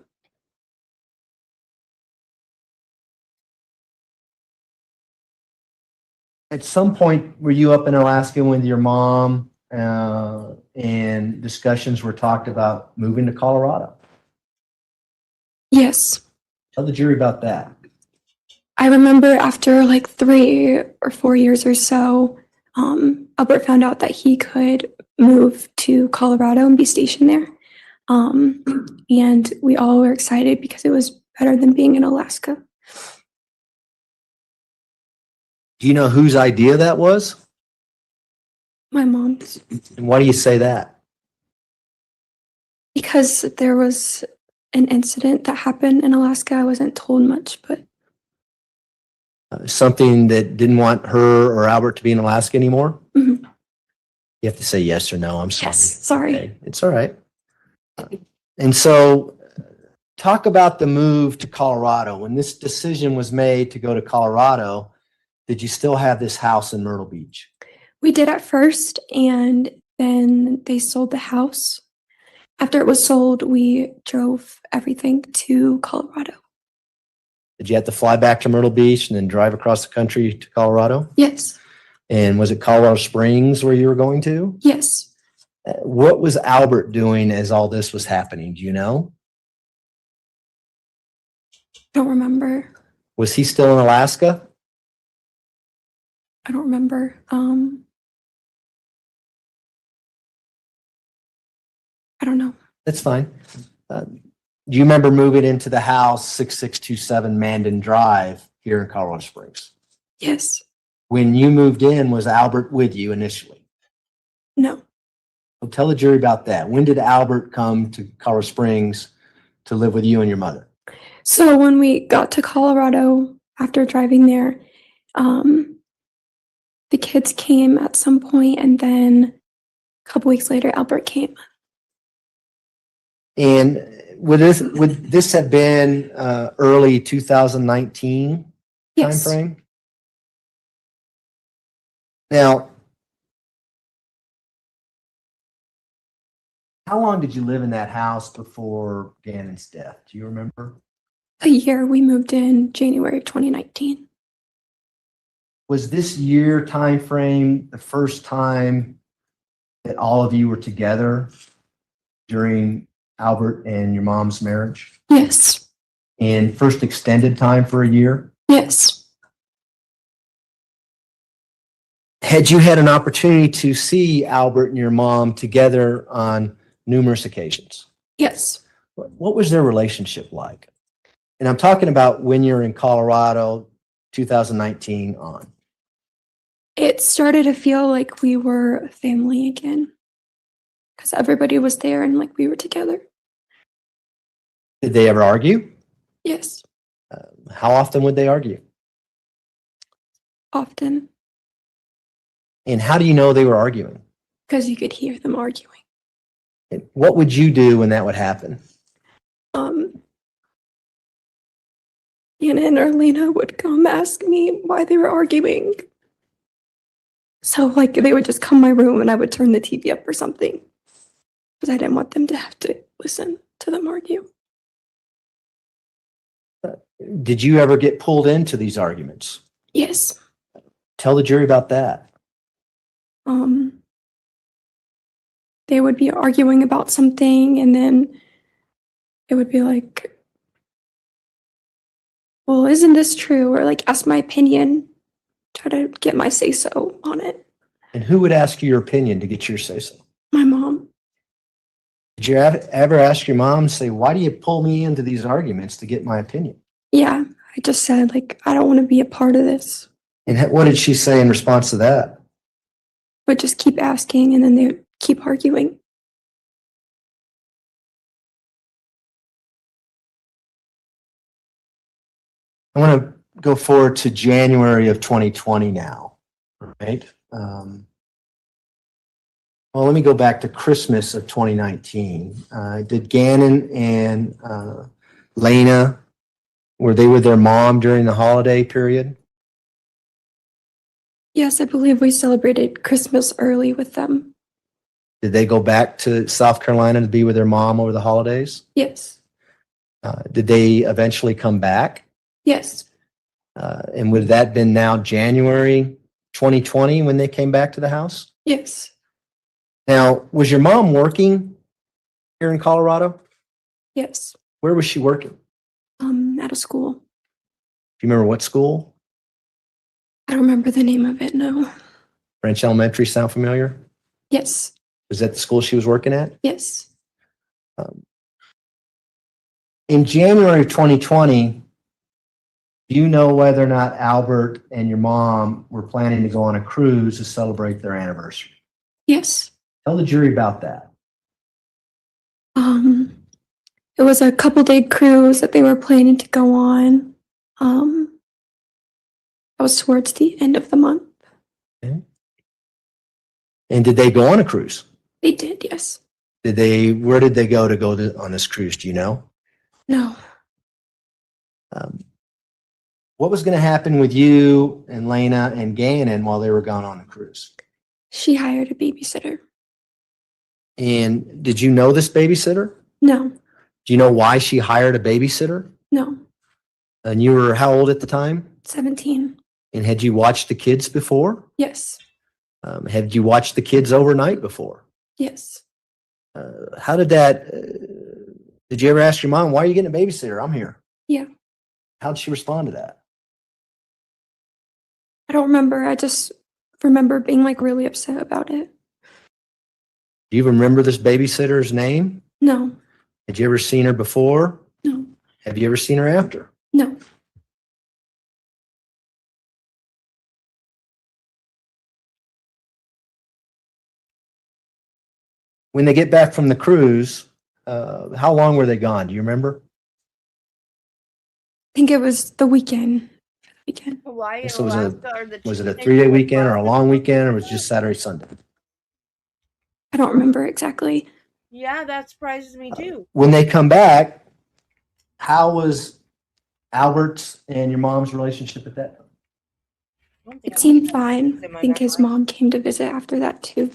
At some point, were you up in Alaska with your mom and discussions were talked about moving to Colorado? Yes. Tell the jury about that. I remember after like 3 or 4 years or so, Albert found out that he could move to Colorado and be stationed there. And we all were excited because it was better than being in Alaska. Do you know whose idea that was? My mom's. And why do you say that? Because there was an incident that happened in Alaska. I wasn't told much, but Something that didn't want her or Albert to be in Alaska anymore? Mhm. You have to say yes or no. I'm sorry. Yes, sorry. Okay, it's all right. And so talk about the move to Colorado. When this decision was made to go to Colorado, did you still have this house in Myrtle Beach? we did at first, and then they sold the house. After it was sold, we drove everything to Colorado. Did you have to fly back to Myrtle Beach and then drive across the country to Colorado? Yes. And was it Colorado Springs where you were going to? Yes. What was Albert doing as all this was happening? Do you know? Don't remember. Was he still in Alaska? I don't remember. I don't know. That's fine. Do you remember moving into the house 6627 Mandan Drive here in Colorado Springs? Yes. When you moved in, was Albert with you initially? No. Well, tell the jury about that. When did Albert come to Colorado Springs to live with you and your mother? So when we got to Colorado after driving there, the kids came at some point, and then a couple weeks later, Albert came. And would this have been early 2019 Yes. timeframe? Now, how long did you live in that house before Gannon's death? Do you remember? A year. We moved in January of 2019. Was this year timeframe the first time that all of you were together during Albert and your mom's marriage? Yes. And first extended time for a year? Yes. Had you had an opportunity to see Albert and your mom together on numerous occasions? Yes. What was their relationship like? And I'm talking about when you're in Colorado, 2019 on. It started to feel like we were a family again because everybody was there and like we were together. Did they ever argue? Yes. How often would they argue? Often, And how do you know they were arguing? because you could hear them arguing. And what would you do when that would happen? Anna and Arlena would come ask me why they were arguing. So like they would just come my room and I would turn the TV up or something because I didn't want them to have to listen to them argue. Did you ever get pulled into these arguments? Yes. Tell the jury about that. They would be arguing about something and then it would be like, well, isn't this true? Or like ask my opinion, try to get my say-so on it. And who would ask you your opinion to get your say-so? My mom. Did you ever ask your mom, say, why do you pull me into these arguments to get my opinion? Yeah, I just said like, I don't want to be a part of this. And what did she say in response to that? But just keep asking and then they would keep arguing. I want to go forward to January of 2020 now, right? Well, let me go back to Christmas of 2019. Did Gannon and Lena, were they with their mom during the holiday period? Yes, I believe we celebrated Christmas early with them. Did they go back to South Carolina to be with their mom over the holidays? Yes. Did they eventually come back? Yes. And would that been now January 2020 when they came back to the house? Yes. Now, was your mom working here in Colorado? Yes. Where was she working? At a school. Do you remember what school? I don't remember the name of it, no. French Elementary sound familiar? Yes. Was that the school she was working at? Yes. In January of 2020, do you know whether or not Albert and your mom were planning to go on a cruise to celebrate their anniversary? Yes. Tell the jury about that. It was a couple-day cruise that they were planning to go on. That was towards the end of the month. Okay. And did they go on a cruise? They did, yes. Where did they go on this cruise? Do you know? No. What was going to happen with you and Lena and Gannon while they were gone on the cruise? She hired a babysitter. And did you know this babysitter? No. Do you know why she hired a babysitter? No. And you were how old at the time? 17. And had you watched the kids before? Yes. Had you watched the kids overnight before? Yes. How did that, did you ever ask your mom, why are you getting a babysitter? I'm here. Yeah. How'd she respond to that? I don't remember. I just remember being like really upset about it. Do you remember this babysitter's name? No. Had you ever seen her before? No. Have you ever seen her after? No. When they get back from the cruise, how long were they gone? Do you remember? I think it was the weekend. Hawaii and So Alaska are the was it a two 3-day things weekend or a above long the- weekend, or was it just Saturday, Sunday? I don't remember exactly. Yeah, that surprises me too. When they come back, how was Albert's and your mom's relationship at that time? It seemed fine. I think his mom came to visit after that too.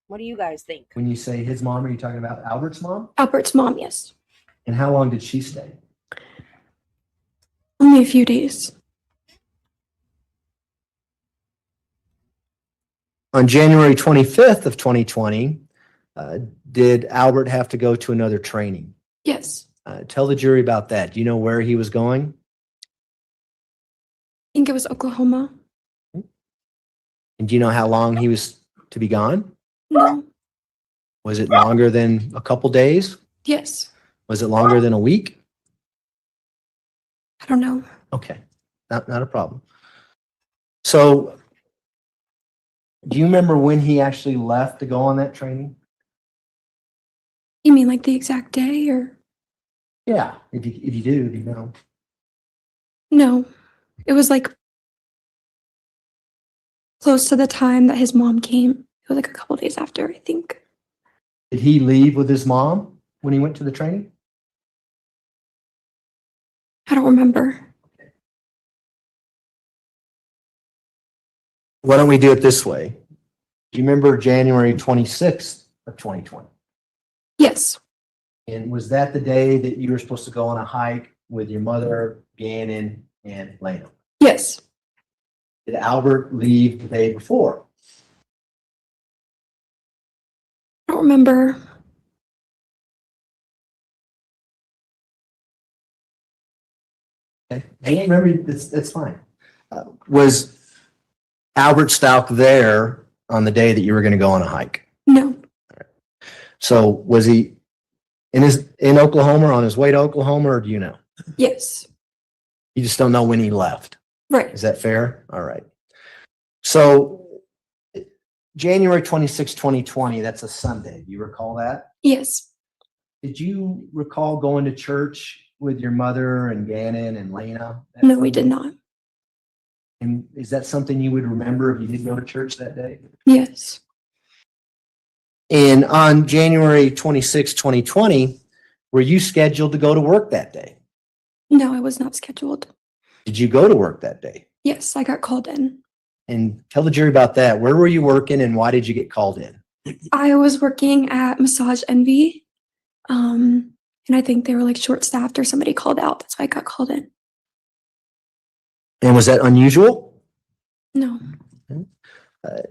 What do you guys think? When you say his mom, are you talking about Albert's mom? Albert's mom, yes. And how long did she stay? Only a few days. On January 25th of 2020, did Albert have to go to another training? Yes. Tell the jury about that. Do you know where he was going? I think it was Oklahoma. And do you know how long he was to be gone? No. Was it longer than a couple days? Yes. Was it longer than a week? I don't know. Okay, not a problem. So, do you remember when he actually left to go on that training? You mean like the exact day or? Yeah, if you do you know? No. It was like close to the time that his mom came. It was like a couple days after, I think. Did he leave with his mom when he went to the training? I don't remember. Why don't we do it this way? Do you remember January 26th of 2020? Yes. And was that the day that you were supposed to go on a hike with your mother, Gannon, and Lena? Yes. Did Albert leave the day before? I don't remember. Okay. I don't remember, that's fine. Was Albert Stauch there on the day that you were going to go on a hike? No. So was he in Oklahoma or on his way to Oklahoma, or do you know? Yes. You just don't know when he left. Right. Is that fair? All right. So January 26, 2020, that's a Sunday. Do you recall that? Yes. Did you recall going to church with your mother and Gannon and Lena? that No, we did Sunday? not. And is that something you would remember if you did go to church that day? Yes. And on January 26, 2020, were you scheduled to go to work that day? No, I was not scheduled. Did you go to work that day? Yes, I got called in. And tell the jury about that. Where were you working and why did you get called in? I was working at Massage Envy. And I think they were like short staffed or somebody called out. That's why I got called in. And was that unusual? No.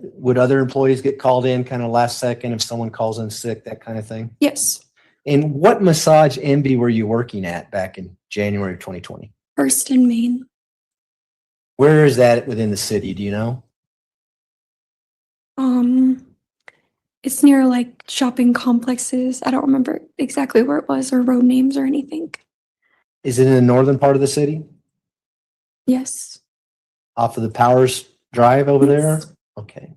Would other employees get called in kind of last second if someone calls in sick, that kind of thing? Yes. And what Massage Envy were you working at back in January of 2020? First in Maine. Where is that within the city? Do you know? It's near like shopping complexes. I don't remember exactly where it was or road names or anything. Is it in the northern part of the city? Yes. Off of the Powers Drive over there? Yes. Okay.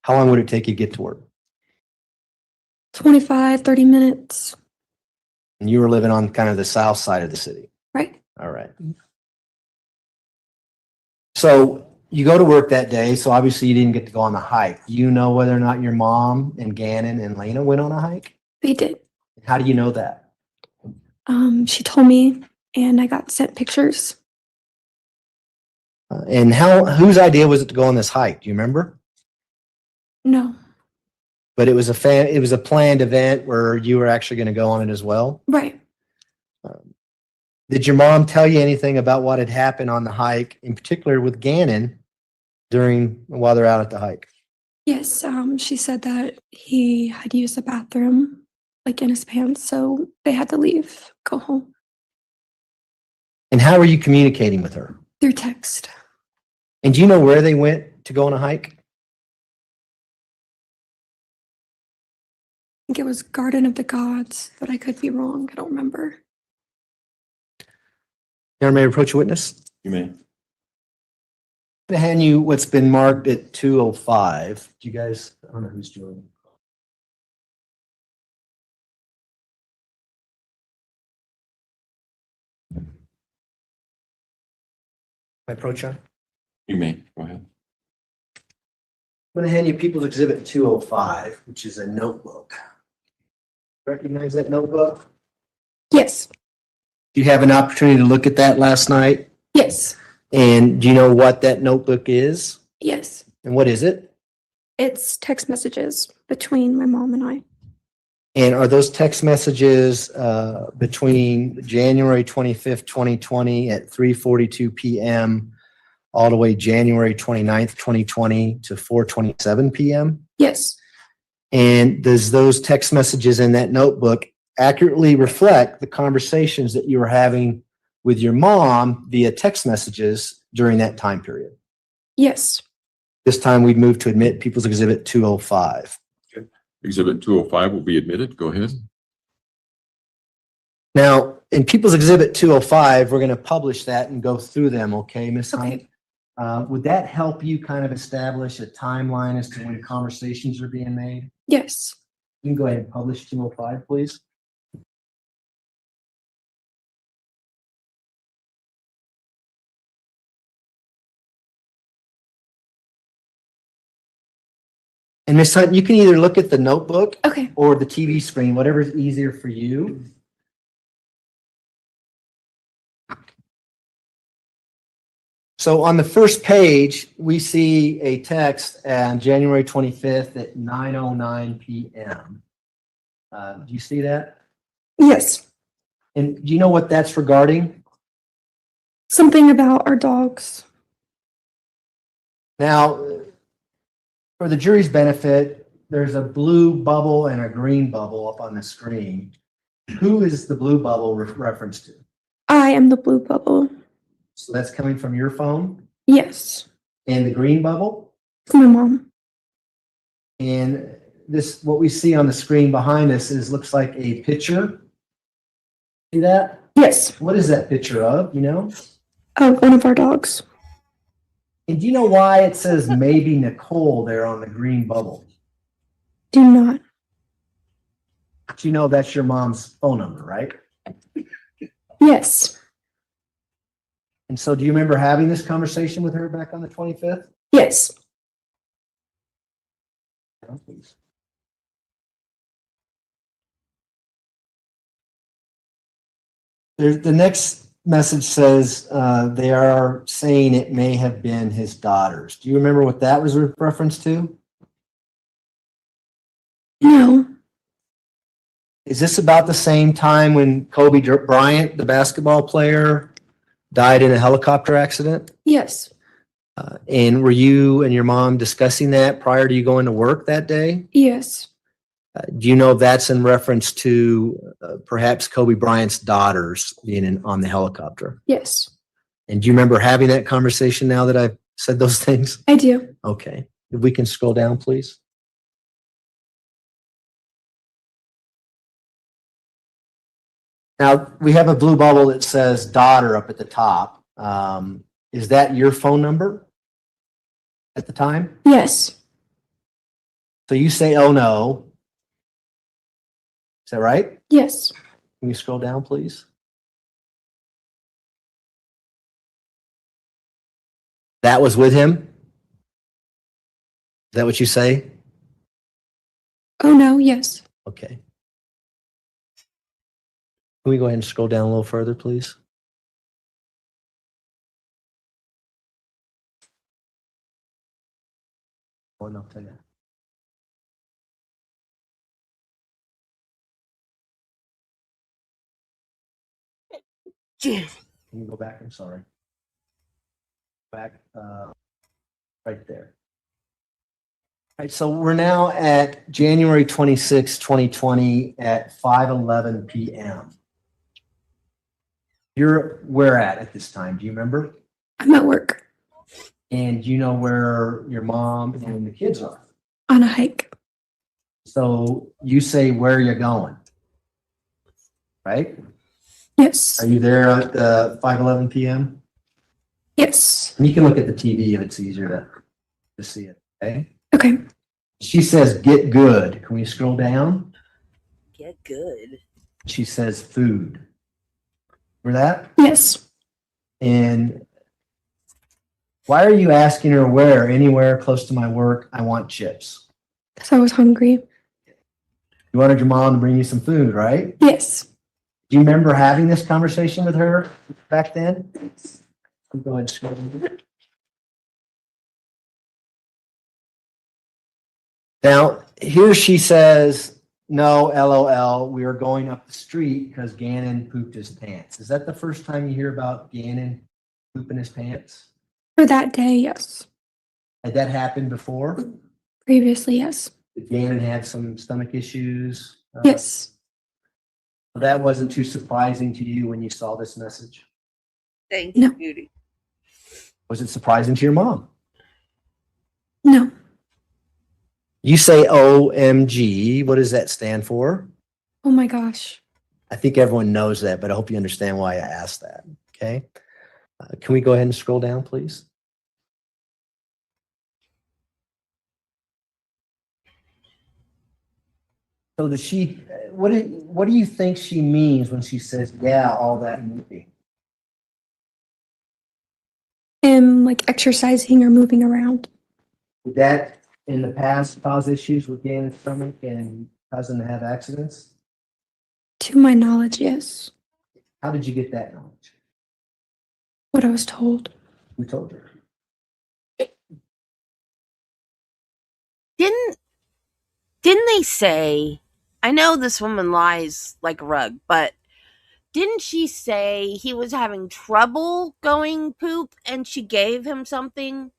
How long would it take you to get to work? 25, 30 minutes. And you were living on kind of the south side of the city. Right. All right. So you go to work that day, so obviously you didn't get to go on the hike. Do you know whether or not your mom and Gannon and Lena went on a hike? They did. How do you know that? She told me and I got sent pictures. And whose idea was it to go on this hike? Do you remember? No. But it was a planned event where you were actually going to go on it as well. Right. Did your mom tell you anything about what had happened on the hike, in particular with Gannon, while they're out at the hike? Yes. She said that he had used the bathroom like in his pants, so they had to leave, go home. And how were you communicating with her? Through text. And do you know where they went to go on a hike? I think it was Garden of the Gods, but I could be wrong. I don't remember. Your Honor, may I approach a witness? You may. I'm going to hand you what's been marked at 2:05. Do you guys, I don't know who's doing. My approach on? You may, go ahead. I'm gonna hand you People's Exhibit 205, which is a notebook. Recognize that notebook? Yes. Do you have an opportunity to look at that last night? Yes. And do you know what that notebook is? Yes. And what is it? It's text messages between my mom and I. And are those text messages between January 25th, 2020 at 3:42 PM all the way January 29th, 2020 to 4:27 PM? Yes. And does those text messages in that notebook accurately reflect the conversations that you were having with your mom via text messages during that time period? Yes. This time we've moved to admit People's Exhibit 205. Exhibit 205 will be admitted. Go ahead. Now, in People's Exhibit 205, we're going to publish that and go through them, okay, Ms. Hunt? Would that help you kind of establish a timeline as to when conversations are being made? Yes. You can go ahead and publish 205, please. And Ms. Hunt, you can either look at the notebook Okay. or the TV screen, whatever's easier for you. So on the first page, we see a text on January 25th at 9:09 PM. Do you see that? Yes. And do you know what that's regarding? Something about our dogs. Now, for the jury's benefit, there's a blue bubble and a green bubble up on the screen. Who is the blue bubble reference to? I am the blue bubble. So that's coming from your phone? Yes. And the green bubble? From my mom. And this, what we see on the screen behind us looks like a picture. See that? Yes. What is that picture of, you know? Of one of our dogs. And do you know why it says maybe Nicole there on the green bubble? Do not. But you know that's your mom's phone number, right? Yes. And so do you remember having this conversation with her back on the 25th? Yes. Please. The next message says they are saying it may have been his daughters. Do you remember what that was reference to? No. Is this about the same time when Kobe Bryant, the basketball player, died in a helicopter accident? Yes. And were you and your mom discussing that prior to you going to work that day? Yes. Do you know that's in reference to perhaps Kobe Bryant's daughters being on the helicopter? Yes. And do you remember having that conversation now that I've said those things? I do. Okay. If we can scroll down, please. Now, we have a blue bubble that says daughter up at the top. Is that your phone number at the time? Yes. So you say, oh no. Is that right? Yes. Can you scroll down, please? That was with him? Is that what you say? Oh no. Yes. Okay. Can we go ahead and scroll down a little further, please? Oh, no, tell you. Can you go back? I'm sorry. Back, right there. All right, so we're now at January 26, 2020 at 5:11 PM. You're where at this time? Do you remember? I'm at work. And do you know where your mom and the kids are? On a hike. So you say, where are you going? Right? Yes. Are you there at 5:11 PM? Yes. And you can look at the TV if it's easier to see it. Okay. Okay. She says, get good. Can we scroll down? Get good. She says food. Remember that? Yes. And Why are you asking her where, anywhere close to my work, I want chips? Because I was hungry. You wanted your mom to bring you some food, right? Yes. Do you remember having this conversation with her back then? Go ahead, scroll. Now, here she says, no, LOL, we are going up the street because Gannon pooped his pants. Is that the first time you hear about Gannon pooping his pants? For that day, yes. Had that happened before? Previously, yes. Did Gannon have some stomach issues? Yes. That wasn't too surprising to you when you saw this message? Thank No. you, Beauty. Was it surprising to your mom? No. You say OMG. What does that stand for? Oh my gosh. I think everyone knows that, but I hope you understand why I asked that. Okay. Can we go ahead and scroll down, please? So does she, what do you think she means when she says, yeah, all that movie? Am like exercising or moving around. Would that in the past cause issues with Gannon's stomach and cause him to have accidents? To my knowledge, yes. How did you get that knowledge? What I was told. Who told you? Didn't they say, I know this woman lies like a rug, but didn't she say he was having trouble going poop and she gave him something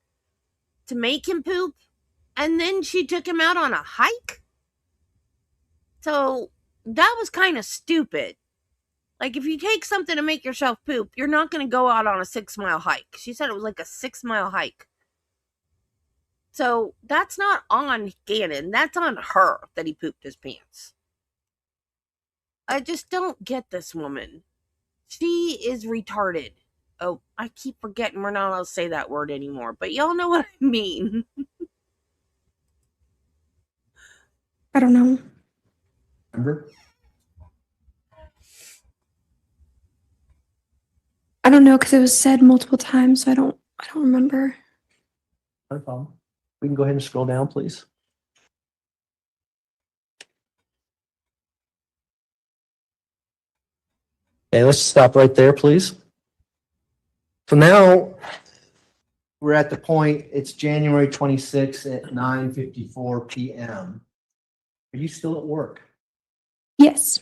to make him poop? And then she took him out on a hike? So that was kind of stupid. Like, if you take something to make yourself poop, you're not going to go out on a 6-mile hike. She said it was like a 6-mile hike. So that's not on Gannon. That's on her that he pooped his pants. I just don't get this woman. She is retarded. Oh, I keep forgetting we're not allowed to say that word anymore, but y'all know what I mean. I don't know. Remember? I don't know because it was said multiple times, so I don't remember. No problem. We can go ahead and scroll down, please. Okay, let's stop right there, please. So now we're at the point, it's January 26th at 9:54 p.m. Are you still at work? Yes.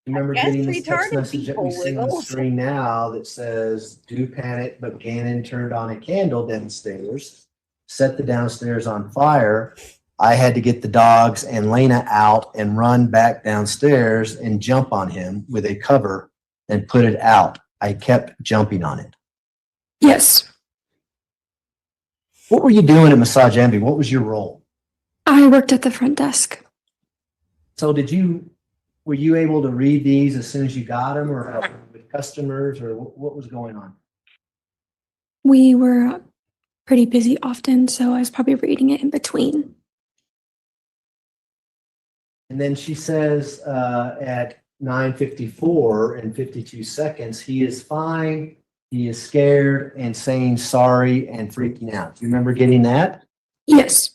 Remember guess getting this text retarded message that we people see on the will. screen now that says, do panic, but Gannon turned on a candle downstairs, set the downstairs on fire. I had to get the dogs and Lena out and run back downstairs and jump on him with a cover and put it out. I kept jumping on it. Yes. What were you doing at Massage Envy? What was your role? I worked at the front desk. So were you able to read these as soon as you got them or with customers or what was going on? We were pretty busy often, so I was probably reading it in between. And then she says at 9:54 and 52 seconds, he is fine, he is scared and saying sorry and freaking out. Do you remember getting that? Yes.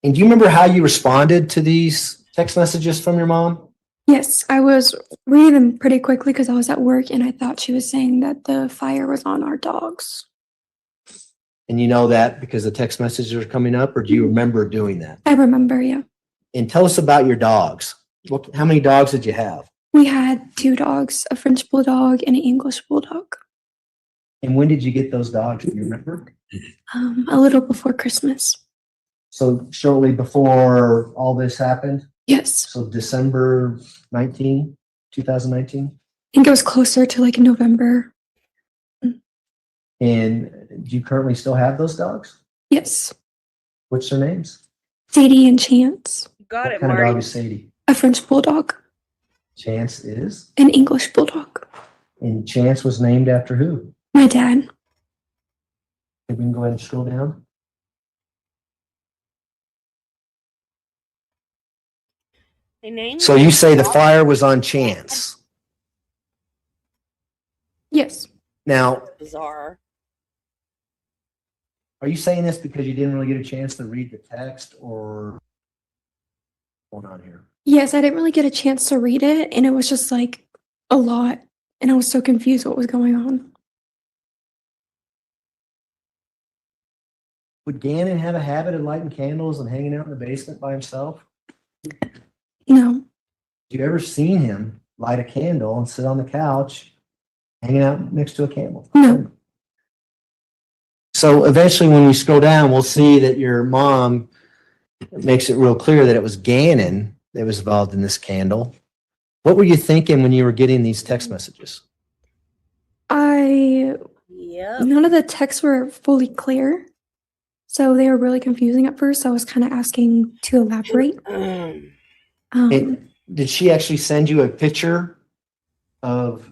And do you remember how you responded to these text messages from your mom? Yes, I was reading them pretty quickly because I was at work and I thought she was saying that the fire was on our dogs. And you know that because the text messages are coming up, or do you remember doing that? I remember, yeah. And tell us about your dogs. How many dogs did you have? We had 2 dogs, a French bulldog and an English bulldog. And when did you get those dogs? Do you remember? A little before Christmas. So shortly before all this happened? Yes. So December 19, 2019? I think it was closer to like November. And do you currently still have those dogs? Yes. What's their names? Sadie and Chance. Got What it, kind of Marty. dog is Sadie? A French bulldog. Chance is? An English bulldog. And Chance was named after who? My dad. We can go ahead and scroll down. They named So you say the fire was on Chance. Yes. Now, bizarre. Are you saying this because you didn't really get a chance to read the text or what's going on here? Yes, I didn't really get a chance to read it, and it was just like a lot, and I was so confused what was going on. Would Gannon have a habit of lighting candles and hanging out in the basement by himself? No, Have you ever seen him light a candle and sit on the couch, hanging out next to a candle? no, So eventually, when we scroll down, we'll see that your mom makes it real clear that it was Gannon that was involved in this candle. What were you thinking when you were getting these text messages? Yep. None of the texts were fully clear, so they were really confusing at first. I was kind of asking to elaborate. Did she actually send you a picture of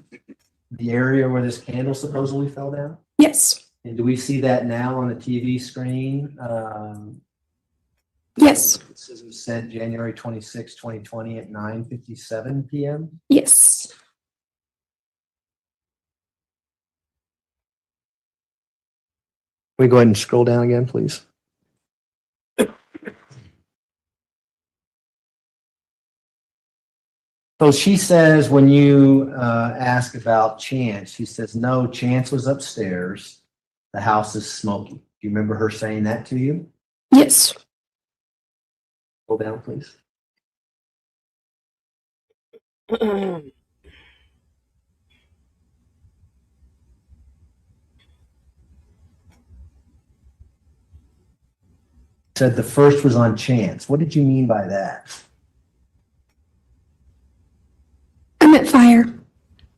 the area where this candle supposedly fell down? Yes, And do we see that now on the TV screen? yes, It says it was sent January 26, 2020 at 9:57 p.m. yes. Can we go ahead and scroll down again, please? So she says when you ask about Chance, she says, no, Chance was upstairs. The house is smoky. Do you remember her saying that to you? Yes. Scroll down, please. Said the first was on Chance. What did you mean by that? I meant fire.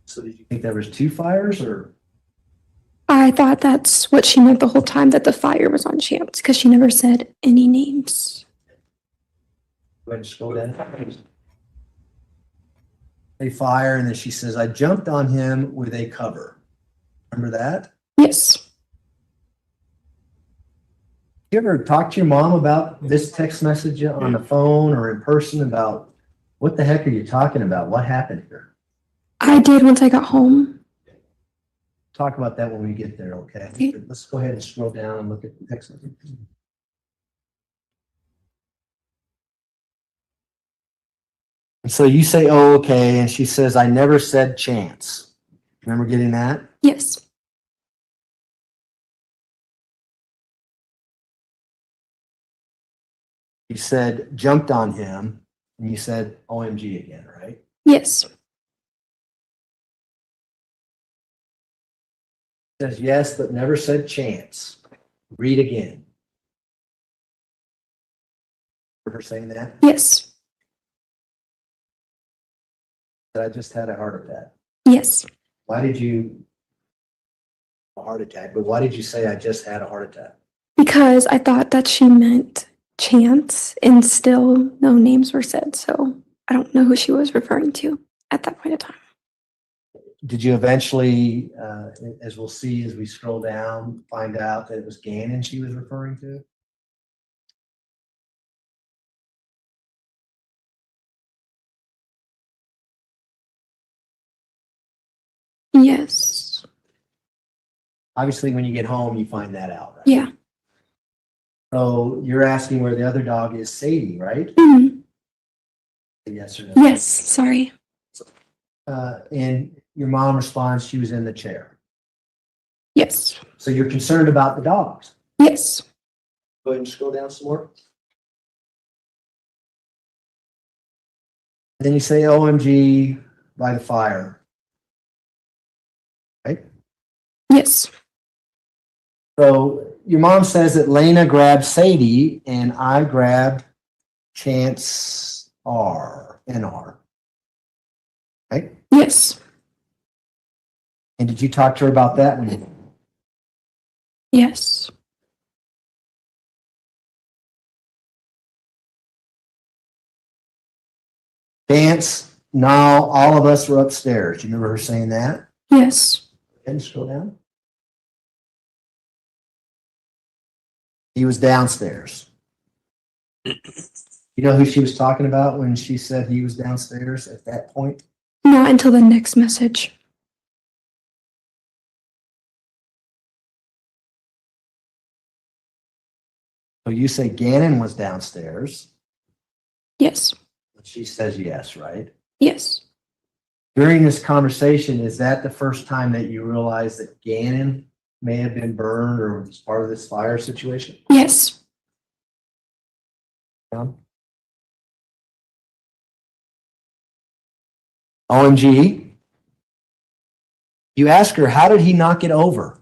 So did you think there was two fires or? I thought that's what she meant the whole time, that the fire was on Chance, because she never said any names. Go ahead and scroll down. A fire, and then she says, I jumped on him with a cover. Remember that? Yes. You ever talk to your mom about this text message on the phone or in person about what the heck are you talking about? What happened here? I did once I got home. Talk about that when we get there, okay? Okay. Let's go ahead and scroll down and look at the text message. And so you say, oh, okay, and she says, I never said Chance. Remember getting that? Yes. You said jumped on him, and you said OMG again, right? Yes. Says yes, but never said Chance. Read again. Remember her saying that? Yes. That I just had a heart attack. Yes. Why did you a heart attack? But why did you say I just had a heart attack? Because I thought that she meant Chance, and still no names were said, so I don't know who she was referring to at that point in time. Did you eventually, as we'll see as we scroll down, find out that it was Gannon she was referring to? Yes. Obviously, when you get home, you find that out, right? Yeah. So you're asking where the other dog is, Sadie, right? Mhm. Yes or no? Yes. Sorry. And your mom responds she was in the chair. Yes. So you're concerned about the dogs. Yes. Go ahead and scroll down some more. Then you say OMG by the fire. Right? Yes. So your mom says that Lena grabbed Sadie and I grabbed Chance NR. Right? Yes. And did you talk to her about that when you? Yes. Chance, now all of us were upstairs. Do you remember her saying that? Yes. And scroll down. He was downstairs. You know who she was talking about when she said he was downstairs at that point? Not until the next message. So you say Gannon was downstairs. Yes. She says yes, right? Yes. During this conversation, is that the first time that you realized that Gannon may have been burned or was part of this fire situation? Yes. OMG. You ask her, how did he knock it over?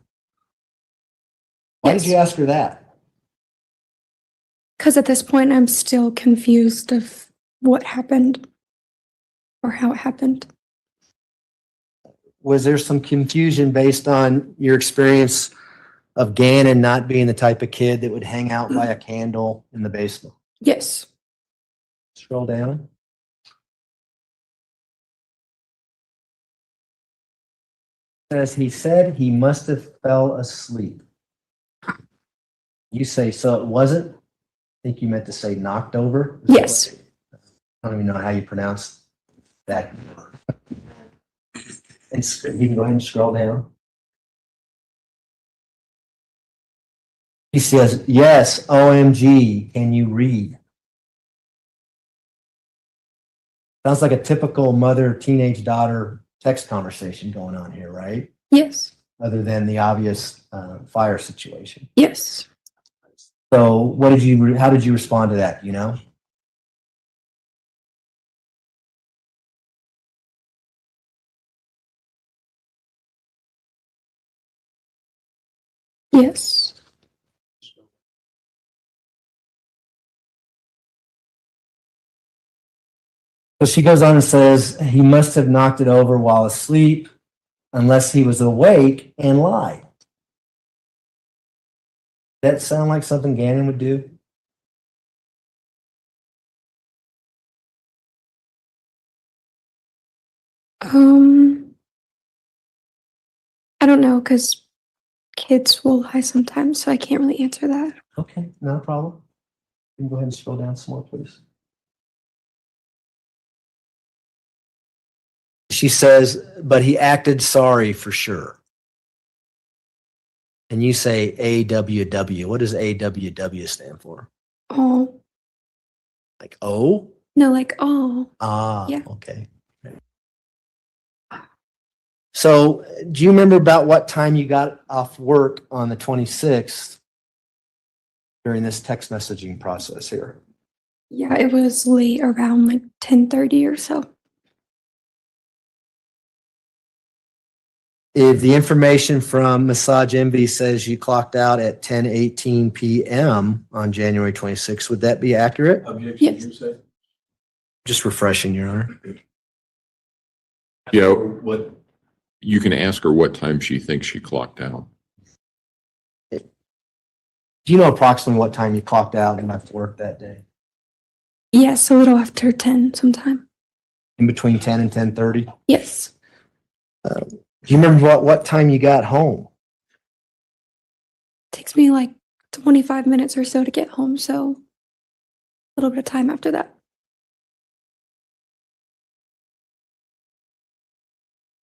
Why did you ask her that? Because at this point, I'm still confused of what happened or how it happened. Was there some confusion based on your experience of Gannon not being the type of kid that would hang out by a candle in the basement? Yes. Scroll down. As he said, he must have fell asleep. You say, so it wasn't? I think you meant to say knocked over? Yes. I don't even know how you pronounce that. And you can go ahead and scroll down. He says, yes, OMG, can you read? Sounds like a typical mother, teenage daughter text conversation going on here, right? Yes. Other than the obvious fire situation. Yes. So how did you respond to that, you know? Yes. So she goes on and says, he must have knocked it over while asleep unless he was awake and lied. That sound like something Gannon would do? I don't know, because kids will lie sometimes, so I can't really answer that. Okay, no problem. You can go ahead and scroll down some more, please. She says, but he acted sorry for sure. And you say AWW. What does AWW stand for? Oh. Like O? No, like, oh. Ah, Yeah. okay. So do you remember about what time you got off work on the 26th during this text messaging process here? Yeah, it was late, around like 10:30 or so. If the information from Massage Envy says you clocked out at 10:18 p.m. on January 26th, would that be accurate? Yes. Just refreshing, Your Honor. Yeah, What, you can ask her what time she thinks she clocked out. Do you know approximately what time you clocked out and left work that day? Yes, a little after 10 sometime. In between 10 and 10:30? Yes. Do you remember what time you got home? Takes me like 25 minutes or so to get home, so a little bit of time after that.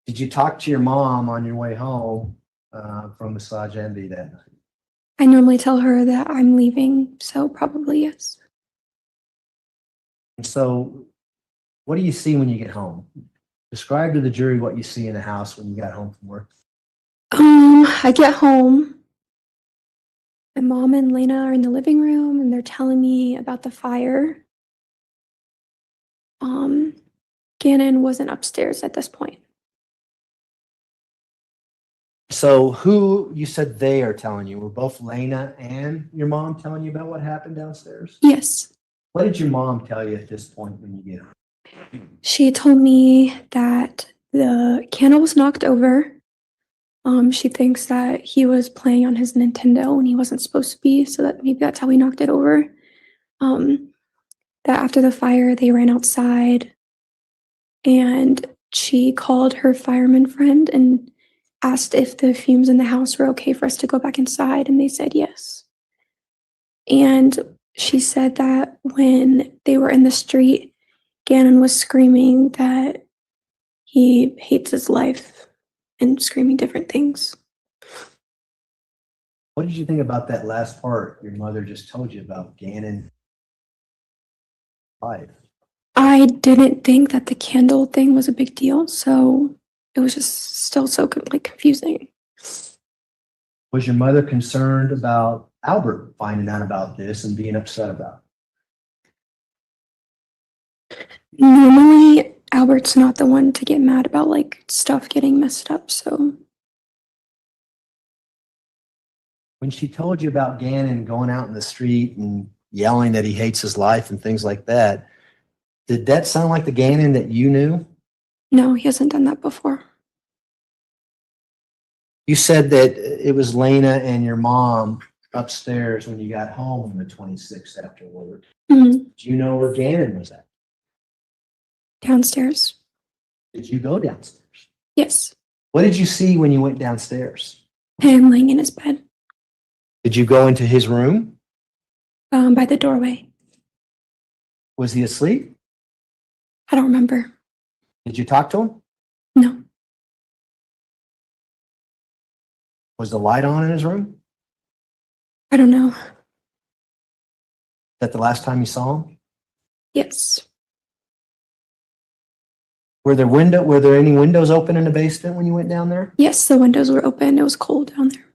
Did you talk to your mom on your way home from Massage Envy that night? I normally tell her that I'm leaving, so probably yes. And so what do you see when you get home? Describe to the jury what you see in the house when you got home from work. I get home. My mom and Lena are in the living room and they're telling me about the fire. Gannon wasn't upstairs at this point. So who, you said they are telling you, were both Lena and your mom telling you about what happened downstairs? Yes. What did your mom tell you at this point when you get home? She told me that the candle was knocked over. She thinks that he was playing on his Nintendo when he wasn't supposed to be, so that maybe that's how he knocked it over. That after the fire, they ran outside and she called her fireman friend and asked if the fumes in the house were okay for us to go back inside, and they said yes. And she said that when they were in the street, Gannon was screaming that he hates his life and screaming different things. What did you think about that last part your mother just told you about Gannon life? I didn't think that the candle thing was a big deal, so it was just still so like confusing. Was your mother concerned about Albert finding out about this and being upset about it? Normally, Albert's not the one to get mad about like stuff getting messed up, so When she told you about Gannon going out in the street and yelling that he hates his life and things like that, did that sound like the Gannon that you knew? no, he hasn't done that before. You said that it was Lena and your mom upstairs when you got home on the 26th after work. Mhm. Do you know where Gannon was at? Downstairs. Did you go downstairs? Yes, What did you see when you went downstairs? him laying in his bed, Did you go into his room? by the doorway. Was he asleep? I don't remember. Did you talk to him? No, Was the light on in his room? I don't know. Is that the last time you saw him? Yes, Were there any windows open in the basement when you went down there? yes, the windows were open. It was cold down there.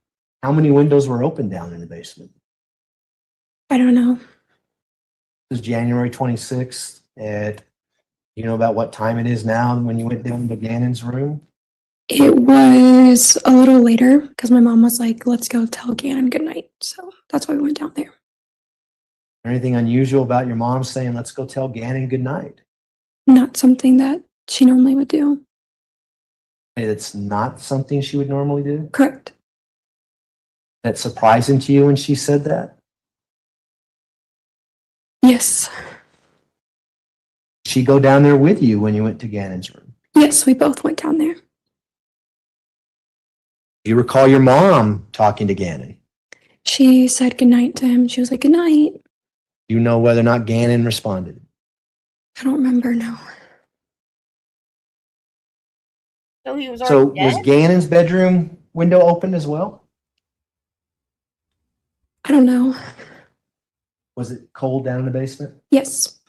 How many windows were open down in the basement? I don't know. It was January 26th at, you know about what time it is now when you went down to Gannon's room? It was a little later because my mom was like, let's go tell Gannon goodnight. So that's why we went down there. Anything unusual about your mom saying, let's go tell Gannon goodnight? Not something that she normally would do. It's not something she would normally do? Correct. That's surprising to you when she said that? Yes. Did she go down there with you when you went to Gannon's room? Yes, we both went down there. Do you recall your mom talking to Gannon? She said goodnight to him. She was like, good night. Do you know whether or not Gannon responded? I don't remember now. So he was So already was dead? Gannon's bedroom window open as well? I don't know. Was it cold down in the basement? Yes.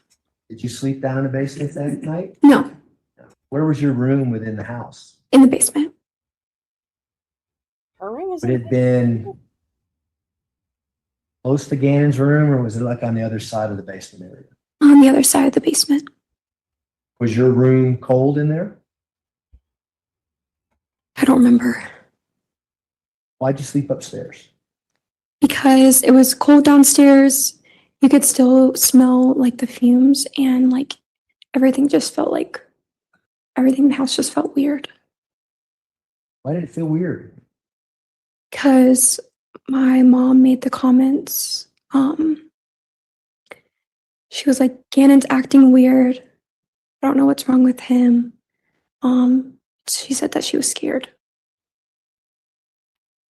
Did you sleep down in the basement that night? No, Where was your room within the house? in the basement. Her room was Would in it have been close to Gannon's room or was it like on the other side of the basement area? On the other side of the basement. Was your room cold in there? I don't remember. Why'd you sleep upstairs? Because it was cold downstairs. You could still smell like the fumes and like everything just felt like everything in the house just felt weird. Why did it feel weird? Because my mom made the comments. She was like, Gannon's acting weird. I don't know what's wrong with him. She said that she was scared. Who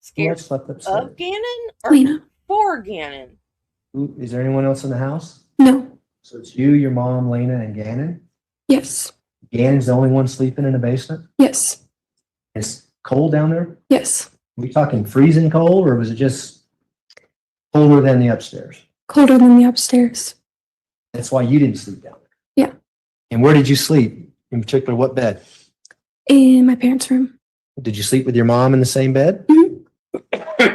Scared else slept upstairs? of Gannon or Lena. for Gannon? Is there anyone else in the house? No. So it's you, your mom, Lena, and Gannon? Yes. Gannon's the only one sleeping in the basement? Yes. It's cold down there? Yes. Are we talking freezing cold or was it just colder than the upstairs? Colder than the upstairs. That's why you didn't sleep down there. Yeah. And where did you sleep? In particular, what bed? In my parents' room. Did you sleep with your mom in the same bed?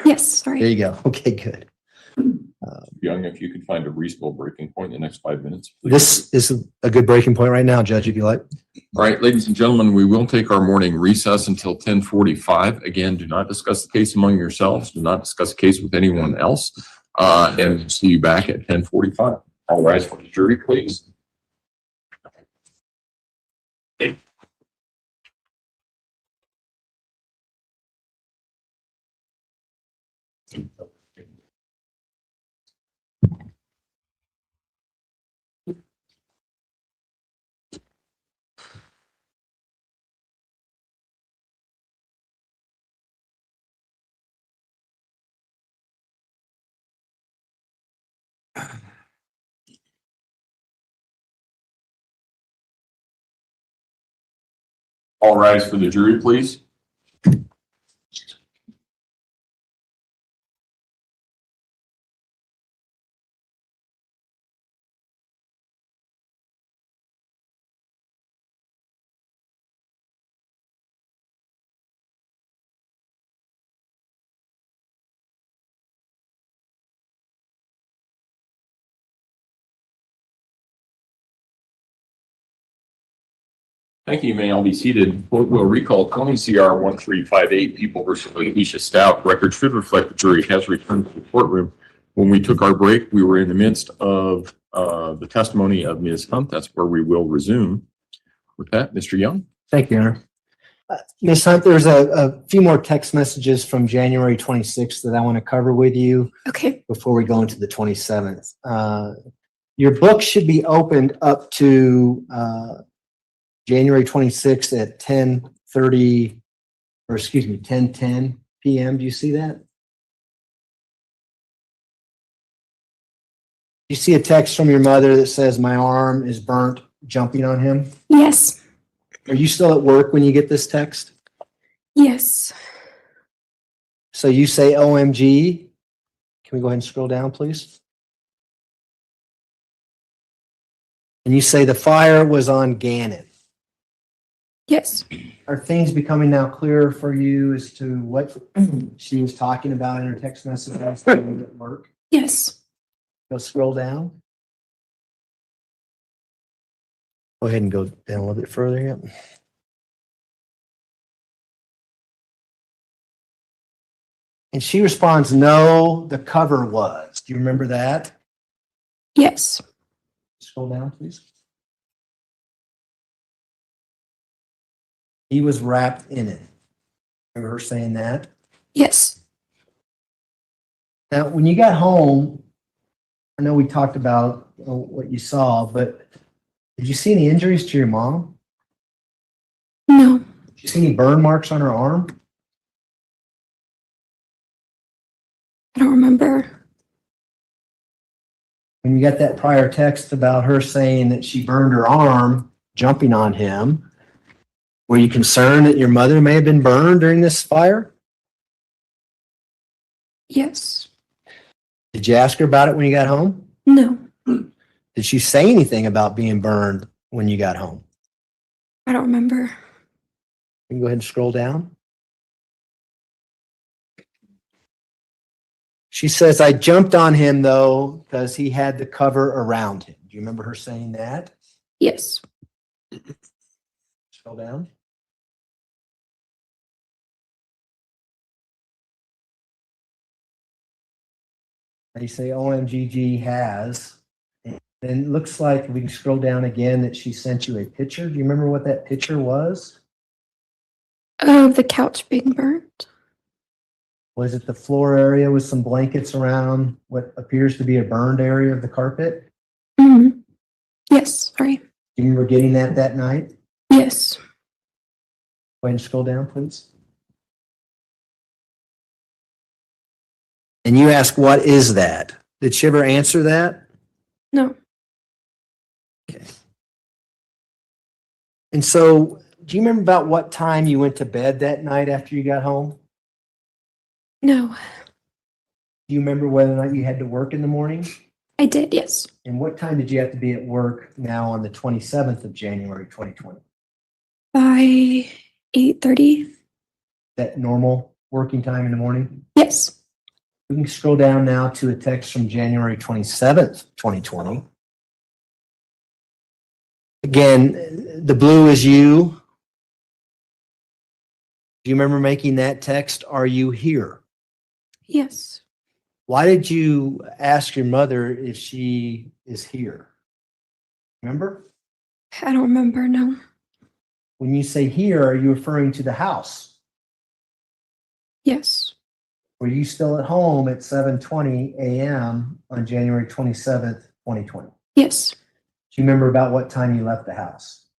Yes, sorry. There you go. Okay, good. Young, if you could find a reasonable breaking point in the next 5 minutes. Please. This is a good breaking point right now, Judge, if you like. All right, ladies and gentlemen, we will take our morning recess until 10:45. Again, do not discuss the case among yourselves. Do not discuss the case with anyone else. And we'll see you back at 10:45. All rise for the jury, please. All rise for the jury, please. Thank you. You may all be seated. Court will recall 20 CR 1358, People versus Letecia Stauch. Record should reflect the jury has returned to the courtroom. When we took our break, we were in the midst of the testimony of Ms. Hunt. That's where we will resume. With that, Mr. Young. Thank you, Your Honor. Ms. Hunt, there's a few more text messages from January 26th that I want to cover with you. Okay. Before we go into the 27th. Your book should be opened up to January 26th at 10:30, or excuse me, 10:10 p.m. Do you see that? Do you see a text from your mother that says, "My arm is burnt jumping on him"? Yes. Are you still at work when you get this text? Yes. So you say OMG. Can we go ahead and scroll down, please? And you say the fire was on Gannon. Yes. Are things becoming now clearer for you as to what she was talking about in her text messages at work? Yes. Go scroll down. Go ahead and go down a little bit further. Yep. And she responds, "No, the cover was." Do you remember that? Yes. Scroll down, please. He was wrapped in it. Remember her saying that? Yes. Now, when you got home, I know we talked about what you saw, but did you see any injuries to your mom? No. Did you see any burn marks on her arm? I don't remember. When you got that prior text about her saying that she burned her arm jumping on him, were you concerned that your mother may have been burned during this fire? Yes. Did you ask her about it when you got home? No. Did she say anything about being burned when you got home? I don't remember. You can go ahead and scroll down. She says, "I jumped on him though, because he had the cover around him." Do you remember her saying that? Yes. Scroll down. They say OMGG has. And it looks like we can scroll down again that she sent you a picture. Do you remember what that picture was? Of the couch being burnt. Was it the floor area with some blankets around what appears to be a burned area of the carpet? Mm-hmm. Yes. Sorry. Do you remember getting that night? Yes. Go ahead and scroll down, please. And you ask, "What is that?" Did she ever answer that? No. Okay. And so, do you remember about what time you went to bed that night after you got home? No. Do you remember whether or not you had to work in the morning? I did. Yes. And what time did you have to be at work now on the 27th of January, 2020? By 8:30. That normal working time in the morning? Yes. We can scroll down now to a text from January 27th, 2020. Again, the blue is you. Do you remember making that text? "Are you here?" Yes. Why did you ask your mother if she is here? Remember? I don't remember. No. When you say here, are you referring to the house? Yes. Were you still at home at 7:20 a.m. on January 27th, 2020? Yes. Do you remember about what time you left the house?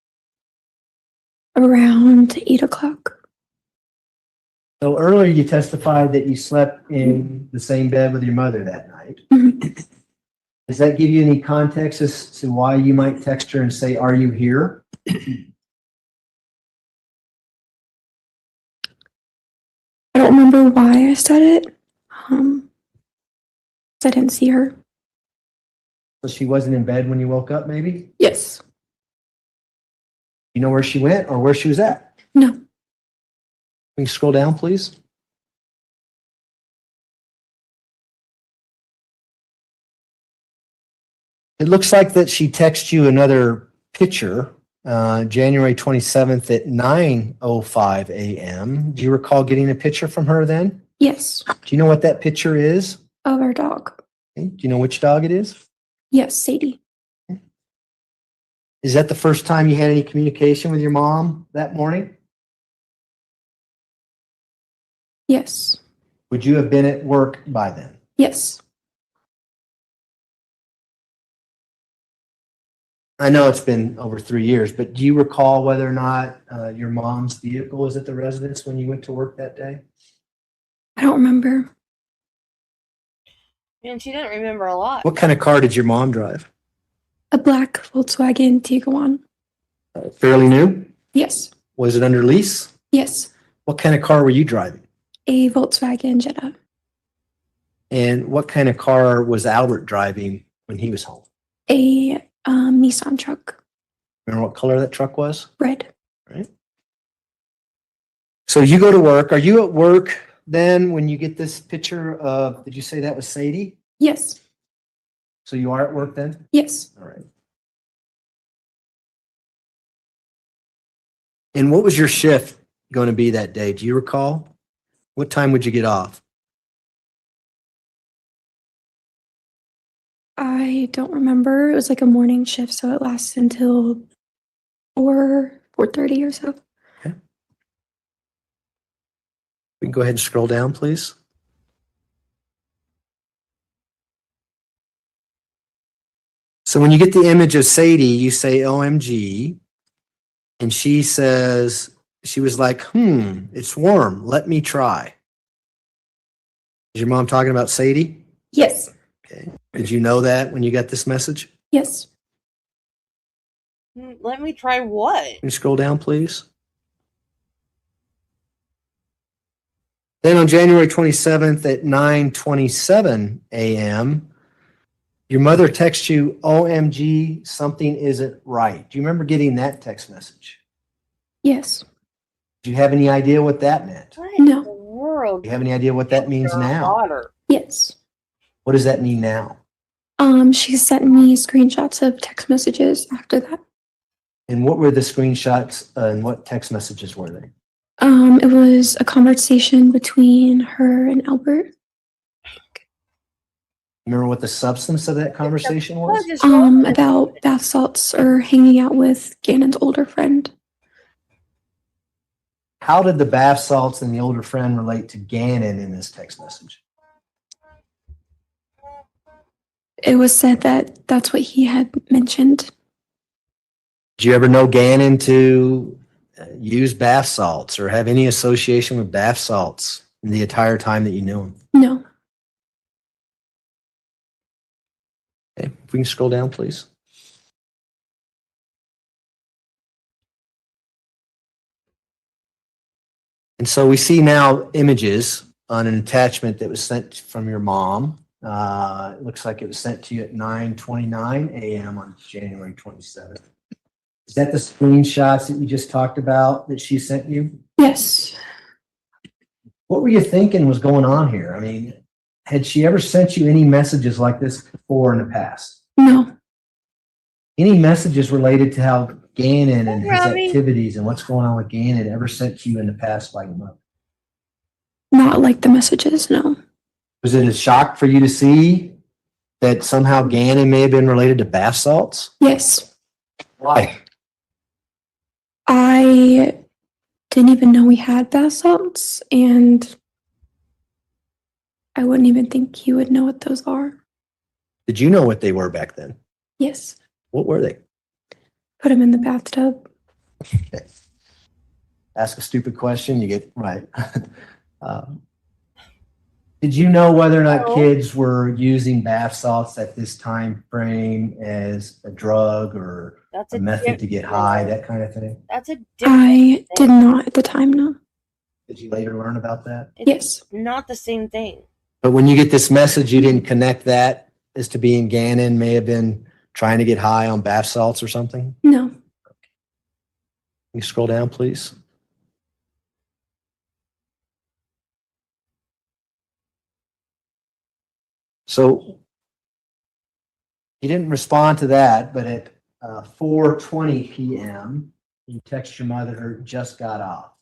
Around 8 o'clock. So earlier you testified that you slept in the same bed with your mother that night. Mhm. Does that give you any context as to why you might text her and say, "Are you here?" I don't remember why I said it. I didn't see her. So she wasn't in bed when you woke up, maybe? Yes. You know where she went or where she was at? No. Can you scroll down, please? It looks like that she texted you another picture. January 27th at 9:05 a.m. Do you recall getting a picture from her then? Yes, Do you know what that picture is? of our dog. Okay. Do you know which dog it is? Yes, Sadie. Is that the first time you had any communication with your mom that morning? Yes, Would you have been at work by then? yes, I know it's been over 3 years, but do you recall whether or not your mom's vehicle was at the residence when you went to work that day? I don't remember. And she didn't remember a lot. What kind of car did your mom drive? A black Volkswagen Tiguan. Fairly new? Yes, Was it under lease? yes, What kind of car were you driving? a Volkswagen Jetta. And what kind of car was Albert driving when he was home? A Nissan truck. Remember what color that truck was? Red. Right. So you go to work. Are you at work then when you get this picture of, did you say that was Sadie? Yes, So you are at work then? yes. All right. And what was your shift going to be that day? Do you recall? What time would you get off? I don't remember. It was like a morning shift, so it lasted until 4:30 or so. We can go ahead and scroll down, please. So when you get the image of Sadie, you say OMG, and she says, she was like, it's warm. Let me try. Is your mom talking about Sadie? Yes, Okay. Did you know that when you got this message? yes, Let me try what? Can you scroll down, please? Then on January 27th at 9:27 a.m., your mother texts you, OMG, something isn't right. Do you remember getting that text message? yes. Do you have any idea what that meant? What in No. the world? Do you have any idea what that means Your now? daughter. Yes. What does that mean now? She sent me screenshots of text messages after that. And what were the screenshots and what text messages were they? It was a conversation between her and Albert. Remember what the substance of that conversation was? About bath salts or hanging out with Gannon's older friend. How did the bath salts and the older friend relate to Gannon in this text message? It was said that that's what he had mentioned. Did you ever know Gannon to use bath salts or have any association with bath salts in the entire time that you knew him? No. Okay, if we can scroll down, please. And so we see now images on an attachment that was sent from your mom. It looks like it was sent to you at 9:29 a.m. on January 27th. Is that the screenshots that you just talked about that she sent you? Yes. What were you thinking was going on here? I mean, had she ever sent you any messages like this before in the past? No. Any messages related to how Gannon and his Robbie. activities and what's going on with Gannon ever sent to you in the past by your mother? Not like the messages, no. Was it a shock for you to see that somehow Gannon may have been related to bath salts? Yes. Why? I didn't even know we had bath salts, and I wouldn't even think he would know what those are. Did you know what they were back then? Yes. What were they? Put them in the bathtub. Okay. Ask a stupid question, you get right. Did you know whether or not No. kids were using bath salts at this time frame as a drug or That's a method to get high, that kind of thing? That's a different I did thing. not at the time, no. Did you later learn about that? Yes. Not the same thing. But when you get this message, you didn't connect that as to being Gannon may have been trying to get high on bath salts or something? No. Can you scroll down, please? So you didn't respond to that, but at 4:20 PM, you text your mother, just got off.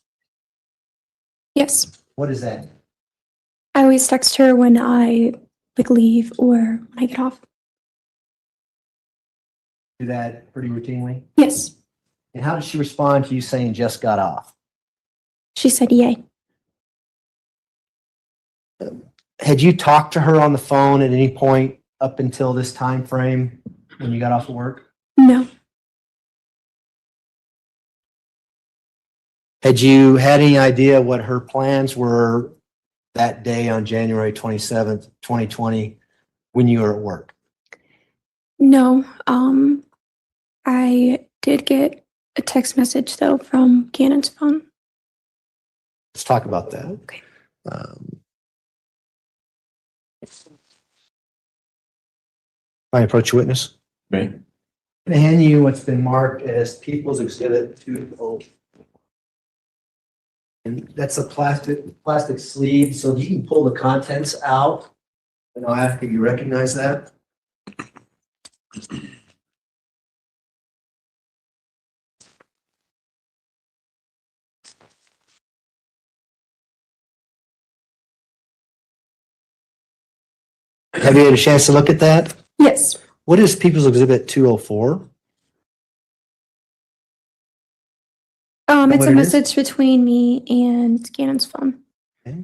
Yes. What is that? I always text her when I like leave or when I get off. Do that pretty routinely? Yes. And how did she respond to you saying just got off? She said yay. Had you talked to her on the phone at any point up until this time frame when you got off of work? No. Had you had any idea what her plans were that day on January 27th, 2020, when you were at work? No. I did get a text message though from Cannon's phone. Let's talk about that. Okay. I approach a witness. May. I hand you what's been marked as People's Exhibit 204. And that's a plastic sleeve, so you can pull the contents out. And I'll ask if you recognize that. Have you had a chance to look at that? Yes. What is People's Exhibit 204? It's what a it is? message between me and Cannon's phone. Okay.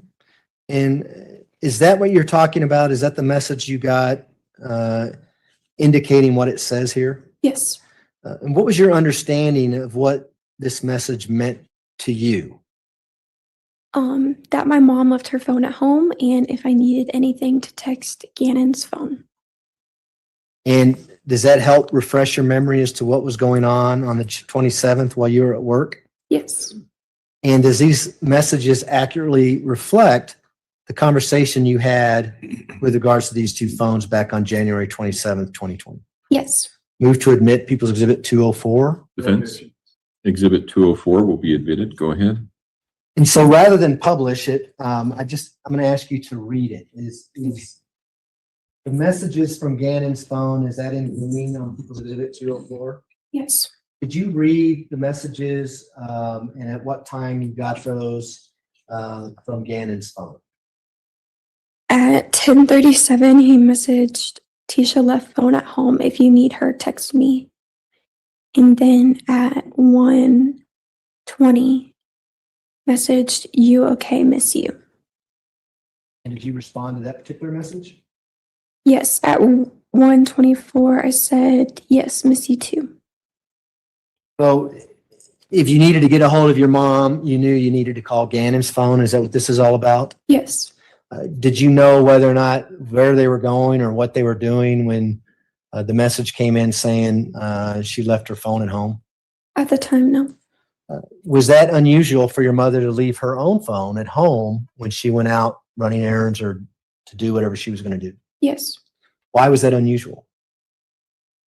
And is that what you're talking about? Is that the message you got indicating what it says here? Yes. And what was your understanding of what this message meant to you? That my mom left her phone at home and if I needed anything to text Cannon's phone. And does that help refresh your memory as to what was going on the 27th while you were at work? Yes. And does these messages accurately reflect the conversation you had with regards to these two phones back on January 27th, 2020? Yes. Move to admit People's Exhibit 204. Defense. Exhibit 204 will be admitted. Go ahead. And so rather than publish it, I'm going to ask you to read it. Is the messages from Gannon's phone, is that in green on People's Exhibit 204? Yes. Could you read the messages and at what time you got those from Gannon's phone? At 10:37, he messaged, Tisha left phone at home. If you need her, text me. And then at 1:20, messaged, you okay, miss you. And did you respond to that particular message? Yes. At 1:24, I said, yes, miss you too. So if you needed to get a hold of your mom, you knew you needed to call Gannon's phone. Is that what this is all about? Yes. Did you know whether or not where they were going or what they were doing when the message came in saying she left her phone at home? At the time, no. Was that unusual for your mother to leave her own phone at home when she went out running errands or to do whatever she was going to do? Yes. Why was that unusual?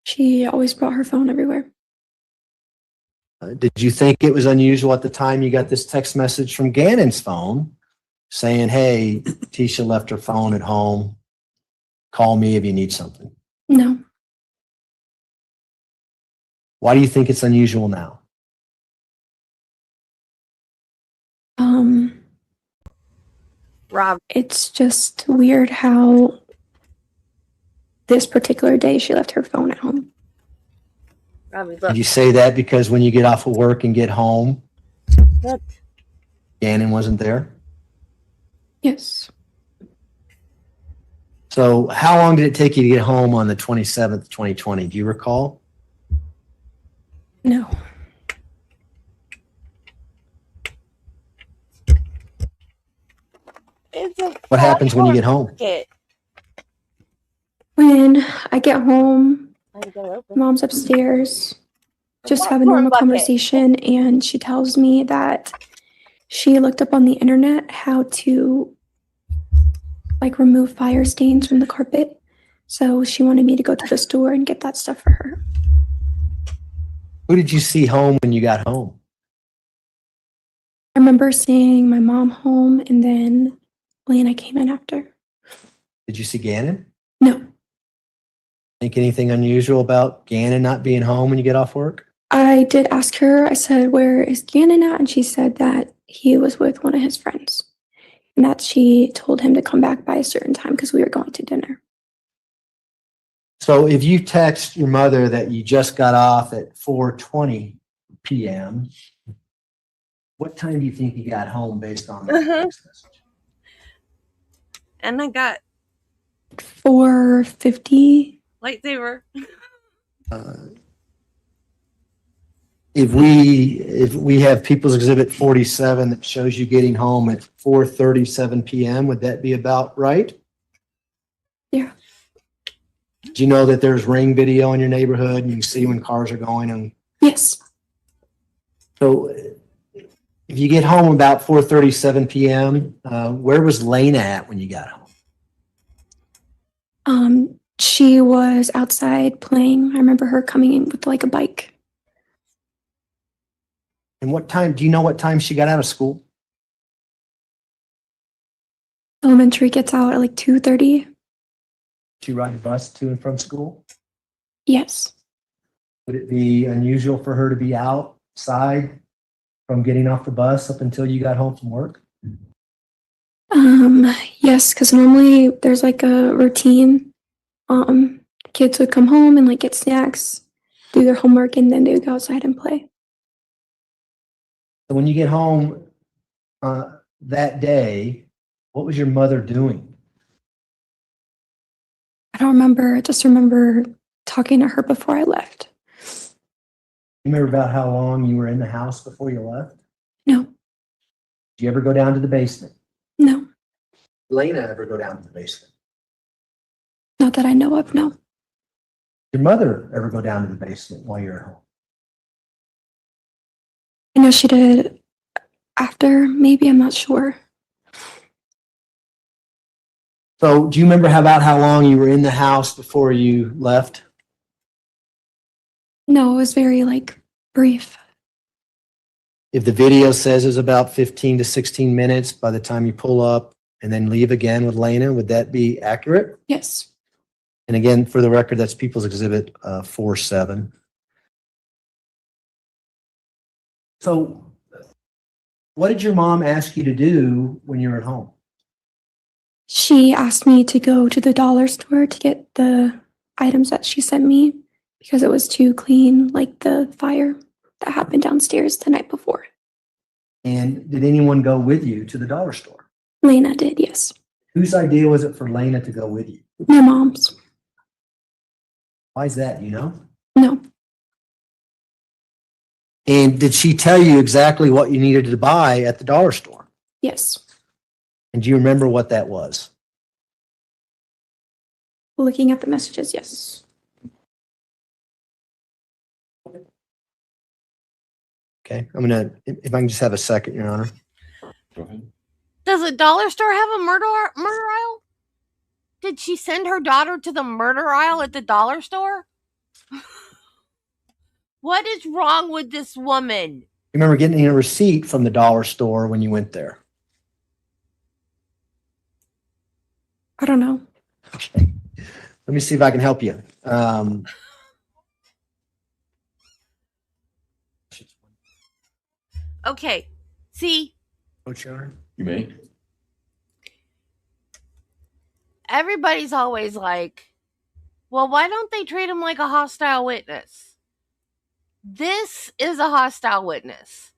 She always brought her phone everywhere. Did you think it was unusual at the time you got this text message from Gannon's phone saying, hey, Tisha left her phone at home. Call me if you need something? No. Why do you think it's unusual now? Rob, It's just weird how this particular day she left her phone at home. Robbie, Did look. you say that because when you get off of work and get home, Look. Gannon wasn't there? Yes. So how long did it take you to get home on the 27th, 2020? Do you recall? No. It's a What happens when you get home? Get. When I get home, I go open. mom's upstairs, just have a Popcorn normal bucket. conversation, and she tells me that she looked up on the internet how to like remove fire stains from the carpet. So she wanted me to go to the store and get that stuff for her. Who did you see home when you got home? I remember seeing my mom home, and then Lena came in after. Did you see Gannon? No. Think anything unusual about Gannon not being home when you get off work? I did ask her, I said, where is Gannon at? And she said that he was with one of his friends. And that she told him to come back by a certain time because we were going to dinner. So if you text your mother that you just got off at 4:20 p.m., what time do you think you got home based on that text message? And I got 4:50. lightsaber. If we have People's Exhibit 47 that shows you getting home at 4:37 p.m., would that be about right? Yeah. Do you know that there's Ring video in your neighborhood and you see when cars are going? And Yes. so if you get home about 4:37 p.m., where was Lena at when you got home? She was outside playing. I remember her coming in with like a bike. And what time, do you know what time she got out of school? Elementary gets out at like 2:30. Did she ride a bus to and from school? Yes. Would it be unusual for her to be outside from getting off the bus up until you got home from work? Yes, because normally there's like a routine. Kids would come home and like get snacks, do their homework, and then they would go outside and play. So when you get home that day, what was your mother doing? I don't remember. I just remember talking to her before I left. You remember about how long you were in the house before you left? No. Did you ever go down to the basement? No. Lena ever go down to the basement? Not that I know of, no. Your mother ever go down to the basement while you're at home? I know she did after, maybe, I'm not sure. So do you remember about how long you were in the house before you left? No, it was very like brief. If the video says it's about 15 to 16 minutes by the time you pull up and then leave again with Lena, would that be accurate? Yes. And again, for the record, that's People's Exhibit 47. So what did your mom ask you to do when you were at home? She asked me to go to the dollar store to get the items that she sent me because it was too clean, like the fire that happened downstairs the night before. And did anyone go with you to the dollar store? Lena did, yes. Whose idea was it for Lena to go with you? My mom's. Why is that, you know? No. And did she tell you exactly what you needed to buy at the dollar store? Yes. And do you remember what that was? Looking at the messages, yes. Okay, I'm gonna, if I can just have a second, Your Honor. Go ahead. Does a dollar store have a murder aisle? Did she send her daughter to the murder aisle at the dollar store? What is wrong with this woman? You remember getting a receipt from the dollar store when you went there? I don't know. Okay. Let me see if I can help you. Okay, see, Coach Your Honor? You may. everybody's always like, well, why don't they treat him like a hostile witness? This is a hostile witness.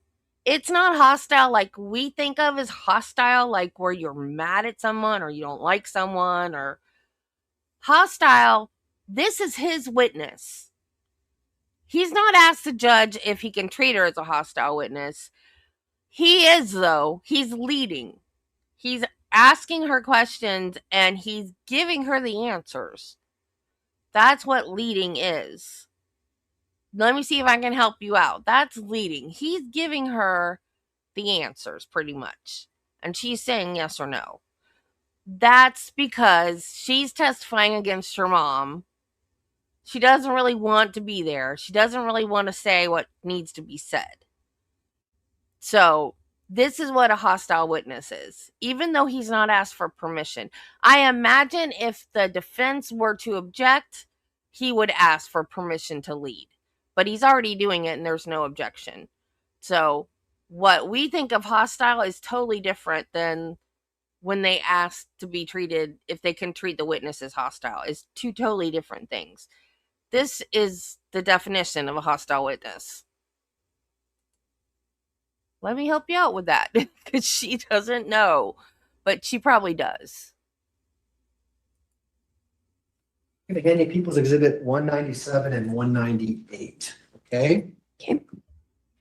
It's not hostile like we think of as hostile, like where you're mad at someone or you don't like someone, or hostile. This is his witness. He's not asked to judge if he can treat her as a hostile witness. He is, though. He's leading. He's asking her questions and he's giving her the answers. That's what leading is. Let me see if I can help you out. That's leading. He's giving her the answers pretty much. And she's saying yes or no. That's because she's testifying against her mom. She doesn't really want to be there. She doesn't really want to say what needs to be said. So this is what a hostile witness is, even though he's not asked for permission. I imagine if the defense were to object, he would ask for permission to lead. But he's already doing it and there's no objection. So what we think of hostile is totally different than when they ask to be treated, if they can treat the witness as hostile. It's two totally different things. This is the definition of a hostile witness. Let me help you out with that, because she doesn't know, but she probably does. Again, People's Exhibit 197 and 198, okay? Okay.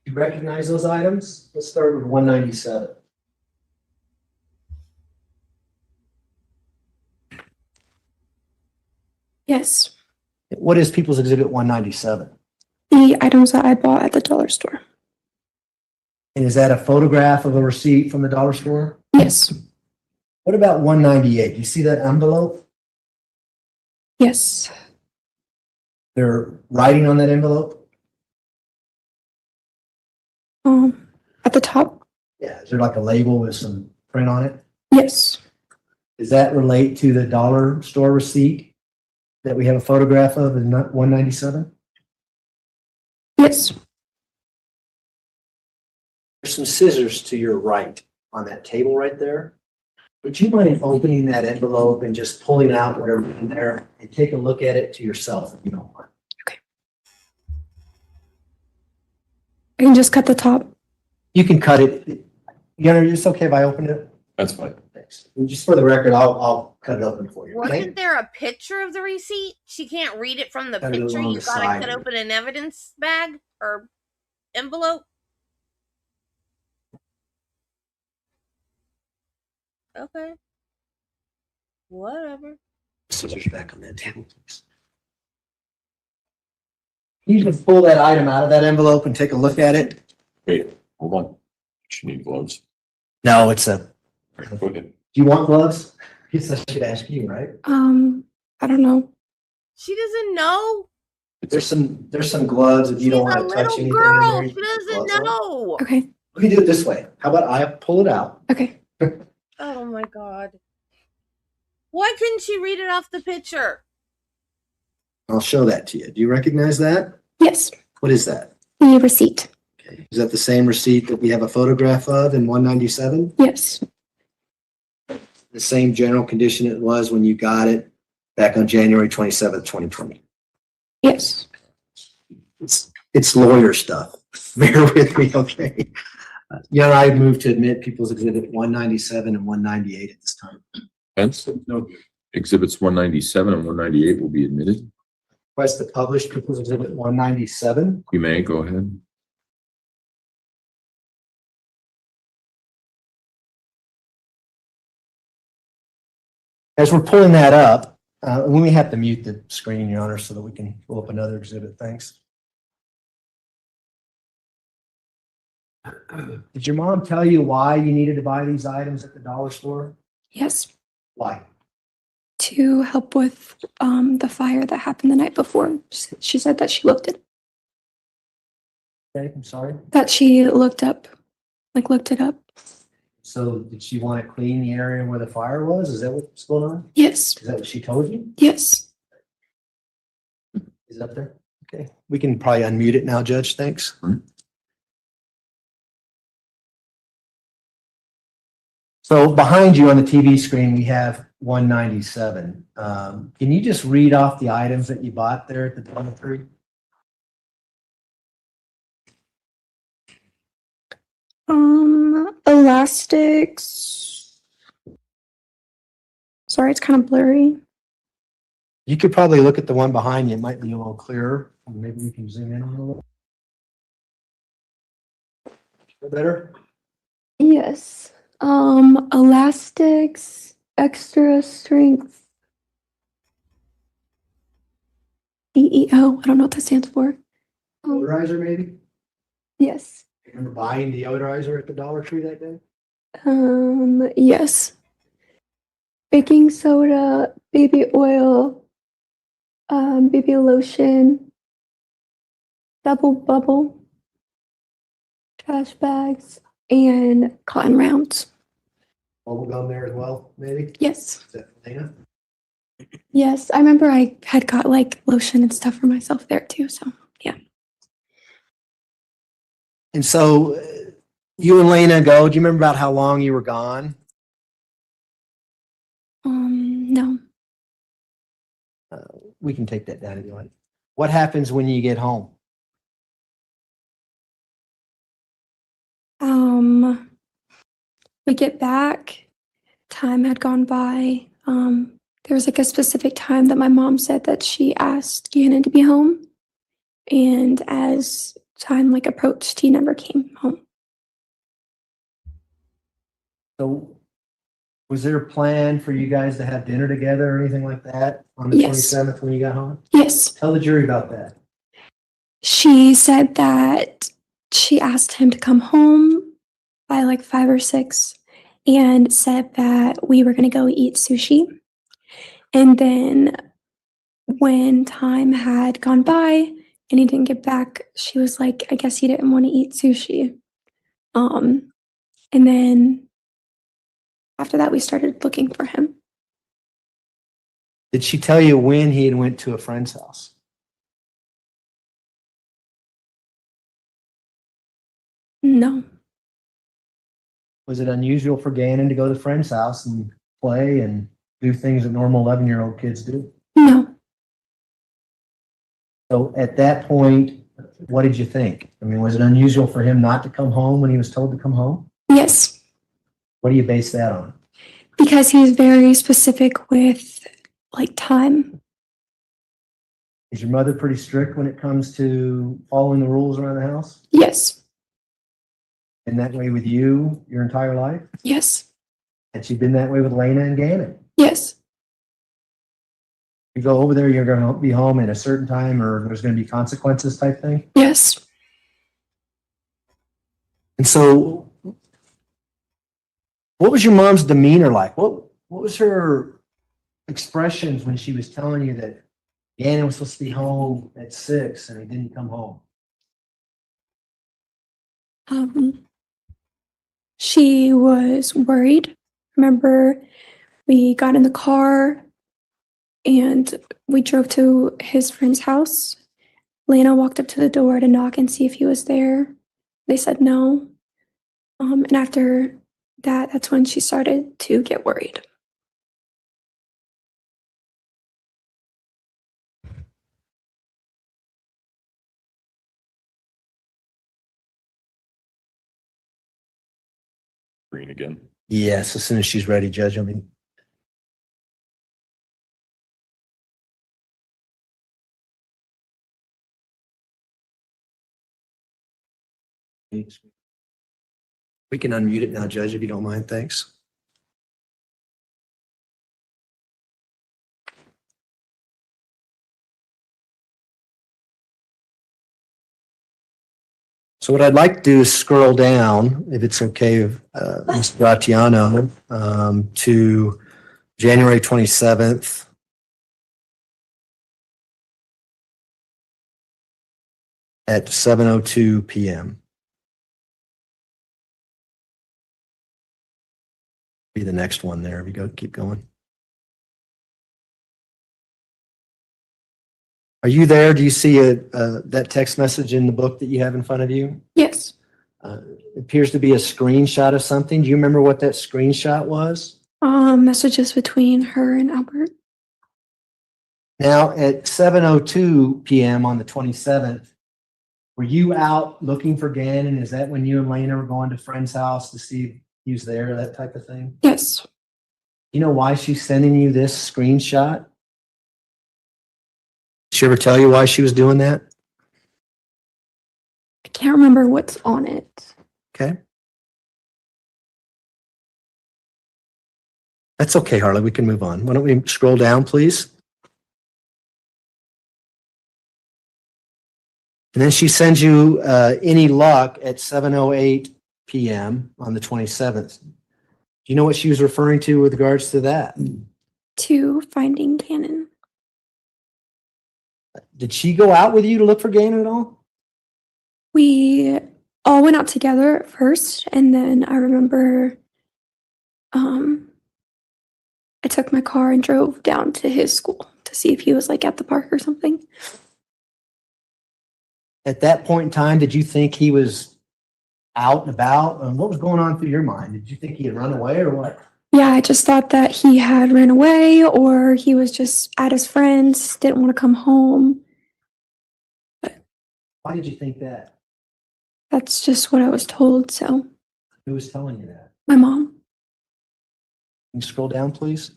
You recognize those items? Let's start with 197. Yes. What is People's Exhibit 197? The items that I bought at the dollar store. And is that a photograph of a receipt from the dollar store? Yes. What about 198? You see that envelope? Yes. They're writing on that envelope? At the top? Yeah. Is there like a label with some print on it? Yes. Does that relate to the dollar store receipt that we have a photograph of in 197? Yes. There's some scissors to your right on that table right there. Would you mind opening that envelope and just pulling out whatever's in there and take a look at it to yourself if you don't mind? Okay. I can just cut the top. You can cut it. It's okay if I open it? That's fine. Thanks. And just for the record, I'll cut it open for you. Okay? Wasn't there a picture of the receipt? She can't read it from the Got it picture. along You the gotta side. cut open an evidence bag or envelope. Okay. Whatever. Scissors back on that table, please. You can pull that item out of that envelope and take a look at it. Wait, hold on. She need gloves. No, it's a. Go ahead. Do you want gloves? I guess I should ask you, right? I don't know. She doesn't know. There's some gloves if you don't want to touch anything in Girl, there. you she can put doesn't gloves on. know. Okay. We can do it this way. How about I pull it out? Okay. Oh my god. Why couldn't she read it off the picture? I'll show that to you. Do you recognize that? Yes. What is that? The receipt. Okay. Is that the same receipt that we have a photograph of in 197? Yes. The same general condition it was when you got it back on January 27th, 2020. Yes. It's lawyer stuff. Bear with me, okay? I move to admit People's Exhibit 197 and 198 at this time. Hence, exhibits 197 and 198 will be admitted. Request to publish People's Exhibit 197. You may go ahead. As we're pulling that up, we may have to mute the screen, Your Honor, so that we can pull up another exhibit. Thanks. Did your mom tell you why you needed to buy these items at the dollar store? Yes. Why? To help with the fire that happened the night before. She said that she looked it. Okay, I'm sorry. That she looked it up. So did she want to clean the area where the fire was? Is that what's going on? Yes. Is that what she told you? Yes. Is it up there? Okay. We can probably unmute it now, Judge. Thanks. So behind you on the TV screen, we have 197. Can you just read off the items that you bought there at the dormitory? Elastics. Sorry, it's kind of blurry. You could probably look at the one behind you. It might be a little clearer. Maybe we can zoom in on it a little. Better? Yes. Elastics, extra strength. DEO. I don't know what that stands for. Deodorizer, maybe? Yes. Remember buying deodorizer at the Dollar Tree that day? Yes. Baking soda, baby oil, baby lotion, double bubble, trash bags, and cotton rounds. Bubble gum there as well, maybe? Yes. Is that Elena? Yes, I remember I had got like lotion and stuff for myself there too. So yeah. And so you and Lena go, do you remember about how long you were gone? No. We can take that down if you want. What happens when you get home? We get back, time had gone by. There was like a specific time that my mom said that she asked Gannon to be home. And as time like approached, he never came home. So was there a plan for you guys to have dinner together or anything like that on the Yes. 27th when you got home? Yes. Tell the jury about that. She said that she asked him to come home by like 5 or 6 and said that we were going to go eat sushi. And then when time had gone by and he didn't get back, she was like, I guess he didn't want to eat sushi. And then after that, we started looking for him. Did she tell you when he had went to a friend's house? No. Was it unusual for Gannon to go to a friend's house and play and do things that normal 11-year-old kids do? No. So at that point, what did you think? I mean, was it unusual for him not to come home when he was told to come home? Yes. What do you base that on? Because he's very specific with like time. Is your mother pretty strict when it comes to following the rules around the house? Yes. And that way with you your entire life? Yes. Had she been that way with Lena and Gannon? Yes. You go over there, you're going to be home at a certain time or there's going to be consequences type thing? Yes. And so what was your mom's demeanor like? What was her expressions when she was telling you that Gannon was supposed to be home at 6 and he didn't come home? She was worried. Remember, we got in the car and we drove to his friend's house. Lena walked up to the door to knock and see if he was there. They said no. And after that, that's when she started to get worried. Green again. Yes, as soon as she's ready, Judge. I mean, we can unmute it now, Judge, if you don't mind. Thanks. So what I'd like to do is scroll down, if it's okay, Mr. Gratiano, to January 27th. At 7:02 p.m. Be the next one there. We go, keep going. Are you there? Do you see that text message in the book that you have in front of you? Yes. It appears to be a screenshot of something. Do you remember what that screenshot was? Messages between her and Albert. Now, at 7:02 p.m. on the 27th, were you out looking for Gannon? Is that when you and Lena were going to a friend's house to see if he was there, that type of thing? Yes. You know why she's sending you this screenshot? Did she ever tell you why she was doing that? I can't remember what's on it. Okay. That's okay, Harley. We can move on. Why don't we scroll down, please? And then she sends you any luck at 7:08 p.m. on the 27th. Do you know what she was referring to with regards to that? To finding Gannon. Did she go out with you to look for Gannon at all? We all went out together at first, and then I remember I took my car and drove down to his school to see if he was like at the park or something. At that point in time, did you think he was out and about? And what was going on through your mind? Did you think he had run away or what? Yeah, I just thought that he had ran away or he was just at his friends, didn't want to come home. Why did you think that? That's just what I was told. So Who was telling you that? my mom. Can you scroll down, please?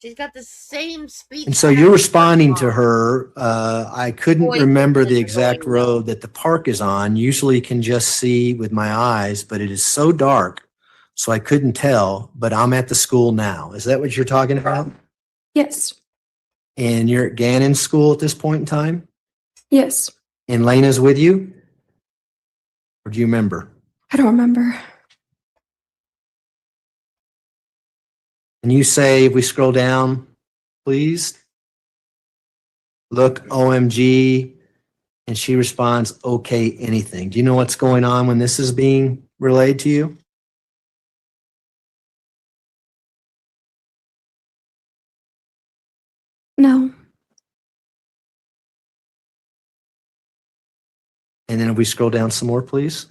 She's got the same speech. And so you're responding to her. I couldn't Voice remember is the exact annoying, road that the park is on. Usually can just see with my eyes, but it is so dark, so I couldn't tell, but I'm at the school now. Is that what you're talking about? Yes. And you're at Gannon's school at this point in time? Yes. And Lena's with you? Or do you remember? I don't remember. And you say, if we scroll down, please. Look, OMG. And she responds, okay, anything. Do you know what's going on when this is being relayed to you? No. And then if we scroll down some more, please.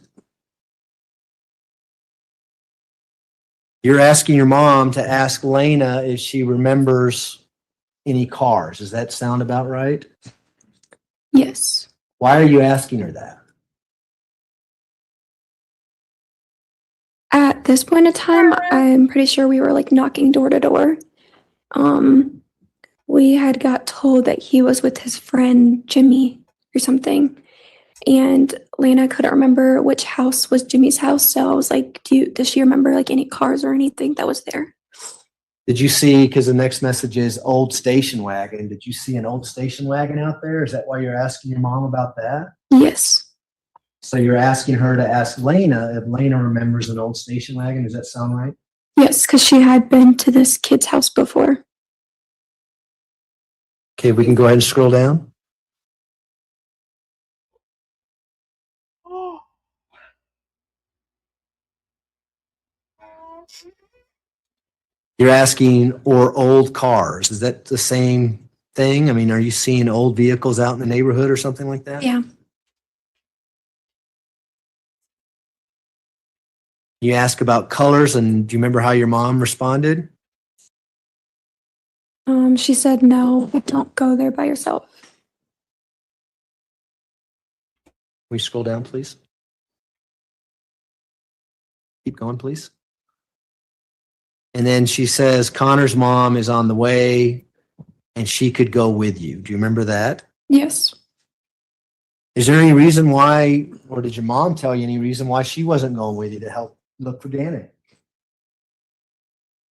You're asking your mom to ask Lena if she remembers any cars. Does that sound about right? Yes. Why are you asking her that? At this point in time, I'm pretty sure we were like knocking door to door. We had got told that he was with his friend Jimmy or something. And Lena couldn't remember which house was Jimmy's house. So I was like, does she remember like any cars or anything that was there? Did you see, because the next message is old station wagon. Did you see an old station wagon out there? Is that why you're asking your mom about that? Yes. So you're asking her to ask Lena if Lena remembers an old station wagon. Does that sound right? Yes, because she had been to this kid's house before. Okay, we can go ahead and scroll down. You're asking, or old cars. Is that the same thing? I mean, are you seeing old vehicles out in the neighborhood or something like that? Yeah. You ask about colors, and do you remember how your mom responded? She said, no, don't go there by yourself. Can we scroll down, please? Keep going, please. And then she says, Connor's mom is on the way and she could go with you. Do you remember that? Yes. Is there any reason why, or did your mom tell you any reason why she wasn't going with you to help look for Danny?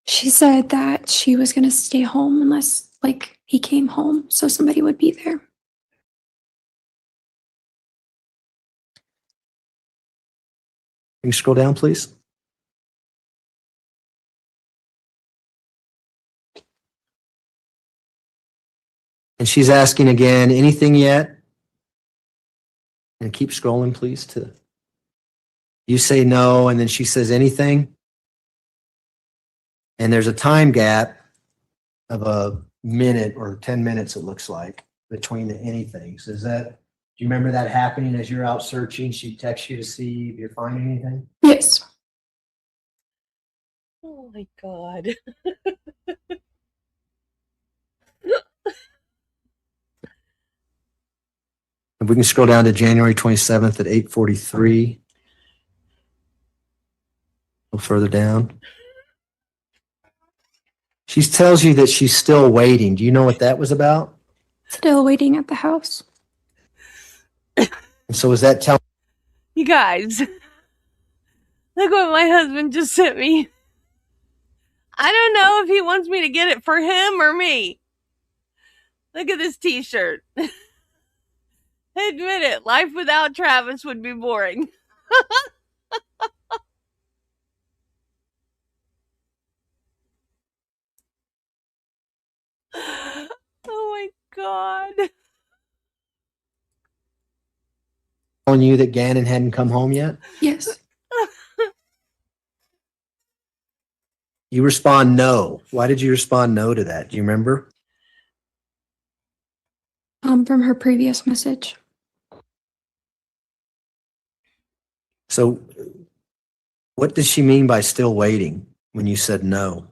She said that she was going to stay home unless like he came home. So somebody would be there. Can you scroll down, please? And she's asking again, anything yet? And keep scrolling, please. You say no, and then she says anything. And there's a time gap of a minute or 10 minutes, it looks like, between the anythings. Do you remember that happening as you're out searching? She texts you to see if you're finding anything? Yes. Oh my God. If we can scroll down to January 27th at 8:43. A little further down. She tells you that she's still waiting. Do you know what that was about? Still waiting at the house. And so is that telling? You guys, look what my husband just sent me. I don't know if he wants me to get it for him or me. Look at this t-shirt. Admit it, life without Travis would be boring. Oh my God. Telling you that Gannon hadn't come home yet? Yes. You respond no. Why did you respond no to that? Do you remember? From her previous message. So what does she mean by still waiting when you said no?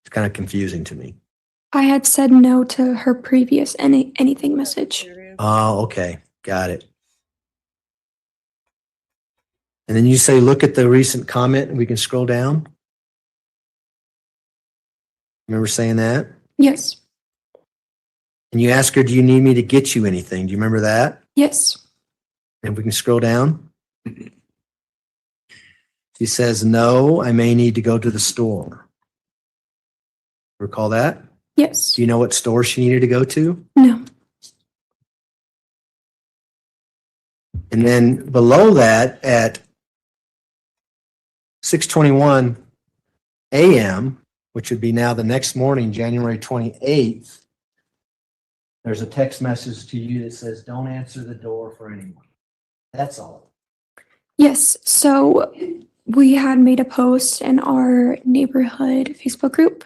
It's kind of confusing to me. I had said no to her previous anything message. Oh, okay. Got it. And then you say, look at the recent comment and we can scroll down. Remember saying that? Yes. And you ask her, do you need me to get you anything? Do you remember that? Yes. And we can scroll down. She says, no, I may need to go to the store. Recall that? Yes. Do you know what store she needed to go to? No. And then below that at 6:21 a.m., which would be now the next morning, January 28th, there's a text message to you that says, don't answer the door for anyone. That's all. Yes. So we had made a post in our neighborhood Facebook group,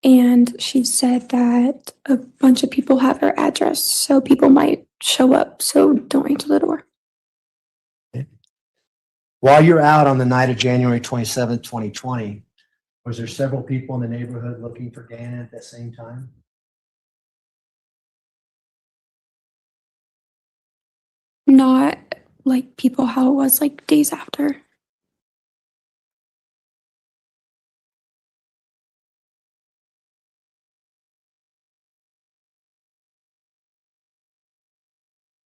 and she said that a bunch of people have her address, so people might show up. So don't answer the door. While you're out on the night of January 27th, 2020, was there several people in the neighborhood looking for Gannon at that same time? Not like people how it was like days after.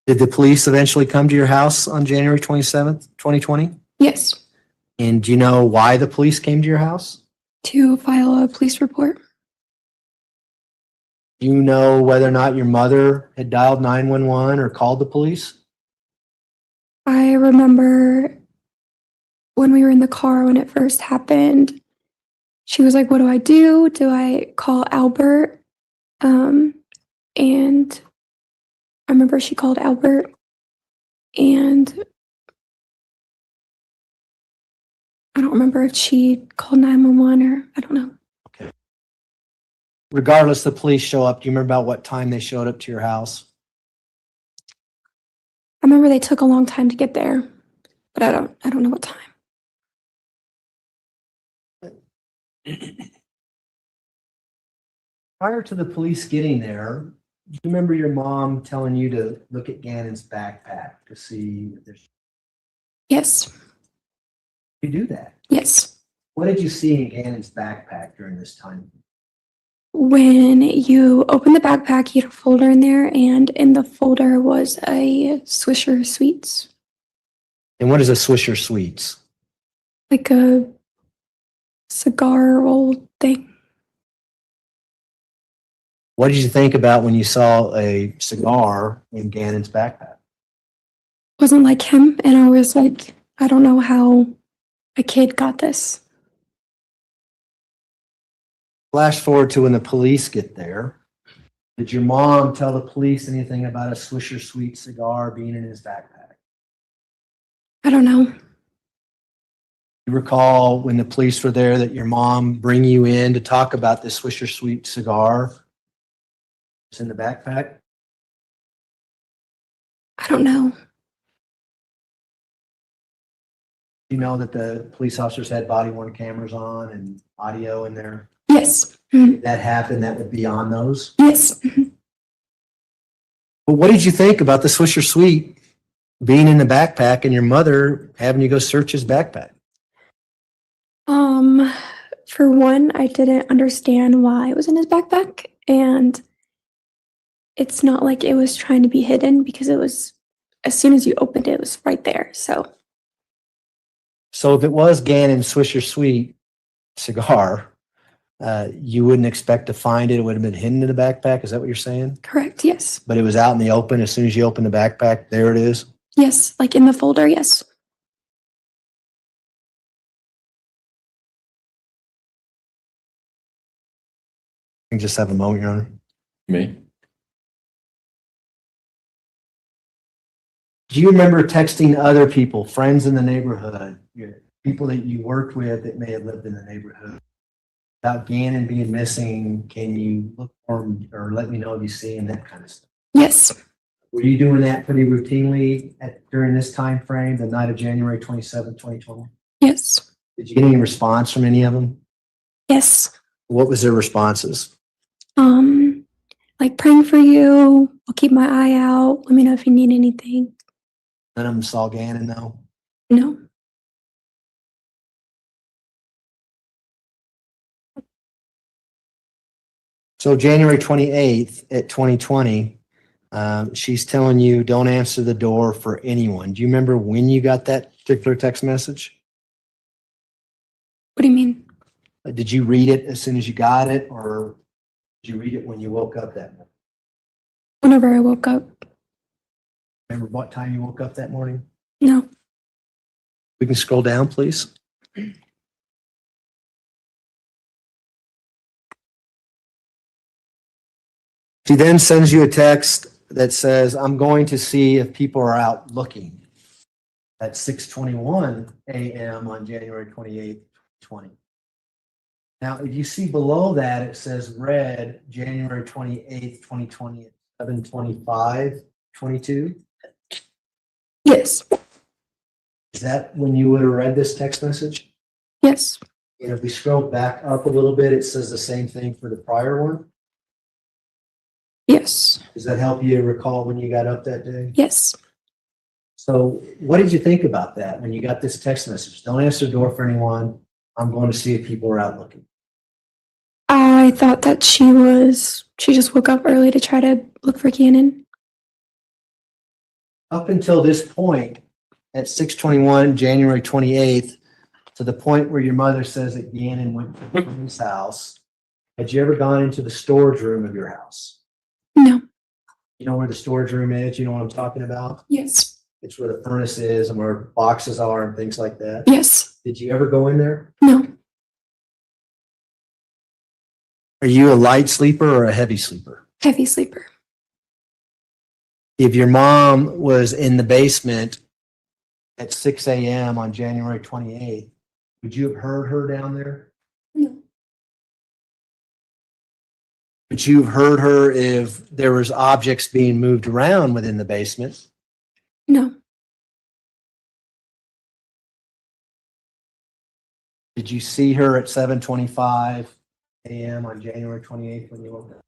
Did the police eventually come to your house on January 27th, 2020? Yes. And do you know why the police came to your house? To file a police report. Do you know whether or not your mother had dialed 911 or called the police? I remember when we were in the car when it first happened, she was like, what do I do? Do I call Albert? And I remember she called Albert, and I don't remember if she called 911 or I don't know. Okay. Regardless, the police show up. Do you remember about what time they showed up to your house? I remember they took a long time to get there, but I don't know what time. Prior to the police getting there, do you remember your mom telling you to look at Gannon's backpack to see if there's... Yes. You do that? Yes. What did you see in Gannon's backpack during this time? When you open the backpack, you had a folder in there, and in the folder was a Swisher Sweets. And what is a Swisher Sweets? Like a cigar roll thing. What did you think about when you saw a cigar in Gannon's backpack? Wasn't like him, and I was like, I don't know how a kid got this. Flash forward to when the police get there. Did your mom tell the police anything about a Swisher Sweet cigar being in his backpack? I don't know. You recall when the police were there that your mom bring you in to talk about this Swisher Sweet cigar? It's in the backpack? I don't know. You know that the police officers had body-worn cameras on and audio in there? Yes. If that happened, that would be on those? Yes. But what did you think about the Swisher Sweet being in the backpack and your mother having you go search his backpack? For one, I didn't understand why it was in his backpack, and it's not like it was trying to be hidden because it was, as soon as you opened it, it was right there. So if it was Gannon's Swisher Sweet cigar, you wouldn't expect to find it. It would have been hidden in the backpack. Is that what you're saying? correct, yes. But it was out in the open. As soon as you open the backpack, there it is. Yes, like in the folder, yes. You can just have a moment, Your Honor. Me? Do you remember texting other people, friends in the neighborhood, your people that you worked with that may have lived in the neighborhood. About Gannon being missing, can you look for him or let me know if you see him, that kind of stuff? Yes. Were you doing that pretty routinely during this time frame, the night of January 27th, 2020? Yes. Did you get any response from any of them? Yes. What was their responses? Like praying for you. I'll keep my eye out. Let me know if you need anything. None of them saw Gannon, though? No. So January 28th at 2020, she's telling you don't answer the door for anyone. Do you remember when you got that particular text message? What do you mean? Did you read it as soon as you got it, or did you read it when you woke up that morning? Whenever I woke up. Remember what time you woke up that morning? No. We can scroll down, please. She then sends you a text that says, I'm going to see if people are out looking at 6:21 a.m. on January 28th, 2020. Now, if you see below that, it says read January 28th, 2020 at 7:25:22. Yes. Is that when you would have read this text message? Yes. And if we scroll back up a little bit, it says the same thing for the prior one. Yes. Does that help you recall when you got up that day? Yes. So what did you think about that when you got this text message? Don't answer the door for anyone. I'm going to see if people are out looking. I thought that she just woke up early to try to look for Gannon. Up until this point, at 6:21, January 28th, to the point where your mother says that Gannon went to his house, had you ever gone into the storage room of your house? No. You know where the storage room is? You know what I'm talking about? Yes. It's where the furnace is and where boxes are and things like that. Yes. Did you ever go in there? No. Are you a light sleeper or a heavy sleeper? Heavy sleeper. If your mom was in the basement at 6 a.m. on January 28th, would you have heard her down there? No. Would you have heard her if there was objects being moved around within the basement? No. Did you see her at 7:25 a.m. on January 28th when you woke up?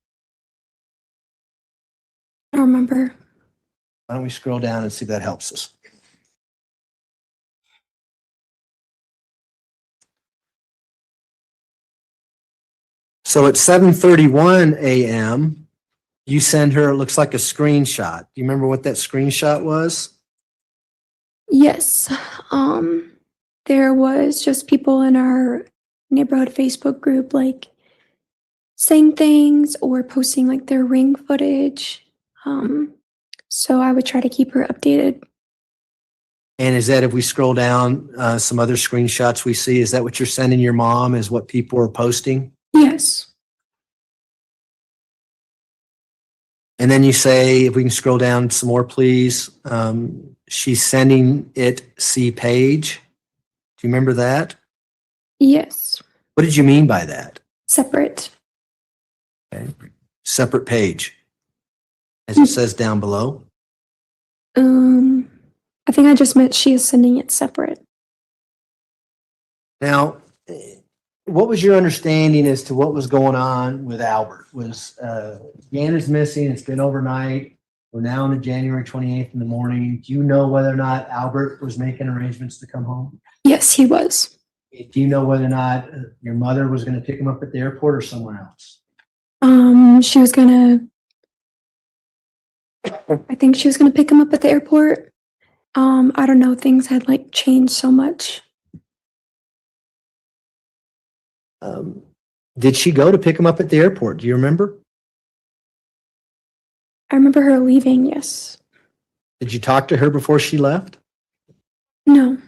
I don't remember. Why don't we scroll down and see if that helps us? So at 7:31 a.m., you send her, it looks like a screenshot. Do you remember what that screenshot was? Yes. There was just people in our neighborhood Facebook group like saying things or posting like their ring footage. So I would try to keep her updated. And is that if we scroll down, some other screenshots we see, is that what you're sending your mom is what people are posting? Yes. And then you say, if we can scroll down some more, please. She's sending it see page. Do you remember that? Yes. What did you mean by that? Separate. Okay. Separate page, as it says down below. I think I just meant she is sending it separate. Now, what was your understanding as to what was going on with Albert? Was Gannon's missing? It's been overnight. We're now on the January 28th in the morning. Do you know whether or not Albert was making arrangements to come home? Yes, he was. Do you know whether or not your mother was going to pick him up at the airport or somewhere else? She was gonna, I think she was gonna pick him up at the airport. I don't know, things had like changed so much. Did she go to pick him up at the airport? Do you remember? I remember her leaving, yes. Did you talk to her before she left? No.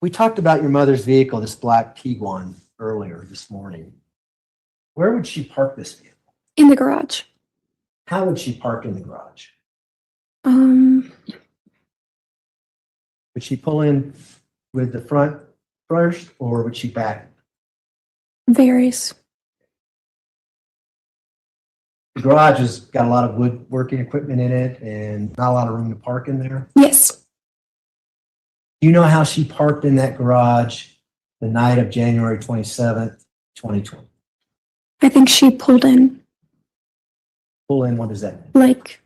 We talked about your mother's vehicle, this black Tiguan, earlier this morning. Where would she park this vehicle? In the garage. How would she park in the garage? Would she pull in with the front first or would she back? Varies. The garage has got a lot of woodworking equipment in it and not a lot of room to park in there. Yes. Do you know how she parked in that garage the night of January 27th, 2020? I think she pulled in Pull in, what does that mean? like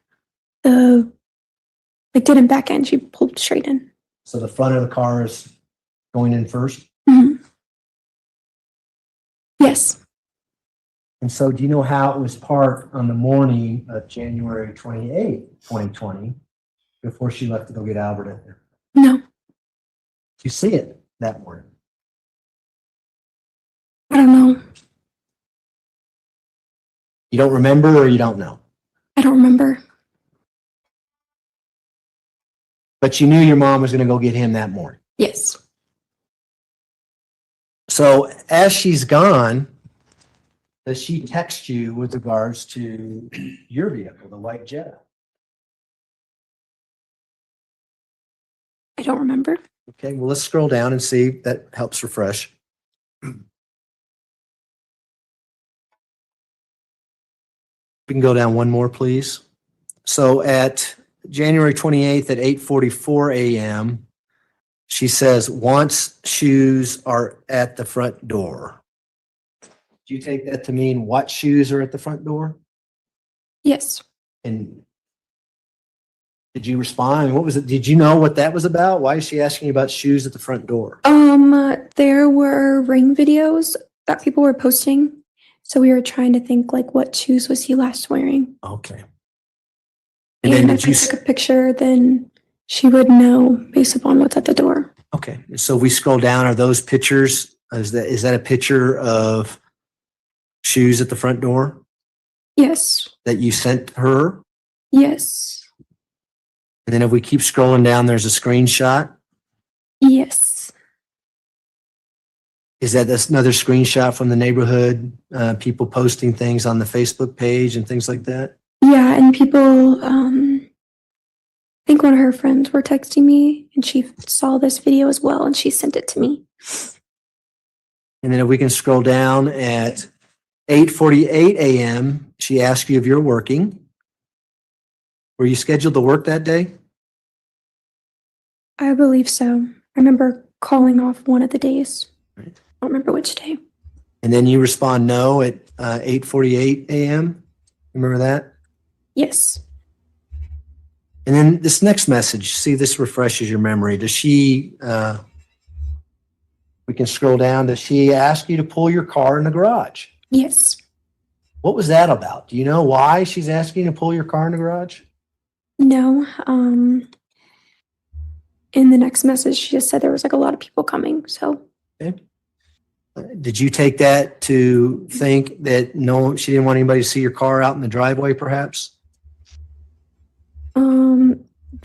didn't back in. She pulled straight in. So the front of the car is going in first? Mhm. Yes. And so do you know how it was parked on the morning of January 28th, 2020, before she left to go get Albert in there? No. You see it that morning? I don't know. You don't remember or you don't know? I don't remember. But you knew your mom was going to go get him that morning. Yes. So as she's gone, does she text you with regards to your vehicle, the white Jetta? I don't remember. Okay, well, let's scroll down and see if that helps refresh. We can go down one more, please. So at January 28th at 8:44 a.m., she says, once shoes are at the front door. Do you take that to mean what shoes are at the front door? Yes. And did you respond? I mean, what was it? Did you know what that was about? Why is she asking you about shoes at the front door? There were ring videos that people were posting. So we were trying to think like what shoes was he last wearing? Okay. And then if did you I took a picture, then she would know based upon what's at the door. Okay, so we scroll down. Are those pictures? Is that a picture of shoes at the front door Yes. that you sent her? Yes. And then if we keep scrolling down, there's a screenshot. Yes. Is that another screenshot from the neighborhood? People posting things on the Facebook page and things like that? Yeah, and people, I think one of her friends were texting me and she saw this video as well and she sent it to me. And then if we can scroll down at 8:48 a.m., she asked you if you're working. Were you scheduled to work that day? I believe so. I remember calling off one of the days. Right. I don't remember which day. And then you respond no at 8:48 a.m. Remember that? Yes. And then this next message, see, this refreshes your memory. Does she, we can scroll down, does she ask you to pull your car in the garage? Yes. What was that about? Do you know why she's asking you to pull your car in the garage? No. In the next message, she just said there was like a lot of people coming. So Okay. Did you take that to think that no, she didn't want anybody to see your car out in the driveway perhaps?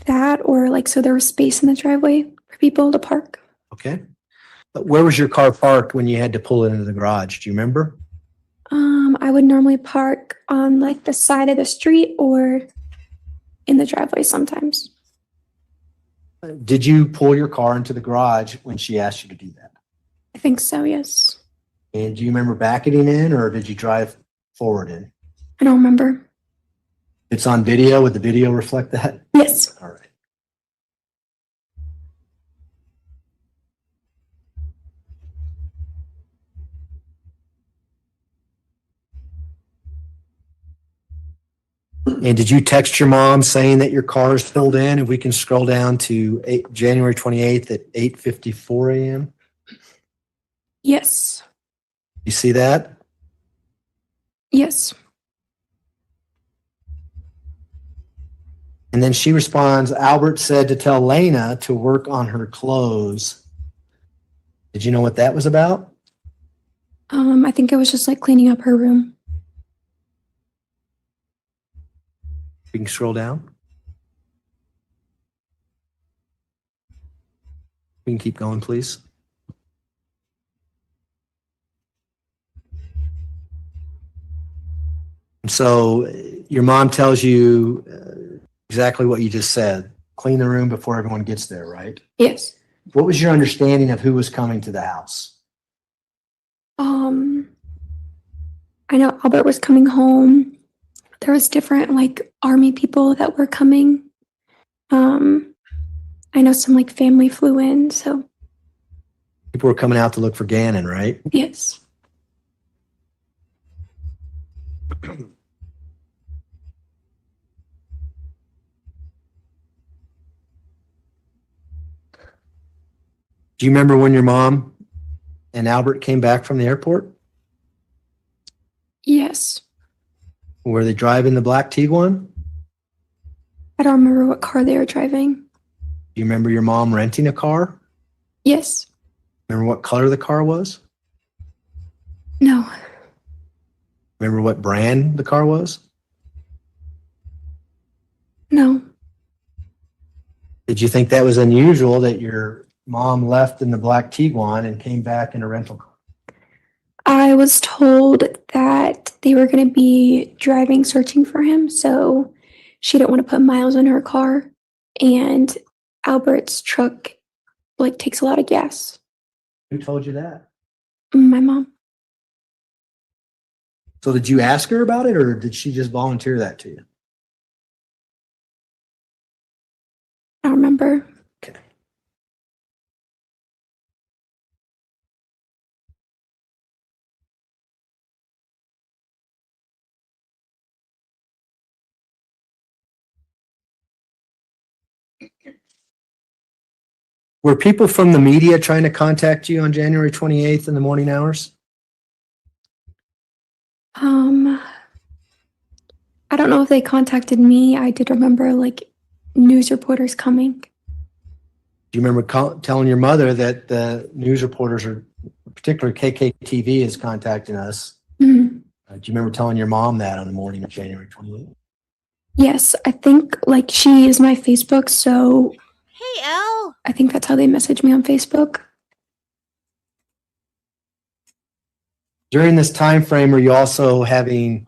that or like, so there was space in the driveway for people to park. Okay. But where was your car parked when you had to pull it into the garage? Do you remember? I would normally park on like the side of the street or in the driveway sometimes. Did you pull your car into the garage when she asked you to do that? I think so, yes. And do you remember backing in or did you drive forward in? I don't remember. It's on video. Would the video reflect that? Yes. All right. And did you text your mom saying that your car is filled in? If we can scroll down to January 28th at 8:54 a.m. Yes. You see that? Yes. And then she responds, Albert said to tell Lena to work on her clothes. Did you know what that was about? I think it was just like cleaning up her room. We can scroll down. We can keep going, please. And so your mom tells you exactly what you just said. clean the room before everyone gets there, right? Yes. What was your understanding of who was coming to the house? I know Albert was coming home. There was different like army people that were coming. I know some like family flew in, so People were coming out to look for Gannon, right? yes. Do you remember when your mom and Albert came back from the airport? Yes. Were they driving the black Tiguan? I don't remember what car they were driving. Do you remember your mom renting a car? Yes. Remember what color the car was? No. Remember what brand the car was? No. Did you think that was unusual that your mom left in the black Tiguan and came back in a rental car? I was told that they were going to be driving, searching for him, so she didn't want to put miles on her car. And Albert's truck like takes a lot of gas. Who told you that? My mom. So did you ask her about it, or did she just volunteer that to you? I don't remember. Okay. Were people from the media trying to contact you on January 28th in the morning hours? I don't know if they contacted me. I did remember like news reporters coming. Do you remember telling your mother that the news reporters, are, particularly KKTV, is contacting us? Mhm. Do you remember telling your mom that on the morning of January 28th? Yes, I think like she is my Facebook, so Hey, Elle. I think that's how they messaged me on Facebook. During this time frame, are you also having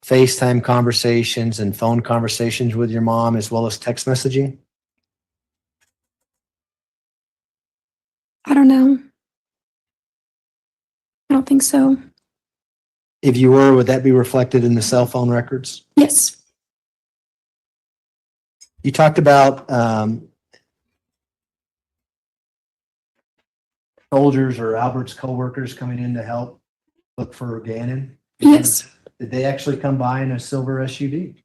FaceTime conversations and phone conversations with your mom as well as text messaging? I don't know. I don't think so. If you were, would that be reflected in the cell phone records? Yes. You talked about soldiers or Albert's coworkers coming in to help look for Gannon. Yes. Did they actually come by in a silver SUV?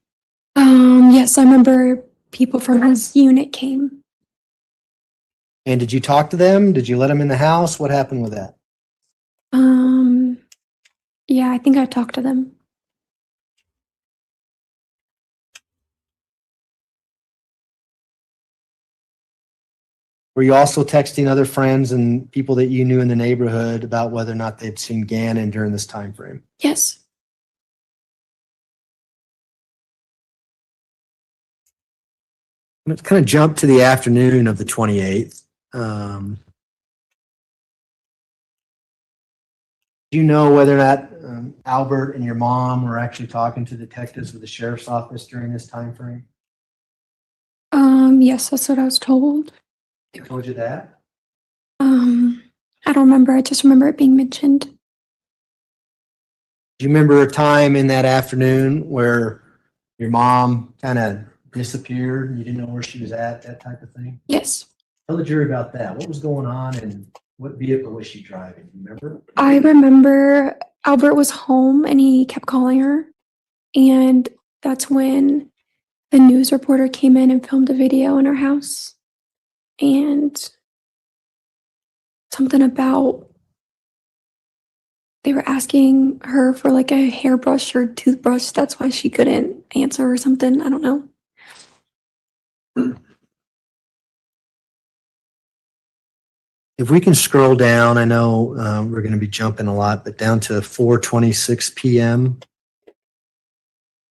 Yes, I remember people from his unit came. And did you talk to them? Did you let them in the house? What happened with that? Yeah, I think I talked to them. Were you also texting other friends and people that you knew in the neighborhood about whether or not they'd seen Gannon during this time frame? Yes. Let's kind of jump to the afternoon of the 28th. Do you know whether or not Albert and your mom were actually talking to detectives with the sheriff's office during this time frame? Yes, that's what I was told. They told you that? I don't remember. I just remember it being mentioned. Do you remember a time in that afternoon where your mom kind of disappeared and you didn't know where she was at, that type of thing? Yes. Tell the jury about that. What was going on and what vehicle was she driving? Do you remember? I remember Albert was home and he kept calling her. And that's when the news reporter came in and filmed a video in her house. And something about they were asking her for like a hairbrush or toothbrush. That's why she couldn't answer or something. I don't know. If we can scroll down, I know we're going to be jumping a lot, but down to 4:26 p.m.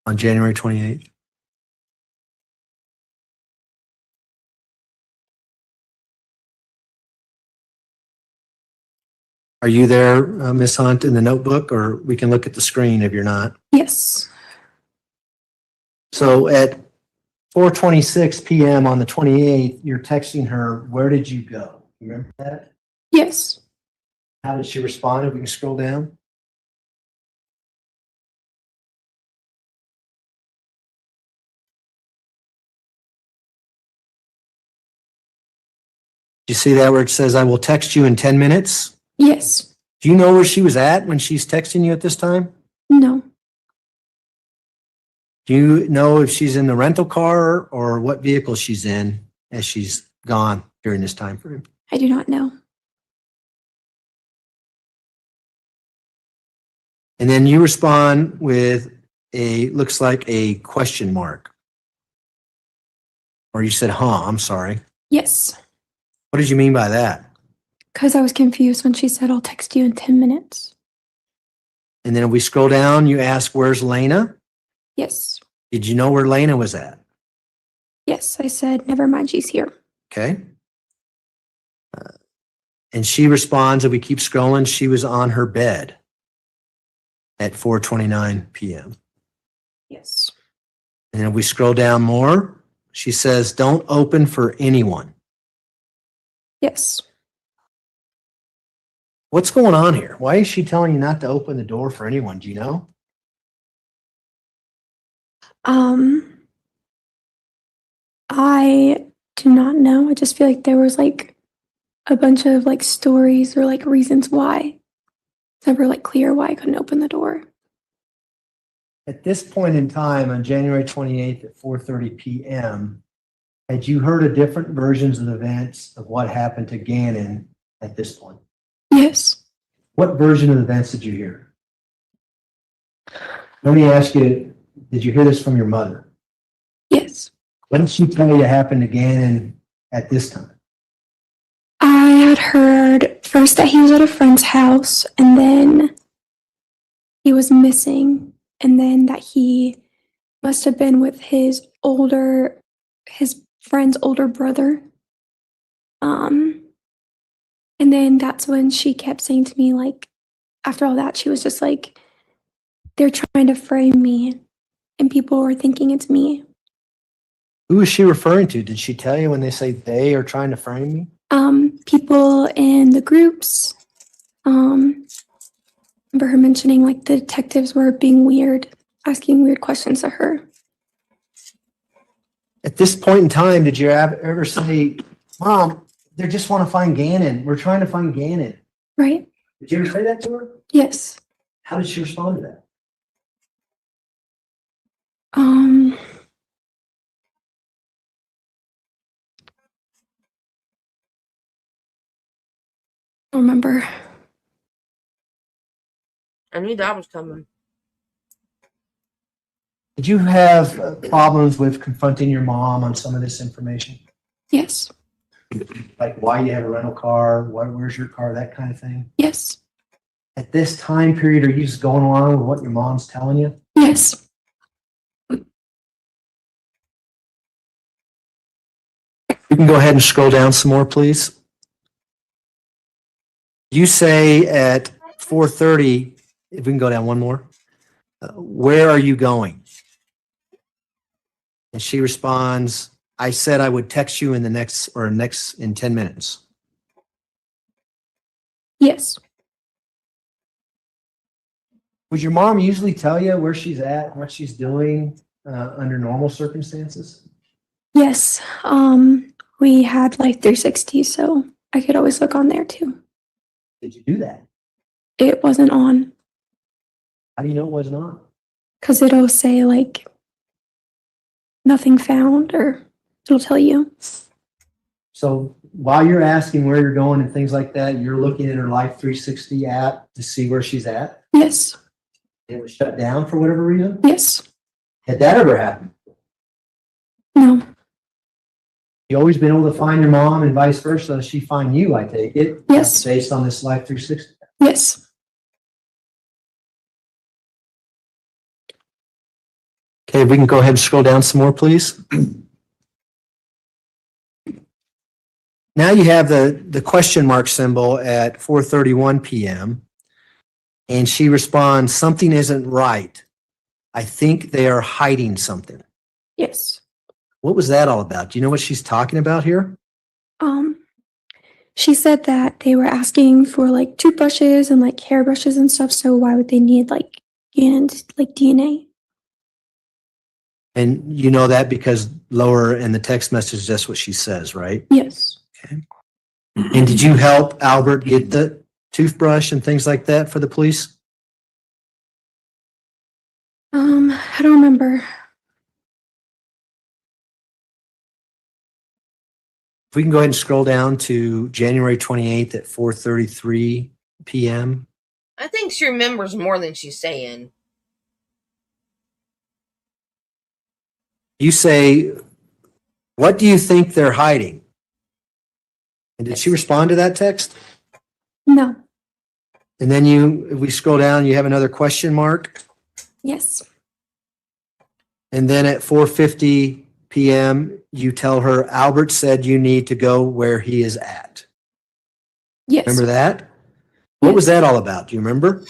on January 28th. Are you there, Miss Hunt, in the notebook, or we can look at the screen if you're not? Yes. So at 4:26 PM on the 28th, you're texting her, where did you go? You remember that? Yes. How did she respond? If we can scroll down. Do you see that where it says, I will text you in 10 minutes? Yes. Do you know where she was at when she's texting you at this time? No. Do you know if she's in the rental car or what vehicle she's in as she's gone during this time frame? I do not know. And then you respond with looks like a question mark. Or you said, I'm sorry. Yes. What did you mean by that? Because I was confused when she said, I'll text you in 10 minutes. And then if we scroll down, you ask, where's Lena? Yes. Did you know where Lena was at? Yes. I said, never mind, she's here. Okay. And she responds, if we keep scrolling, she was on her bed at 4:29 PM. Yes. And then if we scroll down more, she says, don't open for anyone. Yes. What's going on here? Why is she telling you not to open the door for anyone? Do you know? I do not know. I just feel like there was like a bunch of like stories or like reasons why. It's never like clear why I couldn't open the door. At this point in time, on January 28th at 4:30 PM, had you heard of different versions of events of what happened to Gannon at this point? Yes. What version of events did you hear? Let me ask you, did you hear this from your mother? Yes. What did she tell you happened to Gannon at this time? I had heard first that he was at a friend's house and then he was missing and then that he must have been with his friend's older brother. And then that's when she kept saying to me, like, after all that, she was just like, they're trying to frame me and people are thinking it's me. Who is she referring to? Did she tell you when they say they are trying to frame me? People in the groups. Remember her mentioning like the detectives were being weird, asking weird questions of her. At this point in time, did you ever say, Mom, they just want to find Gannon. We're trying to find Gannon. Right? Did you ever say that to her? Yes. How did she respond to that? I don't remember. I knew that was coming. Did you have problems with confronting your mom on some of this information? Yes. Like why you have a rental car, where's your car, that kind of thing? Yes. At this time period, are you just going along with what your mom's telling you? Yes. You can go ahead and scroll down some more, please. You say at 4:30, if we can go down one more, where are you going? And she responds, I said I would text you in in 10 minutes. Yes. Would your mom usually tell you where she's at, what she's doing under normal circumstances? Yes. We had like 360, so I could always look on there too. Did you do that? It wasn't on. How do you know it wasn't on? Because it'll say like nothing found or it'll tell you. So while you're asking where you're going and things like that, you're looking at her Life 360 app to see where she's at? Yes. It was shut down for whatever reason? Yes. Had that ever happened? No. You always been able to find your mom and vice versa. Does she find you, I take it? Yes. Based on this Life 360? Yes. Okay, we can go ahead and scroll down some more, please. Now you have the question mark symbol at 4:31 PM. And she responds, something isn't right. I think they are hiding something. Yes. What was that all about? Do you know what she's talking about here? She said that they were asking for like toothbrushes and like hairbrushes and stuff. So why would they need like DNA? And you know that because lower in the text message, that's what she says, right? Yes. Okay. And did you help Albert get the toothbrush and things like that for the police? I don't remember. If we can go ahead and scroll down to January 28th at 4:33 p.m. I think she remembers more than she's saying. You say, what do you think they're hiding? And did she respond to that text? No. And then if we scroll down, you have another question mark. Yes. And then at 4:50 p.m., you tell her, Albert said you need to go where he is at. Yes. Remember that? What was that all about? Do you remember?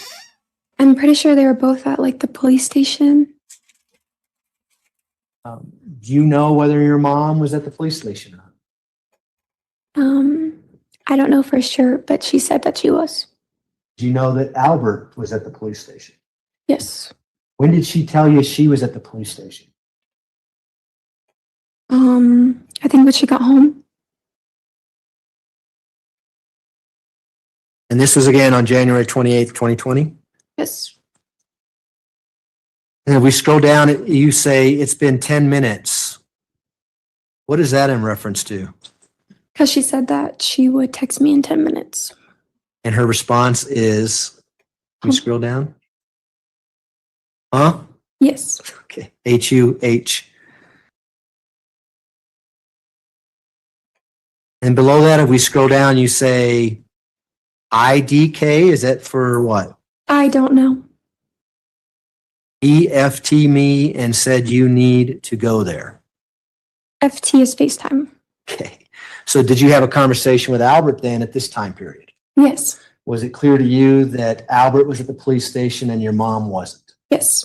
I'm pretty sure they were both at like the police station. Do you know whether your mom was at the police station or not? I don't know for sure, but she said that she was. Do you know that Albert was at the police station? Yes. When did she tell you she was at the police station? I think when she got home. And this was again on January 28th, 2020? Yes. And if we scroll down, you say it's been 10 minutes. What is that in reference to? Because she said that she would text me in 10 minutes. And her response is, can you scroll down? Huh? Yes. Okay. H-U-H. And below that, if we scroll down, you say IDK. Is that for what? I don't know. EFT me and said you need to go there. FT is FaceTime. Okay. So did you have a conversation with Albert then at this time period? Yes. Was it clear to you that Albert was at the police station and your mom wasn't? Yes.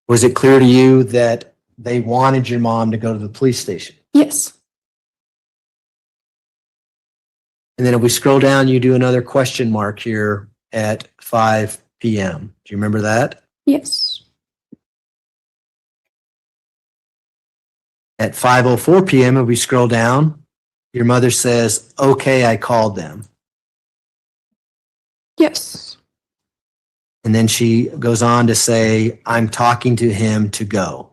Was it clear to you that they wanted your mom to go to the police station? Yes. And then if we scroll down, you do another question mark here at 5 p.m. Do you remember that? Yes. At 5:04 p.m., if we scroll down, your mother says, okay, I called them. Yes. And then she goes on to say, I'm talking to him to go.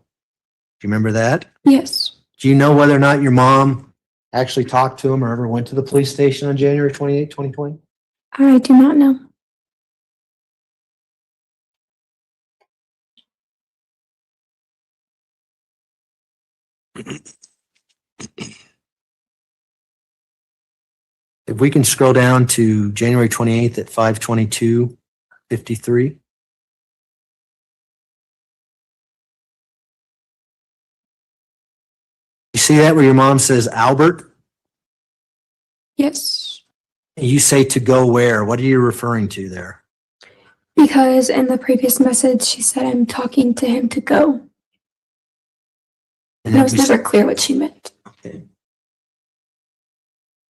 Do you remember that? Yes. Do you know whether or not your mom actually talked to him or ever went to the police station on January 28, 2020? I do not know. If we can scroll down to January 28th at 5:22:53. You see that where your mom says Albert? Yes. And you say to go where? What are you referring to there? Because in the previous message, she said, I'm talking to him to go. And it was never clear what she meant. Okay.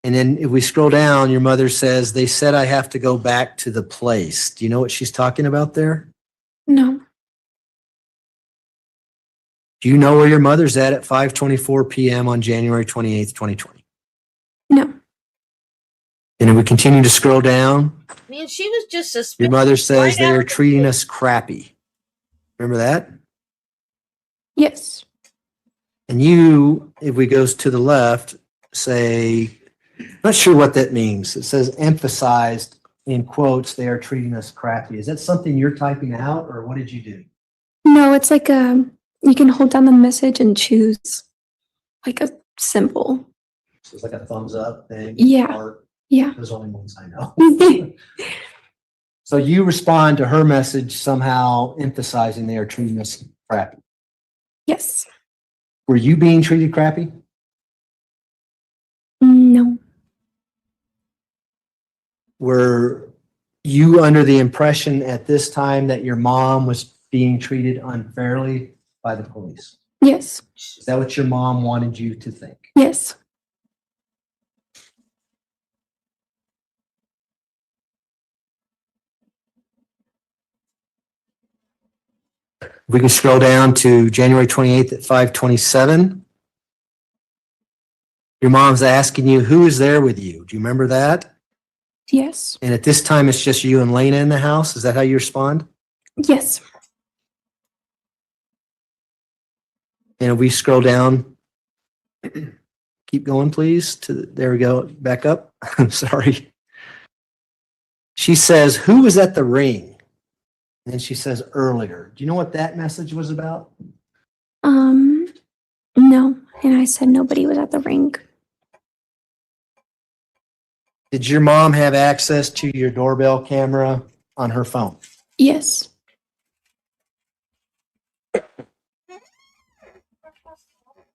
And then if we scroll down, your mother says, they said I have to go back to the place. Do you know what she's talking about there? No. Do you know where your mother's at 5:24 p.m. on January 28th, 2020? No. And if we continue to scroll down, I mean, she was just suspicious. your mother says right they out are of the treating gate. us crappy. Remember that? Yes. And you, if we goes to the left, say, not sure what that means. It says emphasized in quotes, they are treating us crappy. Is that something you're typing out or what did you do? No, it's like you can hold down the message and choose like a symbol. So it's like a thumbs up thing. Yeah. Heart. Yeah. Those are the only ones I know. So you respond to her message somehow emphasizing they are treating us crappy. Yes. Were you being treated crappy? No. Were you under the impression at this time that your mom was being treated unfairly by the police? Yes. Is that what your mom wanted you to think? Yes. We can scroll down to January 28th at 5:27. Your mom's asking you, who is there with you? Do you remember that? Yes. And at this time, it's just you and Lena in the house. Is that how you respond? Yes. And if we scroll down, keep going, please. There we go. Back up. I'm sorry. She says, who was at the ring? And then she says earlier. Do you know what that message was about? No. And I said nobody was at the ring. Did your mom have access to your doorbell camera on her phone? Yes.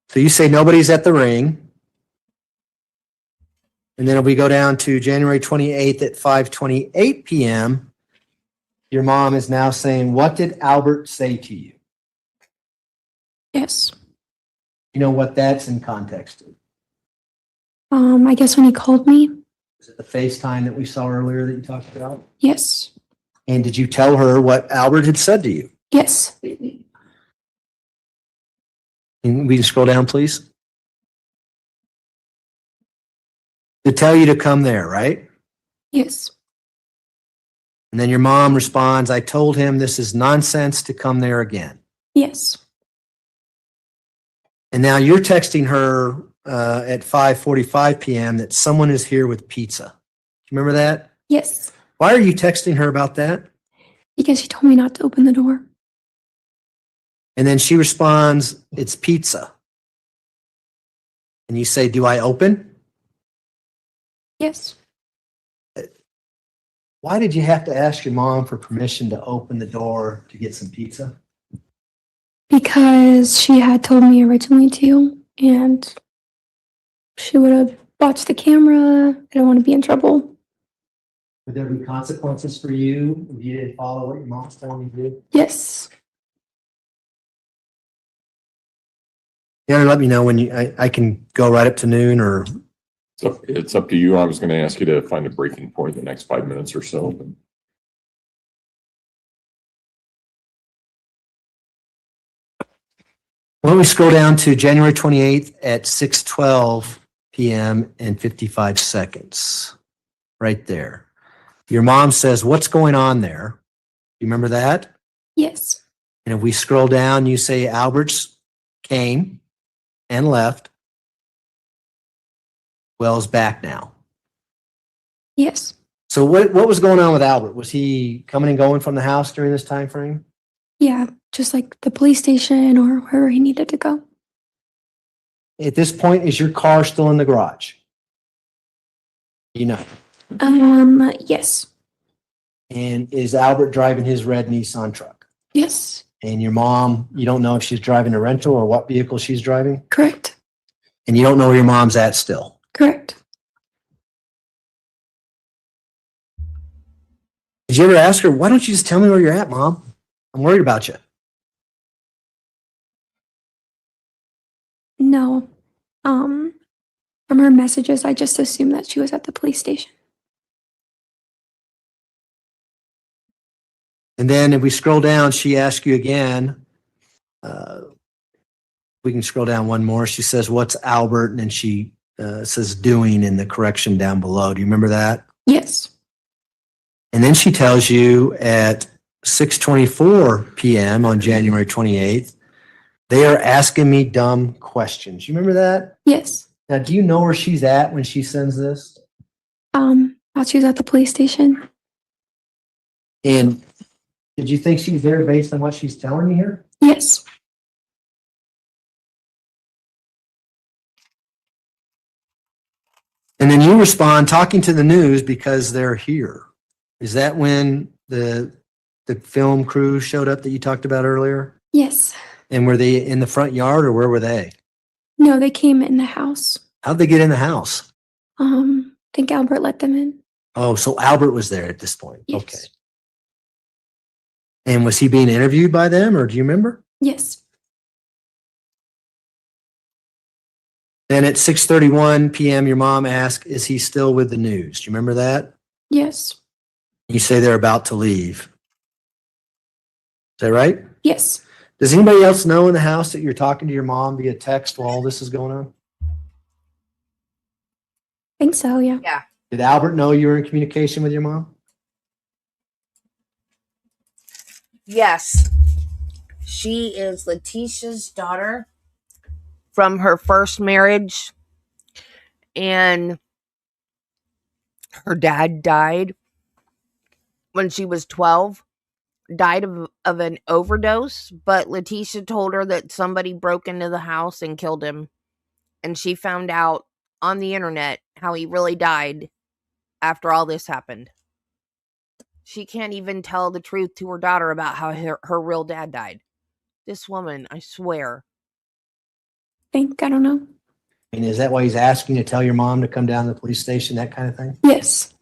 So you say nobody's at the ring. And then if we go down to January 28th at 5:28 p.m., your mom is now saying, what did Albert say to you? Yes. You know what that's in context of? I guess when he called me. Is it the FaceTime that we saw earlier that you talked about? Yes. And did you tell her what Albert had said to you? Yes. And we can scroll down, please. To tell you to come there, right? Yes. And then your mom responds, I told him this is nonsense to come there again. Yes. And now you're texting her at 5:45 p.m. that someone is here with pizza. Do you remember that? Yes. Why are you texting her about that? Because she told me not to open the door. And then she responds, it's pizza. And you say, do I open? Yes. Why did you have to ask your mom for permission to open the door to get some pizza? Because she had told me originally to, and she would have watched the camera. I don't want to be in trouble. Would there be consequences for you if you didn't follow what your mom's telling you to do? Yes. You gotta let me know when I can go right up to noon or. It's up to you. I was going to ask you to find a breaking point in the next 5 minutes or so. Why don't we scroll down to January 28th at 6:12 p.m. and 55 seconds. Right there. Your mom says, what's going on there? You remember that? Yes. And if we scroll down, you say Albert's came and left. Wells back now. Yes. So what was going on with Albert? Was he coming and going from the house during this time frame? Yeah. Just like the police station or wherever he needed to go. At this point, is your car still in the garage? You know. Yes. And is Albert driving his red Nissan truck? Yes. And your mom, you don't know if she's driving a rental or what vehicle she's driving? Correct. And you don't know where your mom's at still? Correct. Did you ever ask her, why don't you just tell me where you're at, Mom? I'm worried about you. No. From her messages, I just assumed that she was at the police station. And then if we scroll down, she asks you again. We can scroll down one more. She says, what's Albert? And then she says doing in the correction down below. Do you remember that? Yes. And then she tells you at 6:24 p.m. on January 28th, they are asking me dumb questions. You remember that? Yes. Now, do you know where she's at when she sends this? Thought she was at the police station. And did you think she's there based on what she's telling you here? Yes. And then you respond talking to the news because they're here. Is that when the film crew showed up that you talked about earlier? Yes. And were they in the front yard or where were they? No, they came in the house. How'd they get in the house? I think Albert let them in. Oh, so Albert was there at this point. Yes. Okay. And was he being interviewed by them or do you remember? Yes. Then at 6:31 PM, your mom asked, is he still with the news? Do you remember that? Yes. You say they're about to leave. Is that right? Yes. Does anybody else know in the house that you're talking to your mom via text while all this is going on? Think so, yeah. Yeah. Did Albert know you were in communication with your mom? Yes. She is Leticia's daughter from her first marriage, and her dad died when she was 12, died of an overdose, but Leticia told her that somebody broke into the house and killed him, and she found out on the internet how he really died after all this happened. She can't even tell the truth to her daughter about how her real dad died. This woman, I swear. I don't know. And is that why he's asking you to tell your mom to come down to the police station, that kind of thing? Yes.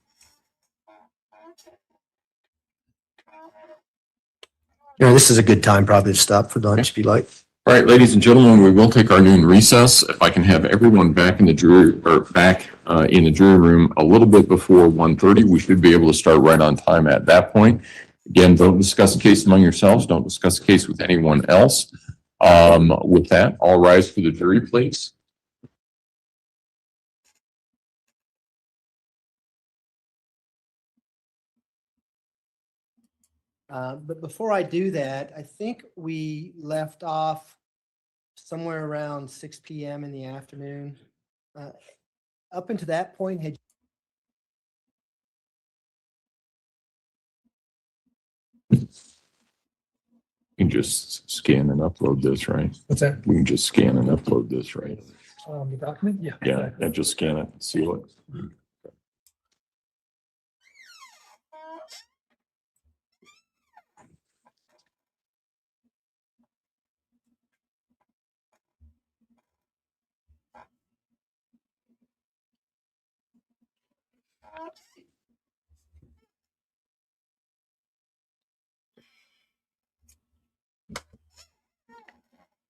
This is a good time probably to stop for lunch if you like. All right, ladies and gentlemen, we will take our noon recess. If I can have everyone back in the jury room a little bit before 1:30, we should be able to start right on time at that point. Again, don't discuss the case among yourselves. Don't discuss the case with anyone else. With that, all rise for the jury, please. But before I do that, I think we left off somewhere around 6 PM in the afternoon. Up until that point, had We can just scan and upload this, right? What's that? We can just scan and upload this, right? The document? Yeah. Yeah, and just scan it, and seal it.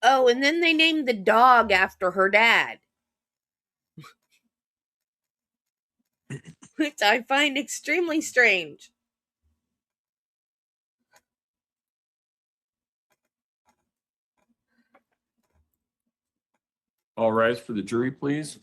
Oh, and then they named the dog after her dad, which I find extremely strange. All rise for the jury, please.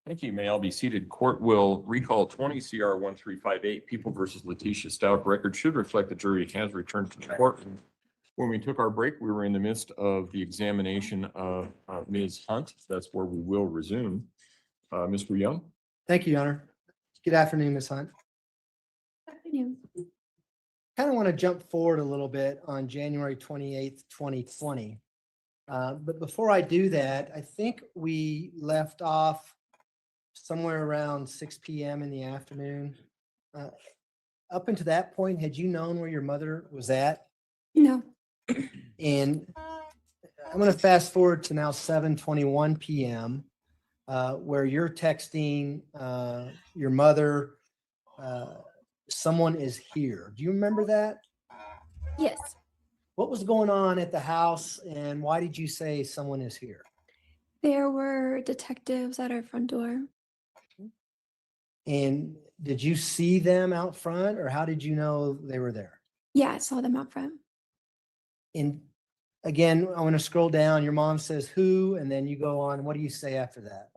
Thank you. May all be seated. Court will recall 20 CR 1358, People versus Letecia Stauch. Record should reflect the jury has returned to the court. When we took our break, we were in the midst of the examination of Ms. Hunt. That's where we will resume. Mr. Young? Thank you, Your Honor. Good afternoon, Ms. Hunt. Afternoon. Kind of want to jump forward a little bit on January 28th, 2020. But before I do that, I think we left off somewhere around 6 PM in the afternoon. Up until that point, had you known where your mother was at? No. And I'm going to fast forward to now 7:21 PM, where you're texting your mother, someone is here. Do you remember that? Yes. What was going on at the house and why did you say someone is here? There were detectives at our front door. And did you see them out front or how did you know they were there? Yeah, I saw them out front. And again, I want to scroll down. Your mom says who, and then you go on. What do you say after that?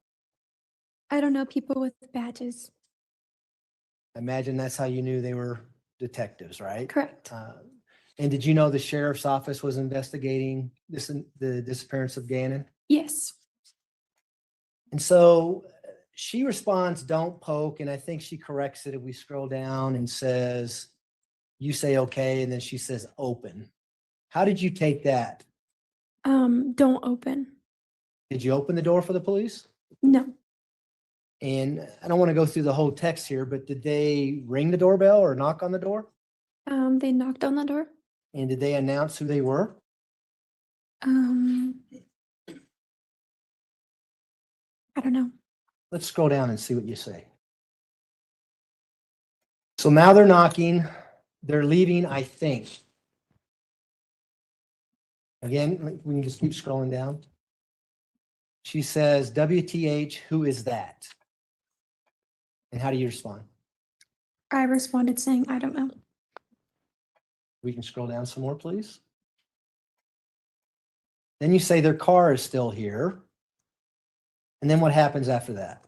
I don't know, people with badges. I imagine that's how you knew they were detectives, right? Correct. And did you know the sheriff's office was investigating the disappearance of Gannon? Yes. And so she responds, don't poke. And I think she corrects it if we scroll down and says, you say okay. And then she says open. How did you take that? Don't open. Did you open the door for the police? No. And I don't want to go through the whole text here, but did they ring the doorbell or knock on the door? They knocked on the door. And did they announce who they were? I don't know. Let's scroll down and see what you say. So now they're knocking, they're leaving, I think. Again, we can just keep scrolling down. She says, WTH, who is that? And how do you respond? I responded saying, I don't know. We can scroll down some more, please. Then you say their car is still here. And then what happens after that?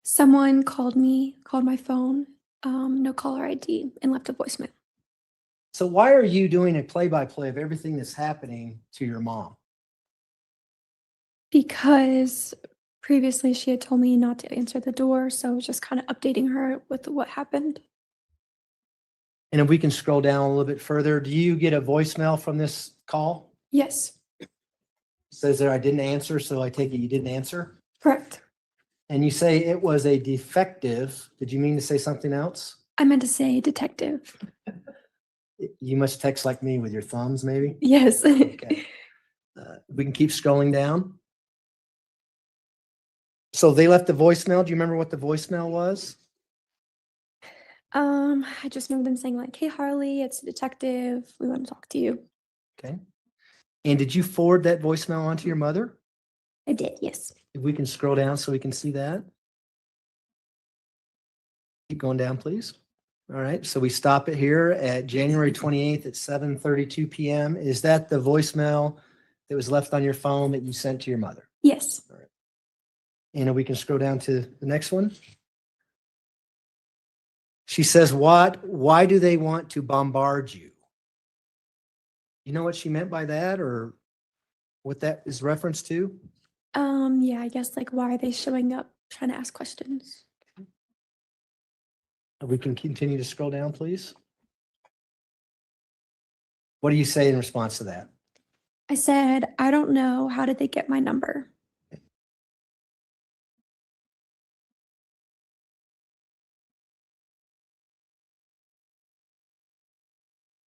Someone called my phone, no caller ID, and left a voicemail. So why are you doing a play-by-play of everything that's happening to your mom? Because previously she had told me not to answer the door, so I was just kind of updating her with what happened. And if we can scroll down a little bit further, do you get a voicemail from this call? Yes, It says there, I didn't answer, so I take it you didn't answer? correct. And you say it was a defective. Did you mean to say something else? I meant to say detective. You must text like me with your thumbs, maybe? Yes. Okay. We can keep scrolling down. So they left the voicemail. Do you remember what the voicemail was? I just remember them saying like, hey, Harley, it's a detective. We want to talk to you. Okay. And did you forward that voicemail on to your mother? I did, yes. If we can scroll down so we can see that. Keep going down, please. All right, so we stop it here at January 28th at 7:32 p.m. Is that the voicemail that was left on your phone that you sent to your mother? Yes. All right. And if we can scroll down to the next one. She says, why do they want to bombard you? You know what she meant by that or what that is reference to? Yeah, I guess like, why are they showing up trying to ask questions? We can continue to scroll down, please. What do you say in response to that? I said, I don't know. How did they get my number?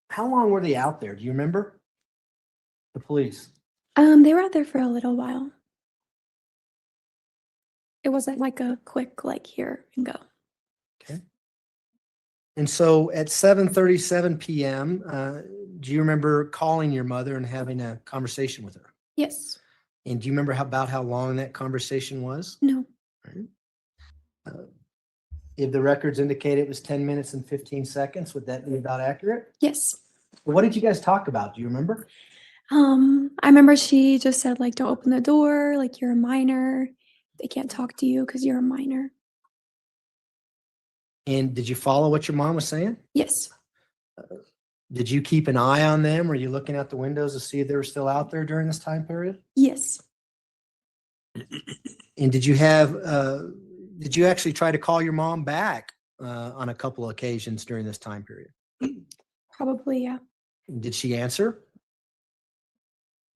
How long were they out there? Do you remember? The police. They were out there for a little while. It wasn't like a quick, like, here and go. Okay. And so at 7:37 p.m., do you remember calling your mother and having a conversation with her? Yes. And do you remember about how long that conversation was? No. Right. If the records indicate it was 10 minutes and 15 seconds, would that be about accurate? Yes. What did you guys talk about? Do you remember? I remember she just said, like, don't open the door, like, you're a minor. They can't talk to you because you're a minor. And did you follow what your mom was saying? Yes. Did you keep an eye on them? Were you looking out the windows to see if they were still out there during this time period? Yes. And did you actually try to call your mom back on a couple of occasions during this time period? Probably, yeah. Did she answer?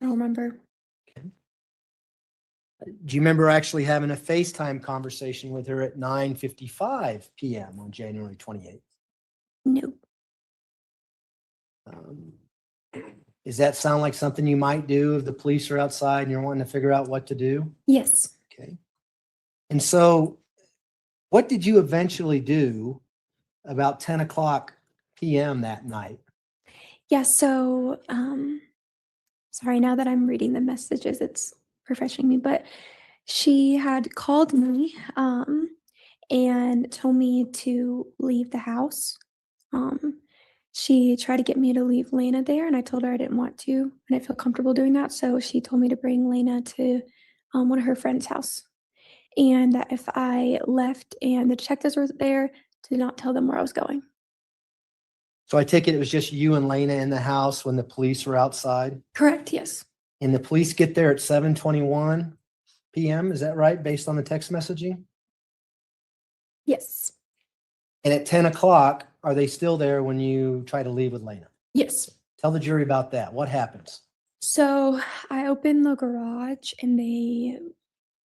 I don't remember. Do you remember actually having a FaceTime conversation with her at 9:55 p.m. on January 28th? No. Does that sound like something you might do if the police are outside and you're wanting to figure out what to do? Yes. Okay. And so what did you eventually do about 10 o'clock p.m. that night? Yeah, so sorry, now that I'm reading the messages, it's refreshing me, but she had called me and told me to leave the house. She tried to get me to leave Lena there, and I told her I didn't want to, and I didn't feel comfortable doing that. So she told me to bring Lena to one of her friend's house, and that if I left and the detectives were there, to not tell them where I was going. So I take it was just you and Lena in the house when the police were outside? Correct, yes. And the police get there at 7:21 p.m., is that right, based on the text messaging? Yes. And at 10 o'clock, are they still there when you try to leave with Lena? Yes. Tell the jury about that. What happens? So I opened the garage and they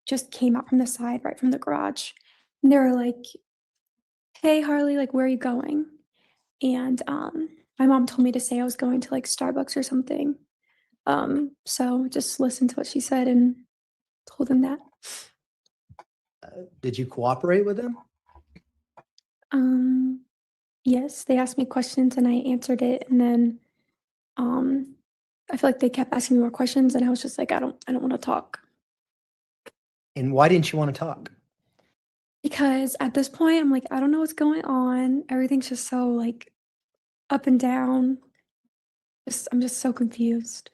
just came out from the side, right from the garage. And they were like, "Hey, Harley, like, where are you going?" And my mom told me to say I was going to like Starbucks or something. So just listened to what she said and told them that. Did you cooperate with them? Yes, they asked me questions and I answered it, and then I feel like they kept asking me more questions, and I was just like, I don't want to talk. And why didn't you want to talk? Because at this point, I'm like, I don't know what's going on. Everything's just so like up and down. I'm just so confused.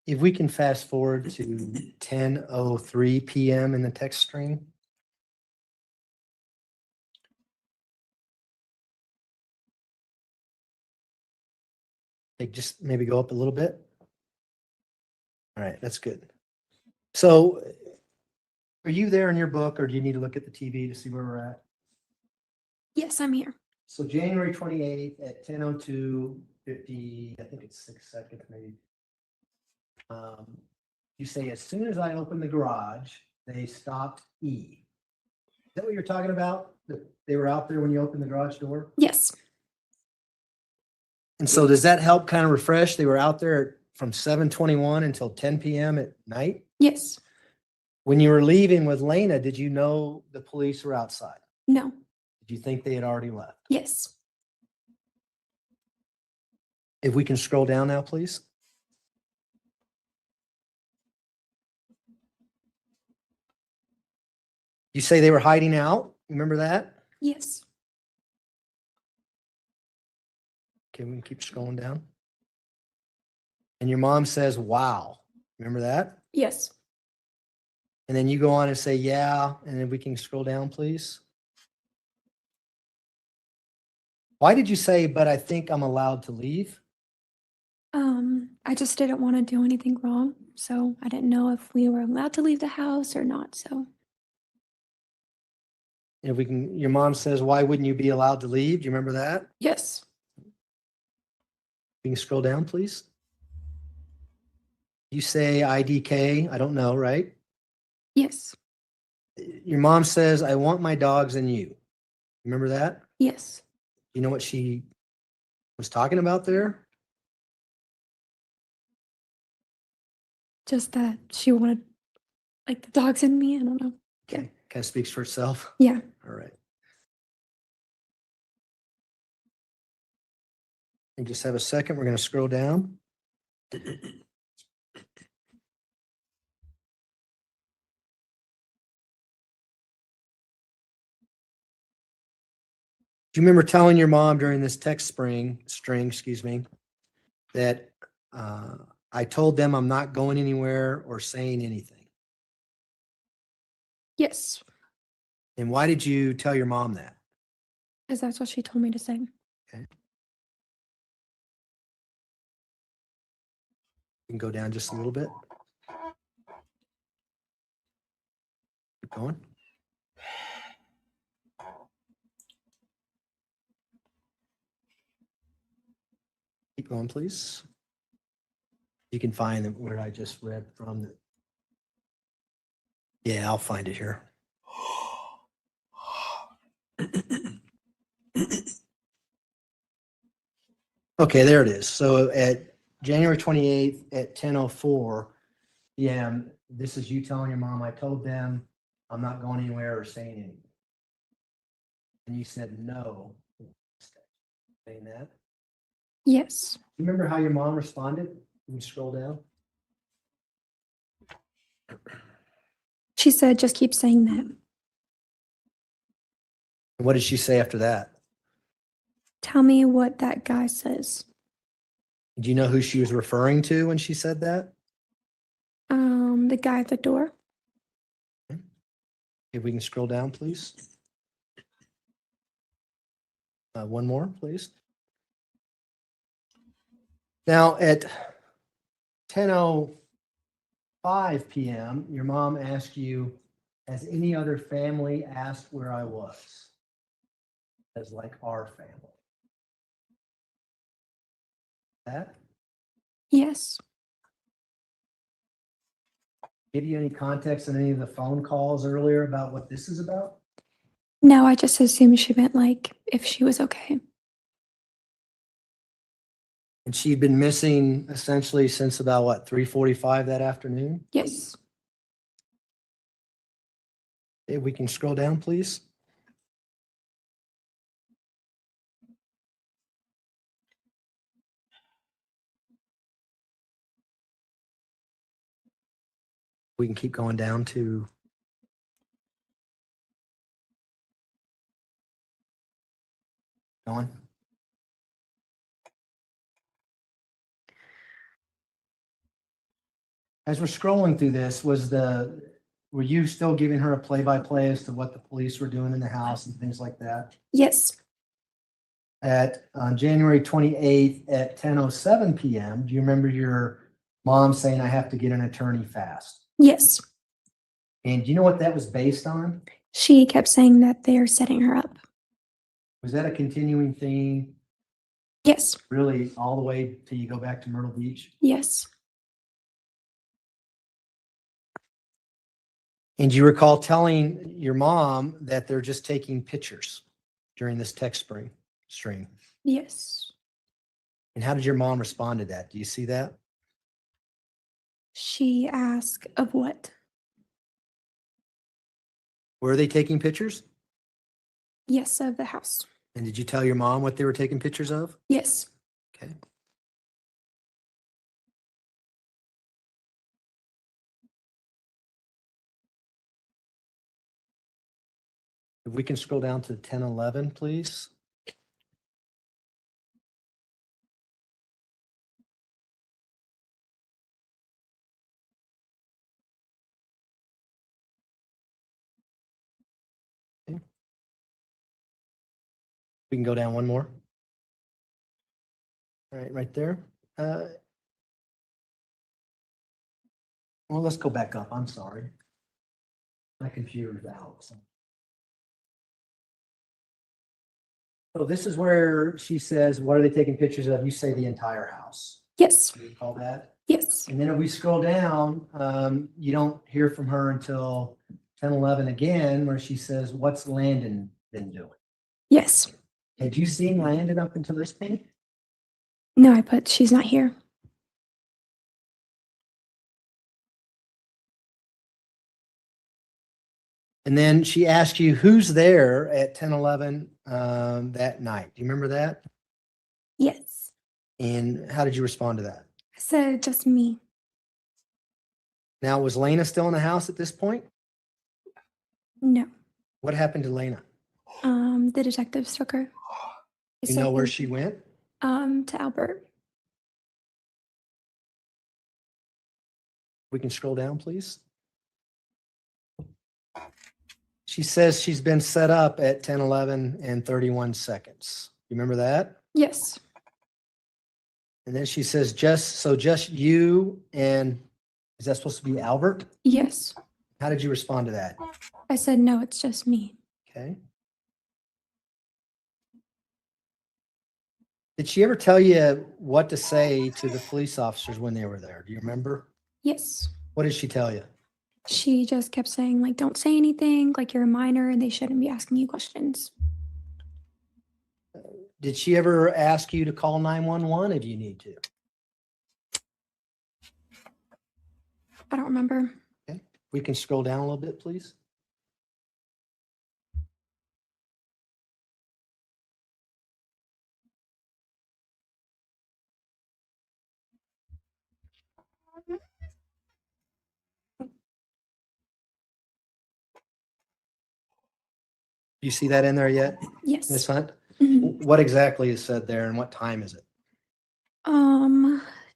If we can fast forward to 10:03 PM in the text stream. They just maybe go up a little bit. All right, that's good. So are you there in your book, or do you need to look at the TV to see where we're at? Yes, I'm here. So January 28th at 10:02:50, I think it's 6 seconds maybe. You say, as soon as I opened the garage, they stopped E. Is that what you're talking about? That they were out there when you opened the garage door? Yes. And so does that help kind of refresh? They were out there from 7:21 until 10 PM at night? Yes. When you were leaving with Lena, did you know the police were outside? No. Did you think they had already left? Yes. If we can scroll down now, please. You say they were hiding out. Remember that? Yes. Okay, we can keep scrolling down. And your mom says, wow. Remember that? Yes. And then you go on and say, yeah. And then we can scroll down, please. Why did you say, but I think I'm allowed to leave? I just didn't want to do anything wrong. So I didn't know if we were allowed to leave the house or not. So If we can, your mom says, why wouldn't you be allowed to leave? Do you remember that? yes. We can scroll down, please. You say IDK, I don't know, right? Yes. Your mom says, I want my dogs and you. Remember that? Yes. You know what she was talking about there? Just that she wanted like the dogs in me. I don't know. Okay, kind of speaks for itself. Yeah. All right. And just have a second. We're going to scroll down. Do you remember telling your mom during this text string, that I told them I'm not going anywhere or saying anything? Yes. And why did you tell your mom that? Because that's what she told me to say. Okay. You can go down just a little bit. Keep going. Keep going, please. You can find where I just read from. Yeah, I'll find it here. Okay, there it is. So at January 28th at 10:04 PM, this is you telling your mom, I told them I'm not going anywhere or saying anything. And you said no. Saying that. Yes. You remember how your mom responded? Can you scroll down? She said, just keep saying that. And what did she say after that? Tell me what that guy says. Do you know who she was referring to when she said that? The guy at the door. If we can scroll down, please. One more, please. Now at 10:05 PM, your mom asked you, has any other family asked where I was? As like our family. That Yes. give you any context on any of the phone calls earlier about what this is about? No, I just assumed she meant like if she was okay. And she'd been missing essentially since about what, 3:45 that afternoon? Yes. If we can scroll down, please. We can keep going down to Dawn. As we're scrolling through this, were you still giving her a play-by-play as to what the police were doing in the house and things like that? Yes. On January 28th at 10:07 PM, do you remember your mom saying, I have to get an attorney fast? Yes. And do you know what that was based on? She kept saying that they're setting her up. Was that a continuing theme, Yes. really, all the way till you go back to Myrtle Beach? Yes. And do you recall telling your mom that they're just taking pictures during this text stream? Yes. And how did your mom respond to that? Do you see that? She asked of what? Were they taking pictures? Yes, of the house. And did you tell your mom what they were taking pictures of? Yes. Okay. If we can scroll down to 10:11, please. Okay. We can go down one more. All right, right there. Well, let's go back up. I'm sorry. My computer's out. So this is where she says, what are they taking pictures of? You say the entire house. Yes. Do you recall that? Yes. And then if we scroll down, you don't hear from her until 10:11 again, where she says, what's Landon been doing? Yes. Had you seen Landon up until this point? No, I put she's not here. And then she asked you, who's there at 10:11 that night? Do you remember that? Yes. And how did you respond to that? I said just me. Now, was Lena still in the house at this point? No. What happened to Lena? The detectives took her. You know where she went? To Albert. We can scroll down, please. She says she's been set up at 10:11 and 31 seconds. You remember that? Yes. And then she says, just you and, is that supposed to be Albert? Yes. How did you respond to that? I said no, it's just me. Okay. Did she ever tell you what to say to the police officers when they were there? Do you remember? Yes. What did she tell you? She just kept saying like don't say anything, like you're a minor and they shouldn't be asking you questions. Did she ever ask you to call 911 if you need to? I don't remember. Okay. We can scroll down a little bit, please. You see that in there yet, Yes. Ms. Hunt? Mhm. What exactly is said there and what time is it?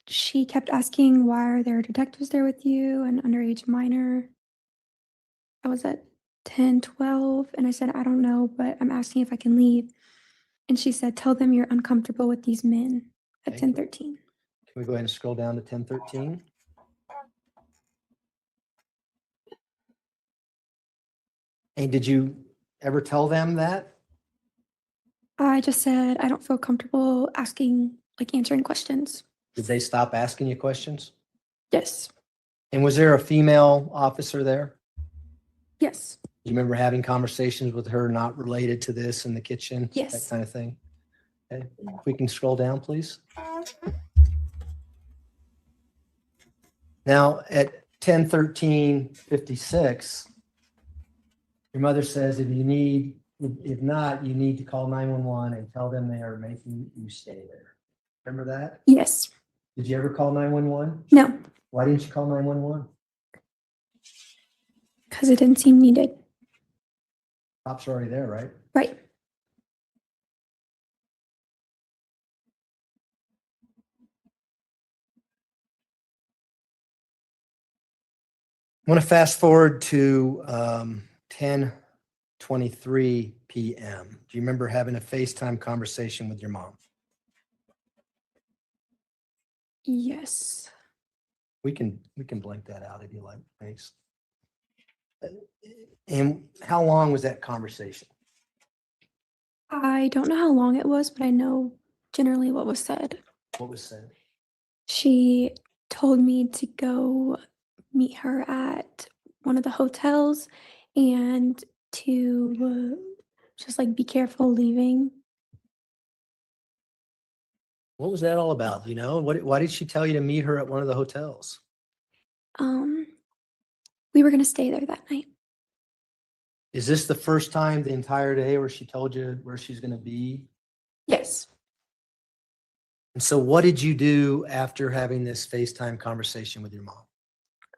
She kept asking why are there detectives there with you, an underage minor. I was at 10:12 and I said, I don't know, but I'm asking if I can leave. And she said, tell them you're uncomfortable with these men at Okay. 10:13. Can we go ahead and scroll down to 10:13? And did you ever tell them that? I just said, I don't feel comfortable asking, like answering questions. Did they stop asking you questions? Yes. And was there a female officer there? Yes. You remember having conversations with her not related to this in the kitchen? Yes. That kind of thing? Okay, if we can scroll down, please. Now, at 10:13:56, your mother says if not, you need to call 911 and tell them they are making you stay there. Remember that? Yes. Did you ever call 911? No, Why didn't you call 911? because it didn't seem needed. Cops are already there, right? Right. I want to fast forward to 10:23 p.m. Do you remember having a FaceTime conversation with your mom? Yes. We can blank that out if you like. Thanks. And how long was that conversation? I don't know how long it was, but I know generally what was said. What was said? She told me to go meet her at one of the hotels and to just like be careful leaving. What was that all about? You know, why did she tell you to meet her at one of the hotels? We were going to stay there that night. Is this the first time the entire day where she told you where she's going to be? Yes. And so what did you do after having this FaceTime conversation with your mom?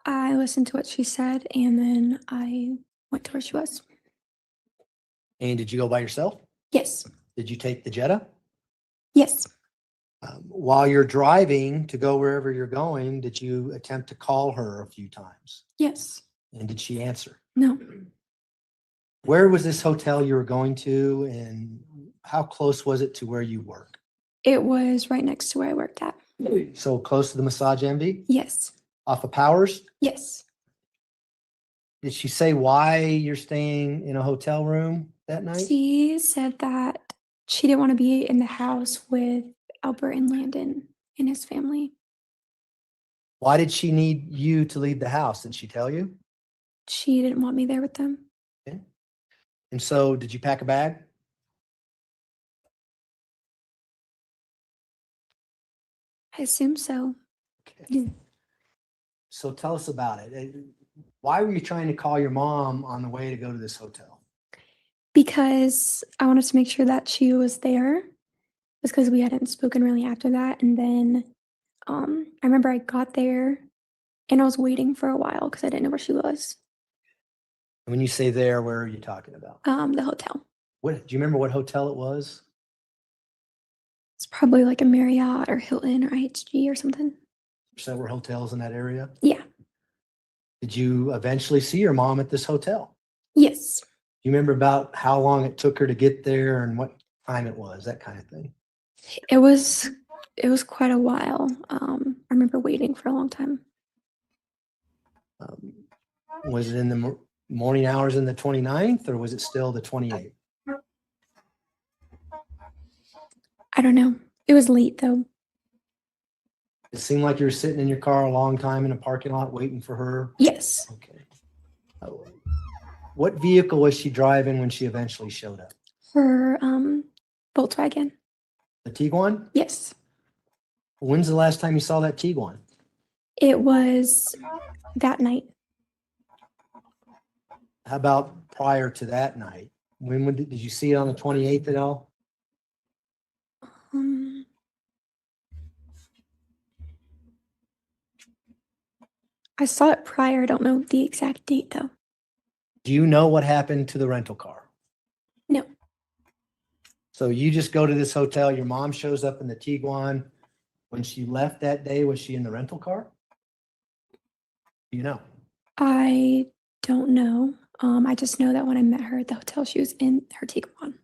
I listened to what she said and then I went to where she was. And did you go by yourself? Yes. Did you take the Jetta? Yes. While you're driving to go wherever you're going, did you attempt to call her a few times? Yes. And did she answer? No. Where was this hotel you were going to, and how close was it to where you work? It was right next to where I worked at. So close to the Massage Envy? Yes. Off of Powers? Yes. Did she say why you're staying in a hotel room that night? She said that she didn't want to be in the house with Albert and Landon and his family. Why did she need you to leave the house? Did she tell you? She didn't want me there with them. Okay. And so did you pack a bag? I assume so. Okay. So tell us about it. Why were you trying to call your mom on the way to go to this hotel? Because I wanted to make sure that she was there. It's because we hadn't spoken really after that. And then I remember I got there and I was waiting for a while because I didn't know where she was. When you say there, where are you talking about? The hotel. What do you remember what hotel it was? It's probably like a Marriott or Hilton or IHG or something. Several hotels in that area? Yeah. Did you eventually see your mom at this hotel? Yes. Do you remember about how long it took her to get there and what time it was, that kind of thing? It was quite a while. I remember waiting for a long time. Was it in the morning hours in the 29th or was it still the 28th? I don't know. It was late though. It seemed like you were sitting in your car a long time in a parking lot waiting for her. Yes. Okay. What vehicle was she driving when she eventually showed up? Her Volkswagen. The Tiguan? Yes. When's the last time you saw that Tiguan? It was that night. How about prior to that night? When did you see it on the 28th at all? I saw it prior. I don't know the exact date though. Do you know what happened to the rental car? No. So you just go to this hotel, your mom shows up in the Tiguan. When she left that day, was she in the rental car? Do you know? I don't know. I just know that when I met her at the hotel, she was in her Tiguan.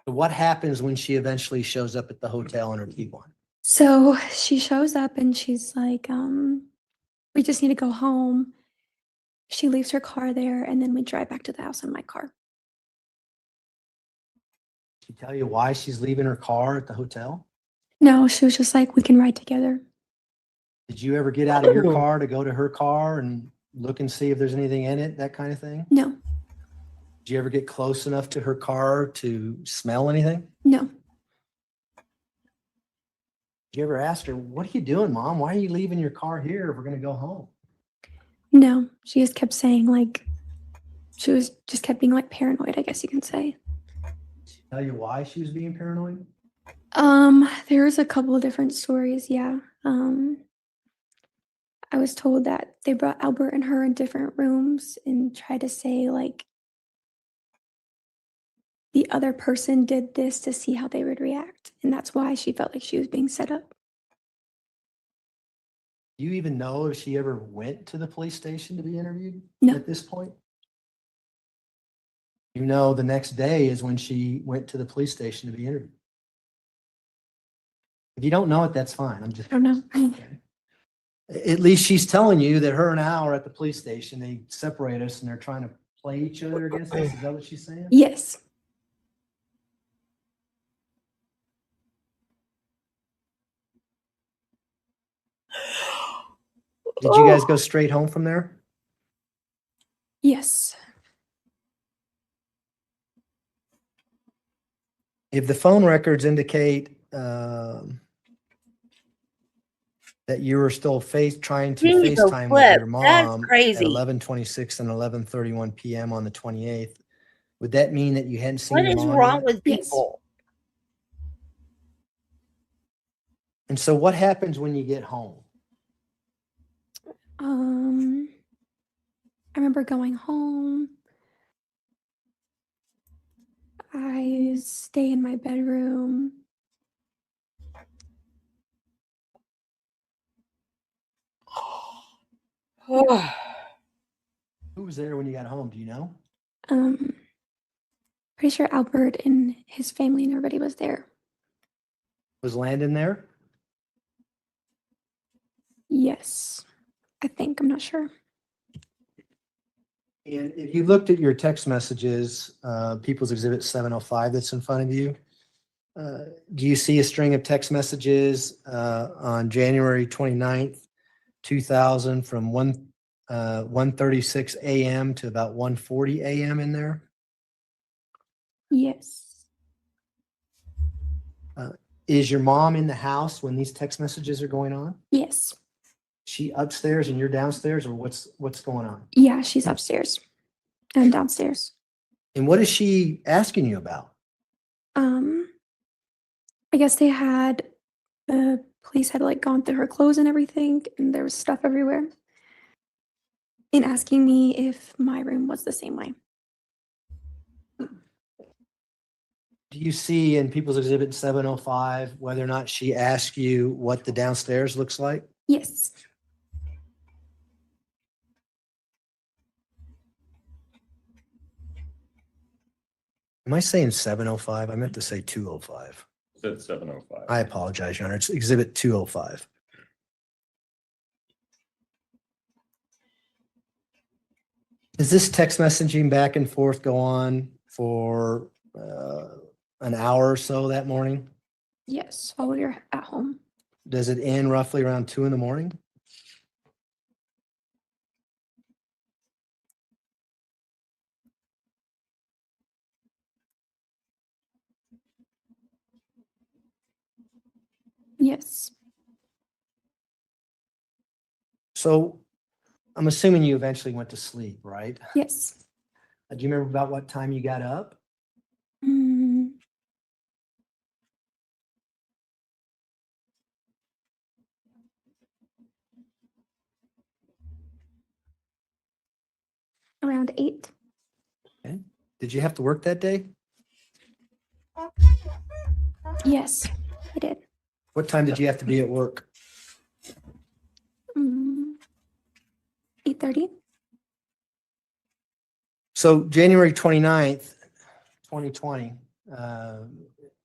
So what happens when she eventually shows up at the hotel in her Tiguan? So she shows up and she's like, we just need to go home. She leaves her car there and then we drive back to the house in my car. Did she tell you why she's leaving her car at the hotel? No, she was just like, we can ride together. Did you ever get out of your car to go to her car and look and see if there's anything in it, that kind of thing? No. Did you ever get close enough to her car to smell anything? No. Did you ever ask her, what are you doing, Mom? Why are you leaving your car here if we're going to go home? No. She just kept saying like, she was just kept being like paranoid, I guess you can say. Tell you why she was being paranoid? There was a couple of different stories, yeah. I was told that they brought Albert and her in different rooms and tried to say like the other person did this to see how they would react. And that's why she felt like she was being set up. Do you even know if she ever went to the police station to be interviewed No. at this point? You know, the next day is when she went to the police station to be interviewed. If you don't know it, that's fine. I'm just. I don't know. At least she's telling you that her and Al are at the police station. They separate us and they're trying to play each other against us. Is that what she's saying? Yes. Did you guys go straight home from there? Yes. If the phone records indicate that you were still trying to Jeez, oh, FaceTime with Flip, your that's mom at crazy. 11:26 and 11:31 p.m. on the 28th, would that mean that you hadn't seen What your is mom wrong yet? with Yes. people? And so what happens when you get home? I remember going home. I stay in my bedroom. Who was there when you got home? Do you know? Pretty sure Albert and his family and everybody was there. Was Landon there? Yes. I think, I'm not sure. And if you looked at your text messages, People's Exhibit 705 that's in front of you, do you see a string of text messages on January 29th, 2000 from 1:36 a.m. to about 1:40 a.m. in there? Yes. Is your mom in the house when these text messages are going on? Yes. She upstairs and you're downstairs, or what's going on? Yeah, she's upstairs. I'm downstairs. And what is she asking you about? I guess they had the police had like gone through her clothes and everything, and there was stuff everywhere. And asking me if my room was the same way. Do you see in People's Exhibit 705 whether or not she asked you what the downstairs looks like? Yes. Am I saying 705? I meant to say 205. Said 705. I apologize, Your Honor. It's Exhibit 205. Does this text messaging back and forth go on for an hour or so that morning? Yes, while we were at home. Does it end roughly around 2 in the morning? Yes. So I'm assuming you eventually went to sleep, right? Yes. Do you remember about what time you got up? Around 8. Okay. Did you have to work that day? Yes, I did. What time did you have to be at work? 8:30. So January 29th, 2020,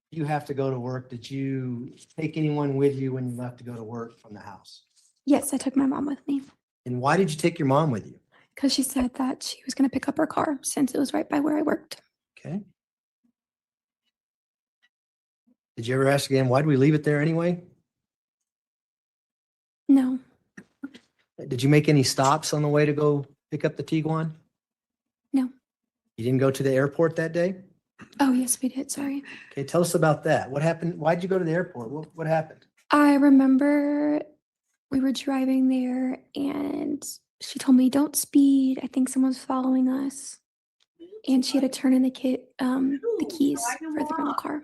you have to go to work. Did you take anyone with you when you left to go to work from the house? Yes, I took my mom with me And why did you take your mom with you? because she said that she was going to pick up her car since it was right by where I worked. Okay. Did you ever ask again, why did we leave it there anyway? No. Did you make any stops on the way to go pick up the Tiguan? No. You didn't go to the airport that day? Oh, yes, we did. Sorry. Okay, tell us about that. What happened? Why'd you go to the airport? What happened? I remember we were driving there and she told me, don't speed. I think someone's following us. And she had to turn in the keys for the rental car.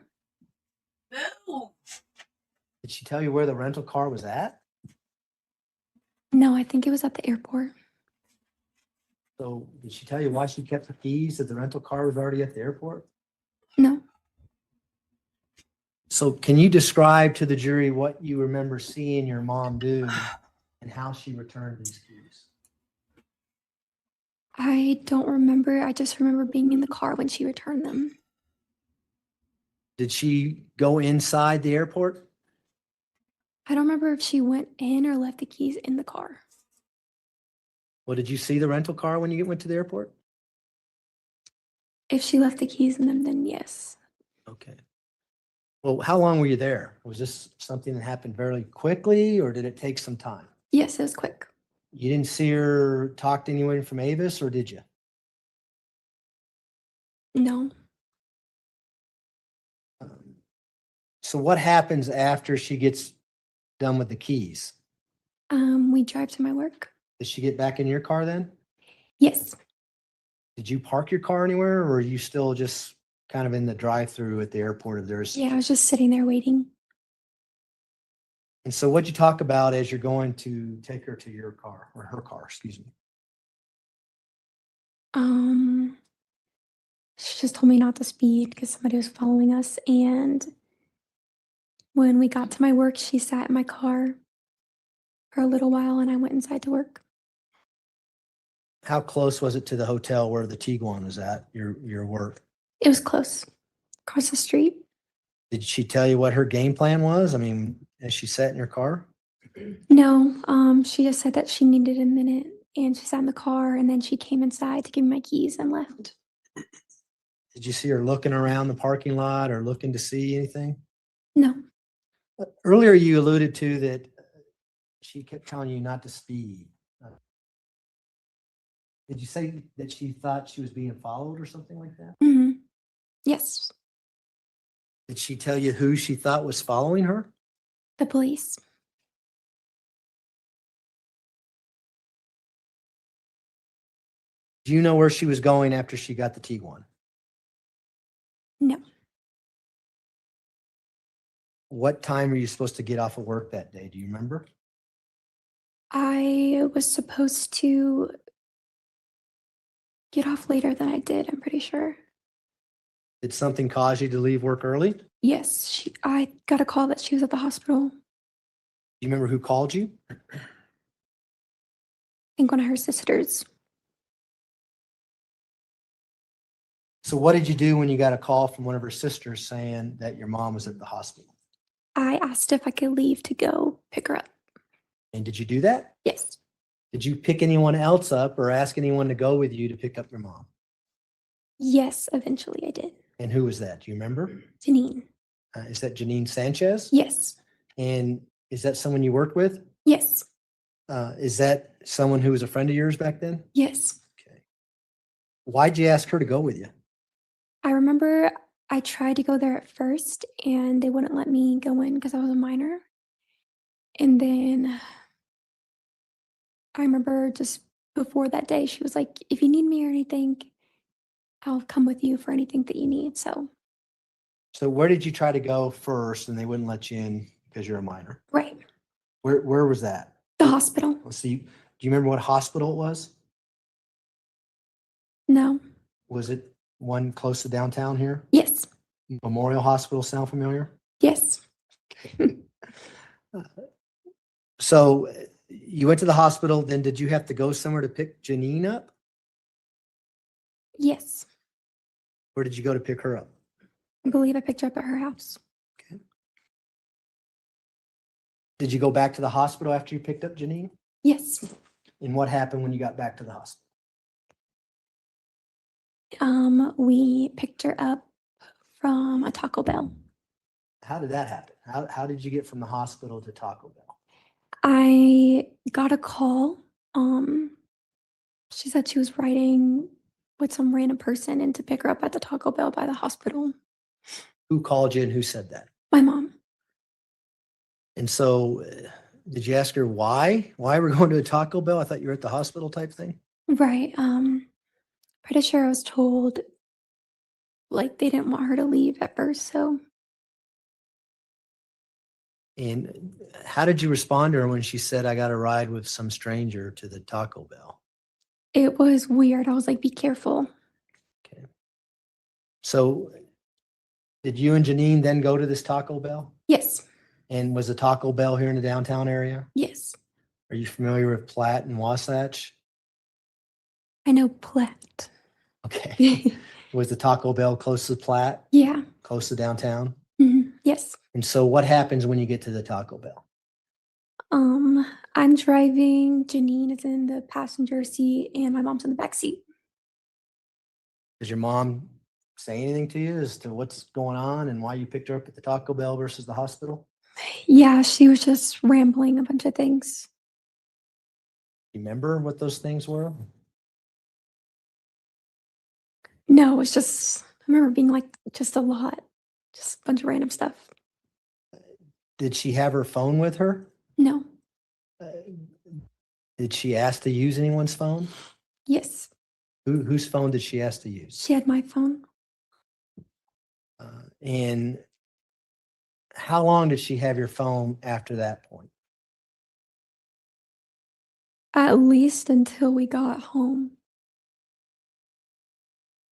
Did she tell you where the rental car was at? No, I think it was at the airport. So did she tell you why she kept the keys if the rental car was already at the airport? No. So can you describe to the jury what you remember seeing your mom do and how she returned these keys? I don't remember. I just remember being in the car when she returned them. Did she go inside the airport? I don't remember if she went in or left the keys in the car. Well, did you see the rental car when you went to the airport? If she left the keys in them, then yes. Okay. Well, how long were you there? Was this something that happened fairly quickly or did it take some time? Yes, it was quick. You didn't see her talk to anyone from Avis or did you? No. So what happens after she gets done with the keys? We drive to my work. Did she get back in your car then? Yes. Did you park your car anywhere or are you still just kind of in the drive-through at the airport if there's? Yeah, I was just sitting there waiting. And so what'd you talk about as you're going to take her to your car or her car, excuse me? She just told me not to speed because somebody was following us. And when we got to my work, she sat in my car for a little while and I went inside to work. How close was it to the hotel where the Tiguan was at, your work? It was close, across the street. Did she tell you what her game plan was? I mean, as she sat in your car? No, she just said that she needed a minute and she sat in the car and then she came inside to give me my keys and left. Did you see her looking around the parking lot or looking to see anything? No. Earlier, you alluded to that she kept telling you not to speed. Did you say that she thought she was being followed or something like that? Mm-hmm. Yes. Did she tell you who she thought was following her? The police. Do you know where she was going after she got the Tiguan? No. What time were you supposed to get off of work that day? Do you remember? I was supposed to get off later than I did, I'm pretty sure. Did something cause you to leave work early? Do Yes, I got a call that she was at the hospital. you remember who called you? I think one of her sisters. So what did you do when you got a call from one of her sisters saying that your mom was at the hospital? I asked if I could leave to go pick her up. And did you do that? Yes. Did you pick anyone else up or ask anyone to go with you to pick up your mom? Yes, eventually I did. And who was that? Do you remember? Janine. Is that Janine Sanchez? Yes. And is that someone you worked with? Yes. Is that someone who was a friend of yours back then? Yes. Okay. Why'd you ask her to go with you? I remember I tried to go there at first and they wouldn't let me go in because I was a minor. And then I remember just before that day, she was like, if you need me or anything, I'll come with you for anything that you need. So, So where did you try to go first and they wouldn't let you in because you're a minor? right. Where was that? The hospital. Let's see. Do you remember what hospital it was? No. Was it one close to downtown here? Yes. Memorial Hospital sound familiar? Yes. So you went to the hospital, then did you have to go somewhere to pick Janine up? Yes. Where did you go to pick her up? I believe I picked her up at her house. Did you go back to the hospital after you picked up Janine? Yes. And what happened when you got back to the hospital? We picked her up from a Taco Bell. How did that happen? How did you get from the hospital to Taco Bell? I got a call. She said she was riding with some random person and to pick her up at the Taco Bell by the hospital. Who called you and who said that? My mom. And so did you ask her why? Why we're going to a Taco Bell? I thought you were at the hospital type thing. Right. Pretty sure I was told like they didn't want her to leave at first, so And how did you respond to her when she said, I got a ride with some stranger to the Taco Bell? it was weird. I was like, be careful. Okay. So did you and Janine then go to this Taco Bell? Yes. And was the Taco Bell here in the downtown area? Yes. Are you familiar with Platt and Wasatch? I know Platt. Okay. Was the Taco Bell close to Platt? Yeah. Close to downtown? Yes. And so what happens when you get to the Taco Bell? I'm driving. Janine is in the passenger seat, and my mom's in the back seat. Does your mom say anything to you as to what's going on and why you picked her up at the Taco Bell versus the hospital? Yeah, she was just rambling a bunch of things. You remember what those things were? No, it's just I remember being like just a lot, just a bunch of random stuff. Did she have her phone with her? No. Did she ask to use anyone's phone? Yes. Whose phone did she ask to use? She had my phone. And how long did she have your phone after that point? At least until we got home.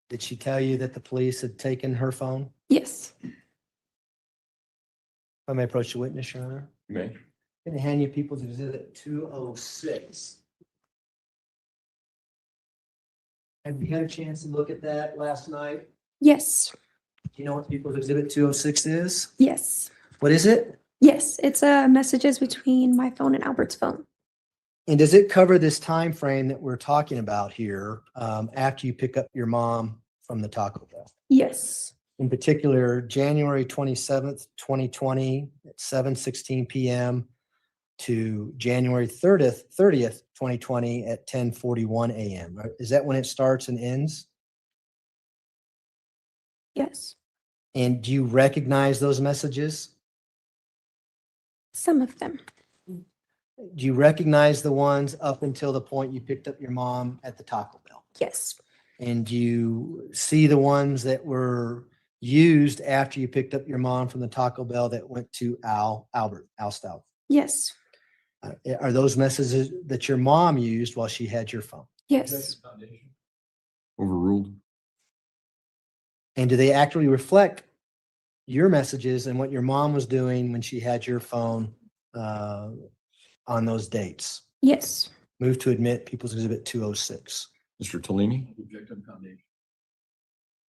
Did she tell you that the police had taken her phone? Yes. If I may approach the witness, Your Honor. You may. I'm going to hand you People's Exhibit 206. Have you had a chance to look at that last night? Yes. Do you know what People's Exhibit 206 is? Yes. What is it? Yes. It's messages between my phone and Albert's phone. And does it cover this time frame that we're talking about here after you pick up your mom from the Taco Bell? Yes. In particular, January 27th, 2020 at 7:16 p.m. to January 30th, 2020 at 10:41 a.m. Right? Is that when it starts and ends? Yes. And do you recognize those messages? Some of them. Do you recognize the ones up until the point you picked up your mom at the Taco Bell? Yes. And do you see the ones that were used after you picked up your mom from the Taco Bell that went to Al Stauch? Yes. Are those messages that your mom used while she had your phone? Yes. Overruled. And do they actually reflect your messages and what your mom was doing when she had your phone on those dates? Yes. Move to admit People's Exhibit 206. Mr. Tellini? Object on foundation.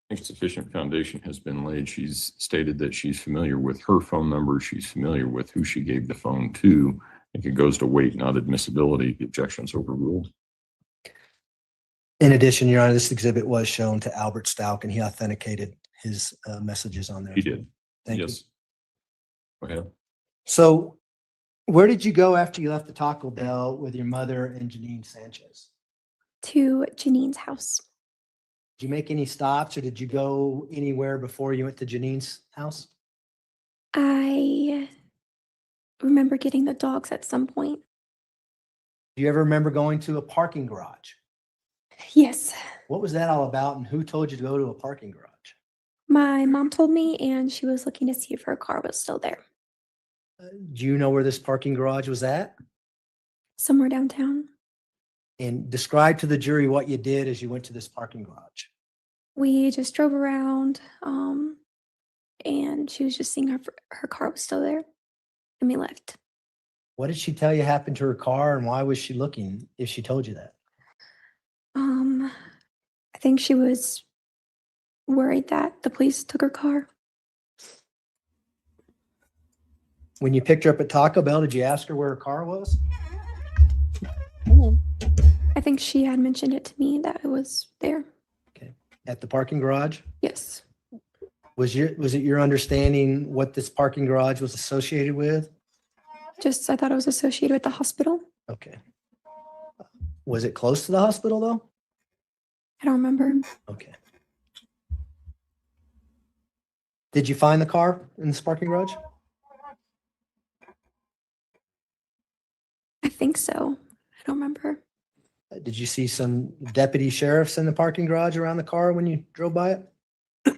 I think sufficient foundation has been laid. She's stated that she's familiar with her phone number. She's familiar with who she gave the phone to. I think it goes to weight, not admissibility. The objection's overruled. In addition, Your Honor, this exhibit was shown to Albert Stauch and he authenticated his messages on there. He did. Thank you. Yes. Go ahead. So where did you go after you left the Taco Bell with your mother and Janine Sanchez? To Janine's house. Did you make any stops or did you go anywhere before you went to Janine's house? I remember getting the dogs at some point. Do you ever remember going to a parking garage? Yes. What was that all about and who told you to go to a parking garage? My mom told me, and she was looking to see if her car was still there. Do you know where this parking garage was at? Somewhere downtown. And describe to the jury what you did as you went to this parking garage. We just drove around, and she was just seeing her car was still there, and we left. What did she tell you happened to her car and why was she looking if she told you that? I think she was worried that the police took her car. When you picked her up at Taco Bell, did you ask her where her car was? I think she had mentioned it to me that it was there. Okay. At the parking garage? Yes. Was it your understanding what this parking garage was associated with? Just I thought it was associated with the hospital. Okay. Was it close to the hospital though? I don't remember. Okay. Did you find the car in this parking garage? I think so. I don't remember. Did you see some deputy sheriffs in the parking garage around the car when you drove by it? I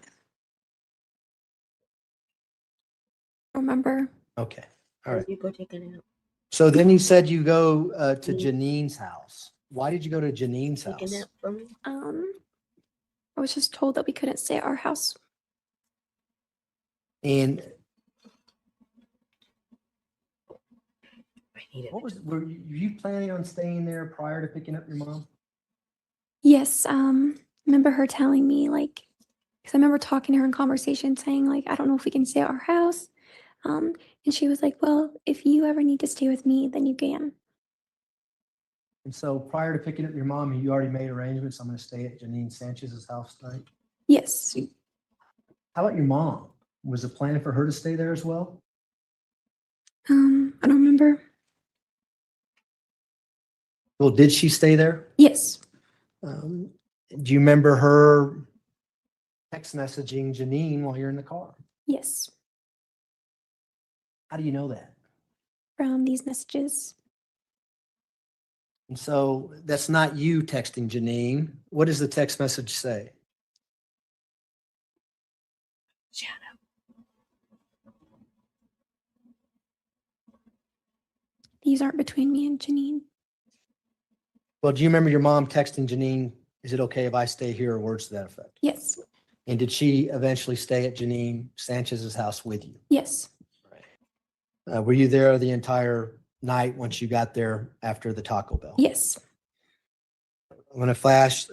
don't remember. Okay, all right. You go take a nap. So then you said you go to Janine's house. Why did you go to Janine's Take a house? nap for me. I was just told that we couldn't stay at our house. And I need it. what was, were you planning on staying there prior to picking up your mom? Yes, I remember her telling me like, because I remember talking to her in conversation saying like, I don't know if we can stay at our house. And she was like, well, if you ever need to stay with me, then you can. And so prior to picking up your mom, you already made arrangements. I'm going to stay at Janine Sanchez's house tonight. Yes. How about your mom? Was the plan for her to stay there as well? I don't remember. Well, did she stay there? Yes. Do you remember her text messaging Janine while you're in the car? Yes. How do you know that? From these messages. And so that's not you texting Janine. What does the text message say? These aren't between me and Janine. Well, do you remember your mom texting Janine, is it okay if I stay here, or words to that effect? Yes. And did she eventually stay at Janine Sanchez's house with you? Yes. Were you there the entire night once you got there after the Taco Bell? Yes. I'm going to flash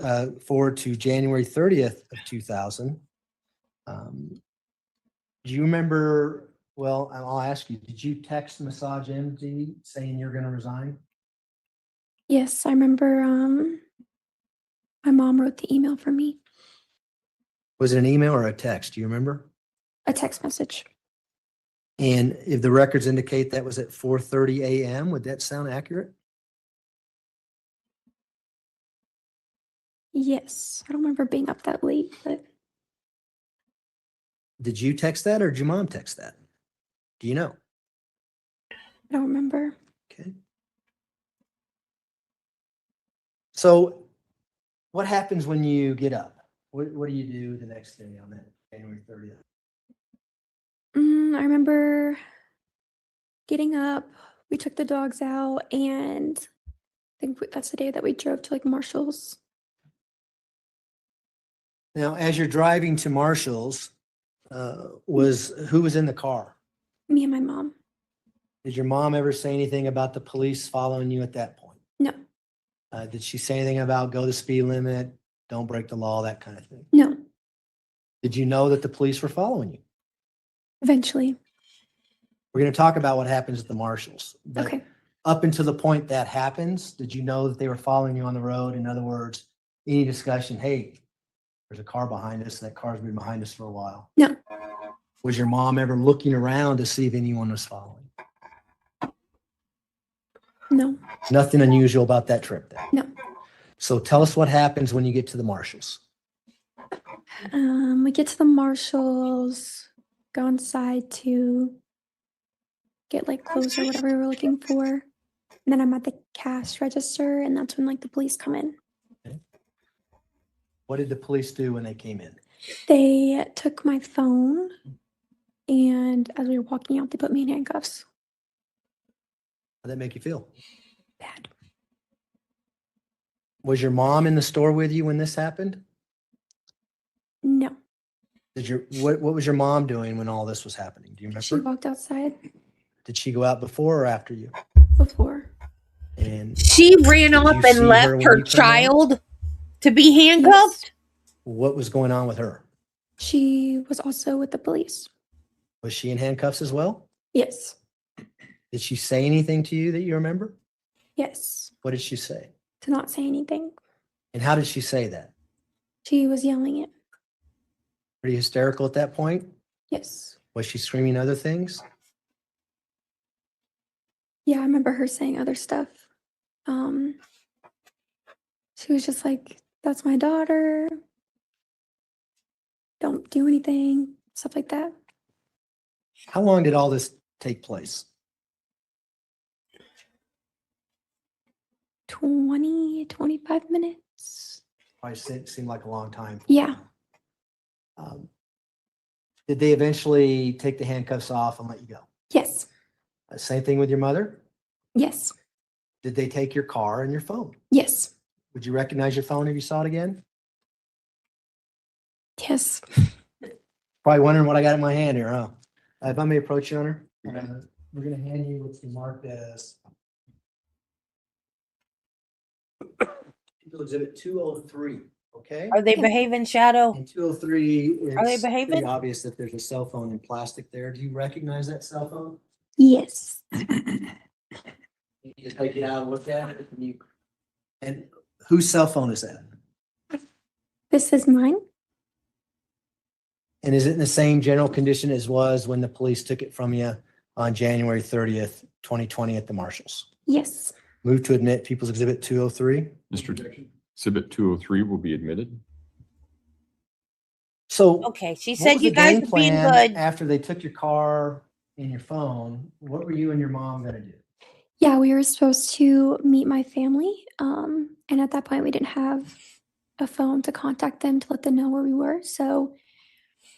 forward to January 30th of 2000. Do you remember, well, I'll ask you, did you text Massage MD saying you're going to resign? Yes, I remember my mom wrote the email for me. Was it an email or a text? Do you remember? A text message. And if the records indicate that was at 4:30 a.m., would that sound accurate? Yes. I don't remember being up that late, but Did you text that or did your mom text that? Do you know? I don't remember. Okay. So what happens when you get up? What do you do the next day on that January 30th? I remember getting up. We took the dogs out, and I think that's the day that we drove to like Marshall's. Now, as you're driving to Marshall's, who was in the car? Me and my mom. Did your mom ever say anything about the police following you at that point? No. Did she say anything about go the speed limit, don't break the law, that kind of thing? No. Did you know that the police were following you? Eventually. We're going to talk about what happens at the Marshalls. But Okay. up until the point that happens, did you know that they were following you on the road? In other words, any discussion, hey, there's a car behind us, that car's been behind us for a while. No. Was your mom ever looking around to see if anyone was following? No. Nothing unusual about that trip then? No. So tell us what happens when you get to the Marshalls. We get to the Marshalls, go inside to get like clothes or whatever we were looking for. And then I'm at the cash register, and that's when like the police come in. Okay. What did the police do when they came in? They took my phone, and as we were walking out, they put me in handcuffs. How'd that make you feel? Bad. Was your mom in the store with you when this happened? No. What was your mom doing when all this was happening? Do you She remember? walked outside Did she go out before or after you? before. And She ran Did off you see and her left when her you came out? child to be handcuffed. what was going on with her? She was also with the police. Was she in handcuffs as well? Yes. Did she say anything to you that you remember? Yes. What did she say? To not say anything. And how did she say that? She was yelling it. Pretty hysterical at that point? Yes. Was she screaming other things? Yeah, I remember her saying other stuff. She was just like That's my daughter. Don't do anything, stuff like that. How long did all this take place? 25 minutes. Probably seemed like a long time. Yeah. Did they eventually take the handcuffs off and let you go? Yes. Same thing with your mother? Yes. Did they take your car and your phone? Yes. Would you recognize your phone if you saw it again? Yes. Probably wondering what I got in my hand here, huh? If I may approach you, Honor, we're gonna hand you what's marked as People Exhibit 203, okay? Are they behaving, Shadow? In 203, Are they it's behaving? pretty obvious that there's a cell phone in plastic there. Do you recognize that cell phone? Yes. You just take it out and look at it, and whose cell phone is that? This is mine. And is it in the same general condition as was when the police took it from you on January 30th, 2020 at the Marshalls? Yes. Move to admit People's Exhibit 203. Mr. Exhibit 203 will be admitted. So. Okay, she what said was you the guys game were being plan good. After they took your car and your phone, what were you and your mom gonna do? Yeah, we were supposed to meet my family. And at that point, we didn't have a phone to contact them to let them know where we were. So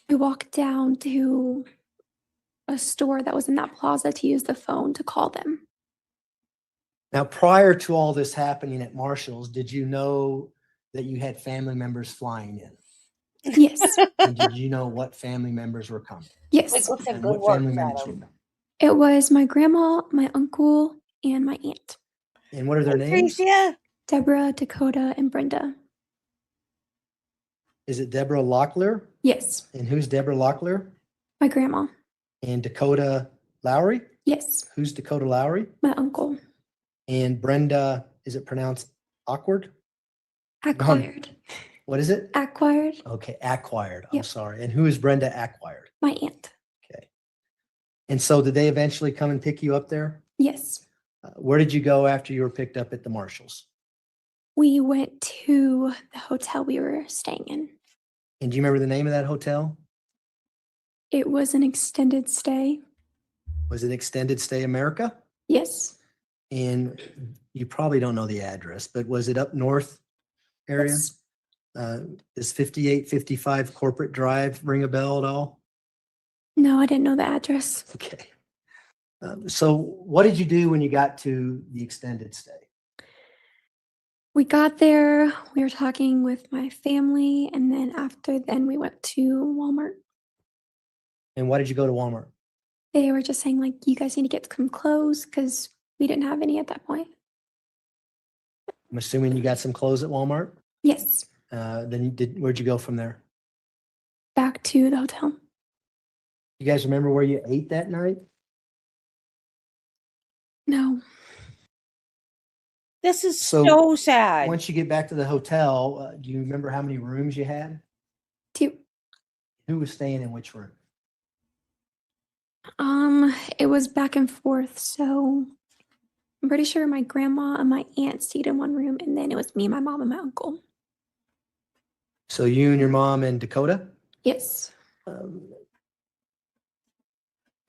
we walked down to a store that was in that plaza to use the phone to call them. Now, prior to all this happening at Marshalls, did you know that you had family members flying in? Yes. And did you know what family members were coming? Yes. And what family members you know? It was my grandma, my uncle, and my aunt. And what are their names? Patricia. Deborah, Dakota, and Brenda. Is it Deborah Locklear? Yes. And who's Deborah Locklear? My grandma. And Dakota Lowry? Yes. Who's Dakota Lowry? My uncle. And Brenda, is it pronounced awkward? Acquired. What is it? Acquired. Okay, acquired. I'm Yep. sorry. And who is Brenda acquired? My aunt. Okay. And so did they eventually come and pick you up there? Yes. Where did you go after you were picked up at the Marshalls? We went to the hotel we were staying in. And do you remember the name of that hotel? It was an extended stay. Was it Extended Stay America? Yes. And you probably don't know the address, but was it up north area? Yes. Does 5855 Corporate Drive ring a bell at all? No, I didn't know the address. Okay. So what did you do when you got to the extended stay? We got there, we were talking with my family, and then after then we went to Walmart. And why did you go to Walmart? They were just saying, like, you guys need to get some clothes because we didn't have any at that point. I'm assuming you got some clothes at Walmart? Yes. Where'd you go from there? Back to the hotel. You guys remember where you ate that night? No. This is so sad. Once you get back to the hotel, do you remember how many rooms you had? 2. Who was staying in which room? It was back and forth, so I'm pretty sure my grandma and my aunt stayed in one room, and then it was me, my mom, and my uncle. So you and your mom and Dakota? Yes. Did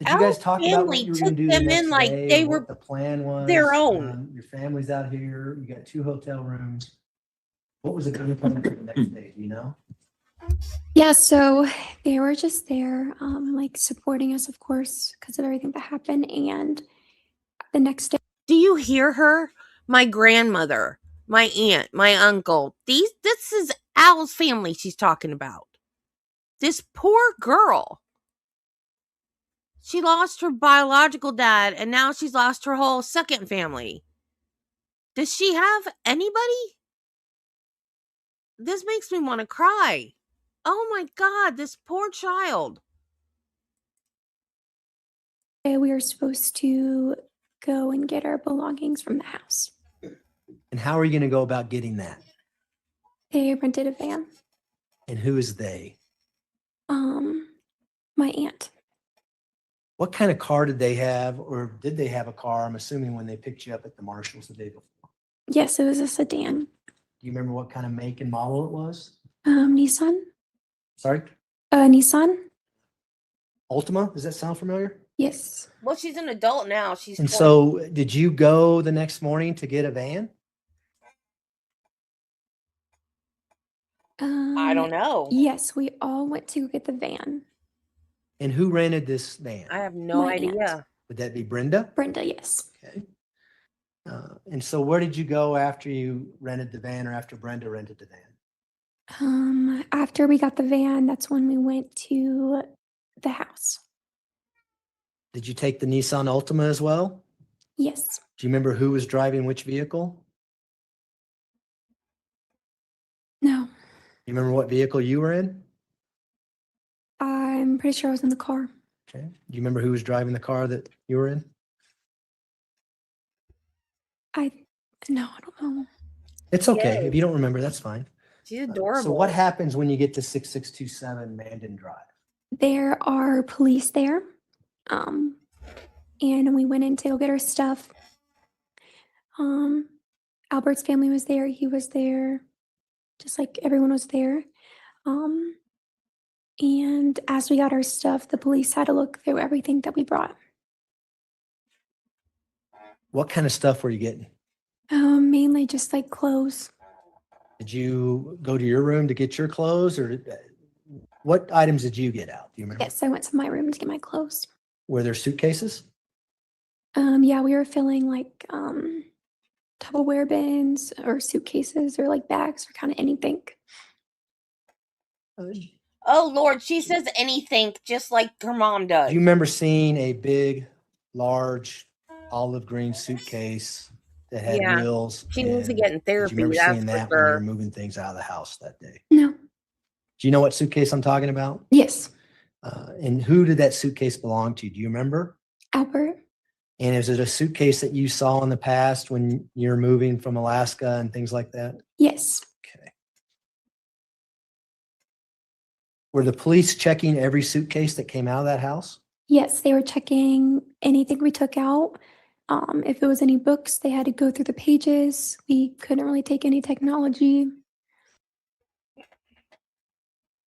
you guys talk about what family you were going to took do the them next in like day, they or were what the plan was? their own. Your family's out here. You got 2 hotel rooms. What was the game plan for the next day? Do you know? Yeah, so they were just there, like supporting us, of course, because of everything that happened. And the next day, Do you hear her? My grandmother, my aunt, my uncle. This is Al's family she's talking about. This poor girl. She lost her biological dad, and now she's lost her whole second family. Does she have anybody? This makes me want to cry. Oh my God, this poor child. we were supposed to go and get our belongings from the house. And how are you going to go about getting that? They rented a van. And who is they? My aunt. What kind of car did they have, or did they have a car? I'm assuming when they picked you up at the Marshalls the day before. Yes, it was a sedan. Do you remember what kind of make and model it was? Nissan. Sorry, Nissan. Altima? Does that sound familiar? Yes. Well, she's an adult now. She's And 20. so did you go the next morning to get a van? I don't know. Yes, we all went to get the van. And who rented this van? I have no My idea. aunt. Would that be Brenda? Brenda, yes. Okay. And so where did you go after you rented the van or after Brenda rented the van? After we got the van, that's when we went to the house. Did you take the Nissan Altima as well? Yes. Do you remember who was driving which vehicle? No, You remember what vehicle you were in? I'm pretty sure I was in the car. Okay. Do you remember who was driving the car that you were in? No, I don't know. It's okay. Yay. If you don't remember, that's fine. She's adorable. So what happens when you get to 6627 Mandan Drive? There are police there. And we went in to go get our stuff. Albert's family was there. He was there. Just like everyone was there. And as we got our stuff, the police had to look through everything that we brought. What kind of stuff were you getting? Mainly just like clothes. Did you go to your room to get your clothes or what items did you get out? Do you remember? Yes, I went to my room to get my clothes. Were there suitcases? Yeah, we were filling like Tupperware bins or suitcases or like bags or kind of anything. Oh, Lord, she says anything just like her mom does. Do you remember seeing a big, large olive green suitcase that had Yeah. wheels? She needs to and get in did therapy. you remember That's seeing for that when you were sure. moving things out of the house that day? No. Do you know what suitcase I'm talking about? Yes. And who did that suitcase belong to? Do you remember? Albert. And is it a suitcase that you saw in the past when you're moving from Alaska and things like that? Yes. Okay. Were the police checking every suitcase that came out of that house? Yes, they were checking anything we took out. If it was any books, they had to go through the pages. We couldn't really take any technology.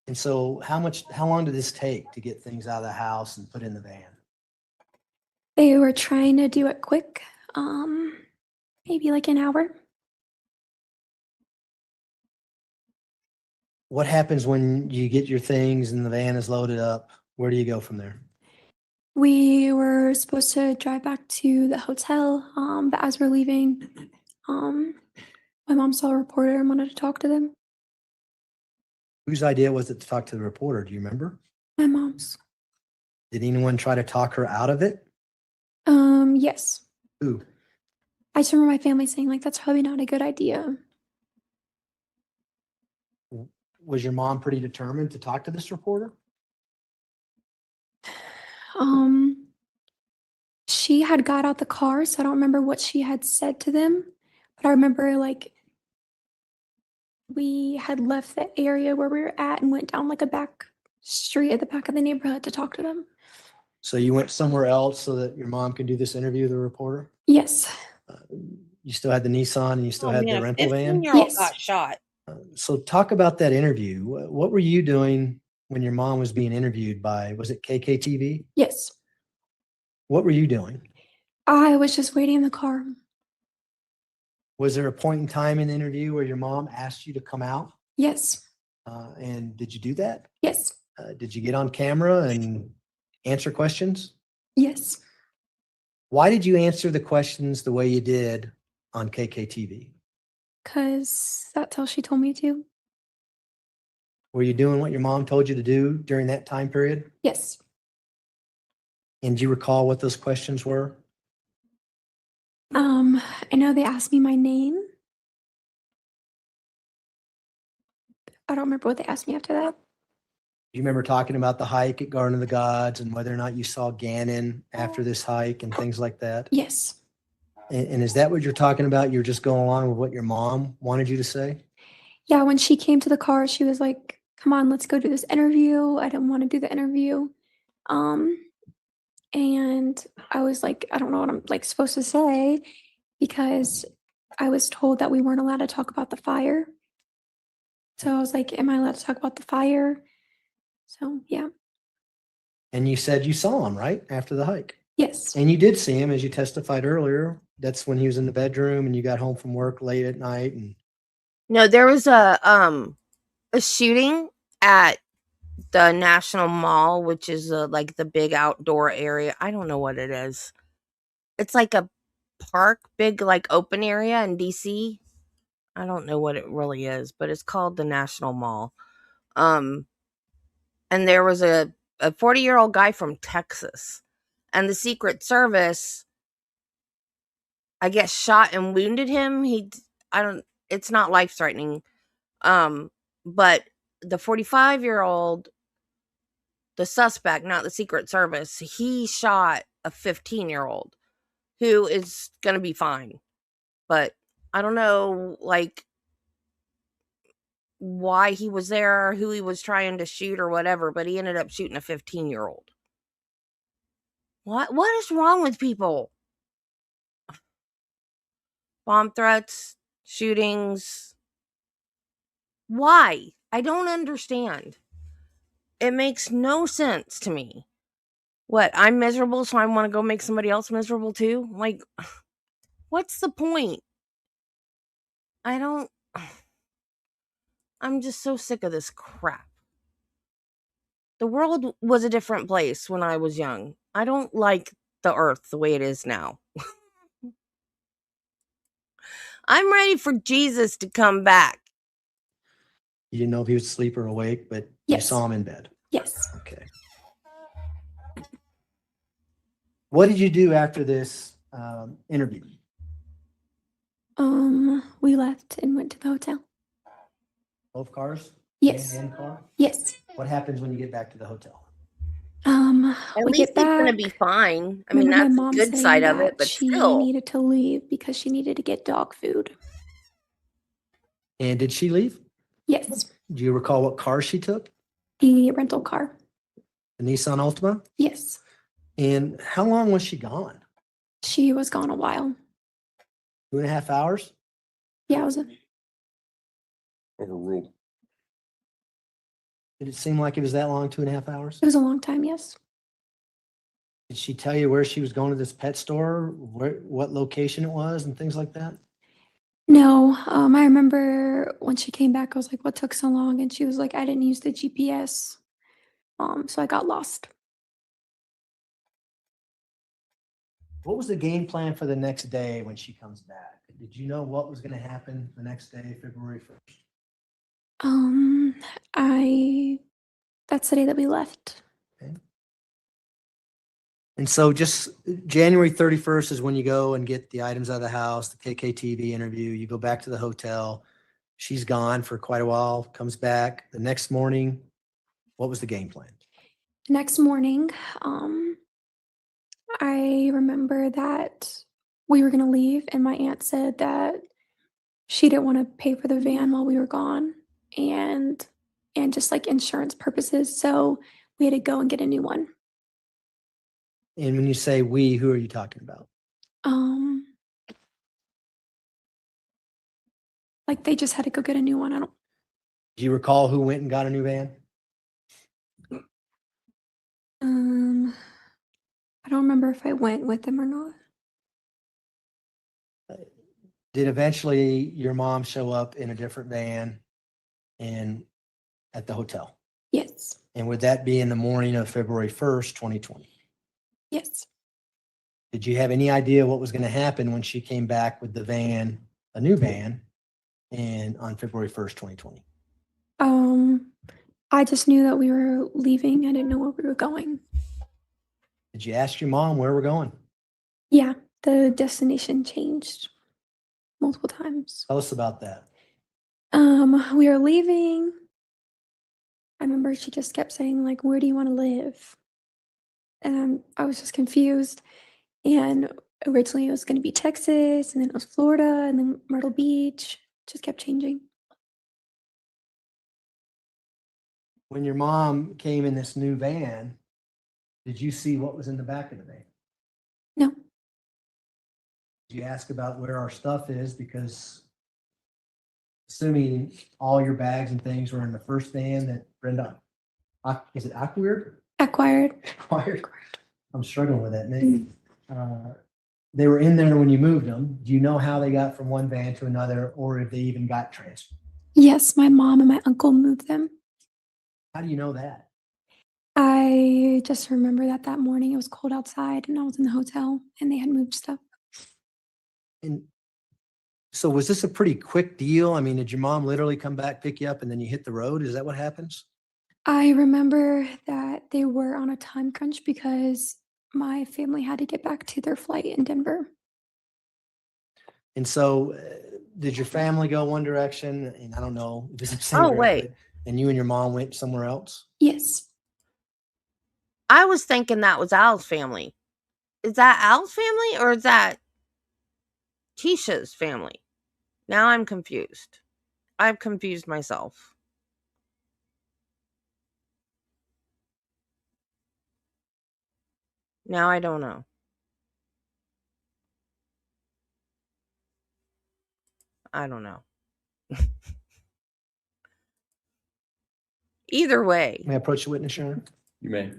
And so how long did this take to get things out of the house and put in the van? They were trying to do it quick. Maybe like an hour. What happens when you get your things and the van is loaded up? Where do you go from there? We were supposed to drive back to the hotel, but as we're leaving, my mom saw a reporter and wanted to talk to them. Whose idea was it to talk to the reporter? Do you remember? My mom's. Did anyone try to talk her out of it? Yes. Who? I just remember my family saying like, that's probably not a good idea. Was your mom pretty determined to talk to this reporter? She had got out the car, so I don't remember what she had said to them, but I remember like we had left the area where we were at and went down like a back street at the back of the neighborhood to talk to them. So you went somewhere else so that your mom could do this interview with the reporter? Yes. You still had the Nissan and you still had the rental van? 15-year-old Yes. got shot. So talk about that interview. What were you doing when your mom was being interviewed by, was it KKTV? Yes. What were you doing? I was just waiting in the car. Was there a point in time in the interview where your mom asked you to come out? Yes. And did you do that? Yes. Did you get on camera and answer questions? Yes. Why did you answer the questions the way you did on KKTV? Because that's how she told me to. Were you doing what your mom told you to do during that time period? Yes. And do you recall what those questions were? I know they asked me my name. I don't remember what they asked me after that. Do you remember talking about the hike at Garden of the Gods and whether or not you saw Gannon after this hike and things like that? Yes. And is that what you're talking about? You're just going along with what your mom wanted you to say? Yeah, when she came to the car, she was like, come on, let's go do this interview. I didn't want to do the interview. And I was like, I don't know what I'm like supposed to say because I was told that we weren't allowed to talk about the fire. So I was like, am I allowed to talk about the fire? So, yeah. And you said you saw him, right? After the hike. Yes. And you did see him, as you testified earlier. That's when he was in the bedroom and you got home from work late at night and No, there was a shooting at the National Mall, which is like the big outdoor area. I don't know what it is. It's like a park, big like open area in DC. I don't know what it really is, but it's called the National Mall. And there was a 40-year-old guy from Texas, and the Secret Service, I guess, shot and wounded him. It's not life threatening. But the 45-year-old, the suspect, not the Secret Service, he shot a 15-year-old who is going to be fine. But I don't know, like, why he was there, who he was trying to shoot or whatever, but he ended up shooting a 15-year-old. What is wrong with people? Bomb threats, shootings. Why? I don't understand. It makes no sense to me. What, I'm miserable, so I want to go make somebody else miserable too? Like, what's the point? I'm just so sick of this crap. The world was a different place when I was young. I don't like the earth the way it is now. I'm ready for Jesus to come back. you didn't know if he was asleep or awake, but you Yes. saw him in bed. Yes. Okay. What did you do after this interview? We left and went to the hotel. Both cars? Yes. And car? Yes. What happens when you get back to the hotel? At We least get he's gonna back. be fine. I I mean, remember my that's the mom good saying side of it, that but she still. needed to leave because she needed to get dog food. And did she leave? Yes. Do you recall what car she took? The rental car. The Nissan Altima? Yes. And how long was she gone? She was gone a while. 2.5 hours? Yeah, it was Overruled. Did it seem like it was that long, 2.5 hours? a long time, yes. Did she tell you where she was going to this pet store, what location it was and things like that? No, I remember when she came back, I was like, what took so long? And she was like, I didn't use the GPS. So I got lost. What was the game plan for the next day when she comes back? Did you know what was going to happen the next day, February 1st? That's the day that we left. Okay. And so just January 31st is when you go and get the items out of the house, the KKTV interview, you go back to the hotel. She's gone for quite a while, comes back the next morning. What was the game plan? Next morning, I remember that we were going to leave, and my aunt said that she didn't want to pay for the van while we were gone, and just like insurance purposes. So we had to go and get a new one. And when you say we, who are you talking about? Like they just had to go get a new one. Do you recall who went and got a new van? I don't remember if I went with them or not. Did eventually your mom show up in a different van and at the hotel? Yes. And would that be in the morning of February 1st, 2020? Yes. Did you have any idea what was going to happen when she came back with the van, a new van, and on February 1st, 2020? I just knew that we were leaving. I didn't know where we were going. Did you ask your mom where we're going? Yeah, the destination changed multiple times. Tell us about that. We were leaving. I remember she just kept saying, like, where do you want to live? And I was just confused. And originally it was going to be Texas, and then it was Florida, and then Myrtle Beach. Just kept changing. When your mom came in this new van, did you see what was in the back of the van? No. Did you ask about where our stuff is? Because assuming all your bags and things were in the first van that Brenda, is it acquired? Acquired. Acquired. I'm struggling with that name. They were in there when you moved them. Do you know how they got from one van to another, or if they even got transferred? Yes, my mom and my uncle moved them. How do you know that? I just remember that morning it was cold outside and I was in the hotel and they had moved stuff. And so was this a pretty quick deal? I mean, did your mom literally come back, pick you up, and then you hit the road? Is that what happens? I remember that they were on a time crunch because my family had to get back to their flight in Denver. And so did your family go one direction? And I don't know if it's the same Oh, direction, wait. and you and your mom went somewhere else? Yes. I was thinking that was Al's family. Is that Al's family or is that Tisha's family? Now I'm confused. I've confused myself. Now I don't know. I don't know. Either way. May I approach the witness, Your Honor? You may.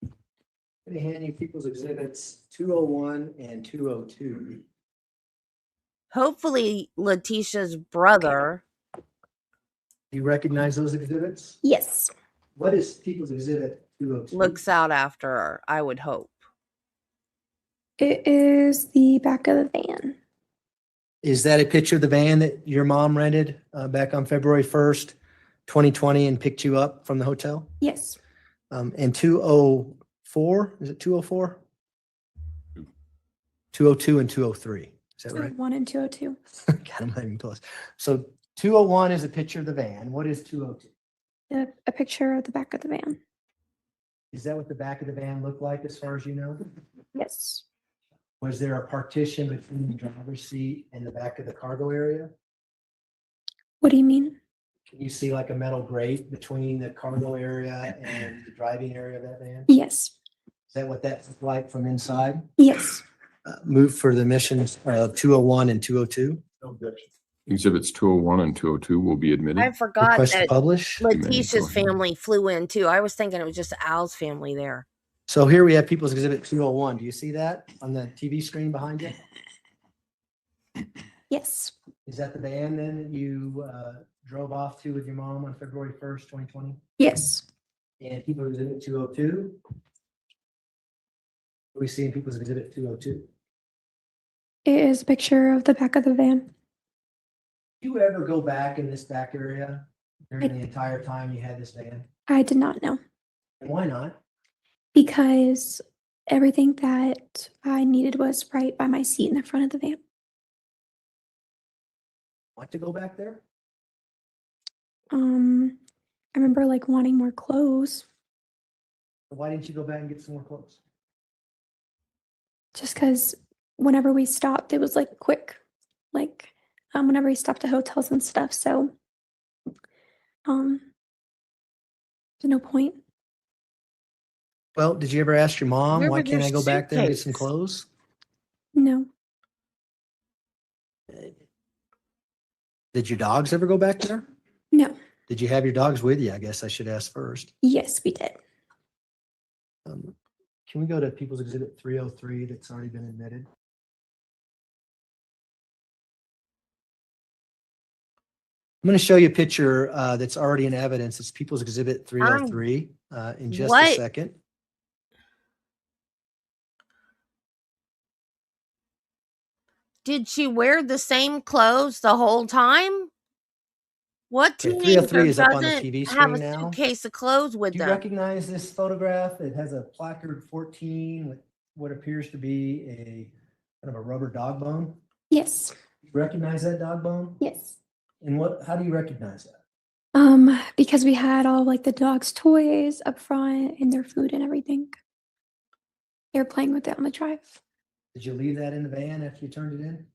Let me hand you People's Exhibits 201 and 202. Hopefully Leticia's brother. Do you recognize those exhibits? Yes. What is People's Exhibit 202? Looks out after her, I would hope. It is the back of the van. Is that a picture of the van that your mom rented back on February 1st, 2020, and picked you up from the hotel? Yes. And 204, is it 204? 202 and 203, is that right? 1 and 202. God, I'm not even close. So 201 is a picture of the van. What is 202? A picture of the back of the van. Is that what the back of the van looked like as far as you know? Yes. Was there a partition between the driver's seat and the back of the cargo area? What do you mean? Can you see like a metal grate between the cargo area and the driving area of that van? Yes. Is that what that looked like from inside? Yes. Move for the missions 201 and 202. No objection. Exhibits 201 and 202 will be admitted. I forgot Request to that publish. Leticia's family flew in too. I was thinking it was just Al's family there. So here we have People's Exhibit 201. Do you see that on the TV screen behind you? Yes. Is that the van then that you drove off to with your mom on February 1st, 2020? Yes. And People's Exhibit 202? What do we see in People's Exhibit 202? It is a picture of the back of the van. Do you ever go back in this back area during the entire time you had this van? I did not know. And why not? Because everything that I needed was right by my seat in the front of the van. Want to go back there? I remember like wanting more clothes Why didn't you go back and get some more clothes? just because whenever we stopped, it was like quick. Like whenever we stopped at hotels and stuff. So there's no point. Well, did you ever ask your mom, Where why was can't your I go back there and get some suitcase? clothes? No. Did your dogs ever go back there? No. Did you have your dogs with you? I guess I should ask first. Yes, we did. Can we go to People's Exhibit 303 that's already been admitted? I'm going to show you a picture that's already in evidence. It's People's Exhibit 303 in just a What? second. Did she wear the same clothes the whole time? What Okay, teenager 303 is up on the doesn't TV have a screen now. suitcase of clothes with Do you them? recognize this photograph? It has a placard 14 with what appears to be a kind of a rubber dog bone. Yes. You recognize that dog bone? Yes. And how do you recognize that? Because we had all like the dog's toys up front and their food and everything. They were playing with it on the drive. Did you leave that in the van after you turned it in?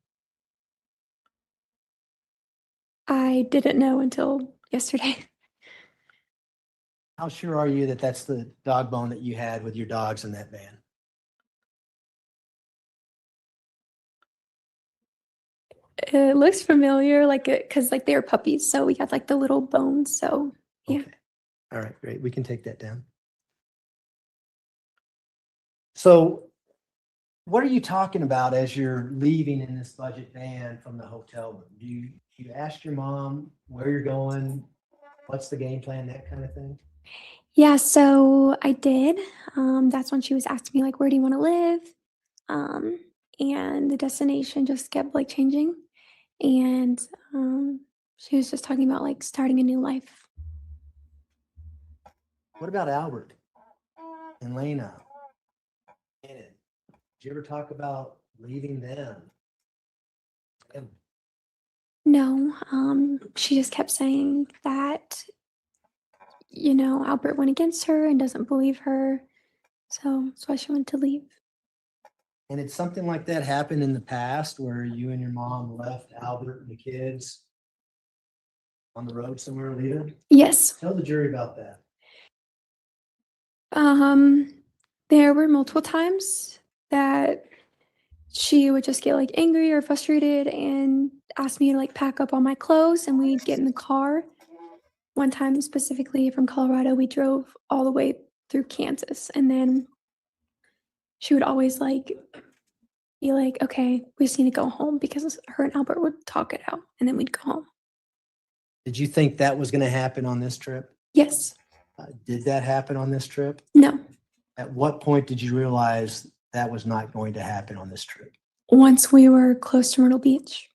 I didn't know until yesterday. How sure are you that that's the dog bone that you had with your dogs in that van? It looks familiar, like it, because like they were puppies, so we got like the little bones. So yeah. Okay. All right, great. We can take that down. So what are you talking about as you're leaving in this budget van from the hotel room? You ask your mom where you're going? What's the game plan, that kind of thing? Yeah, so I did. That's when she was asking me like, where do you want to live? And the destination just kept like changing. And she was just talking about like starting a new life. What about Albert and Lena? Did you ever talk about leaving them? And No, she just kept saying that, you know, Albert went against her and doesn't believe her. So that's why she wanted to leave. and did something like that happen in the past where you and your mom left Albert and the kids on the road somewhere leaving? Yes. Tell the jury about that. There were multiple times that she would just get like angry or frustrated and ask me to like pack up all my clothes and we'd get in the car. One time specifically from Colorado, we drove all the way through Kansas and then she would always like be like, okay, we just need to go home because her and Albert would talk it out and then we'd go home. Did you think that was going to happen on this trip? Yes. Did that happen on this trip? No. At what point did you realize that was not going to happen on this trip? Once we were close to Myrtle Beach.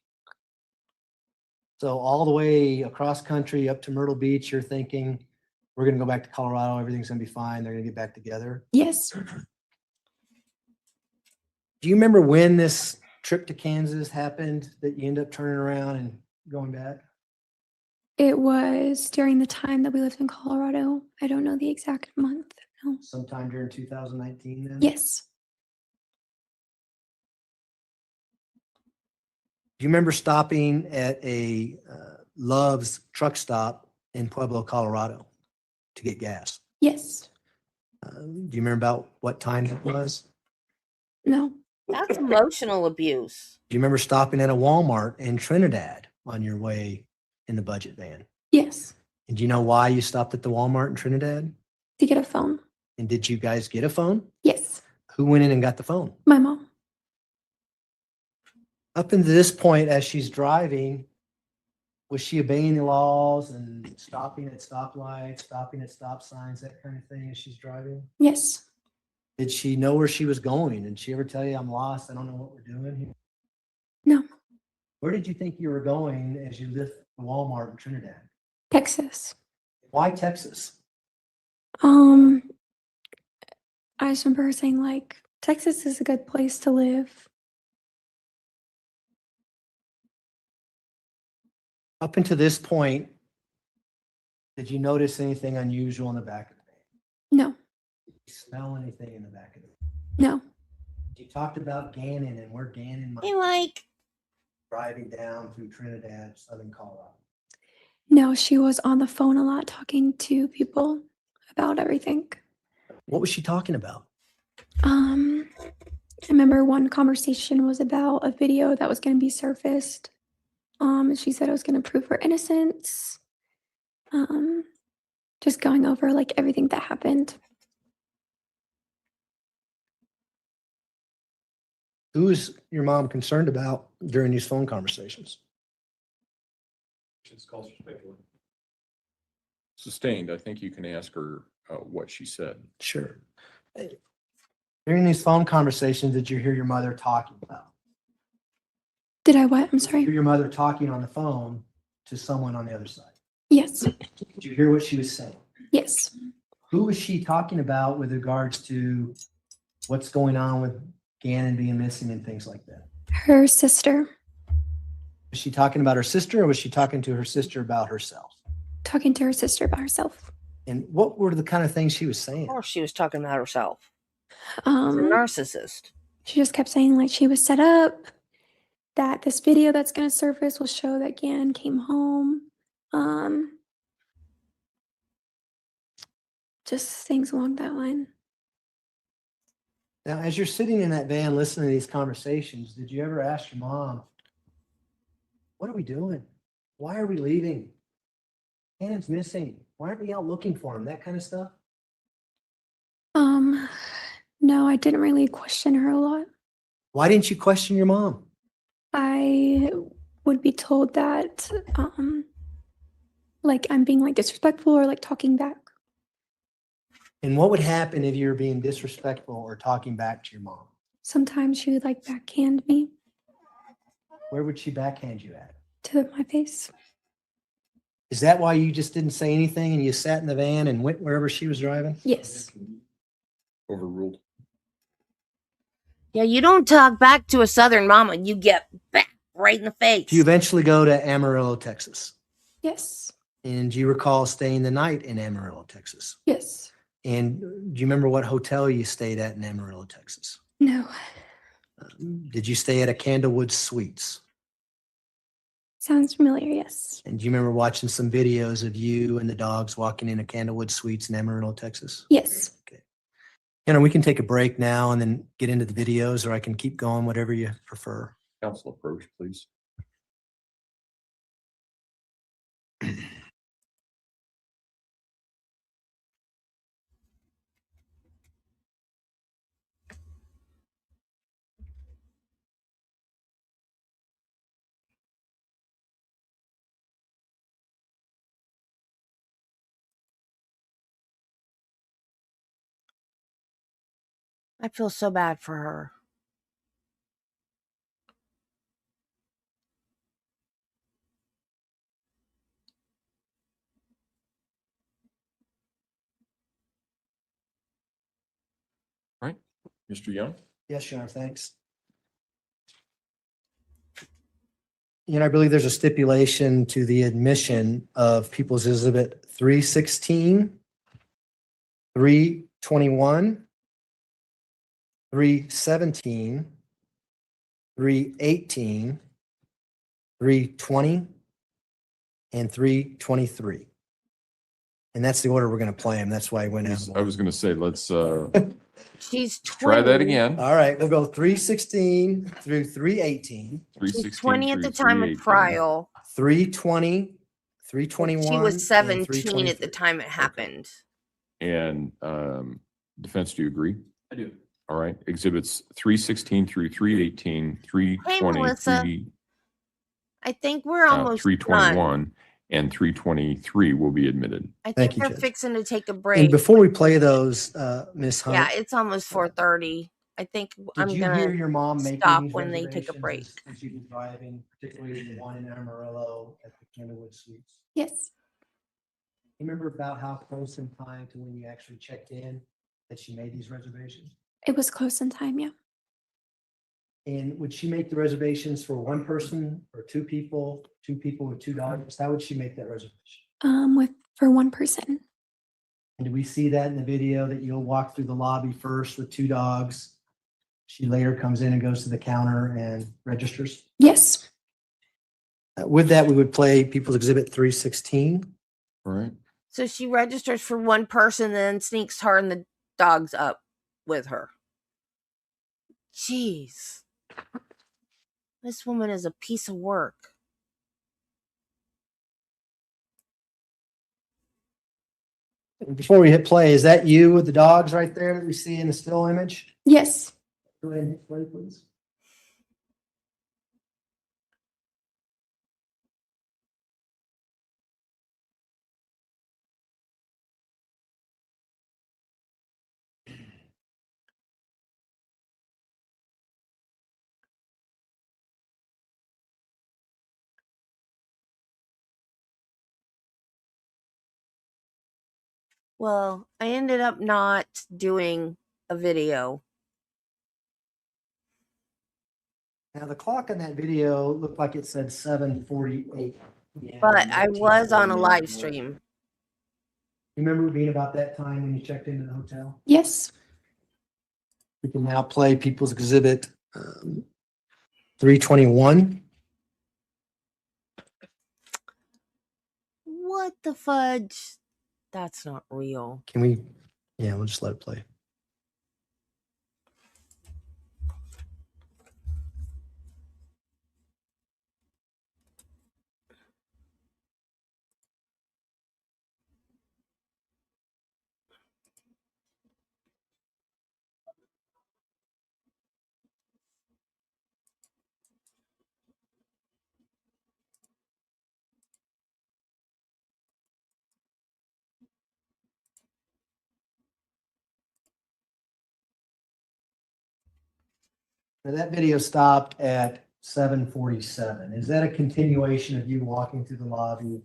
So all the way across country up to Myrtle Beach, you're thinking, we're going to go back to Colorado, everything's going to be fine, they're going to get back together? Yes. Do you remember when this trip to Kansas happened that you end up turning around and going back? It was during the time that we lived in Colorado. I don't know the exact month. No. Sometime during 2019 then? Yes. Do you remember stopping at a Love's truck stop in Pueblo, Colorado to get gas? Yes. Do you remember about what time it was? No. That's emotional abuse. Do you remember stopping at a Walmart in Trinidad on your way in the budget van? Yes. And do you know why you stopped at the Walmart in Trinidad? To get a phone. And did you guys get a phone? Yes. Who went in and got the phone? My mom. Up until this point, as she's driving, was she obeying the laws and stopping at stoplights, stopping at stop signs, that kind of thing as she's driving? Yes. Did she know where she was going? Did she ever tell you, I'm lost, I don't know what we're doing here? No. Where did you think you were going as you left the Walmart in Trinidad? Texas. Why Texas? I just remember her saying like, Texas is a good place to live. Up until this point, did you notice anything unusual in the back of the van? No. Did you smell anything in the back of the van? No. You talked about Gannon and where Gannon might Hey, like, driving down through Trinidad, southern Colorado. No, she was on the phone a lot talking to people about everything. What was she talking about? I remember one conversation was about a video that was going to be surfaced. And she said it was going to prove her innocence. Just going over like everything that happened. Who is your mom concerned about during these phone conversations? Sustained. I think you can ask her what she said. Sure. During these phone conversations, did you hear your mother talking about? Did I what? I'm Did you sorry. hear your mother talking on the phone to someone on the other side? Yes. Did you hear what she was saying? Yes. Who was she talking about with regards to what's going on with Gannon being missing and things like that? Her sister. Was she talking about her sister or was she talking to her sister about herself? Talking to her sister about herself. And what were the kind of things she was saying? of course she was talking about herself. She's a Um, narcissist. she just kept saying like she was set up, that this video that's going to surface will show that Gannon came home. Just things along that line. Now, as you're sitting in that van listening to these conversations, did you ever ask your mom, What are we doing? Why are we leaving? Cannon's missing. Why aren't we out looking for him? That kind of stuff. No, I didn't really question her a lot. Why didn't you question your mom? I would be told that, like I'm being like disrespectful or like talking back. And what would happen if you were being disrespectful or talking back to your mom? Sometimes she would like backhand me Where would she backhand you at? to my face. Is that why you just didn't say anything and you sat in the van and went wherever she was driving? Yes. Overruled. Yeah, you don't talk back to a Southern mama. You get back right in the face. Do you eventually go to Amarillo, Texas? Yes. And do you recall staying the night in Amarillo, Texas? Yes. And do you remember what hotel you stayed at in Amarillo, Texas? No. Did you stay at a Candlewood Suites? Sounds familiar. Yes. And do you remember watching some videos of you and the dogs walking in a Candlewood Suites in Amarillo, Texas? Yes. Okay. You know, we can take a break now and then get into the videos, or I can keep going, whatever you prefer. Council approach, please. I feel so bad for her. Right. Mr. Young? Yes, Your Honor, thanks. You know, I believe there's a stipulation to the admission of People's Exhibit 316, 321, 317, 318, 320, and 323. And that's the order we're going to play them. That's why I went out. I was gonna say, let's She's 20. try that again. All right, we'll go 316 through 318, 316 She's 20 at through the time of 318. trial. 320, 321. She was and 17 at the 323. time it happened. And defense, do you agree? I do. All right, exhibits 316 through 318, Hey, 320, Melissa. I think we're almost done. 321, and 323 will be admitted. I Thank think you, they're Judge. fixing to take a And break. before we play those, Ms. Hunt, Yeah, it's almost 4:30. I think I'm did you hear gonna your mom making stop these when they take a reservations break. as she was driving, particularly the one in Amarillo at the Candlewood Suites? Yes. You remember about how close in time to when you actually checked in that she made these reservations? It was close in time. Yeah. And would she make the reservations for one person or two people with two dogs? How would she make that reservation? For one person. And do we see that in the video that you'll walk through the lobby first with two dogs? She later comes in and goes to the counter and registers? Yes. With that, we would play People's Exhibit 316. All right. So she registers for one person, then sneaks her and the dogs up with her. Jeez. This woman is a piece of work. Before we hit play, is that you with the dogs right there that we see in the still image? Yes. Go ahead and hit play, please. Well, I ended up not doing a video. Now, the clock on that video looked like it said 7:48. But I was on a live stream. You remember being about that time when you checked into the hotel? Yes. We can now play People's Exhibit 321. What the fudge? That's not real. Can we? Yeah, we'll just let it play. Now, that video stopped at 7:47. Is that a continuation of you walking through the lobby,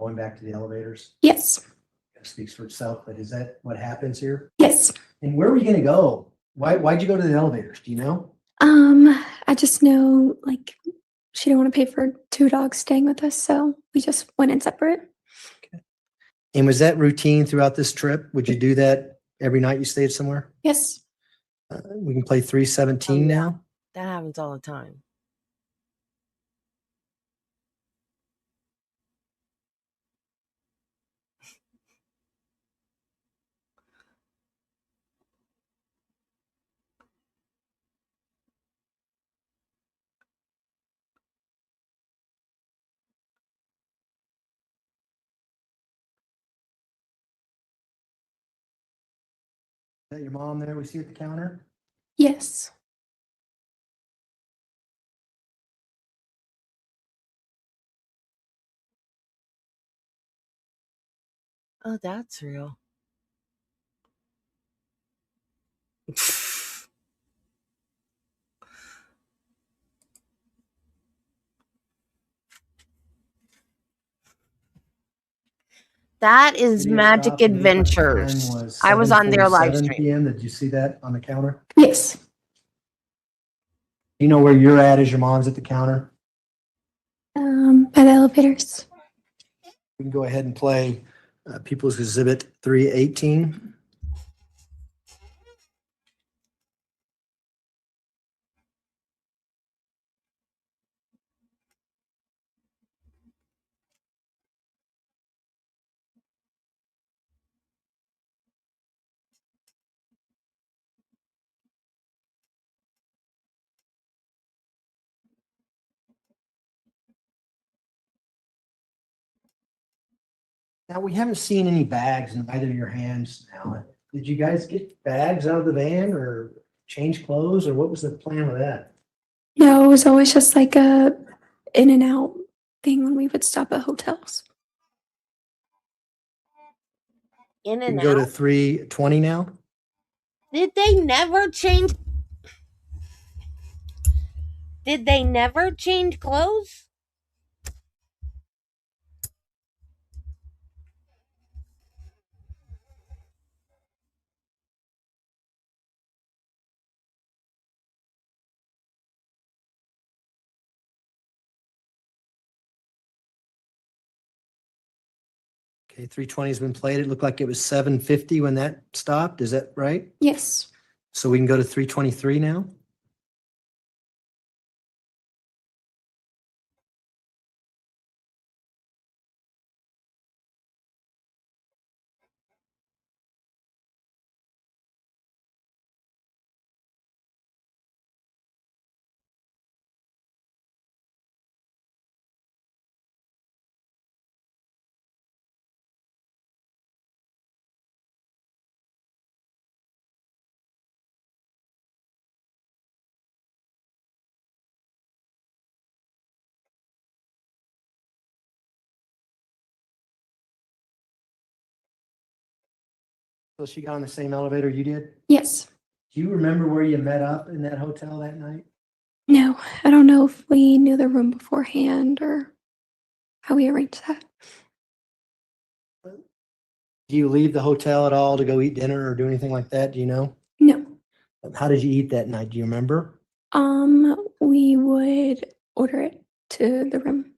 going back to the elevators? Yes. That speaks for itself, but is that what happens here? Yes. And where were you gonna go? Why'd you go to the elevators? Do you know? I just know like she didn't want to pay for 2 dogs staying with us, so we just went in separate. And was that routine throughout this trip? Would you do that every night you stayed somewhere? Yes. We can play 317 now. That happens all the time. Is that your mom there we see at the counter? Yes. Oh, that's real. That is Video Magic stopped and it looked like the time Adventures. was I was on their live 7:47 stream. PM. Did you see that on the counter? Yes. Do you know where you're at as your mom's at the counter? By the elevators. We can go ahead and play People's Exhibit 318. Now, we haven't seen any bags in either of your hands now. Did you guys get bags out of the van or change clothes, or what was the plan with that? No, it was always just like a in and out thing when we would stop at hotels. In We can and go to out. 320 now. Did they never change? Did they never change clothes? Okay, 320 has been played. It looked like it was 7:50 when that stopped. Is that right? Yes. So we can go to 323 now. So she got on the same elevator you did? Yes. Do you remember where you met up in that hotel that night? No, I don't know if we knew the room beforehand or how we arranged that. Do you leave the hotel at all to go eat dinner or do anything like that? Do you know? No. How did you eat that night? Do you remember? We would order it to the room.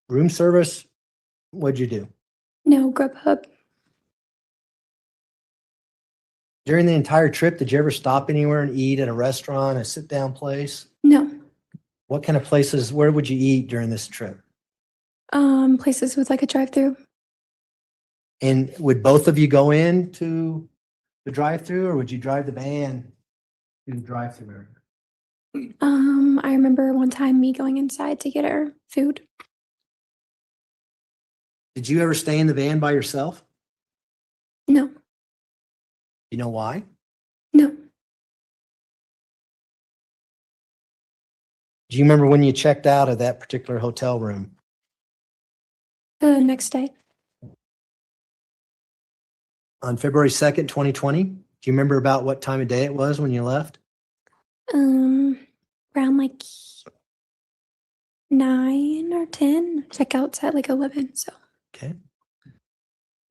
Room service? What'd you do? No, Grubhub. During the entire trip, did you ever stop anywhere and eat at a restaurant, a sit-down place? No. What kind of places, where would you eat during this trip? Places with like a drive-through. And would both of you go in to the drive-through or would you drive the van to the drive-through area? I remember one time me going inside to get our food. Did you ever stay in the van by yourself? No. You know why? No. Do you remember when you checked out of that particular hotel room? The next day. On February 2nd, 2020? Do you remember about what time of day it was when you left? Around like 9 or 10. Checkout's at like 11. So Okay.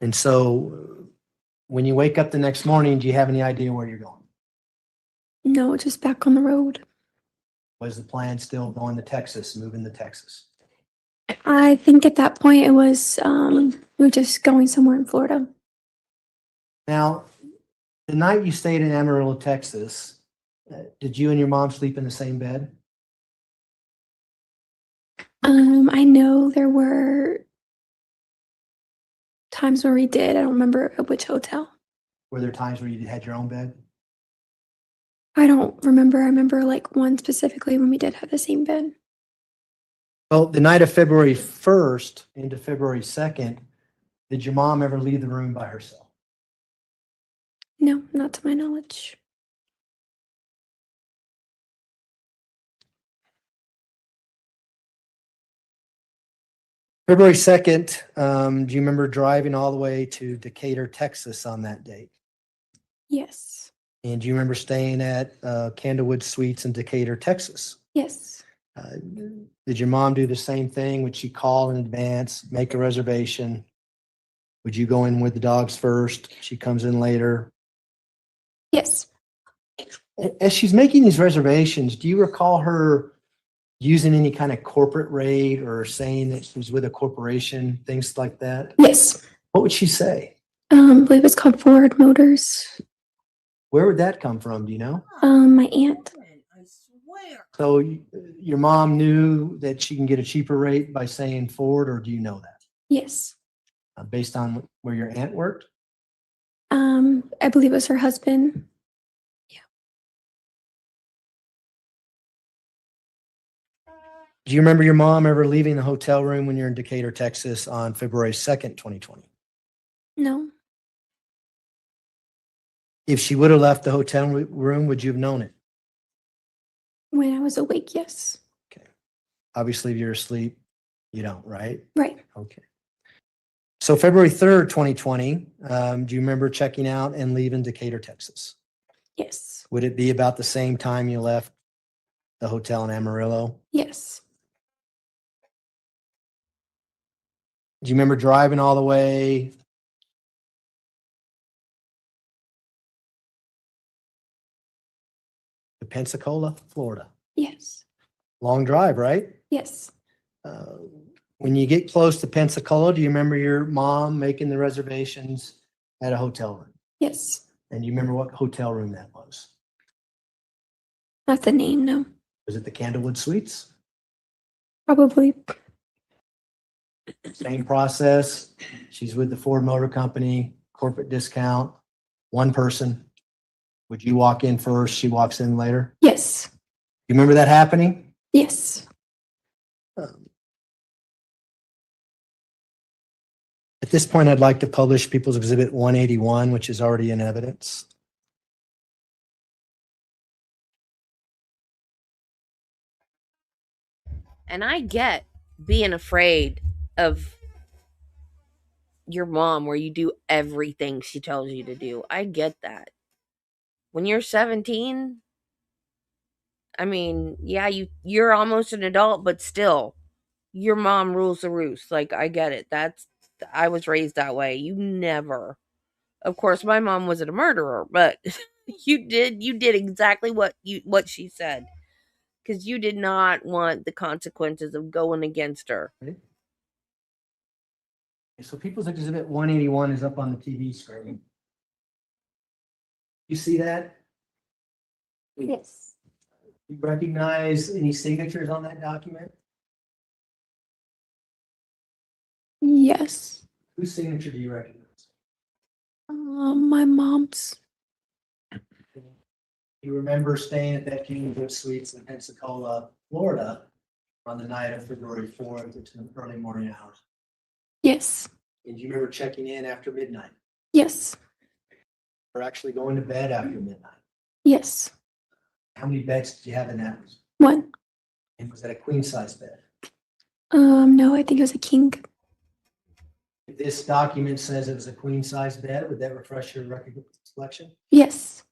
And so when you wake up the next morning, do you have any idea where you're going? no, just back on the road. Was the plan still going to Texas, moving to Texas? I think at that point it was we were just going somewhere in Florida. Now, the night you stayed in Amarillo, Texas, did you and your mom sleep in the same bed? I know there were times where we did. I don't remember at which hotel. Were there times where you had your own bed? I don't remember. I remember like one specifically when we did have the same bed. Well, the night of February 1st into February 2nd, did your mom ever leave the room by herself? No, not to my knowledge. February 2nd, do you remember driving all the way to Decatur, Texas on that date? Yes. And do you remember staying at Candlewood Suites in Decatur, Texas? Yes. Did your mom do the same thing? Would she call in advance, make a reservation? Would you go in with the dogs first? She comes in later. Yes. As she's making these reservations, do you recall her using any kind of corporate rate or saying that she was with a corporation, things like that? Yes. What would she say? I believe it's called Ford Motors. Where would that come from? Do you know? My aunt. I swear. So your mom knew that she can get a cheaper rate by saying Ford, or do you know that? Yes. Based on where your aunt worked? I believe it was her husband. Do you remember your mom ever leaving the hotel room when you're in Decatur, Texas on February 2nd, 2020? No. If she would have left the hotel room, would you have known it? When I was awake, yes. Obviously, if you're asleep, you don't, right? Right. Okay. So February 3rd, 2020, do you remember checking out and leaving Decatur, Texas? Yes. Would it be about the same time you left the hotel in Amarillo? Yes. Do you remember driving all the way to Pensacola, Florida? Yes. Long drive, right? Yes. When you get close to Pensacola, do you remember your mom making the reservations at a hotel room? Yes. And do you remember what hotel room that was? Not the name, no. Was it the Candlewood Suites? Probably. Same process. She's with the Ford Motor Company, corporate discount, one person. Would you walk in first? She walks in later? Yes. You remember that happening? Yes. At this point, I'd like to publish People's Exhibit 181, which is already in evidence. And I get being afraid of your mom where you do everything she tells you to do. I get that. When you're 17, I mean, yeah, you're almost an adult, but still, your mom rules the roost. Like, I get it. I was raised that way. You never. Of course, my mom wasn't a murderer, but you did exactly what she said. Because you did not want the consequences of going against her. So People's Exhibit 181 is up on the TV screen. You see that? Yes. You recognize any signatures on that document? Yes. Whose signature do you recognize? My mom's. You remember staying at that Kingwood Suites in Pensacola, Florida on the night of February 4th into the early morning hours? Yes. And do you remember checking in after midnight? Yes. Or actually going to bed after midnight? Yes. How many beds did you have in that room? One. And was that a queen size bed? No, I think it was a king. If this document says it was a queen size bed, would that refresh your recollection? Yes.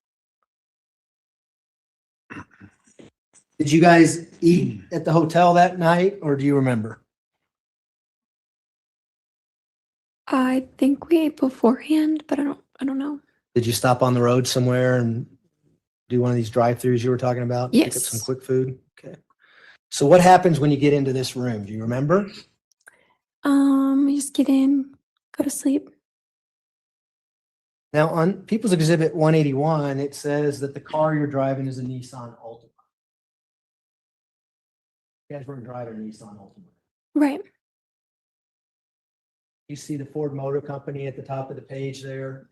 Did you guys eat at the hotel that night, or do you remember? I think we ate beforehand, but I don't know. Did you stop on the road somewhere and do one of these drive-throughs you were talking about? Pick up Yes. some quick food? Okay. So what happens when you get into this room? Do you remember? We just get in, go to sleep. Now, on People's Exhibit 181, it says that the car you're driving is a Nissan Altima. You guys weren't driving a Nissan Altima. Right. You see the Ford Motor Company at the top of the page there?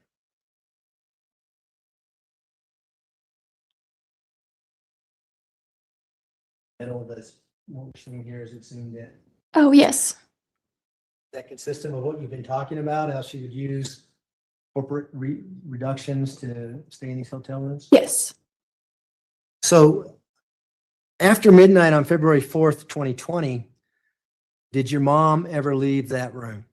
Middle of this motion here is it zoomed in. Oh, yes. Is that consistent with what you've been talking about, how she would use corporate reductions to stay in these hotel rooms? Yes. So after midnight on February 4th, 2020, did your mom ever leave that room?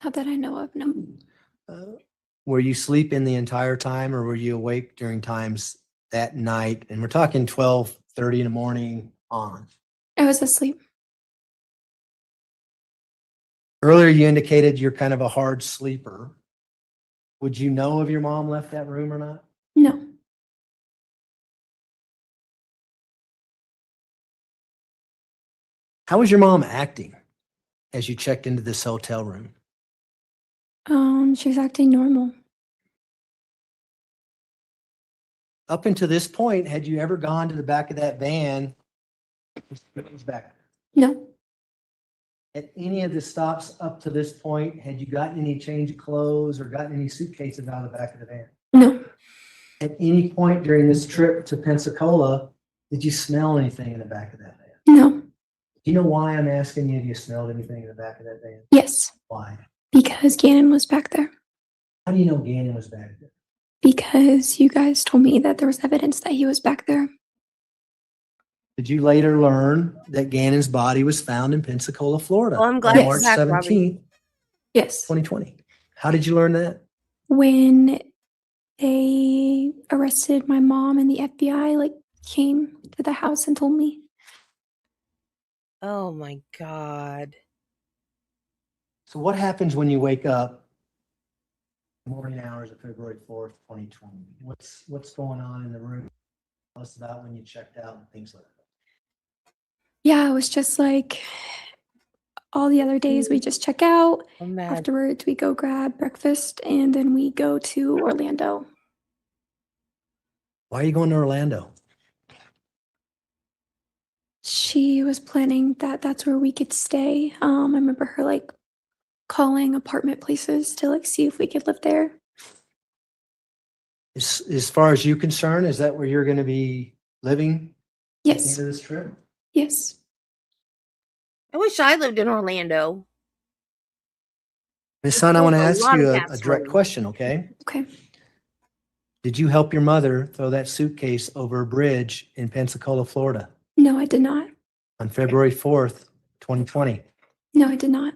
Not that I know of, no. Were you sleeping the entire time, or were you awake during times that night? And we're talking 12:30 in the morning on. I was asleep. Earlier, you indicated you're kind of a hard sleeper. Would you know if your mom left that room or not? No. How was your mom acting as you checked into this hotel room? She was acting normal. Up until this point, had you ever gone to the back of that van? It was back. No. At any of the stops up to this point, had you gotten any change of clothes or gotten any suitcases out of the back of the van? No. At any point during this trip to Pensacola, did you smell anything in the back of that van? No. Do you know why I'm asking you if you smelled anything in the back of that van? Yes. Why? Because Gannon was back there. How do you know Gannon was back there? Because you guys told me that there was evidence that he was back there. Did you later learn that Gannon's body was found in Pensacola, Florida? Well, I'm glad on you're March back, Robbie. 17th, Yes. 2020. How did you learn that? When they arrested my mom and the FBI came to the house and told me. Oh my God. So what happens when you wake up morning hours of February 4th, 2020? What's going on in the room? Tell us about when you checked out and things like that. Yeah, it was just like all the other days we just check out. I'm mad. Afterwards, we go grab breakfast and then we go to Orlando. Why are you going to Orlando? She was planning that that's where we could stay. I remember her calling apartment places to see if we could live there. As far as you're concerned, is that where you're going to be living at the Yes. end of this trip? Yes. I wish I lived in Orlando. Miss Sun, I want to There's a ask lot you of a gas direct room. question, okay? Okay. Did you help your mother throw that suitcase over a bridge in Pensacola, Florida No, I did not. on February 4th, 2020? No, I did not.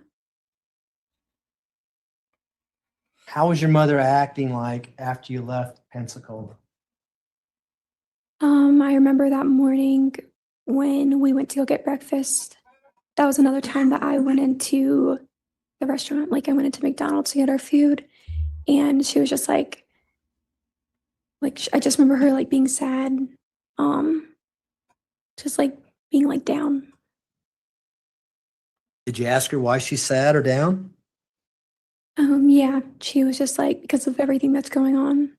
How was your mother acting like after you left Pensacola? I remember that morning when we went to go get breakfast. That was another time that I went into the restaurant. I went into McDonald's to get our food, and she was just I just remember her being sad, just being down. Did you ask her why she's sad or down? Yeah, she was just because of everything that's going on.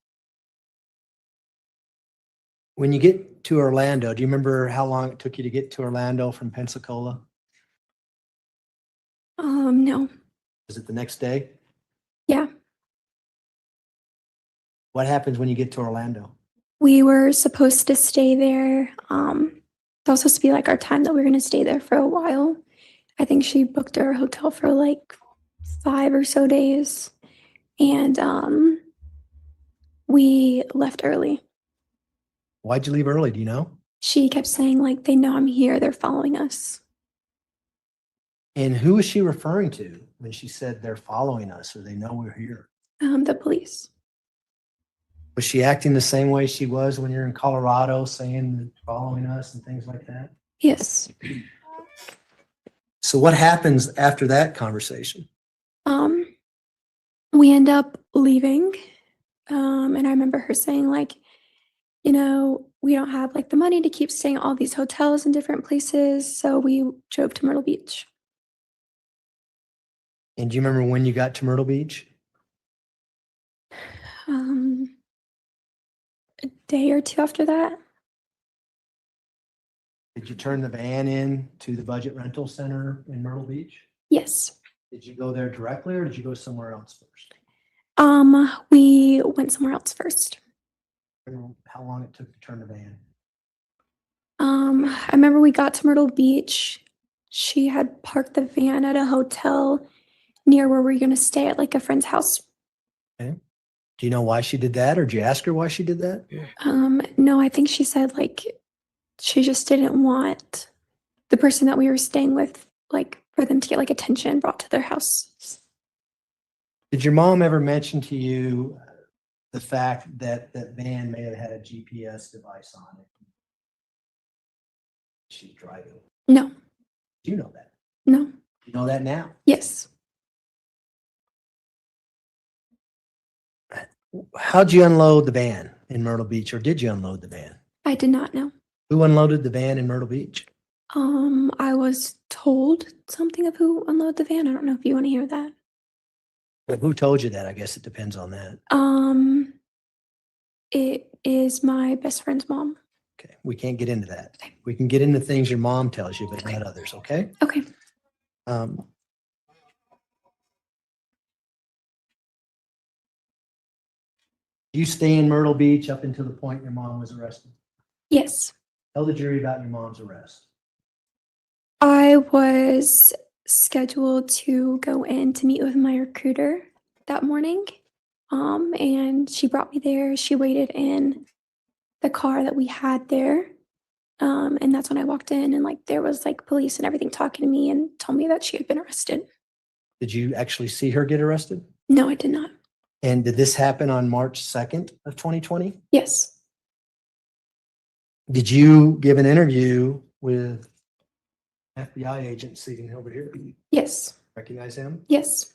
When you get to Orlando, do you remember how long it took you to get to Orlando from Pensacola? No. Was it the next day? Yeah. What happens when you get to Orlando? We were supposed to stay there. That was supposed to be our time that we were going to stay there for a while. I think she booked our hotel for 5 or so days. And we left early. Why'd you leave early? Do you know? She kept saying they know I'm here. They're following us. And who is she referring to when she said they're following us or they know we're here? The police. Was she acting the same way she was when you're in Colorado, saying, following us and things like that? Yes. So what happens after that conversation? We end up leaving. And I remember her saying like, you know, we don't have like the money to keep staying at all these hotels in different places. So we drove to Myrtle Beach. And do you remember when you got to Myrtle Beach? A day or two after that. Did you turn the van in to the Budget Rental Center in Myrtle Beach? Yes. Did you go there directly or did you go somewhere else first? We went somewhere else first. Remember how long it took to turn the van? I remember we got to Myrtle Beach. She had parked the van at a hotel near where we were going to stay at like a friend's house. Okay. Do you know why she did that, or did you ask her why she did that? No, I think she said like she just didn't want the person that we were staying with, like for them to get like attention brought to their house. Did your mom ever mention to you the fact that that van may have had a GPS device on it? She's driving. No. Do you know that? No. You know that now? Yes. How'd you unload the van in Myrtle Beach, or did you unload the van? I did not know. Who unloaded the van in Myrtle Beach? I was told something of who unloaded the van. I don't know if you want to hear that. Well, who told you that? I guess it depends on that. It is my best friend's mom. Okay, we can't get into that. We can get into things your mom tells you, but not others, okay? Okay. You stay in Myrtle Beach up until the point your mom was arrested? Yes. Tell the jury about your mom's arrest. I was scheduled to go in to meet with my recruiter that morning. And she brought me there. She waited in the car that we had there. And that's when I walked in and like there was like police and everything talking to me and told me that she had been arrested. Did you actually see her get arrested? No, I did not. And did this happen on March 2nd of 2020? Yes. Did you give an interview with FBI agent sitting over here? Yes. Recognize him? Yes.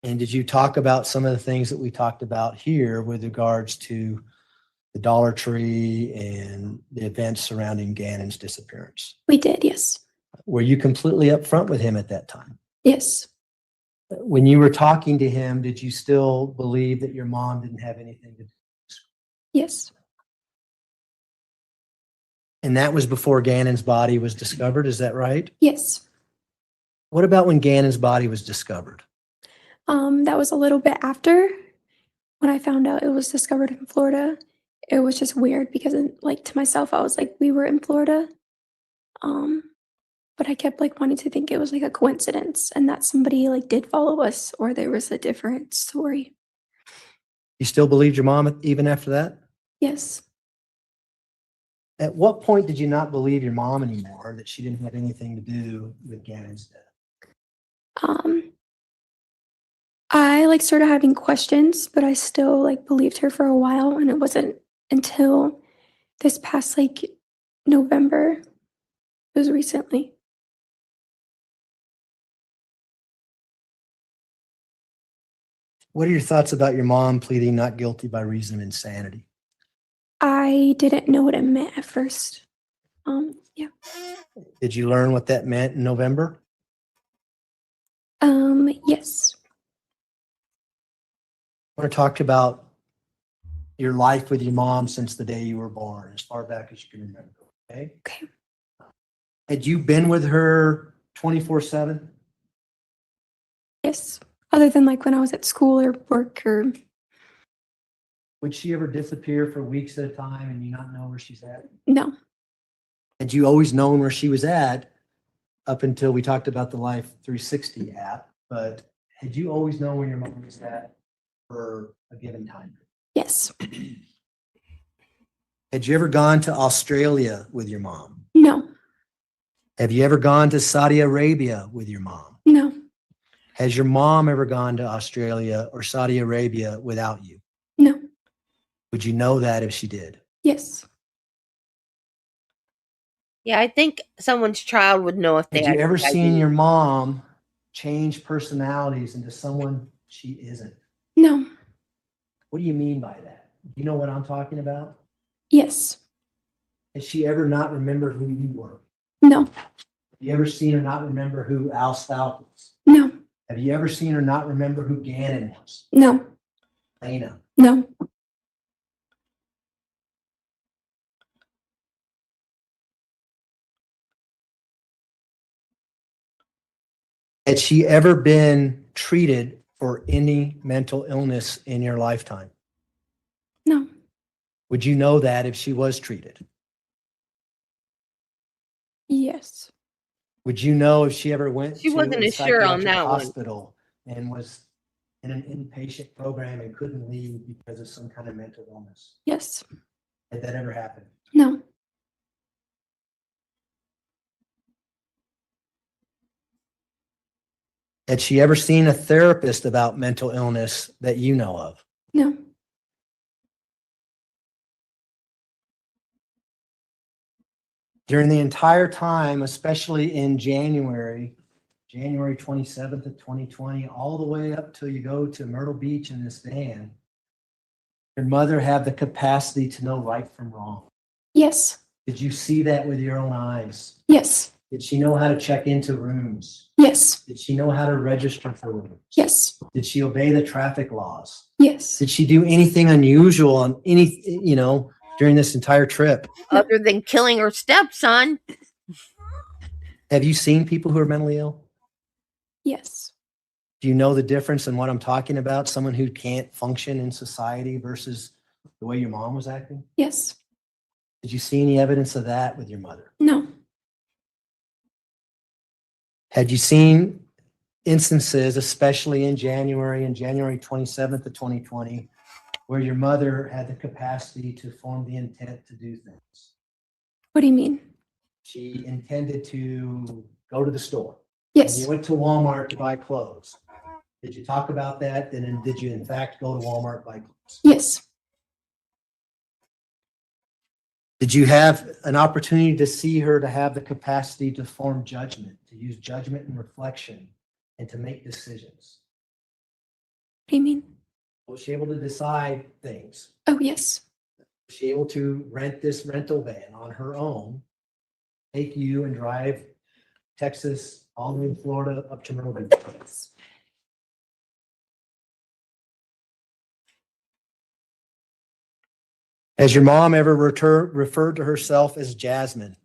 And did you talk about some of the things that we talked about here with regards to the Dollar Tree and the events surrounding Gannon's disappearance? We did, yes. Were you completely upfront with him at that time? Yes. When you were talking to him, did you still believe that your mom didn't have anything to do? Yes. And that was before Gannon's body was discovered, is that right? Yes. What about when Gannon's body was discovered? That was a little bit after when I found out it was discovered in Florida. It was just weird because like to myself, I was like, we were in Florida. But I kept like wanting to think it was like a coincidence and that somebody like did follow us or there was a different story. You still believed your mom even after that? Yes. At what point did you not believe your mom anymore, that she didn't have anything to do with Gannon's death? I like started having questions, but I still like believed her for a while. And it wasn't until this past like November, it was recently. What are your thoughts about your mom pleading not guilty by reason of insanity? I didn't know what it meant at first. Yeah. Did you learn what that meant in November? Yes. I want to talk about your life with your mom since the day you were born, as far back as you can remember, okay? Okay. Had you been with her 24/7? Yes. Other than like when I was at school or work or. Would she ever disappear for weeks at a time and you not know where she's at? No. Had you always known where she was at up until we talked about the Life 360 app, but had you always known where your mom was at for a given time? Yes. Had you ever gone to Australia with your mom? No. Have you ever gone to Saudi Arabia with your mom? No. Has your mom ever gone to Australia or Saudi Arabia without you? No. Would you know that if she did? Yes. Yeah, I think someone's child would know if they Had you had ever seen PID. your mom change personalities into someone she isn't? No. What do you mean by that? You know what I'm talking about? Yes. Has she ever not remembered who you were? No. Have you ever seen her not remember who Al Stauch was? No. Have you ever seen her not remember who Gannon was? No. Lena. No. Had she ever been treated for any mental illness in your lifetime? No. Would you know that if she was treated? Yes. Would you know if she ever went She to wasn't a as sure on psychiatric that one. hospital and was in an inpatient program and couldn't leave because of some kind of mental illness? Yes. Had that ever happened? No. Had she ever seen a therapist about mental illness that you know of? No. During the entire time, especially in January 27th of 2020, all the way up till you go to Myrtle Beach in this van, your mother had the capacity to know right from wrong. Yes. Did you see that with your own eyes? Yes. Did she know how to check into rooms? Yes. Did she know how to register for rooms? Yes. Did she obey the traffic laws? Yes. Did she do anything unusual on any, during this entire trip? Other than killing her stepson. Have you seen people who are mentally ill? Yes. Do you know the difference in what I'm talking about? Someone who can't function in society versus the way your mom was acting? Yes. Did you see any evidence of that with your mother? No. Had you seen instances, especially in January and January 27th of 2020, where your mother had the capacity to form the intent to do things? What do you mean? She intended to go to the store. Yes. And you went to Walmart to buy clothes. Did you talk about that? And then did you in fact go to Walmart to buy clothes? Yes. Did you have an opportunity to see her to have the capacity to form judgment, to use judgment and reflection, and to make decisions? What do you mean? Was she able to decide things? Oh, yes. Was she able to rent this rental van on her own, take you and drive Texas, all the way to Florida, up to Myrtle Beach? Has your mom ever referred to herself as Jasmine?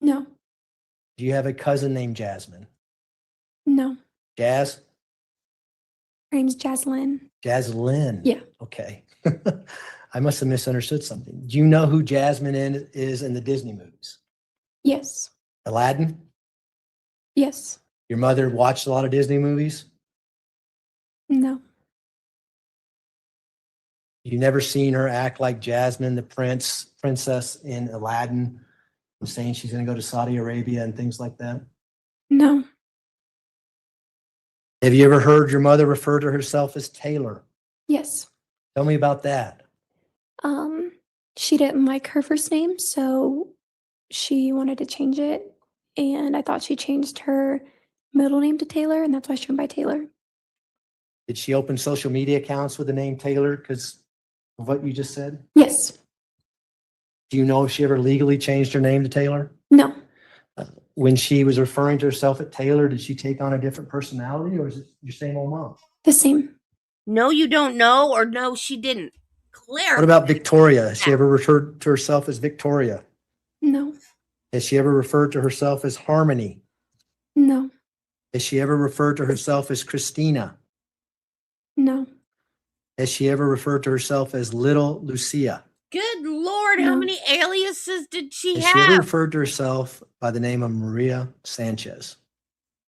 No. Do you have a cousin named Jasmine? No. Jazz? Her name's Jaslyn. Jaslyn? Yeah. Okay. I must have misunderstood something. Do you know who Jasmine is in the Disney movies? Yes. Aladdin? Yes. Your mother watched a lot of Disney movies? No. You never seen her act like Jasmine, the princess in Aladdin, saying she's going to go to Saudi Arabia and things like that? No. Have you ever heard your mother refer to herself as Taylor? Yes. Tell me about that. She didn't like her first name, so she wanted to change it. And I thought she changed her middle name to Taylor, and that's why she went by Taylor. Did she open social media accounts with the name Taylor because of what you just said? Yes. Do you know if she ever legally changed her name to Taylor? No. When she was referring to herself at Taylor, did she take on a different personality, or is it your same old mom? The same. No, you don't know, or no, she didn't. Clarify. What about Victoria? Has she ever referred to herself as Victoria? No. Has she ever referred to herself as Harmony? No. Has she ever referred to herself as Christina? No. Has she ever referred to herself as Little Lucia? Good Lord, how many aliases did she Has she ever have? referred to herself by the name of Maria Sanchez?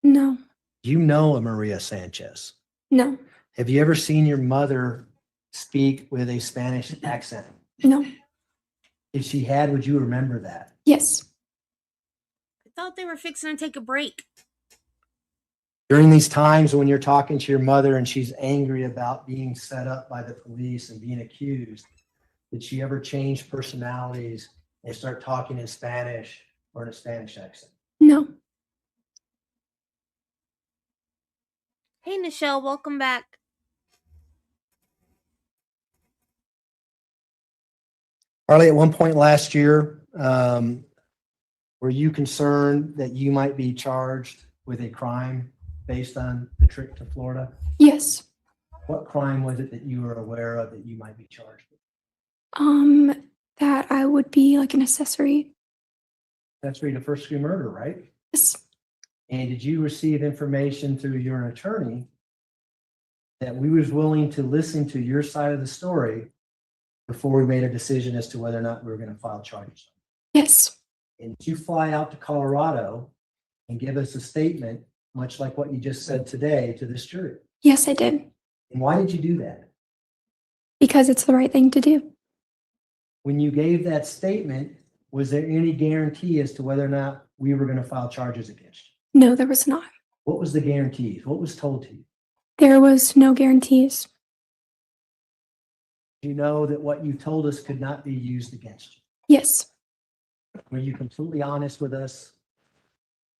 No. You know a Maria Sanchez. No. Have you ever seen your mother speak with a Spanish accent? No. If she had, would you remember that? Yes. I thought they were fixing to take a break. During these times when you're talking to your mother and she's angry about being set up by the police and being accused, Did she ever change personalities and start talking in Spanish or in a Spanish accent? No. Hey, Nichelle, welcome back. Harley, at one point last year, were you concerned that you might be charged with a crime based on the trip to Florida? Yes. What crime was it that you were aware of that you might be charged with? That I would be like an accessory. That's really the first degree murder, right? Yes. And did you receive information through your attorney that we was willing to listen to your side of the story before we made a decision as to whether or not we were going to file charges? Yes. And did you fly out to Colorado and give us a statement, much like what you just said today to this jury? Yes, I did. And why did you do that? Because it's the right thing to do. When you gave that statement, was there any guarantee as to whether or not we were going to file charges against you? No, there was not. What was the guarantees? What was told to you? There was no guarantees. You know that what you told us could not be used against you. Yes. Were you completely honest with us?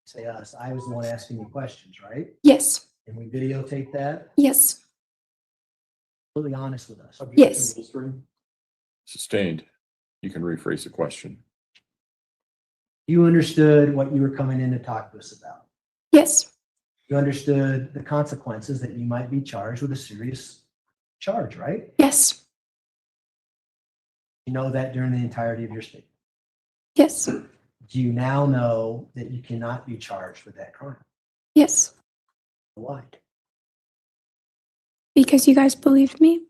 Say us, I was the one asking you questions, right? Yes. And we videotape that? Yes. Completely honest with us. Yes. Sustained. You can rephrase the question. You understood what you were coming in to talk to us about. Yes. You understood the consequences that you might be charged with a serious charge, right? Yes. You know that during the entirety of your statement. Yes. Do you now know that you cannot be charged with that crime? Yes. Why? Because you guys believed me.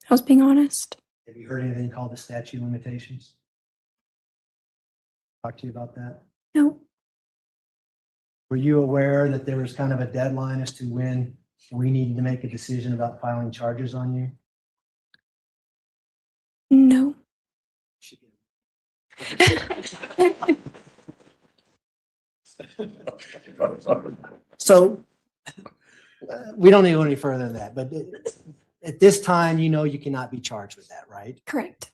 I was being honest. Have you heard anything called the statute of limitations? Talk to you about that? No. Were you aware that there was kind of a deadline as to when we needed to make a decision about filing charges on you? No. So we don't need to go any further than that, but at this time, you know you cannot be charged with that, right? Correct.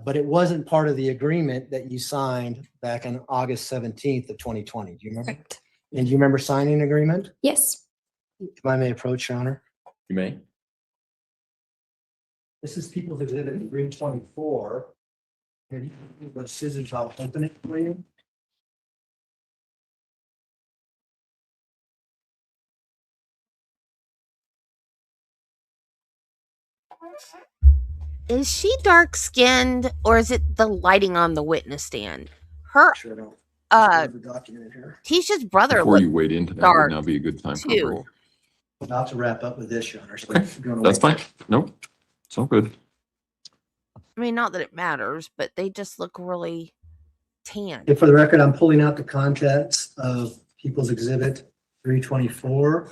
But it wasn't part of the agreement that you signed back on August 17th of 2020. Do you remember? Correct. And do you remember signing an agreement? Yes. If I may approach, Your Honor. You may. This is People's Exhibit 324. Have you got scissors? I'll open it for you. Is she dark skinned or is it the lighting on the witness stand? Her Sure don't. Documented here. Tisha's brother Before you looked wade into that, dark, would now be a good time for a too. break. About to wrap up with this, Your Honor. So Okay, if you're gonna that's wait- fine. Nope. It's all good. I mean, not that it matters, but they just look really tan. And for the record, I'm pulling out the contents of People's Exhibit 324.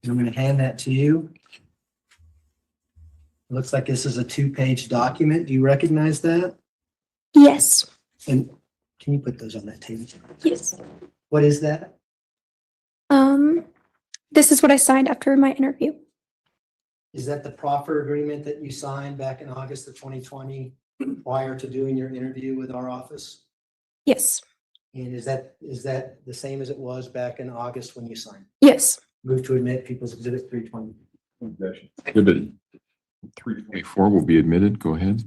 I'm going to hand that to you. It looks like this is a 2-page document. Do you recognize that? Yes. And can you put those on that table? Yes. What is that? This is what I signed after my interview. Is that the proffer agreement that you signed back in August of 2020 prior to doing your interview with our office? Yes. And is that the same as it was back in August when you signed? Yes. Move to admit People's Exhibit 320. Exhibit 324 will be admitted. Go ahead.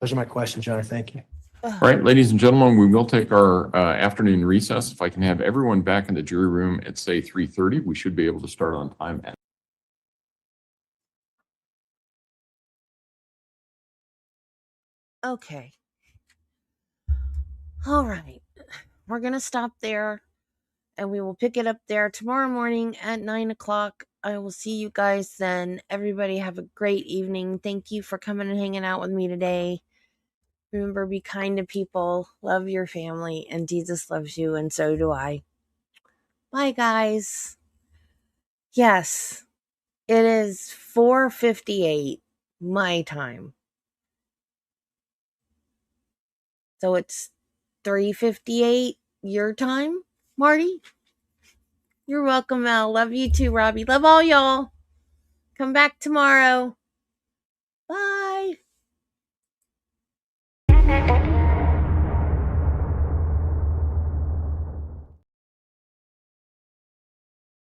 Those are my questions, John. Thank you. All right, ladies and gentlemen, we will take our afternoon recess. If I can have everyone back in the jury room at say 3:30, we should be able to start on time. Okay. All right. We're going to stop there and we will pick it up there tomorrow morning at 9 o'clock. I will see you guys then. Everybody have a great evening. Thank you for coming and hanging out with me today. Remember, be kind to people, love your family, and Jesus loves you, and so do I. Bye, guys. Yes, it is 4:58 my time. So it's 3:58 your time, Marty? You're welcome, Mel. Love you too, Robbie. Love all y'all. Come back tomorrow. Bye.